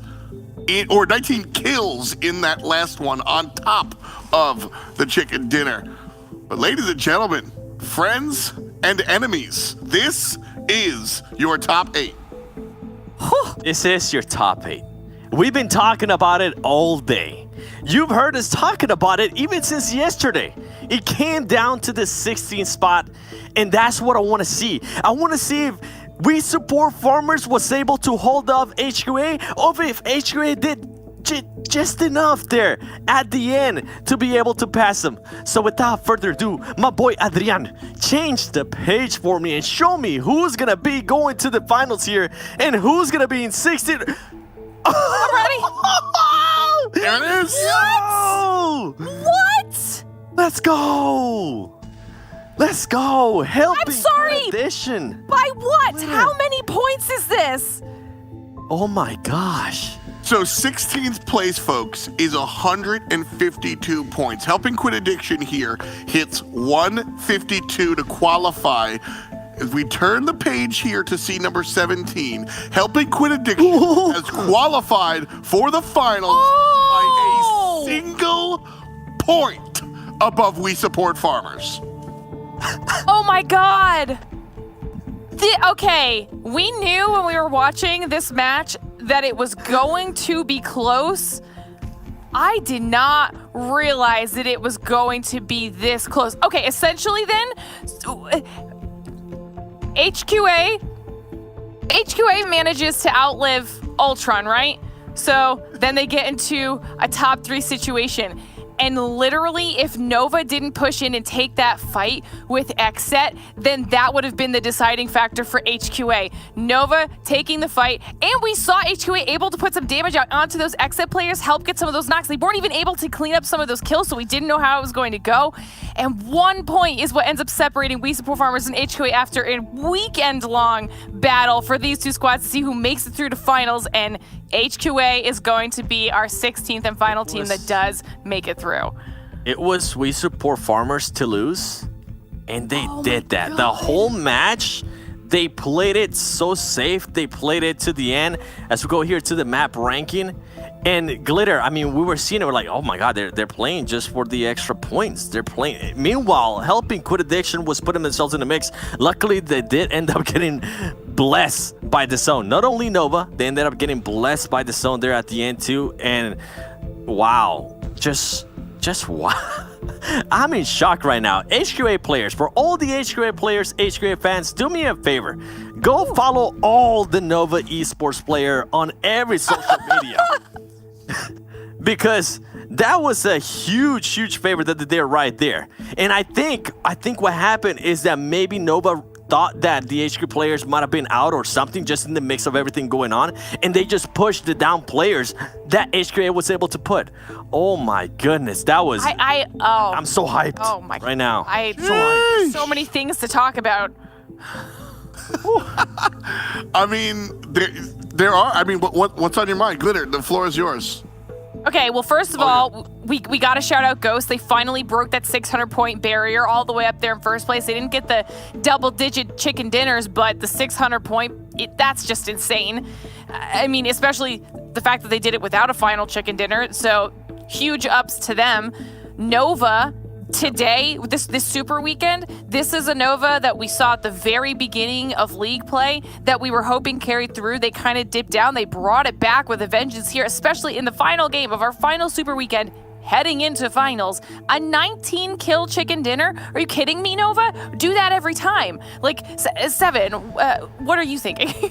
Speaker 3: or 19 kills in that last one on top of the chicken dinner. But ladies and gentlemen, friends and enemies, this is your top 8.
Speaker 4: This is your top 8. We've been talking about it all day. You've heard us talking about it even since yesterday. It came down to the 16th spot, and that's what I want to see. I want to see if We Support Farmers was able to hold off HQA, or if HQA did just enough there at the end to be able to pass them. So without further ado, my boy Adrian, change the page for me and show me who's gonna be going to the finals here and who's gonna be in 16.
Speaker 5: I'm ready.
Speaker 3: There it is.
Speaker 5: What?
Speaker 4: Let's go. Let's go. Helping
Speaker 5: I'm sorry.
Speaker 4: Edition.
Speaker 5: By what? How many points is this?
Speaker 4: Oh my gosh.
Speaker 3: So 16th place, folks, is 152 points. Helping Quit Addiction here hits 152 to qualify. As we turn the page here to see number 17, Helping Quit Addiction has qualified for the finals by a single point above We Support Farmers.
Speaker 5: Oh my God. Okay, we knew when we were watching this match that it was going to be close. I did not realize that it was going to be this close. Okay, essentially then, HQA manages to outlive Ultron, right? So then they get into a top 3 situation. And literally, if Nova didn't push in and take that fight with Xset, then that would have been the deciding factor for HQA. Nova taking the fight, and we saw HQA able to put some damage out onto those Xset players, help get some of those knocks. They weren't even able to clean up some of those kills, so we didn't know how it was going to go. And 1 point is what ends up separating We Support Farmers and HQA after a weekend-long battle for these two squads to see who makes it through to finals. And HQA is going to be our 16th and final team that does make it through.
Speaker 4: It was We Support Farmers to lose, and they did that. The whole match, they played it so safe. They played it to the end. As we go here to the map ranking, and Glitter, I mean, we were seeing it, we're like, oh my God, they're playing just for the extra points. They're playing. Meanwhile, Helping Quit Addiction was putting themselves in the mix. Luckily, they did end up getting blessed by the zone. Not only Nova, they ended up getting blessed by the zone there at the end too. And wow, just wow. I'm in shock right now. HQA players, for all the HQA players, HQA fans, do me a favor. Go follow all the Nova Esports player on every social media. Because that was a huge favor that they did right there. And I think what happened is that maybe Nova thought that the HQ players might have been out or something, just in the mix of everything going on, and they just pushed the down players that HQA was able to put. Oh my goodness, that was I'm so hyped right now.
Speaker 5: So many things to talk about.
Speaker 3: I mean, there are. I mean, what's on your mind, Glitter? The floor is yours.
Speaker 5: Okay, well, first of all, we got to shout out Ghost. They finally broke that 600-point barrier all the way up there in first place. They didn't get the double-digit chicken dinners, but the 600-point, that's just insane. I mean, especially the fact that they did it without a final chicken dinner, so huge ups to them. Nova, today, this super weekend, this is a Nova that we saw at the very beginning of league play that we were hoping carried through. They kind of dipped down. They brought it back with a vengeance here, especially in the final game of our final super weekend, heading into finals. A 19-kill chicken dinner? Are you kidding me, Nova? Do that every time. Like, Seven, what are you thinking?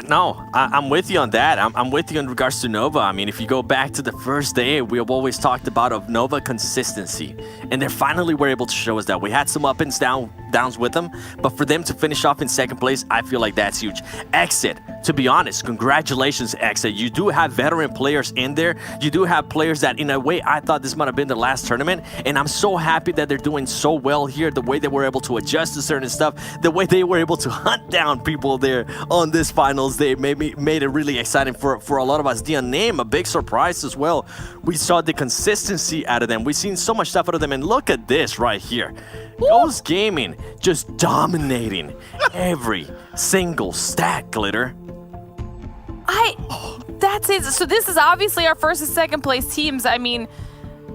Speaker 4: No, I'm with you on that. I'm with you in regards to Nova. I mean, if you go back to the first day, we have always talked about of Nova consistency. And they finally were able to show us that. We had some up and downs with them, but for them to finish off in second place, I feel like that's huge. Exit, to be honest, congratulations, Exit. You do have veteran players in there. You do have players that, in a way, I thought this might have been the last tournament. And I'm so happy that they're doing so well here. The way they were able to adjust to certain stuff, the way they were able to hunt down people there on this finals. They made it really exciting for a lot of us. The Unnamed, a big surprise as well. We saw the consistency out of them. We've seen so much stuff out of them. And look at this right here. Ghost Gaming just dominating every single stat, Glitter.
Speaker 5: That's it. So this is obviously our first and second place teams. I mean,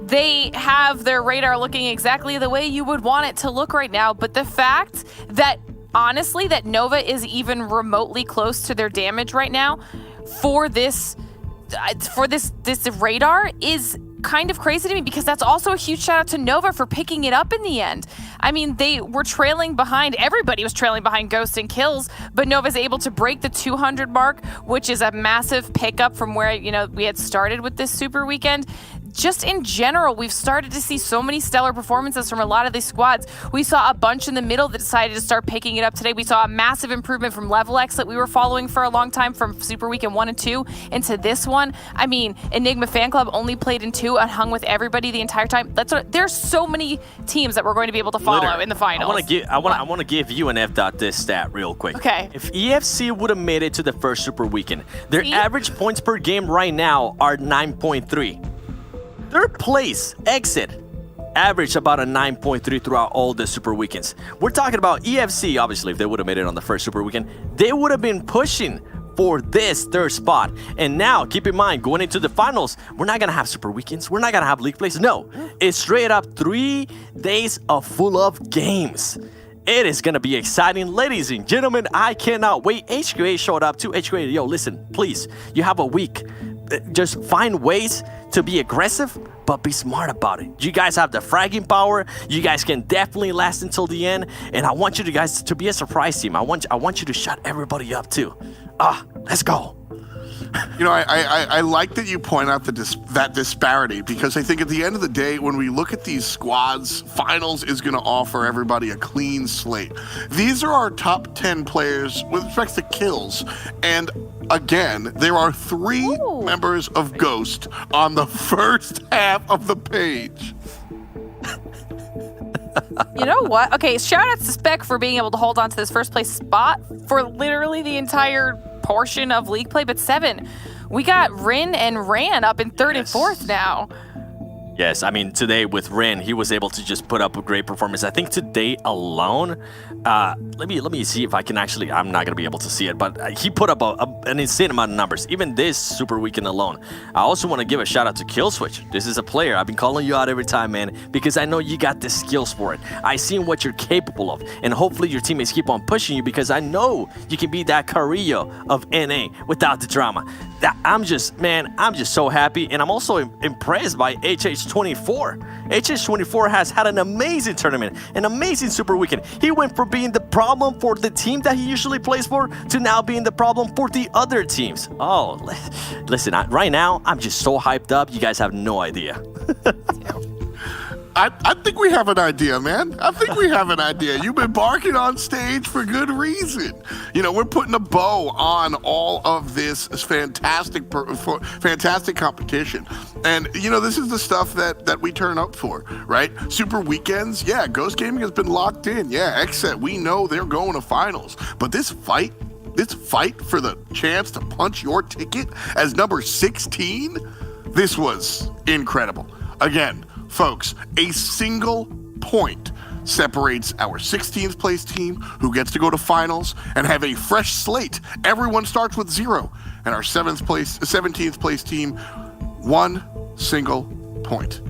Speaker 5: they have their radar looking exactly the way you would want it to look right now. But the fact that, honestly, that Nova is even remotely close to their damage right now for this radar is kind of crazy to me, because that's also a huge shout out to Nova for picking it up in the end. I mean, they were trailing behind. Everybody was trailing behind Ghost in kills, but Nova's able to break the 200 mark, which is a massive pickup from where, we had started with this super weekend. just in general, we've started to see so many stellar performances from a lot of these squads. We saw a bunch in the middle that decided to start picking it up today. We saw a massive improvement from Level X that we were following for a long time, from Super Weekend 1 and 2 into this one. I mean, Enigma Fan Club only played in 2 and hung with everybody the entire time. There's so many teams that we're going to be able to follow in the finals.
Speaker 4: I want to give you an F. This stat real quick.
Speaker 5: Okay.
Speaker 4: If EFC would have made it to the first Super Weekend, their average points per game right now are 9.3. Third place, Exit, average about a 9.3 throughout all the Super Weekends. We're talking about EFC, obviously, if they would have made it on the first Super Weekend, they would have been pushing for this third spot. And now, keep in mind, going into the finals, we're not going to have Super Weekends. We're not going to have League Plays. No, it's straight up 3 days of full of games. It is going to be exciting. Ladies and gentlemen, I cannot wait. HQA showed up too. HQA, yo, listen, please, you have a week. Just find ways to be aggressive, but be smart about it. You guys have the fragging power. You guys can definitely last until the end. And I want you guys to be a surprise team. I want you to shut everybody up too. Let's go.
Speaker 3: You know, I like that you point out that disparity, because I think at the end of the day, when we look at these squads, finals is going to offer everybody a clean slate. These are our top 10 players with respect to kills. And again, there are 3 members of Ghost on the first half of the page.
Speaker 5: You know what? Okay, shout out to Spec for being able to hold on to this first place spot for literally the entire portion of League Play, but 7. We got Rin and Ran up in 3rd and 4th now.
Speaker 4: Yes, I mean, today with Rin, he was able to just put up a great performance. I think today alone, let me see if I can actually, I'm not going to be able to see it, but he put up an insane amount of numbers, even this Super Weekend alone. I also want to give a shout out to Killswitch. This is a player. I've been calling you out every time, man, because I know you got the skills for it. I've seen what you're capable of, and hopefully your teammates keep on pushing you, because I know you can be that Carrillo of NA without the drama. I'm just so happy, and I'm also impressed by HH24. HH24 has had an amazing tournament, an amazing Super Weekend. He went from being the problem for the team that he usually plays for to now being the problem for the other teams. Oh, listen, right now, I'm just so hyped up. You guys have no idea.
Speaker 3: I think we have an idea, man. I think we have an idea. You've been barking on stage for good reason. You know, we're putting a bow on all of this fantastic competition. And, you know, this is the stuff that we turn up for, right? Super Weekends, yeah, Ghost Gaming has been locked in. Yeah, Xset, we know they're going to finals. But this fight for the chance to punch your ticket as number 16, this was incredible. Again, folks, a single point separates our 16th place team, who gets to go to finals and have a fresh slate. Everyone starts with 0. And our 17th place team, 1 single point.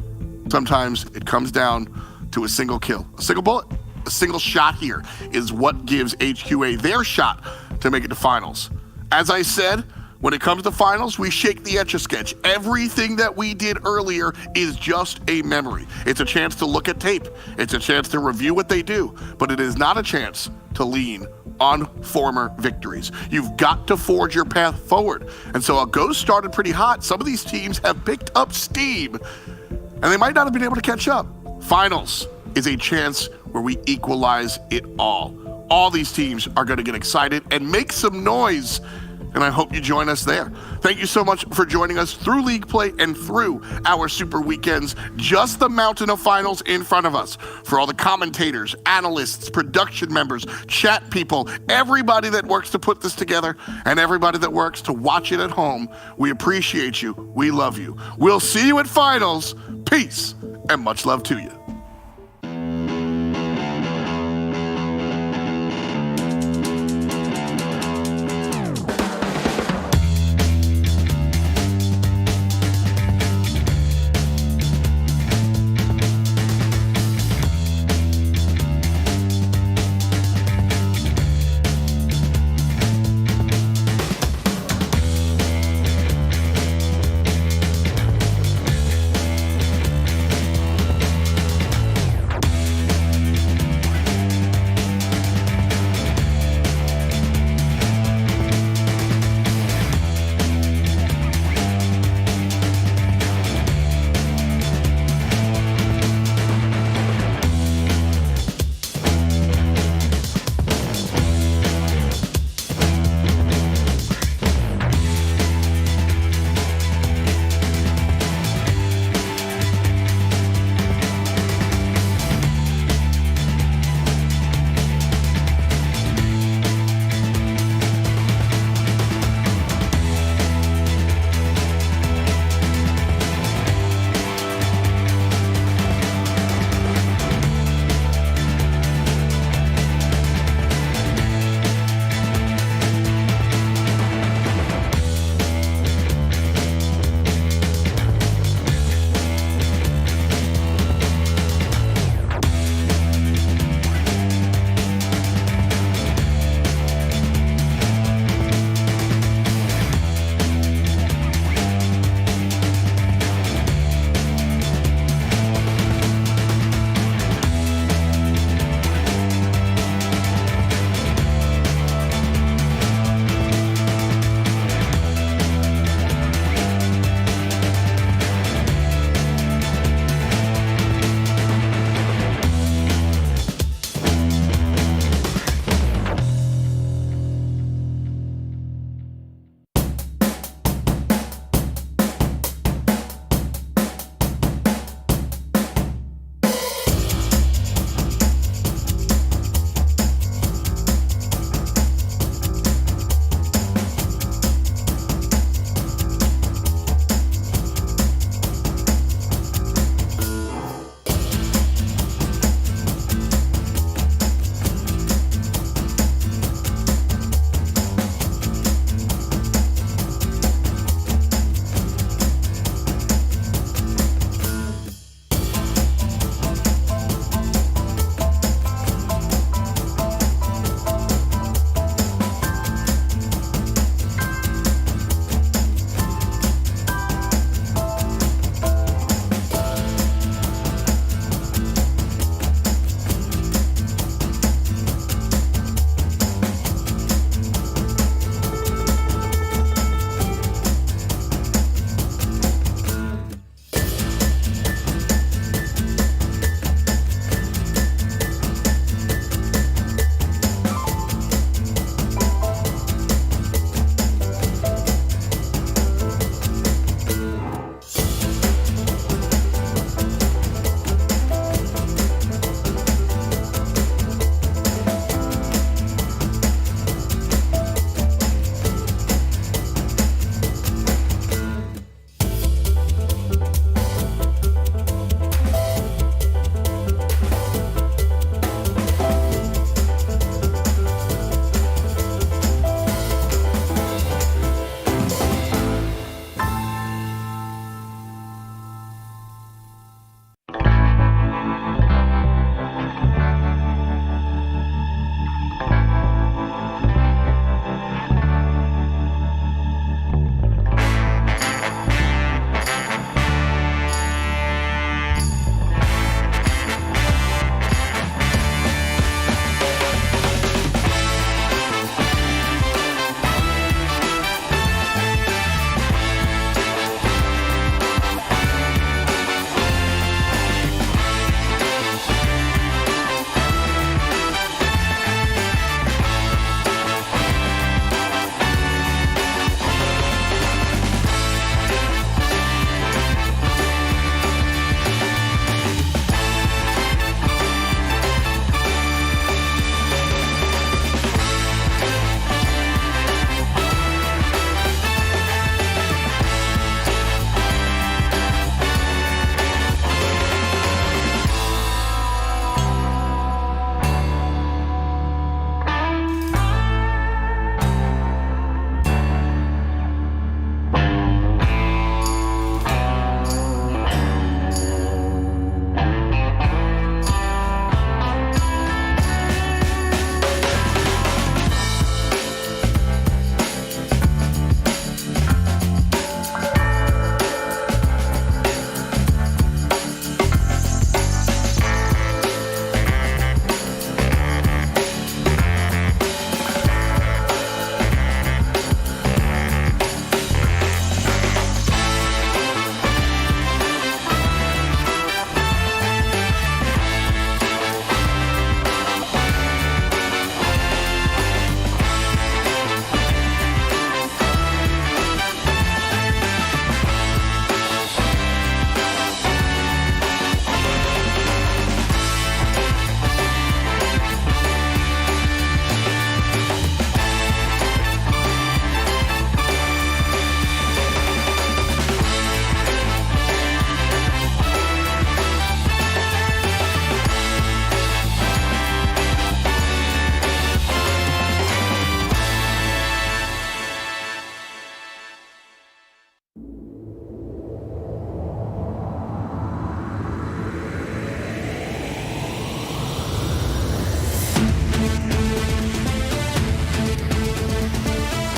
Speaker 3: Sometimes it comes down to a single kill. A single bullet, a single shot here is what gives HQA their shot to make it to finals. As I said, when it comes to finals, we shake the Etch-a-Sketch. Everything that we did earlier is just a memory. It's a chance to look at tape. It's a chance to review what they do, but it is not a chance to lean on former victories. You've got to forge your path forward. And so Ghost started pretty hot. Some of these teams have picked up steam, and they might not have been able to catch up. Finals is a chance where we equalize it all. All these teams are going to get excited and make some noise, and I hope you join us there. Thank you so much for joining us through League Play and through our Super Weekends. Just the mountain of finals in front of us. For all the commentators, analysts, production members, chat people, everybody that works to put this together, and everybody that works to watch it at home, we appreciate you. We love you. We'll see you at finals. Peace and much love to you.